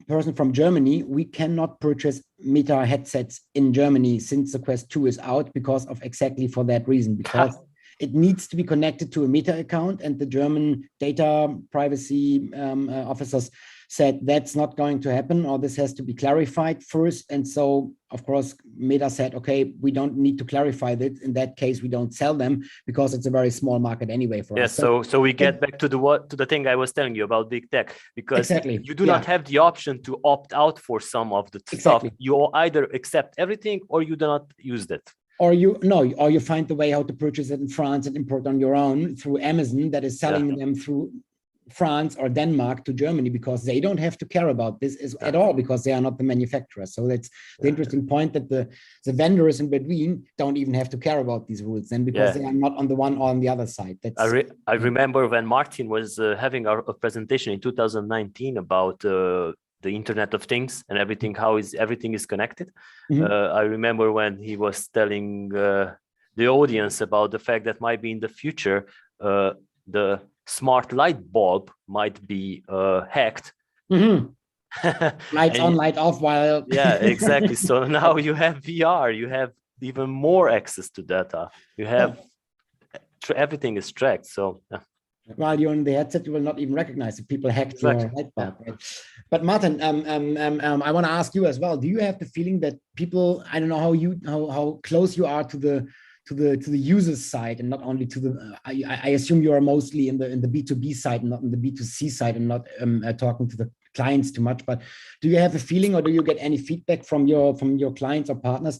person from Germany, we cannot purchase Meta headsets in Germany since the Quest 2 is out because of exactly for that reason, because it needs to be connected to a Meta account, and the German data privacy officers said that's not going to happen, or this has to be clarified first. And so, of course, Meta said, okay, we don't need to clarify that. In that case, we don't sell them because it's a very small market anyway for us. So we get back to the thing I was telling you about big tech, because you do not have the option to opt out for some of the stuff. You either accept everything or you do not use that. Or you find the way how to purchase it in France and import on your own through Amazon that is selling them through France or Denmark to Germany, because they don't have to care about this at all, because they are not the manufacturer. So that's the interesting point, that the vendors in between don't even have to care about these rules then, because they are not on the one or on the other side. I remember when Martin was having a presentation in 2019 about the Internet of Things and everything, how everything is connected. I remember when he was telling the audience about the fact that might be in the future, the smart light bulb might be hacked. Lights on, light off while... exactly. So now you have VR, you have even more access to data. You have everything is tracked. So while you're in the headset, you will not even recognize if people hacked your light bulb. Right? But Martin, I want to ask you as well. Do you have the feeling that people? I don't know how close you are to the user side, and not only to the. I assume you are mostly in the B2B side, and not in the B2C side, and not talking to the clients too much. But do you have a feeling, or do you get any feedback from your clients or partners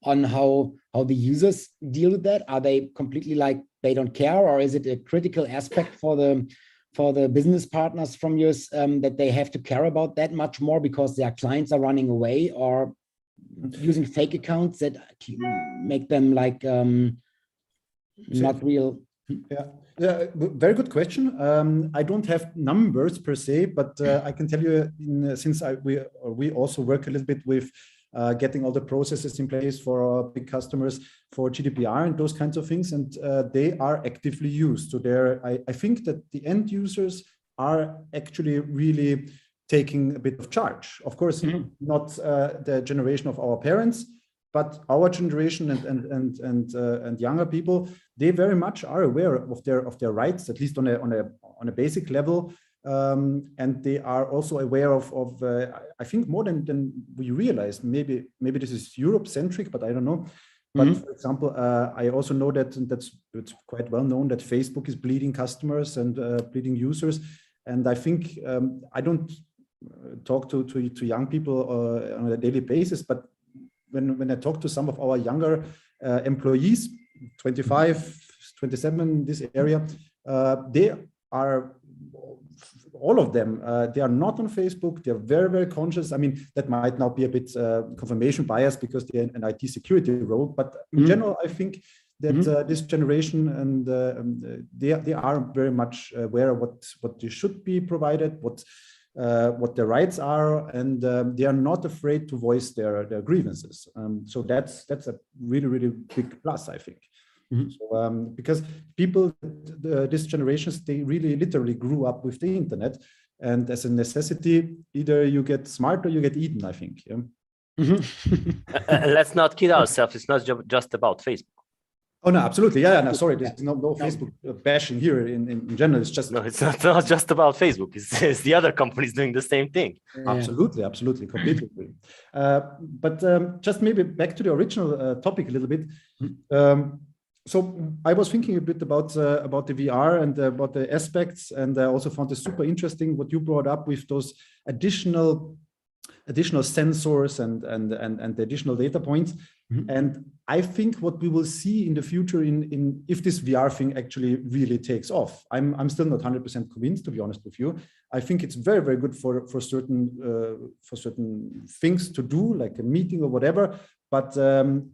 on how the users deal with that? Are they completely like they don't care, or is it a critical aspect for the business partners from yours that they have to care about that much more because their clients are running away or using fake accounts that make them like not real? Yeah, very good question. I don't have numbers per se, but I can tell you, since we also work a little bit with getting all the processes in place for our big customers for GDPR and those kinds of things, and they are actively used. So I think that the end users are actually really taking a bit of charge. Of course, not the generation of our parents, but our generation and younger people, they very much are aware of their rights, at least on a basic level. And they are also aware of I think more than we realize. Maybe this is Europe centric, but I don't know. But for example, I also know that it's quite well known that Facebook is bleeding customers and bleeding users. And I think I don't talk to young people on a daily basis, but when I talk to some of our younger employees, 25, 27, this area, they are, all of them, they are not on Facebook. They're very, very conscious. I mean, that might now be a bit confirmation bias because they're in an IT security role, but in general, I think that this generation and they are very much aware of what they should be provided, what their rights are, and they are not afraid to voice their grievances. So that's a really, really big plus, I think. So, because people, this generations, they really literally grew up with the internet, and as a necessity, either you get smart or you get eaten, I think. Let's not kid ourselves. It's not just about Facebook. Oh no, absolutely, yeah. No, sorry, there's no Facebook bashing here in general. It's just no, it's not just about Facebook. It's the other companies doing the same thing. Absolutely, completely agree. But just maybe back to the original topic a little bit. So I was thinking a bit about the VR and about the aspects, and I also found it super interesting what you brought up with those additional sensors and the additional data points. And I think what we will see in the future in if this VR thing actually really takes off, I'm still not 100% convinced, to be honest with you. I think it's very, very good for certain things to do, like a meeting or whatever, but I'm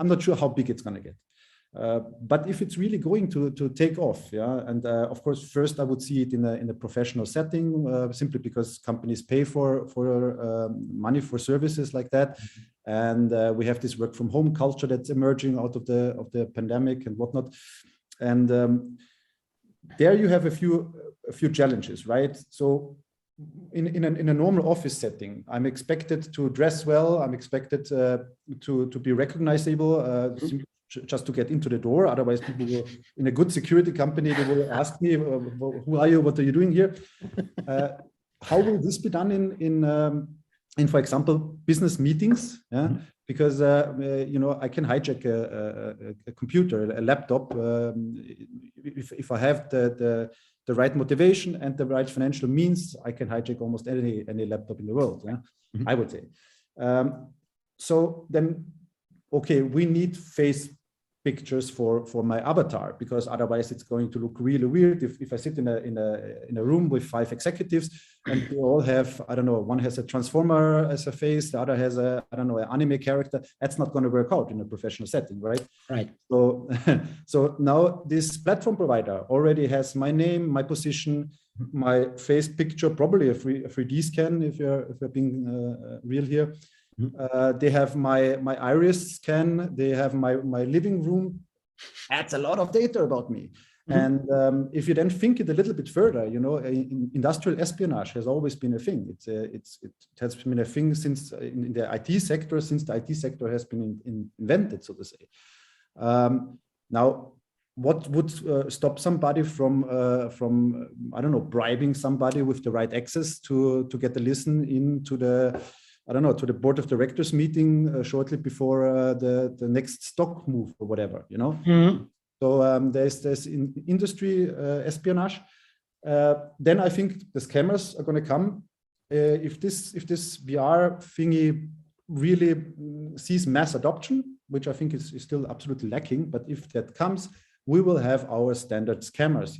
not sure how big it's going to get. But if it's really going to take off, and of course, first I would see it in a professional setting, simply because companies pay for money for services like that, and we have this work from home culture that's emerging out of the pandemic and whatnot, and there you have a few challenges, right? So in a normal office setting, I'm expected to dress well. I'm expected to be recognizable. Just to get into the door. Otherwise, people will, in a good security company, they will ask me, who are you? What are you doing here? How will this be done in for example, business meetings? Yeah, because I can hijack a computer, a laptop, if I have the right motivation and the right financial means. I can hijack almost any laptop in the world. Yeah, I would say. So then, okay, we need face pictures for my avatar, because otherwise it's going to look really weird if I sit in a room with 5 executives and they all have, I don't know, one has a transformer as a face, the other has an anime character. That's not going to work out in a professional setting, right? Right. So now this platform provider already has my name, my position, my face picture, probably a 3D scan if you're being real here. They have my iris scan. They have my living room. That's a lot of data about me. And if you then think it a little bit further, industrial espionage has always been a thing. It has been a thing since in the IT sector, since the IT sector has been invented, so to say. Now, what would stop somebody from I don't know, bribing somebody with the right access to get a listen into the, I don't know, to the board of directors meeting shortly before the next stock move or whatever, So there's industry espionage. Then I think the scammers are going to come. If this VR thingy really sees mass adoption, which I think is still absolutely lacking, but if that comes, we will have our standard scammers,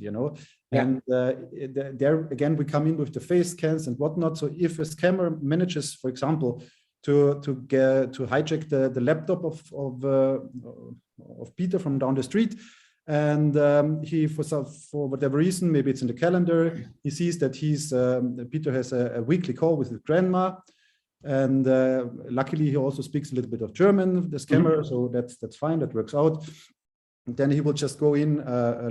Yeah. And there again, we come in with the face scans and whatnot. So if a scammer manages, for example, to hijack the laptop of Peter from down the street, and he for whatever reason, maybe it's in the calendar, he sees that Peter has a weekly call with his grandma, and luckily he also speaks a little bit of German, the scammer, so that's fine, that works out. Then he will just go in,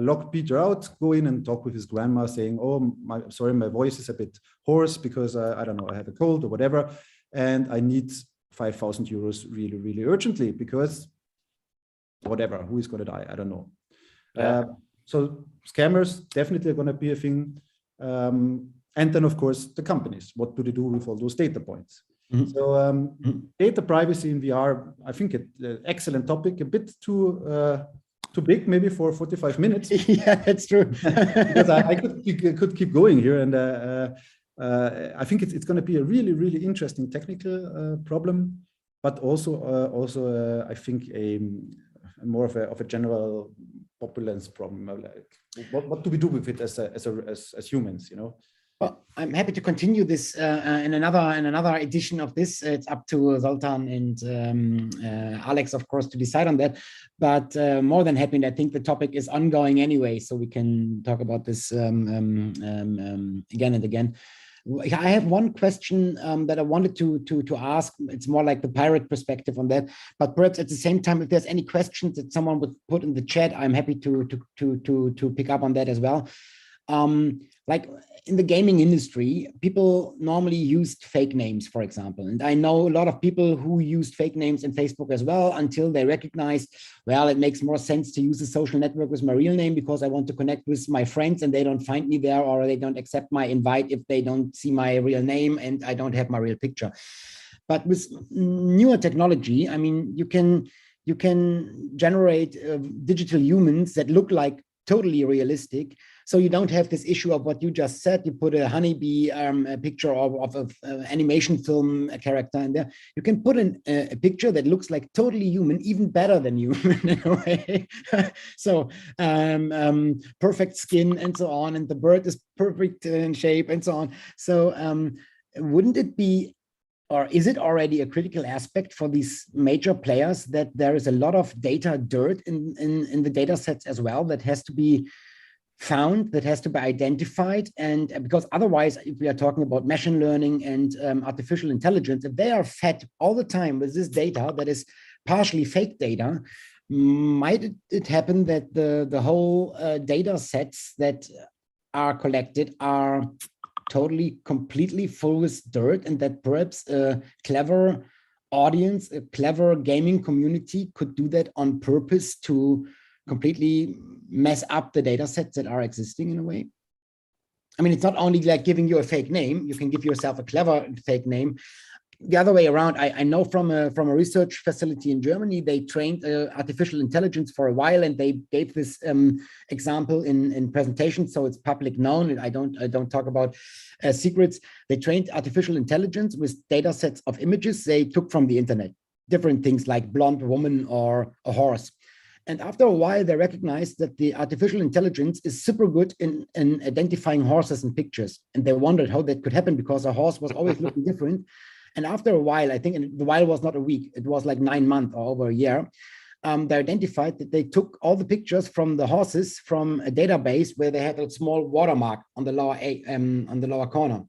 lock Peter out, go in and talk with his grandma saying, oh, sorry, my voice is a bit hoarse because I don't know, I have a cold or whatever. And I need 5,000 euros really, really urgently because whatever, who is going to die? I don't know. Yeah. So scammers definitely are going to be a thing. And then, of course, the companies. What do they do with all those data points? So data privacy in VR, I think an excellent topic, a bit too big maybe for 45 minutes. Yeah, that's true. Because I could keep going here, and I think it's going to be a really, really interesting technical problem, but also I think a more of a general populace problem. Like what do we do with it as humans? Well, I'm happy to continue this in another edition of this. It's up to Zoltan and Alex, of course, to decide on that. But more than happy, and I think the topic is ongoing anyway, so we can talk about this again and again. I have one question that I wanted to ask. It's more like the pirate perspective on that. But perhaps at the same time, if there's any questions that someone would put in the chat, I'm happy to pick up on that as well. Like in the gaming industry, people normally used fake names, for example. And I know a lot of people who used fake names in Facebook as well, until they recognized, well, it makes more sense to use a social network with my real name because I want to connect with my friends and they don't find me there, or they don't accept my invite if they don't see my real name and I don't have my real picture. But with newer technology, I mean, you can generate digital humans that look like totally realistic. So you don't have this issue of what you just said. You put a honeybee a picture of an animation film character in there. You can put a picture that looks like totally human, even better than human in a way. So perfect skin and so on, and the bird is perfect in shape and so on. So wouldn't it be, or is it already a critical aspect for these major players that there is a lot of data dirt in the data sets as well that has to be found, that has to be identified? And because otherwise, if we are talking about machine learning and artificial intelligence, if they are fed all the time with this data that is partially fake data, might it happen that the whole data sets that are collected are totally, completely full with dirt, and that perhaps a clever audience, a clever gaming community could do that on purpose to completely mess up the data sets that are existing in a way? I mean, it's not only like giving you a fake name, you can give yourself a clever fake name. The other way around, I know from a research facility in Germany, they trained artificial intelligence for a while, and they gave this example in presentations, so it's public known. I don't talk about secrets. They trained artificial intelligence with data sets of images they took from the internet, different things like blonde woman or a horse. And after a while, they recognized that the artificial intelligence is super good in identifying horses in pictures, and they wondered how that could happen because a horse was always looking different. And after a while, I think, and the while was not a week, it was like 9 months or over a year, they identified that they took all the pictures from the horses from a database where they had a small watermark on the lower corner.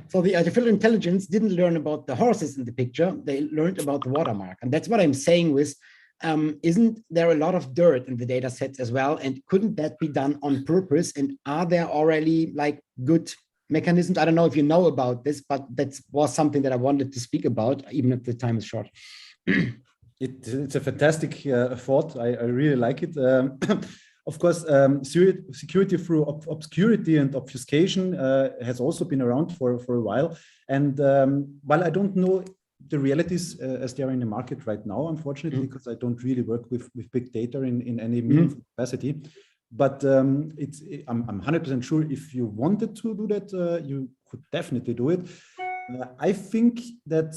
So the artificial intelligence didn't learn about the horses in the picture, they learned about the watermark. And that's what I'm saying with, isn't there a lot of dirt in the data sets as well? And couldn't that be done on purpose? And are there already like good mechanisms? I don't know if you know about this, but that was something that I wanted to speak about, even if the time is short. It's a fantastic thought. I really like it. Of course, security through obscurity and obfuscation has also been around for a while. And while I don't know the realities as they are in the market right now, unfortunately, because I don't really work with big data in any meaningful capacity. But I'm 100% sure if you wanted to do that, you could definitely do it. I think that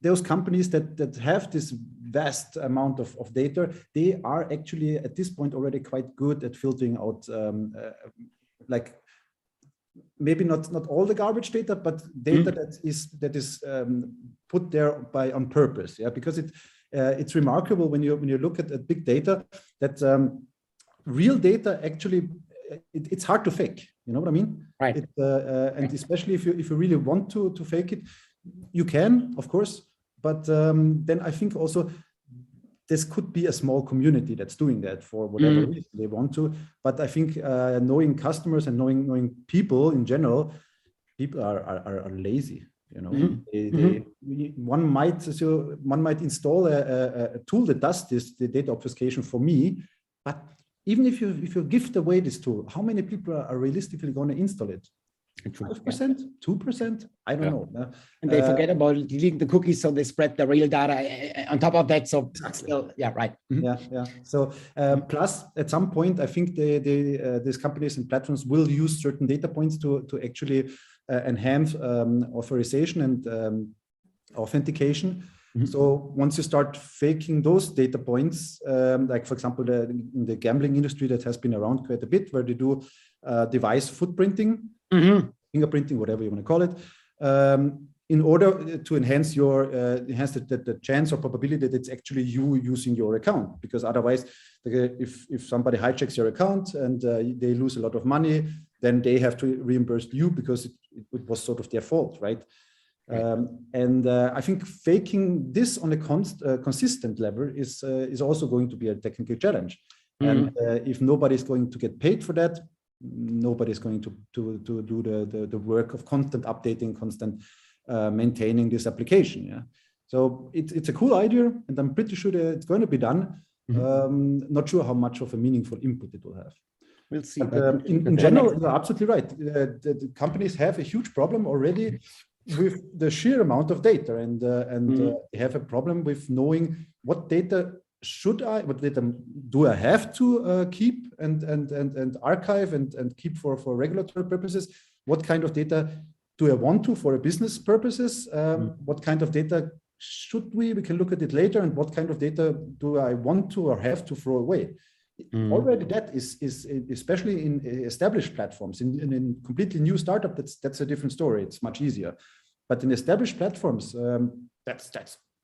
those companies that have this vast amount of data, they are actually at this point already quite good at filtering out, like maybe not all the garbage data, but data that is put there on purpose. Yeah, because it's remarkable when you look at big data that. Real data actually, it's hard to fake. You know what I mean? Right. And especially if you really want to fake it, you can, of course. But then I think also this could be a small community that's doing that for whatever reason they want to. But I think knowing customers and knowing people in general, people are lazy. You know, one might install a tool that does the data obfuscation for me, but even if you gift away this tool, how many people are realistically going to install it? 5%, 2%? I don't know. And they forget about deleting the cookies, so they spread the real data on top of that. So still, yeah, right. Yeah. So plus, at some point, I think these companies and platforms will use certain data points to actually enhance authorization and authentication. So once you start faking those data points, like for example, in the gambling industry that has been around quite a bit, where they do device footprinting, fingerprinting, whatever you want to call it, in order to enhance the chance or probability that it's actually you using your account. Because otherwise, if somebody hijacks your account and they lose a lot of money, then they have to reimburse you because it was sort of their fault, right? And I think faking this on a consistent level is also going to be a technical challenge. And if nobody's going to get paid for that, nobody's going to do the work of constant updating, constant maintaining this application. Yeah. So it's a cool idea, and I'm pretty sure that it's going to be done. Not sure how much of a meaningful input it will have. We'll see. But in general, you're absolutely right. The companies have a huge problem already with the sheer amount of data, and they have a problem with knowing what data what data do I have to keep and archive and keep for regulatory purposes? What kind of data do I want to for a business purposes? What kind of data should we can look at it later, and what kind of data do I want to or have to throw away? Already that is especially in established platforms, in completely new startup, that's a different story. It's much easier. But in established platforms, that's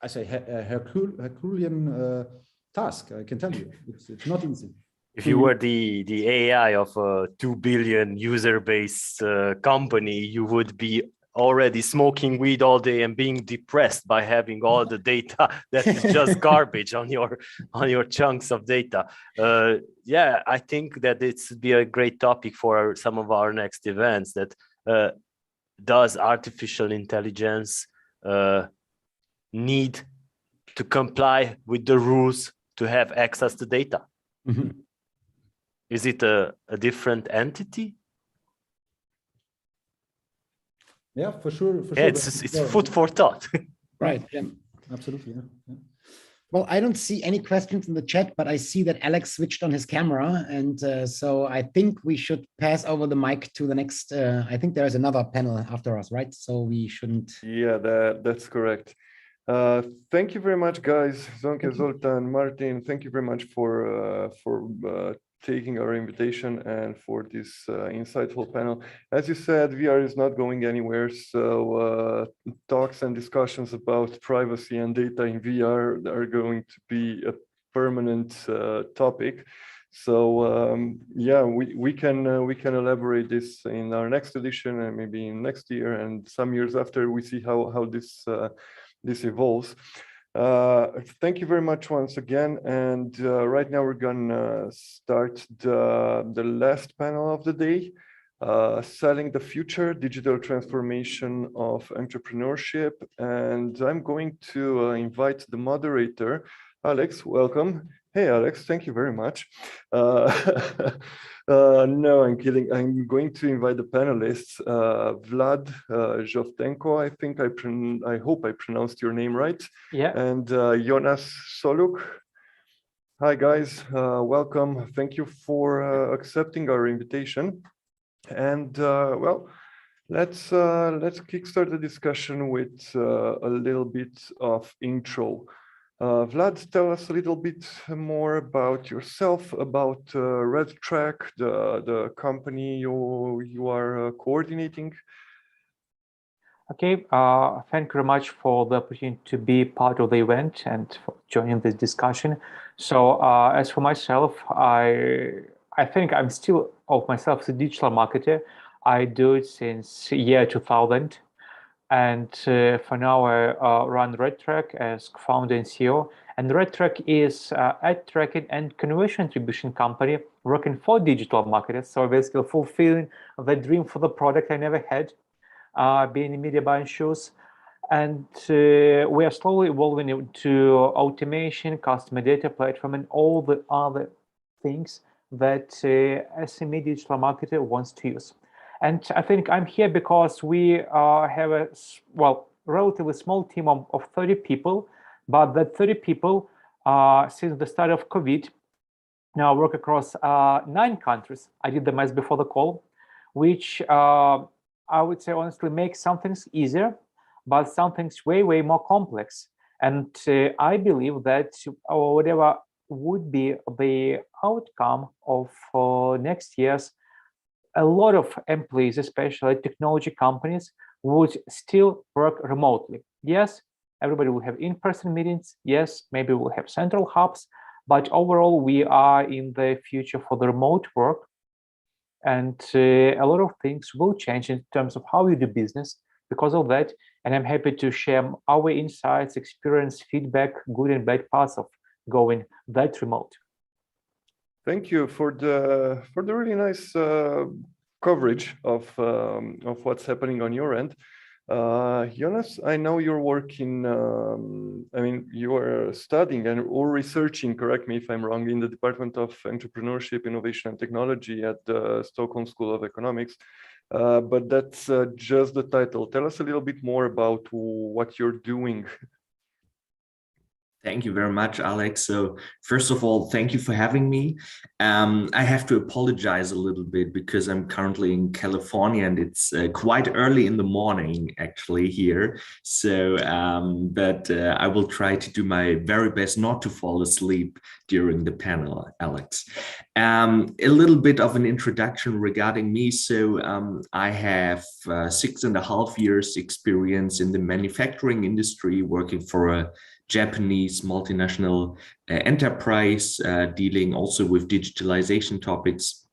I say a Herculean task, I can tell you. It's not easy. If you were the AI of a 2 billion user base company, you would be already smoking weed all day and being depressed by having all the data that is just garbage on your chunks of data. Yeah, I think that it would be a great topic for some of our next events. That does artificial intelligence need to comply with the rules to have access to data? Is it a different entity? Yeah, for sure. Yeah, it's food for thought. Right. Yeah. Absolutely. Yeah. Well, I don't see any questions in the chat, but I see that Alex switched on his camera. And so I think we should pass over the mic to the next. I think there is another panel after us, right? So we shouldn't. Yeah, that's correct. Thank you very much, guys. Zonke, Zoltan, Martin, thank you very much for taking our invitation and for this insightful panel. As you said, VR is not going anywhere, so talks and discussions about privacy and data in VR are going to be a permanent topic. So yeah, we can elaborate this in our next edition and maybe in next year and some years after. We see how this evolves. Thank you very much once again. And right now we're gonna start the last panel of the day, Selling the Future, Digital Transformation of Entrepreneurship. And I'm going to invite the moderator, Alex, welcome. Hey, Alex, thank you very much. No, I'm kidding. I'm going to invite the panelists, Vlad Zhovtenko, I hope I pronounced your name right. Yeah. And Jonas Soluk. Hi, guys, welcome. Thank you for accepting our invitation. And well, let's kickstart the discussion with a little bit of intro. Vlad, tell us a little bit more about yourself, about RedTrack, the company you are coordinating. Okay, thank you very much for the opportunity to be part of the event and for joining this discussion. So as for myself, I think I'm still of myself as a digital marketer. I do it since year 2000. And for now, I run RedTrack as founder and CEO. And RedTrack is an ad tracking and conversion attribution company working for digital marketers. So basically fulfilling the dream for the product I never had, being in media buying shoes. And we are slowly evolving into automation, customer data platform, and all the other things that SME digital marketer wants to use. And I think I'm here because we have a relatively small team of 30 people, but that 30 people, since the start of COVID, now work across 9 countries. I did the math before the call, which I would say honestly makes some things easier, but some things way, way more complex. And I believe that whatever would be the outcome of next year's, a lot of employees, especially technology companies, would still work remotely. Yes, everybody will have in-person meetings. Yes, maybe we'll have central hubs, but overall we are in the future for the remote work. And a lot of things will change in terms of how we do business because of that. And I'm happy to share our insights, experience, feedback, good and bad parts of going that remote. Thank you for the really nice coverage of what's happening on your end. Jonas, I know you're working, I mean, you are studying or researching, correct me if I'm wrong, in the Department of Entrepreneurship, Innovation and Technology at the Stockholm School of Economics. But that's just the title. Tell us a little bit more about what you're doing. Thank you very much, Alex. So first of all, thank you for having me. I have to apologize a little bit because I'm currently in California and it's quite early in the morning actually here. So, but I will try to do my very best not to fall asleep during the panel, Alex. A little bit of an introduction regarding me. So I have 6.5 years experience in the manufacturing industry, working for a Japanese multinational enterprise, dealing also with digitalization topics.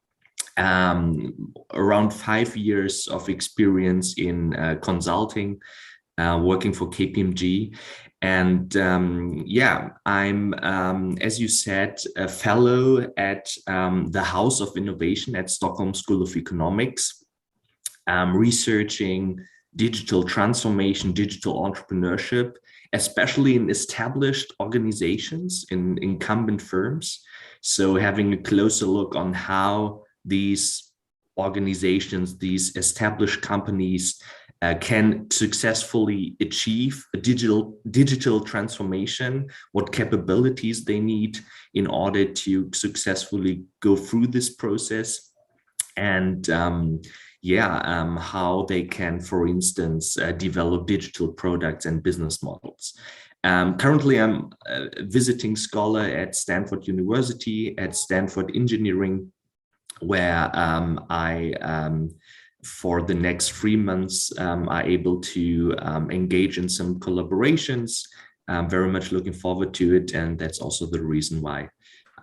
Around 5 years of experience in consulting, working for KPMG. And yeah, I'm, as you said, a fellow at the House of Innovation at Stockholm School of Economics, researching digital transformation, digital entrepreneurship, especially in established organizations, in incumbent firms. So having a closer look on how these organizations, these established companies can successfully achieve a digital transformation, what capabilities they need in order to successfully go through this process. And how they can, for instance, develop digital products and business models. Currently, I'm a visiting scholar at Stanford University, at Stanford Engineering, where for the next 3 months, are able to engage in some collaborations. I'm very much looking forward to it. And that's also the reason why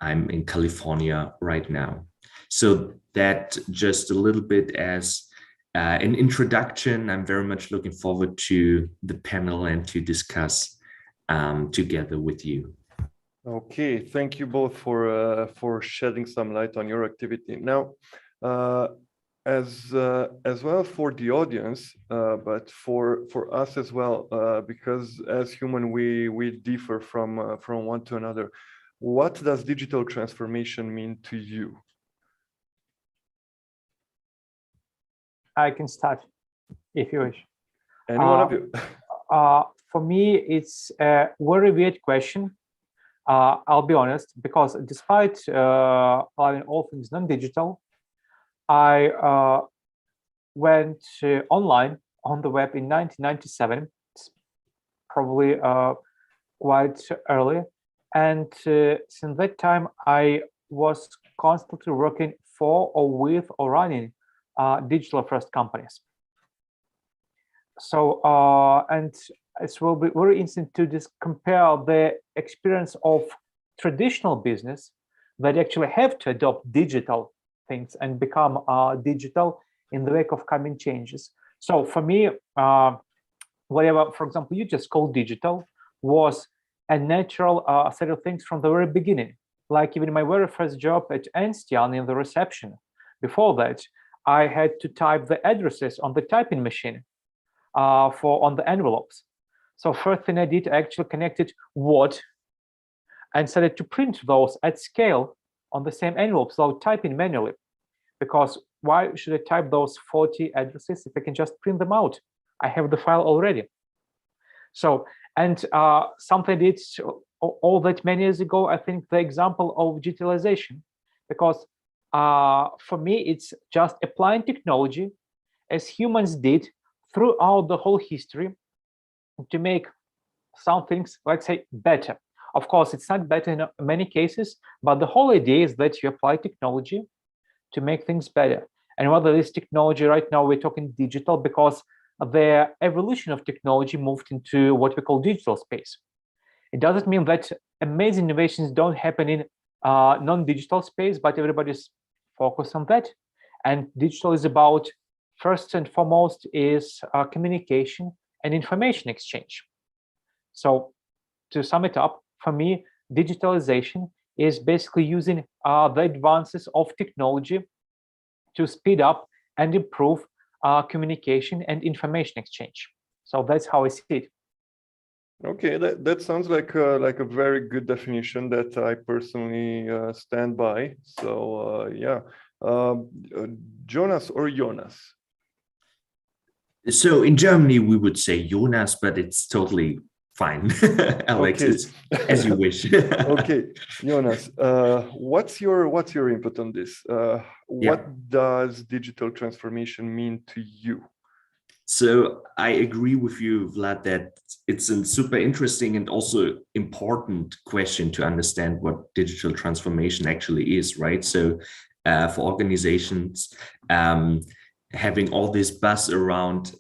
I'm in California right now. So that just a little bit as an introduction. I'm very much looking forward to the panel and to discuss together with you. Okay, thank you both for shedding some light on your activity. Now, as well for the audience, but for us as well, because as human we differ from one to another. What does digital transformation mean to you? I can start if you wish. Any one of you? For me, it's a very weird question. I'll be honest, because despite allowing all things non-digital, I went online on the web in 1997. It's probably quite early. And since that time, I was constantly working for or with or running digital first companies. So, and it will be very interesting to just compare the experience of traditional business that actually have to adopt digital things and become digital in the wake of coming changes. So for me, whatever, for example, you just call digital was a natural set of things from the very beginning. Like even my very first job at Ernst & Young in the reception, before that, I had to type the addresses on the typing machine on the envelopes. So first thing I did, I actually connected Word and started to print those at scale on the same envelopes without typing manually. Because why should I type those 40 addresses if I can just print them out? I have the file already. So, and something I did all that many years ago, I think the example of digitalization, because for me, it's just applying technology as humans did throughout the whole history to make some things, let's say, better. Of course, it's not better in many cases, but the whole idea is that you apply technology to make things better. And whether this technology right now, we're talking digital because the evolution of technology moved into what we call digital space. It doesn't mean that amazing innovations don't happen in non-digital space, but everybody's focused on that. And digital is about, first and foremost, is communication and information exchange. So to sum it up, for me, digitalization is basically using the advances of technology to speed up and improve communication and information exchange. So that's how I see it. Okay, that sounds like a very good definition that I personally stand by. So yeah, Jonas or Jonas? So in Germany we would say Jonas, but it's totally fine. Alex, Okay. it's as you wish. Okay, Jonas, what's your input on this? What does digital transformation mean to you? So I agree with you, Vlad, that it's a super interesting and also important question to understand what digital transformation actually is, right? So for organizations, having all this buzz around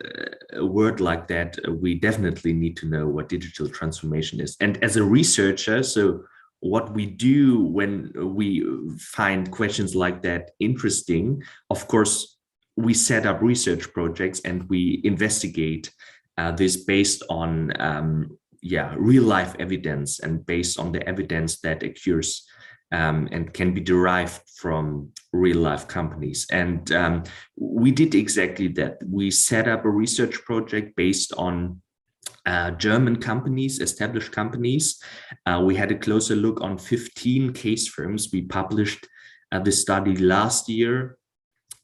a word like that, we definitely need to know what digital transformation is. And as a researcher, so what we do when we find questions like that interesting, of course, we set up research projects and we investigate this based on real life evidence and based on the evidence that occurs and can be derived from real life companies. And we did exactly that. We set up a research project based on German companies, established companies. We had a closer look on 15 case firms. We published the study last year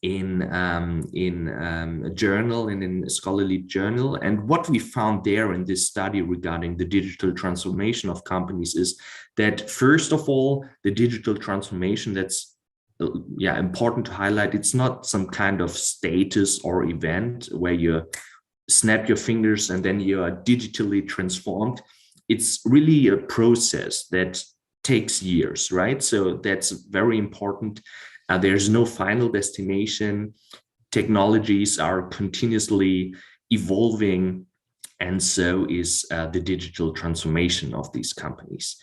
in a journal, in a scholarly journal. And what we found there in this study regarding the digital transformation of companies is that, first of all, the digital transformation, that's important to highlight, it's not some kind of status or event where you snap your fingers and then you are digitally transformed. It's really a process that takes years, right? So that's very important. There's no final destination. Technologies are continuously evolving, and so is the digital transformation of these companies.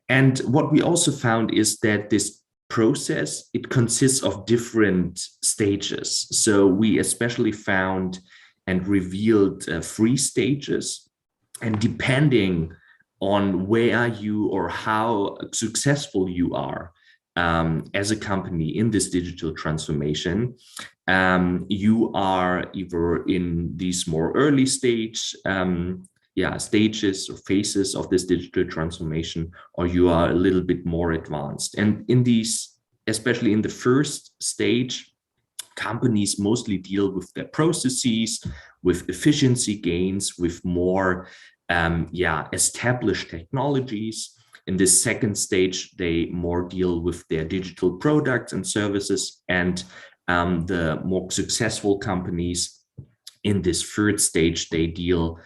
And what we also found is that this process, it consists of different stages. So we especially found and revealed 3 stages, and depending on where you or how successful you are as a company in this digital transformation, you are either in these more early stages or phases of this digital transformation, or you are a little bit more advanced. And in these, especially in the first stage, companies mostly deal with their processes, with efficiency gains, with more established technologies. In this second stage, they more deal with their digital products and services, and the more successful companies in this third stage, they deal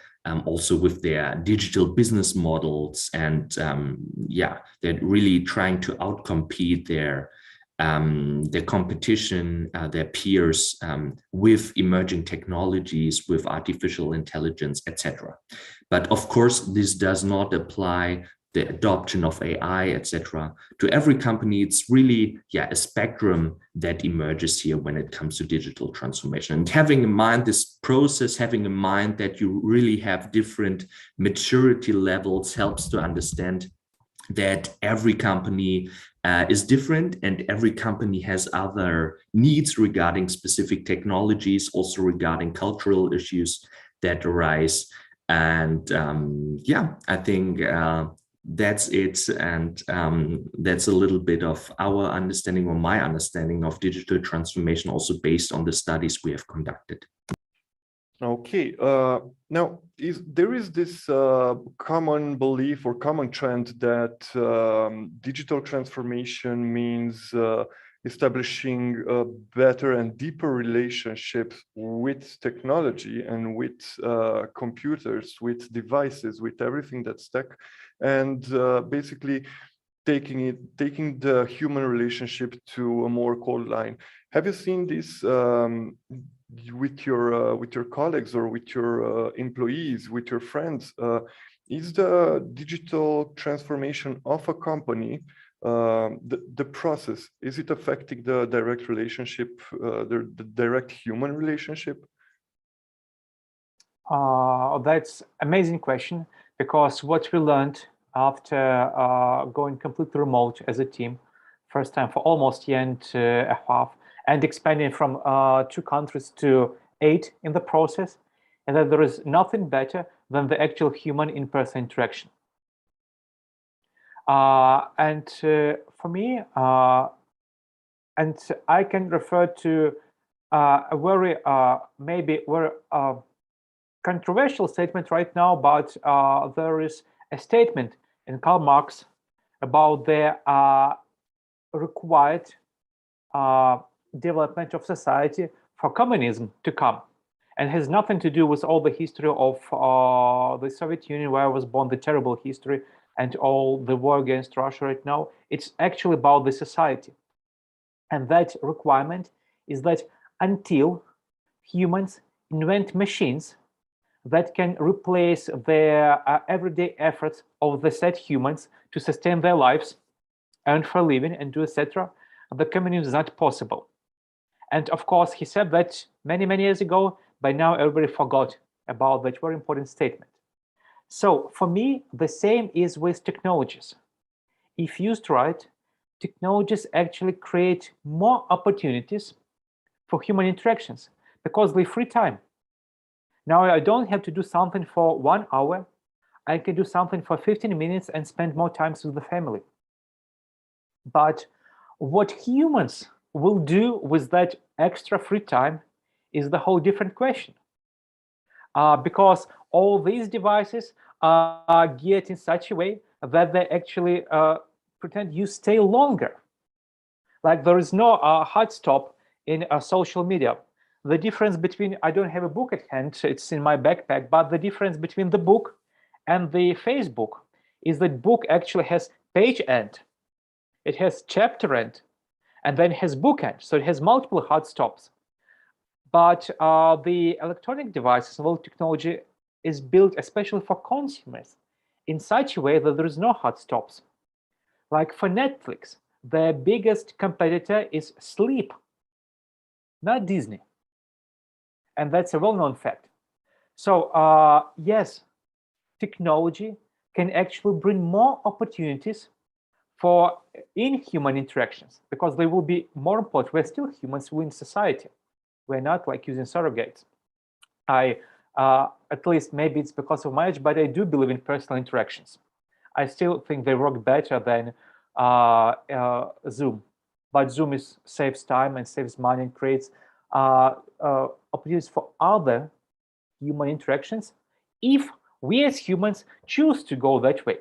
also with their digital business models, and they're really trying to outcompete their competition, their peers, with emerging technologies, with artificial intelligence, etc. But of course, this does not apply the adoption of AI, etc. To every company. It's really a spectrum that emerges here when it comes to digital transformation. And having in mind this process, having in mind that you really have different maturity levels, helps to understand that every company is different, and every company has other needs regarding specific technologies, also regarding cultural issues that arise. And I think that's it. And that's a little bit of our understanding, or my understanding, of digital transformation, also based on the studies we have conducted. Okay, now there is this common belief or common trend that digital transformation means establishing better and deeper relationships with technology and with computers, with devices, with everything that's tech, and basically taking the human relationship to a more cold line. Have you seen this with your colleagues, or with your employees, with your friends? Is the digital transformation of a company, the process, is it affecting the direct relationship, the direct human relationship? That's amazing question, because what we learned after going completely remote as a team, first time for almost a year and a half, and expanding from 2 countries to 8 in the process, and that there is nothing better than the actual human in-person interaction. And for me, and I can refer to a very maybe very controversial statement right now, but there is a statement in Karl Marx about the required development of society for communism to come, and has nothing to do with all the history of the Soviet Union, where I was born, the terrible history, and all the war against Russia right now. It's actually about the society. And that requirement is that until humans invent machines that can replace their everyday efforts of the said humans to sustain their lives, earn for a living, and do etc., the communism is not possible. And of course, he said that many, many years ago. By now, everybody forgot about that very important statement. So for me, the same is with technologies. If used right, technologies actually create more opportunities for human interactions because they free time. Now I don't have to do something for 1 hour. I can do something for 15 minutes and spend more time with the family. But what humans will do with that extra free time is the whole different question. Because all these devices are geared in such a way that they actually pretend you stay longer. Like there is no hard stop in social media. The difference between, I don't have a book at hand, it's in my backpack, but the difference between the book and the Facebook is that book actually has page end, it has chapter end, and then it has book end, so it has multiple hard stops. But the electronic devices, well, technology is built especially for consumers in such a way that there is no hard stops. Like for Netflix, their biggest competitor is sleep, not Disney. And that's a well-known fact. So yes, technology can actually bring more opportunities for in-human interactions because they will be more important. We're still humans in society. We're not like using surrogates. At least maybe it's because of my age, but I do believe in personal interactions. I still think they work better than Zoom. But Zoom saves time and saves money and creates opportunities for other human interactions if we as humans choose to go that way.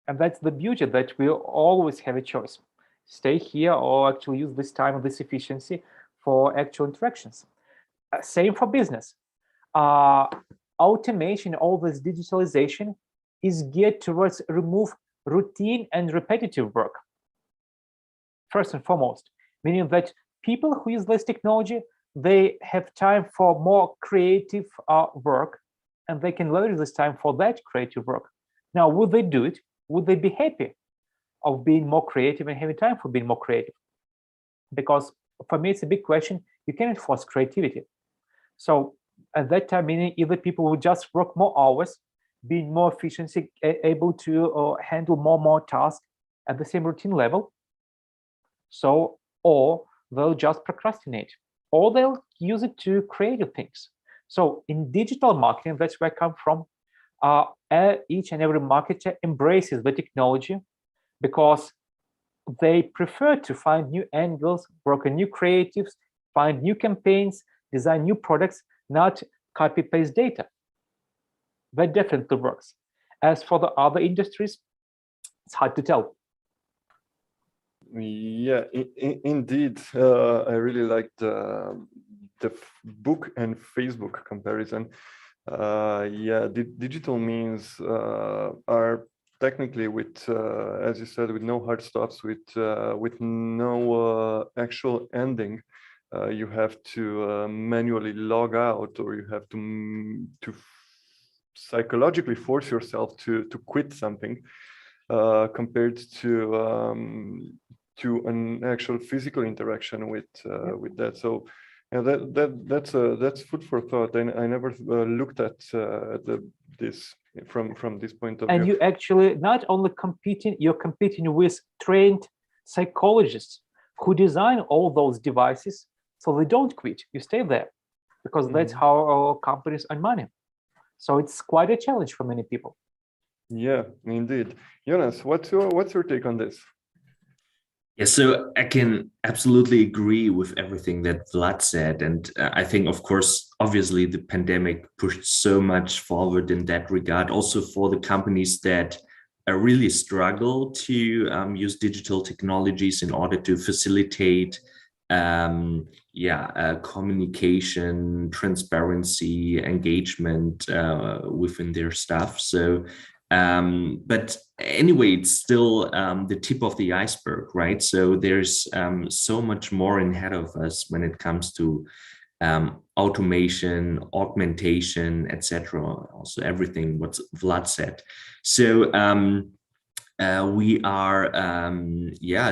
And that's the beauty, that we always have a choice. Stay here or actually use this time and this efficiency for actual interactions. Same for business. Automation, all this digitalization is geared towards remove routine and repetitive work. First and foremost, meaning that people who use this technology, they have time for more creative work, and they can leverage this time for that creative work. Now, would they do it? Would they be happy of being more creative and having time for being more creative? Because for me, it's a big question. You cannot force creativity. So at that time, meaning either people will just work more hours, being more efficiency, able to handle more tasks at the same routine level. So, or they'll just procrastinate, or they'll use it to creative things. So in digital marketing, that's where I come from. Each and every marketer embraces the technology because they prefer to find new angles, work on new creatives, find new campaigns, design new products, not copy-paste data. That definitely works. As for the other industries, it's hard to tell. Yeah, indeed. I really like the book and Facebook comparison. Yeah, digital means are technically with, as you said, with no hard stops, with no actual ending. You have to manually log out, or you have to psychologically force yourself to quit something, compared to an actual physical interaction with that. So yeah, that's food for thought. I never looked at this from this point of and view. you actually not only you're competing with trained psychologists who design all those devices, so they don't quit. You stay there because that's how our companies earn money. So it's quite a challenge for many people. Yeah, indeed. Jonas, what's your take on this? Yeah, so I can absolutely agree with everything that Vlad said. And I think, of course, obviously the pandemic pushed so much forward in that regard, also for the companies that really struggle to use digital technologies in order to facilitate communication, transparency, engagement within their stuff. So but anyway, it's still the tip of the iceberg, right? So there's so much more ahead of us when it comes to automation, augmentation, etc. Also everything what Vlad said. So we are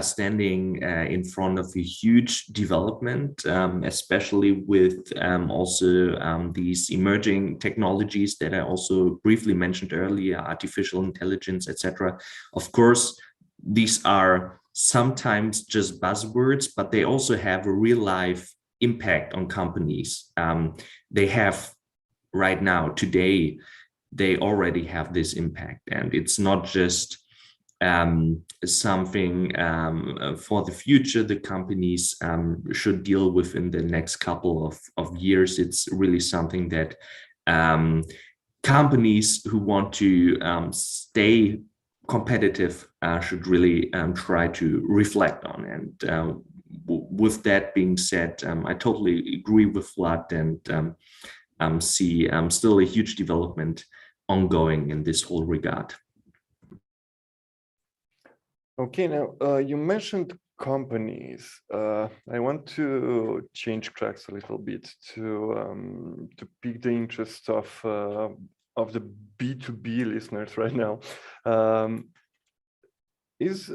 standing in front of a huge development, especially with also these emerging technologies that I also briefly mentioned earlier, artificial intelligence, etc. Of course, these are sometimes just buzzwords, but they also have a real life impact on companies. They have right now, today, they already have this impact, and it's not just something for the future the companies should deal with in the next couple of years. It's really something that companies who want to stay competitive should really try to reflect on. And with that being said, I totally agree with Vlad and see still a huge development ongoing in this whole regard. Okay, now you mentioned companies. I want to change tracks a little bit to pique the interest of the B2B listeners right now. Is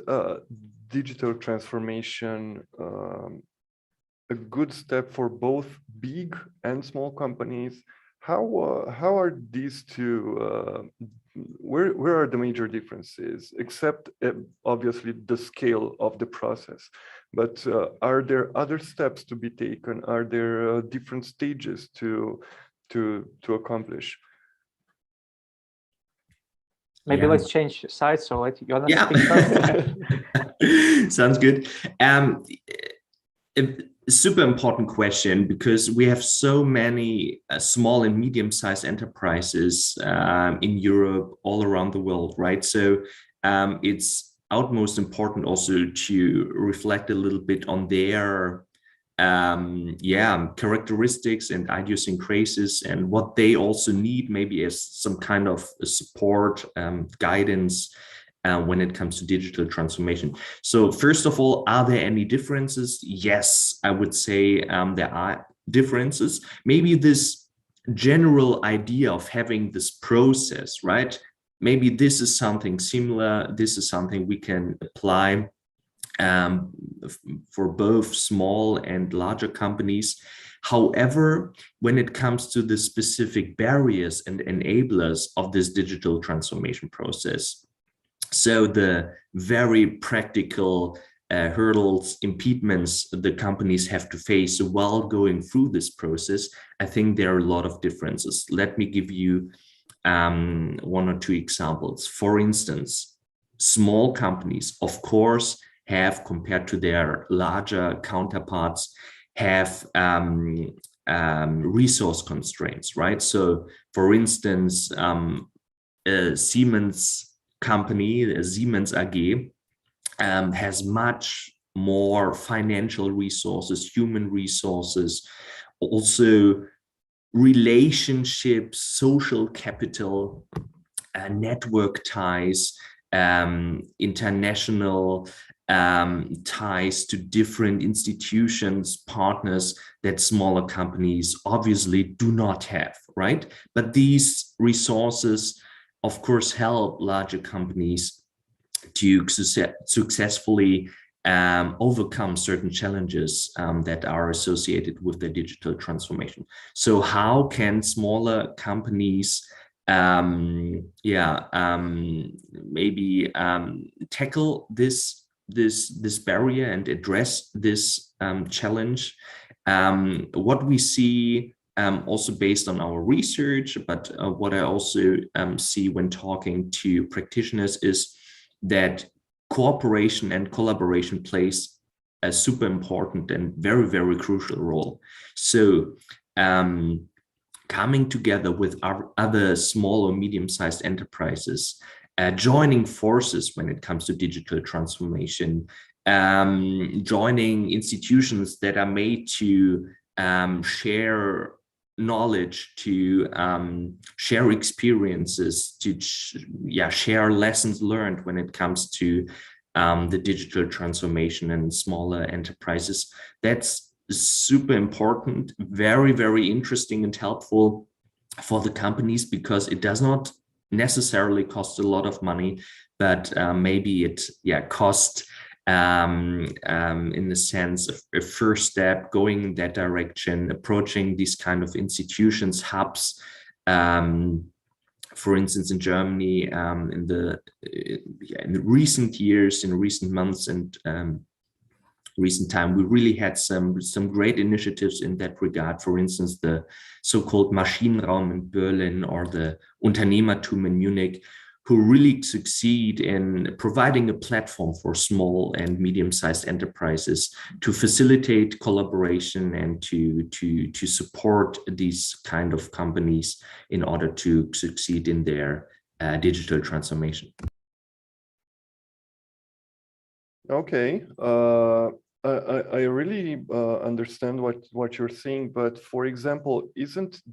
digital transformation a good step for both big and small companies? How are these two? Where are the major differences, except obviously the scale of the process? But are there other steps to be taken? Are there different stages to accomplish? Maybe let's change sides, so let Jonas speak first. Sounds good. Super important question, because we have so many small and medium-sized enterprises in Europe, all around the world, right? So it's utmost important also to reflect a little bit on their characteristics and idiosyncrasies, and what they also need, maybe as some kind of support, guidance when it comes to digital transformation. So first of all, are there any differences? Yes, I would say there are differences. Maybe this general idea of having this process, right? Maybe this is something similar. This is something we can apply for both small and larger companies. However, when it comes to the specific barriers and enablers of this digital transformation process, so the very practical hurdles, impediments the companies have to face while going through this process, I think there are a lot of differences. Let me give you one or two examples. For instance, small companies, of course, have, compared to their larger counterparts, have resource constraints, right? So, for instance, Siemens company, Siemens AG, has much more financial resources, human resources, also relationships, social capital, network ties, international ties to different institutions, partners that smaller companies obviously do not have, right? But these resources, of course, help larger companies to successfully overcome certain challenges that are associated with the digital transformation. So how can smaller companies maybe tackle this barrier and address this challenge. What we see also based on our research, but what I also see when talking to practitioners is that cooperation and collaboration plays a super important and very, very crucial role. So coming together with our other small or medium-sized enterprises, joining forces when it comes to digital transformation, joining institutions that are made to share knowledge, to share experiences, to share lessons learned when it comes to the digital transformation and smaller enterprises. That's super important, very, very interesting and helpful for the companies, because it does not necessarily cost a lot of money, but maybe it cost in the sense of a first step going in that direction, approaching these kind of institutions, hubs. For instance, in Germany, in the recent years, in recent months and recent time, we really had some great initiatives in that regard. For instance, the so-called Maschinenraum in Berlin or the Unternehmertum in Munich, who really succeed in providing a platform for small and medium-sized enterprises to facilitate collaboration and to support these kind of companies in order to succeed in their digital transformation. Okay. I really understand what you're saying, but for example, isn't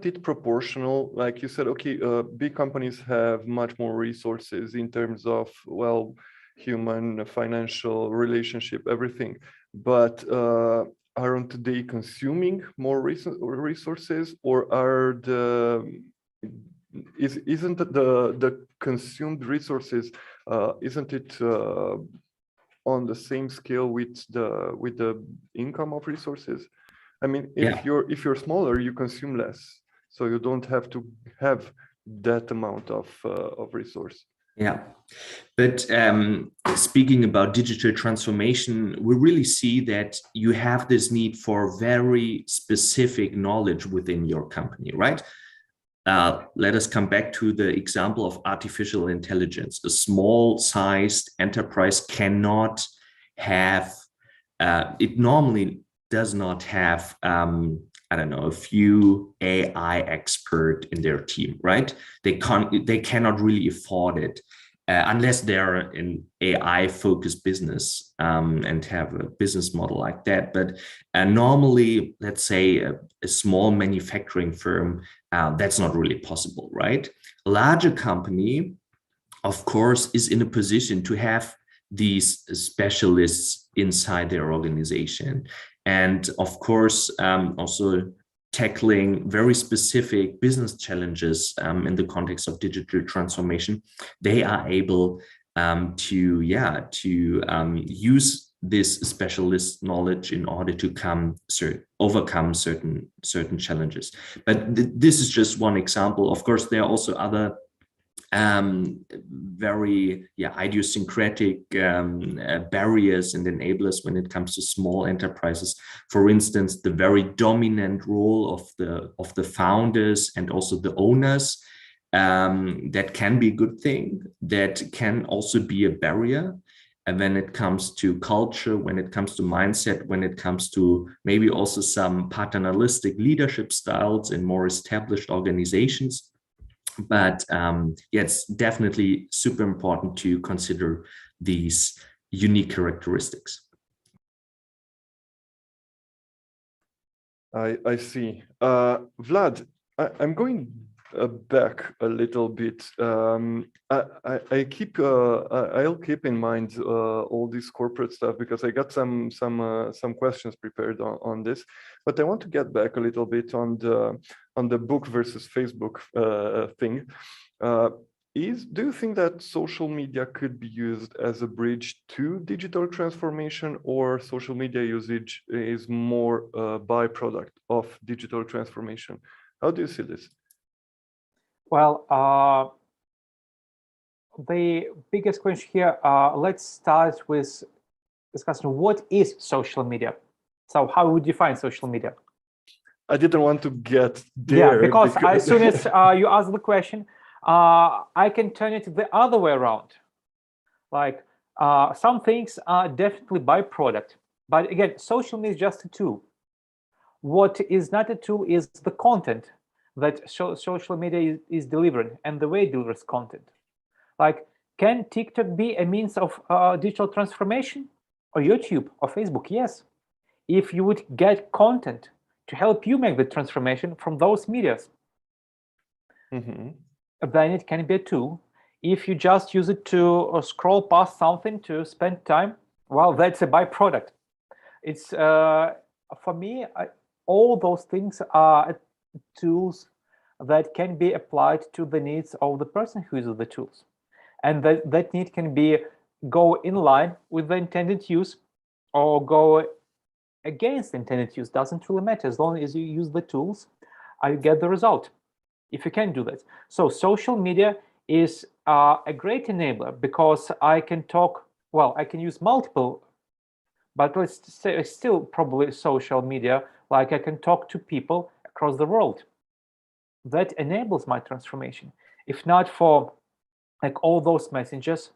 it proportional? Like you said, okay, big companies have much more resources in terms of, well, human, financial, relationship, everything, but aren't they consuming more resources, or isn't the consumed resources, isn't it on the same scale with the income of resources? I mean, if you're smaller, you consume less, so you don't have to have that amount of resource. Yeah, but speaking about digital transformation, we really see that you have this need for very specific knowledge within your company, right? Let us come back to the example of artificial intelligence. A small-sized enterprise cannot have, it normally does not have, I don't know, a few AI expert in their team, right? They cannot really afford it unless they're an AI-focused business and have a business model like that. But normally, let's say a small manufacturing firm, that's not really possible, right? A larger company, of course, is in a position to have these specialists inside their organization. And of course, also tackling very specific business challenges in the context of digital transformation, they are able to use this specialist knowledge in order to overcome certain challenges. But this is just one example. Of course, there are also other very idiosyncratic barriers and enablers when it comes to small enterprises. For instance, the very dominant role of the founders and also the owners, that can be a good thing, that can also be a barrier. And when it comes to culture, when it comes to mindset, when it comes to maybe also some paternalistic leadership styles in more established organizations. But it's definitely super important to consider these unique characteristics. I see. Vlad, I'm going back a little bit. I'll keep in mind all this corporate stuff, because I got some questions prepared on this. But I want to get back a little bit on the book versus Facebook thing. Do you think that social media could be used as a bridge to digital transformation, or social media usage is more a byproduct of digital transformation? How do you see this? Well, the biggest question here, let's start with discussing what is social media. So how would you define social media? I didn't want to get there. Yeah, because as soon as you ask the question, I can turn it the other way around. Like some things are definitely byproduct, but again, social media is just a tool. What is not a tool is the content that social media is delivering and the way it delivers content. Like, can TikTok be a means of digital transformation, or YouTube or Facebook? Yes, if you would get content to help you make the transformation from those medias, then it can be a tool. If you just use it to scroll past something to spend time, well, that's a byproduct. It's for me, all those things are tools that can be applied to the needs of the person who uses the tools. And that need can be go in line with the intended use or go against intended use. Doesn't really matter. As long as you use the tools, you get the result. If you can do that. So social media is a great enabler because I can talk, well, I can use multiple, but let's say still probably social media, like I can talk to people across the world. That enables my transformation. If not for like all those messengers,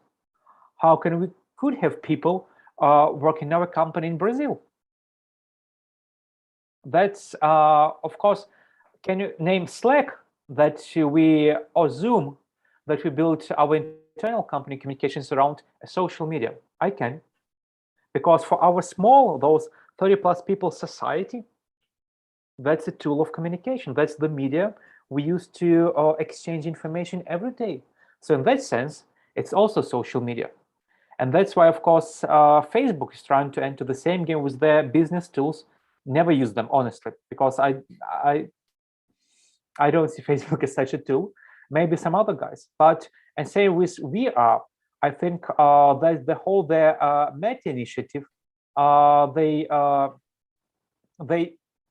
how can we could have people work in our company in Brazil? That's of course. Can you name Slack that we or Zoom that we built our internal company communications around social media? I can, because for our small, those 30+ people society, that's a tool of communication. That's the media we use to exchange information every day. So in that sense, it's also social media. And that's why, of course, Facebook is trying to enter the same game with their business tools. Never use them, honestly, because I don't see Facebook as such a tool. Maybe some other guys. But, and say with VR, I think that the whole their Meta initiative,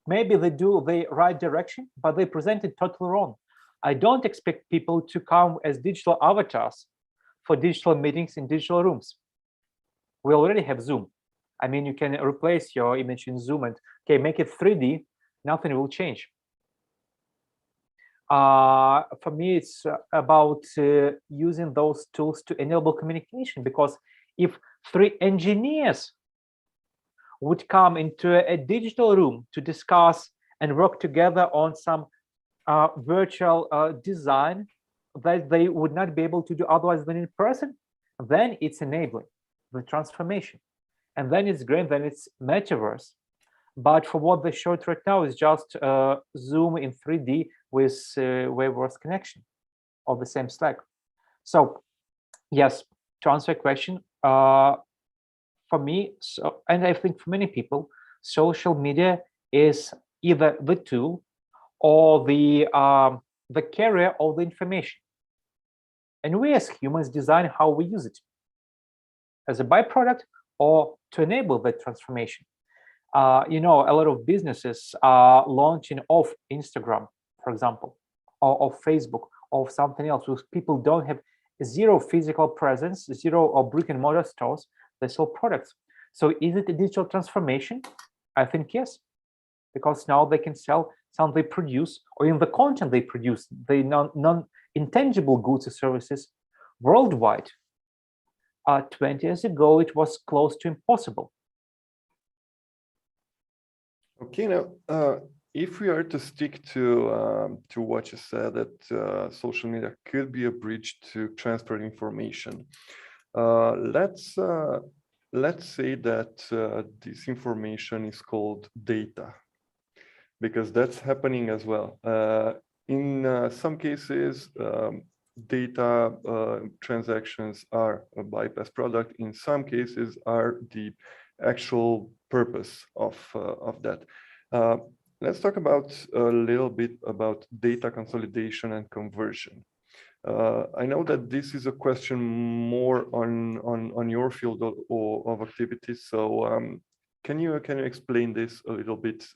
maybe they do the right direction, but they present it totally wrong. I don't expect people to come as digital avatars for digital meetings in digital rooms. We already have Zoom. I mean, you can replace your image in Zoom and make it 3D, nothing will change. For me, it's about using those tools to enable communication, because if 3 engineers would come into a digital room to discuss and work together on some virtual design that they would not be able to do otherwise than in person, then it's enabling the transformation. And then it's great, then it's Metaverse. But for what they showed right now is just Zoom in 3D with Weverse connection or the same Slack. So yes, to answer your question, for me, and I think for many people, social media is either the tool or the carrier of the information. And we as humans design how we use it, as a byproduct or to enable that transformation. You know, a lot of businesses are launching off Instagram, for example, or of Facebook, or something else, where people don't have zero physical presence, zero or brick and mortar stores, they sell products. So is it a digital transformation? I think yes, because now they can sell something they produce, or in the content they produce, the non-intangible goods or services worldwide. 20 years ago, it was close to impossible. Okay, now, if we are to stick to what you said, that social media could be a bridge to transfer information, let's say that this information is called data, because that's happening as well. In some cases, data transactions are a bypass product. In some cases, are the actual purpose of that. Let's talk about a little bit about data consolidation and conversion. I know that this is a question more on your field of activity. So Can you explain this a little bit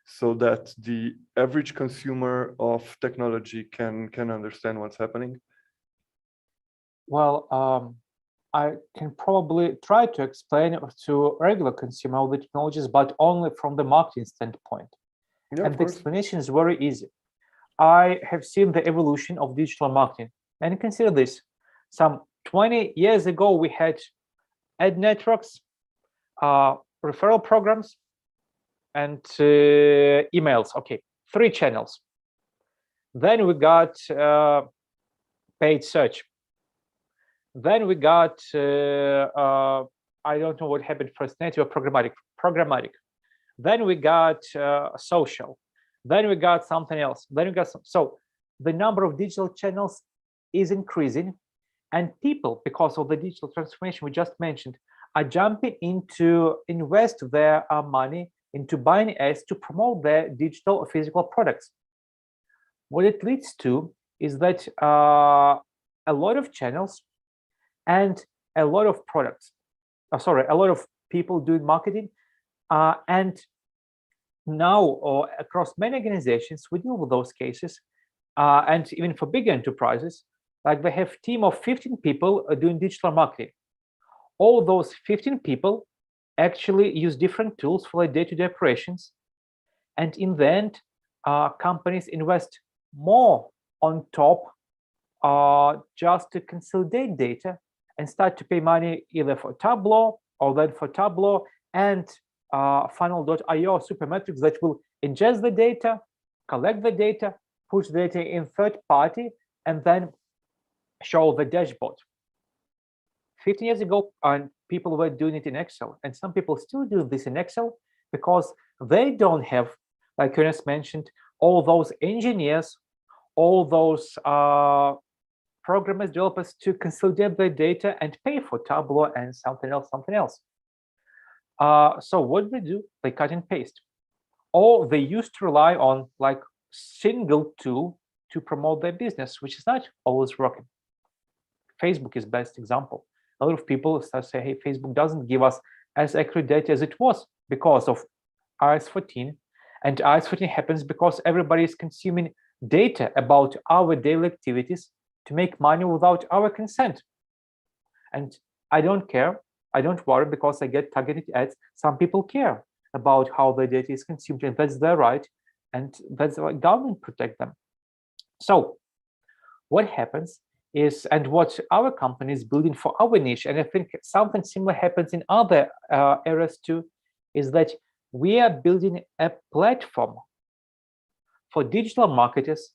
so that the average consumer of technology can understand what's happening? Well, I can probably try to explain to regular consumer of the technologies, but only from the marketing standpoint. Yeah, and the explanation is very easy. I have seen the evolution of digital marketing, and consider this: some 20 years ago, we had ad networks, referral programs, and emails. Okay, 3 channels. Then we got paid search. Then we got I don't know what happened first, native or programmatic. Then we got social. Then we got something else. Then we got so the number of digital channels is increasing, and people, because of the digital transformation we just mentioned, are jumping into invest their money into buying ads to promote their digital or physical products. What it leads to is that a lot of channels and a lot of products, a lot of people doing marketing, and now or across many organizations we deal with those cases, and even for big enterprises, like they have a team of 15 people doing digital marketing. All those 15 people actually use different tools for their day-to-day operations, and in the end, companies invest more on top just to consolidate data and start to pay money either for Tableau or then for Tableau and Funnel.io supermetrics that will ingest the data, collect the data, push the data in third party, and then show the dashboard. 15 years ago, people were doing it in Excel, and some people still do this in Excel because they don't have, like Ernest mentioned, all those engineers, all those programmers, developers to consolidate their data and pay for Tableau and something else. So what do? They cut and paste. Or they used to rely on like single tool to promote their business, which is not always working. Facebook is best example. A lot of people start to say, hey, Facebook doesn't give us as accurate data as it was because of iOS 14. And iOS 14 happens because everybody is consuming data about our daily activities to make money without our consent. And I don't care. I don't worry because I get targeted ads. Some people care about how their data is consumed, and that's their right, and that's why government protect them. So what happens is, and what our company is building for our niche, and I think something similar happens in other areas too, is that we are building a platform for digital marketers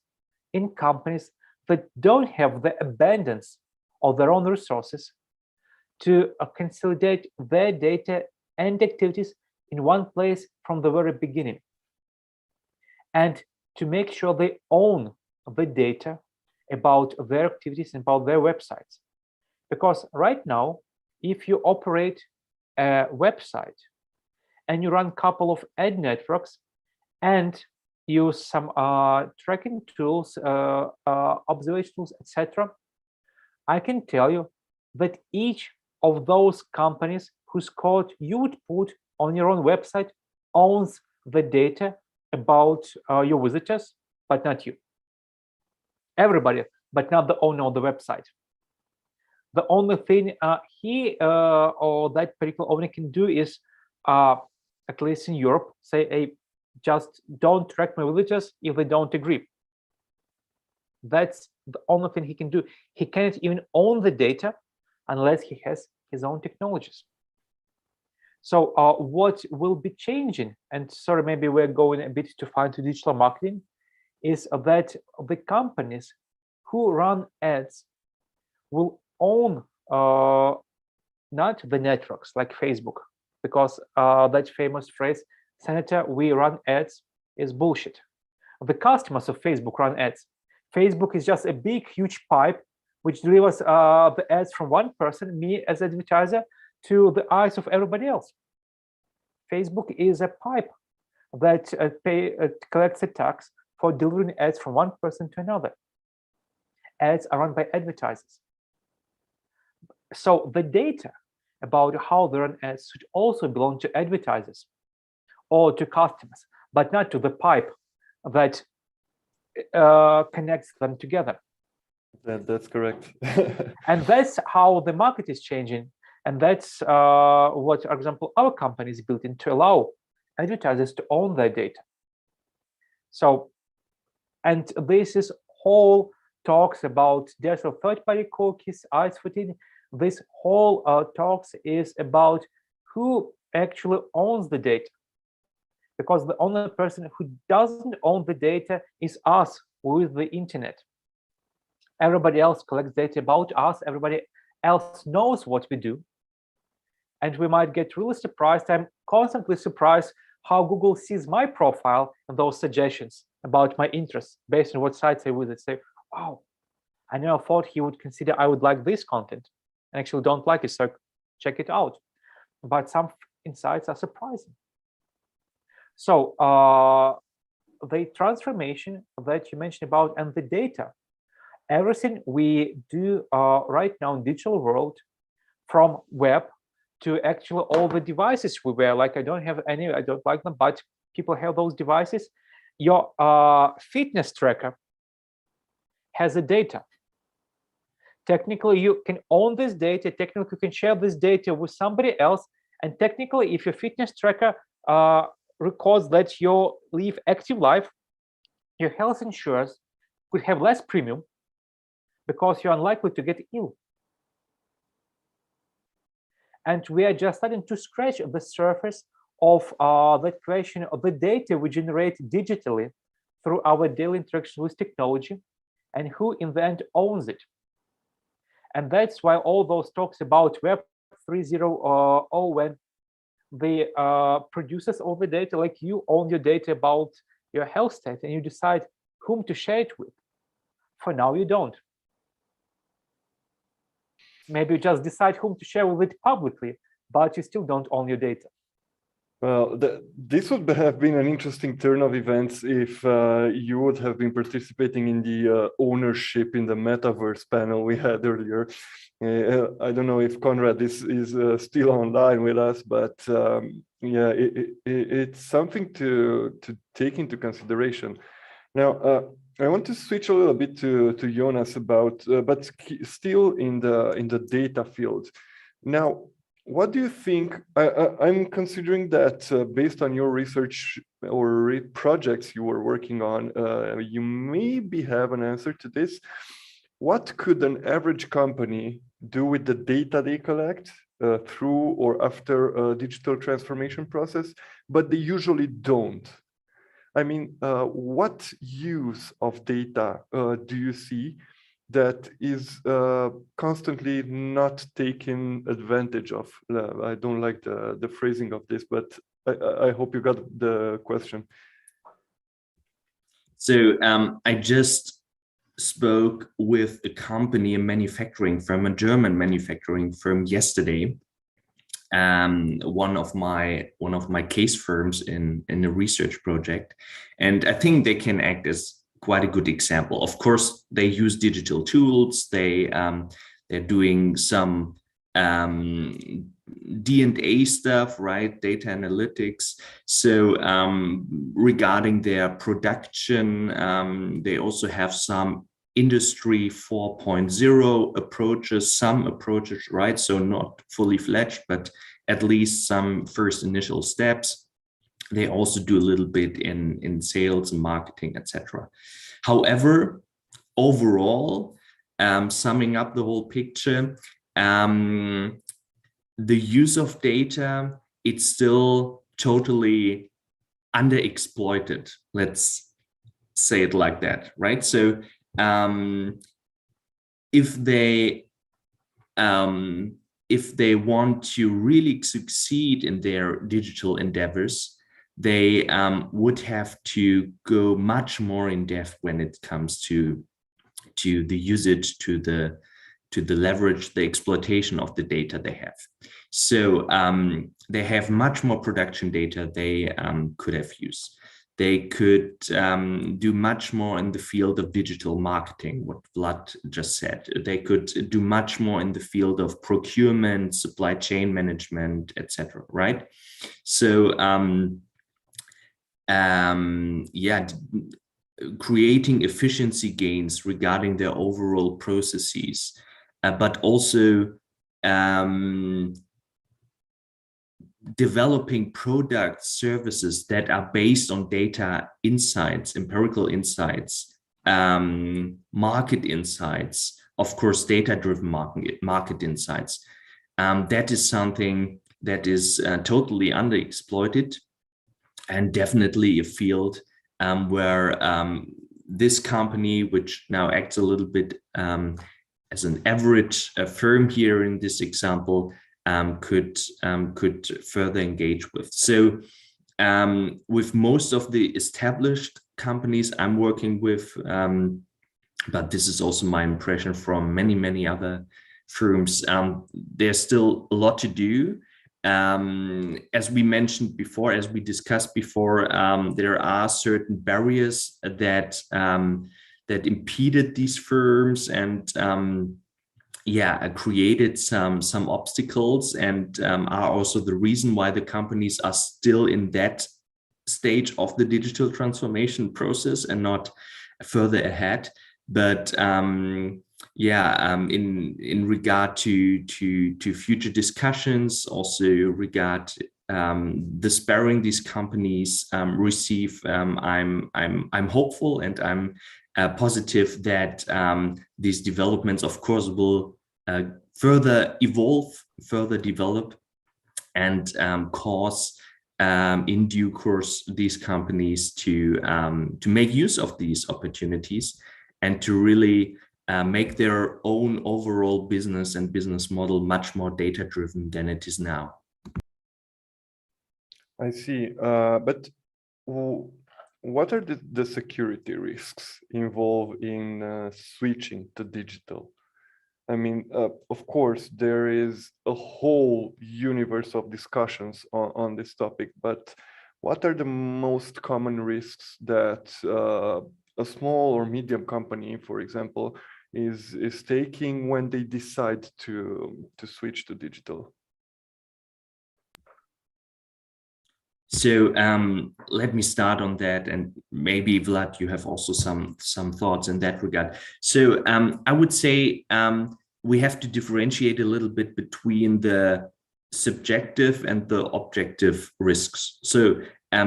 in companies that don't have the abundance of their own resources to consolidate their data and activities in one place from the very beginning, and to make sure they own the data about their activities and about their websites. Because right now, if you operate a website and you run a couple of ad networks and use some tracking tools, observation tools, etc., I can tell you that each of those companies whose code you would put on your own website owns the data about your visitors, but not you. Everybody, but not the owner of the website. The only thing he or that particular owner can do is, at least in Europe, say, hey, just don't track my visitors if they don't agree. That's the only thing he can do. He can't even own the data unless he has his own technologies. So what will be changing, and sorry, maybe we're going a bit too far into digital marketing, is that the companies who run ads will own not the networks like Facebook, because that famous phrase, Senator, we run ads, is bullshit. The customers of Facebook run ads. Facebook is just a big, huge pipe which delivers the ads from one person, me as advertiser, to the eyes of everybody else. Facebook is a pipe that collects a tax for delivering ads from one person to another. Ads are run by advertisers. So the data about how the run ads should also belong to advertisers or to customers, but not to the pipe that connects them together. That's correct. And that's how the market is changing. And that's what, for example, our company is built in to allow advertisers to own their data. So, and this is whole talks about death of third-party cookies, ICE14. This whole talks is about who actually owns the data. Because the only person who doesn't own the data is us with the internet. Everybody else collects data about us. Everybody else knows what we do. And we might get really surprised. I'm constantly surprised how Google sees my profile and those suggestions about my interests based on what sites I visit. Say, oh, I never thought he would consider I would like this content. I actually don't like it, so check it out. But some insights are surprising. So the transformation that you mentioned about and the data, everything we do right now in digital world, from web to actually all the devices we wear. Like I don't have any, I don't like them, but people have those devices. Your fitness tracker has a data. Technically, you can own this data. Technically, you can share this data with somebody else. And technically, if your fitness tracker records that you live active life, your health insurance could have less premium because you're unlikely to get ill. And we are just starting to scratch the surface of the creation of the data we generate digitally through our daily interaction with technology and who in the end owns it. And that's why all those talks about Web 3.0, when the producers of the data, like you own your data about your health state and you decide whom to share it with. For now, you don't. Maybe you just decide whom to share with it publicly, but you still don't own your data. Well, this would have been an interesting turn of events if you would have been participating in the ownership in the Metaverse panel we had earlier. I don't know if Conrad is still online with us, but yeah, it's something to take into consideration. Now, I want to switch a little bit to Jonas about, but still in the data field. Now, what do you think? I'm considering that based on your research or projects you were working on, you maybe have an answer to this. What could an average company do with the data they collect through or after a digital transformation process, but they usually don't? I mean, what use of data do you see that is constantly not taken advantage of? I don't like the phrasing of this, but I hope you got the question. So I just spoke with a company, a manufacturing firm, a German manufacturing firm yesterday. One of my case firms in a research project, and I think they can act as quite a good example. Of course, they use digital tools. They're doing some D&A stuff, right? Data analytics. So regarding their production, they also have some Industry 4.0 approaches, some approaches, right? So not fully fledged, but at least some first initial steps. They also do a little bit in sales and marketing, etc. However, overall, summing up the whole picture, the use of data, it's still totally underexploited. Let's say it like that, right? So if they want to really succeed in their digital endeavors, they would have to go much more in depth when it comes to the usage, to the leverage, the exploitation of the data they have. So they have much more production data they could have used. They could do much more in the field of digital marketing, what Vlad just said. They could do much more in the field of procurement, supply chain management, etc. Right? So yeah, creating efficiency gains regarding their overall processes, but also developing product services that are based on data insights, empirical insights, market insights, of course, data-driven market insights. That is something that is totally underexploited, and definitely a field where this company, which now acts a little bit as an average firm here in this example, could further engage with. So with most of the established companies I'm working with, but this is also my impression from many other firms, there's still a lot to do. As we mentioned before, as we discussed before, there are certain barriers that that impeded these firms and yeah, created some obstacles, and are also the reason why the companies are still in that stage of the digital transformation process and not further ahead. But yeah, in regard to future discussions, also regard the sparring these companies receive, I'm hopeful, and I'm positive that these developments, of course, will further evolve, further develop, and cause in due course these companies to make use of these opportunities and to really make their own overall business and business model much more data-driven than it is now. I see. But what are the security risks involved in switching to digital? I mean, of course, there is a whole universe of discussions on this topic, but what are the most common risks that a small or medium company, for example, is taking when they decide to switch to digital? So let me start on that, and maybe Vlad, you have also some thoughts in that regard. So I would say we have to differentiate a little bit between the subjective and the objective risks. So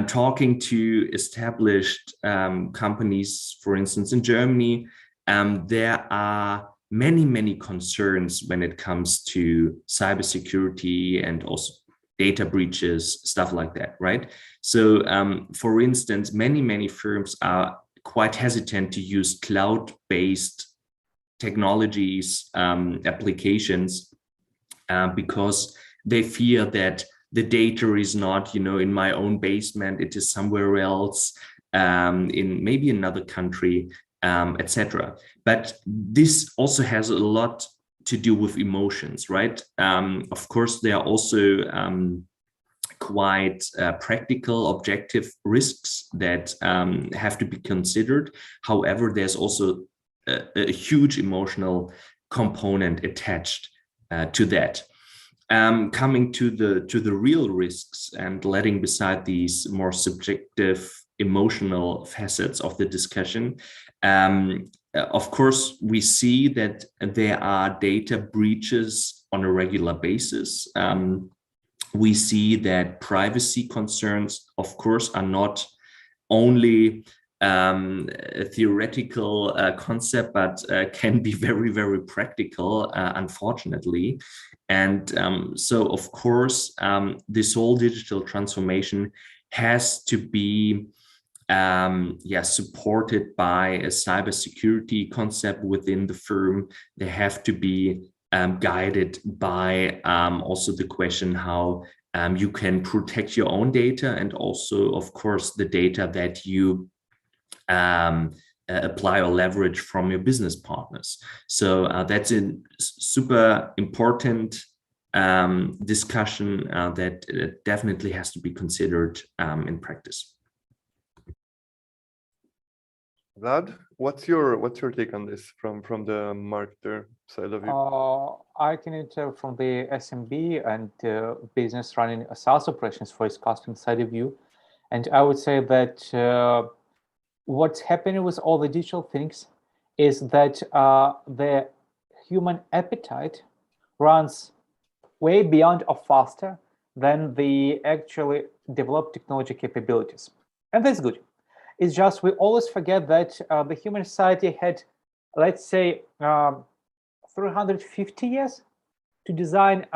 talking to established companies, for instance, in Germany, there are many concerns when it comes to cybersecurity and also data breaches, stuff like that, right? So for instance, many firms are quite hesitant to use cloud-based technologies, applications, because they fear that the data is not, in my own basement, it is somewhere else, in maybe another country, etc. But this also has a lot to do with emotions, right? Of course, there are also quite practical, objective risks that have to be considered. However, there's also a huge emotional component attached to that. Coming to the real risks and letting beside these more subjective, emotional facets of the discussion, of course, we see that there are data breaches on a regular basis. We see that privacy concerns, of course, are not only a theoretical concept, but can be very practical, unfortunately. And so, of course, this whole digital transformation has to be supported by a cybersecurity concept within the firm. They have to be guided by also the question how you can protect your own data, and also, of course, the data that you apply or leverage from your business partners. So that's a super important discussion that definitely has to be considered in practice. Vlad, what's your take on this from the marketer side of you? I can tell from the SMB and business running SaaS operations for its customer side of view. And I would say that what's happening with all the digital things is that the human appetite runs way beyond or faster than the actually developed technology capabilities. And that's good. It's just we always forget that the human society had, let's say, 350 years to design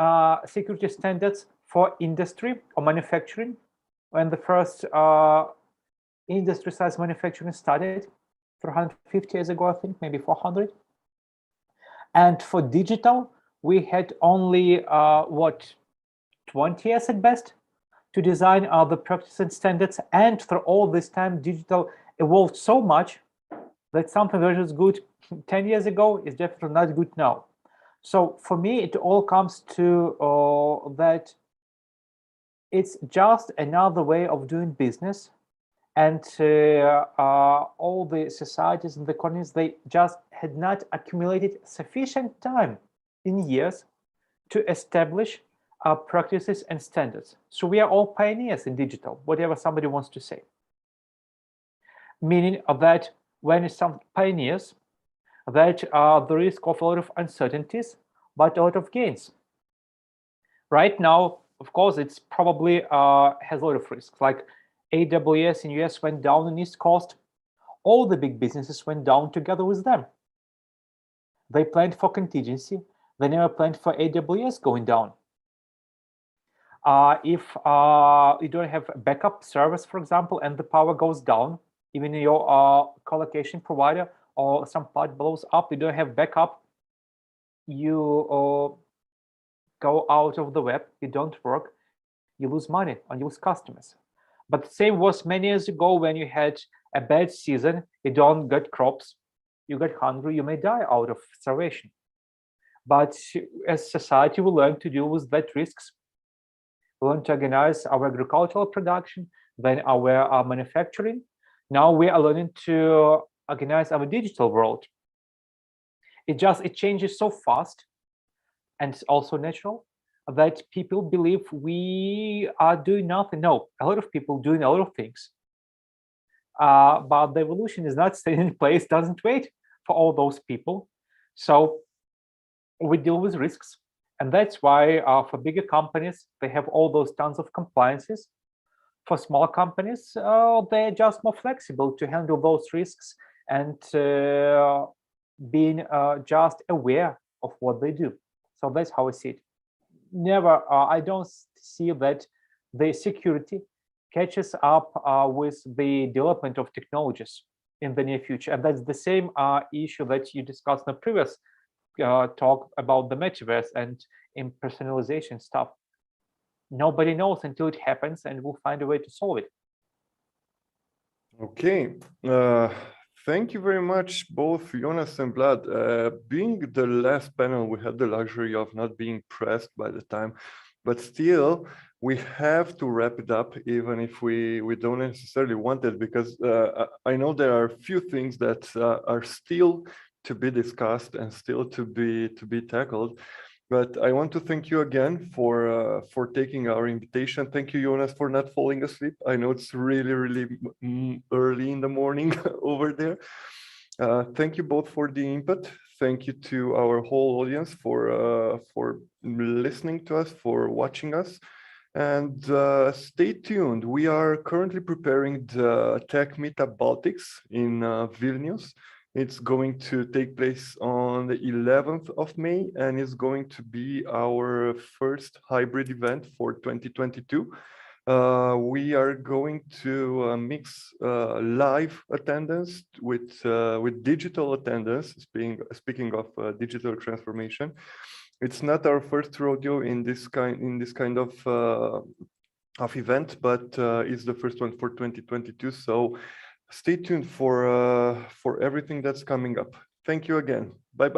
security standards for industry or manufacturing. When the first industry-sized manufacturing started 350 years ago, I think, maybe 400. And for digital, we had only, 20 years at best to design the practices and standards. And for all this time, digital evolved so much that something that was good 10 years ago is definitely not good now. So for me, it all comes to that it's just another way of doing business. And all the societies and the economies, they just had not accumulated sufficient time in years to establish practices and standards. So we are all pioneers in digital, whatever somebody wants to say. Meaning that when it's some pioneers, that the risk of a lot of uncertainties, but a lot of gains. Right now, of course, it's probably has a lot of risks. Like AWS in US went down in East Coast. All the big businesses went down together with them. They planned for contingency. They never planned for AWS going down. If you don't have a backup service, for example, and the power goes down, even in your colocation provider or some part blows up, you don't have backup, you go out of the web, you don't work, you lose money and you lose customers. But the same was many years ago when you had a bad season, you don't get crops, you get hungry, you may die out of starvation. But as society, we learn to deal with that risks. We learn to organize our agricultural production, then our manufacturing. Now we are learning to organize our digital world. It changes so fast, and it's also natural that people believe we are doing nothing. No, a lot of people doing a lot of things. But the evolution is not staying in place, doesn't wait for all those people. So we deal with risks. And that's why for bigger companies, they have all those tons of compliances. For small companies, they're just more flexible to handle those risks and being just aware of what they do. So that's how I see it. Never, I don't see that the security catches up with the development of technologies in the near future. And that's the same issue that you discussed in the previous talk about the metaverse and impersonalization stuff. Nobody knows until it happens, and we'll find a way to solve it. Okay. Thank you very much, both Jonas and Vlad. Being the last panel, we had the luxury of not being pressed by the time, but still, we have to wrap it up, even if we don't necessarily want it, because I know there are a few things that are still to be discussed and still to be tackled. But I want to thank you again for taking our invitation. Thank you, Jonas, for not falling asleep. I know it's really, really early in the morning over there. Thank you both for the input. Thank you to our whole audience for listening to us, for watching us. And stay tuned. We are currently preparing the Tech Meetup Baltics in Vilnius. It's going to take place on the 11th of May, and it's going to be our first hybrid event for 2022. We are going to mix live attendance with digital attendance. Speaking of digital transformation, it's not our first rodeo in this kind of event, but it's the first one for 2022. So stay tuned for everything that's coming up. Thank you again. Bye-bye.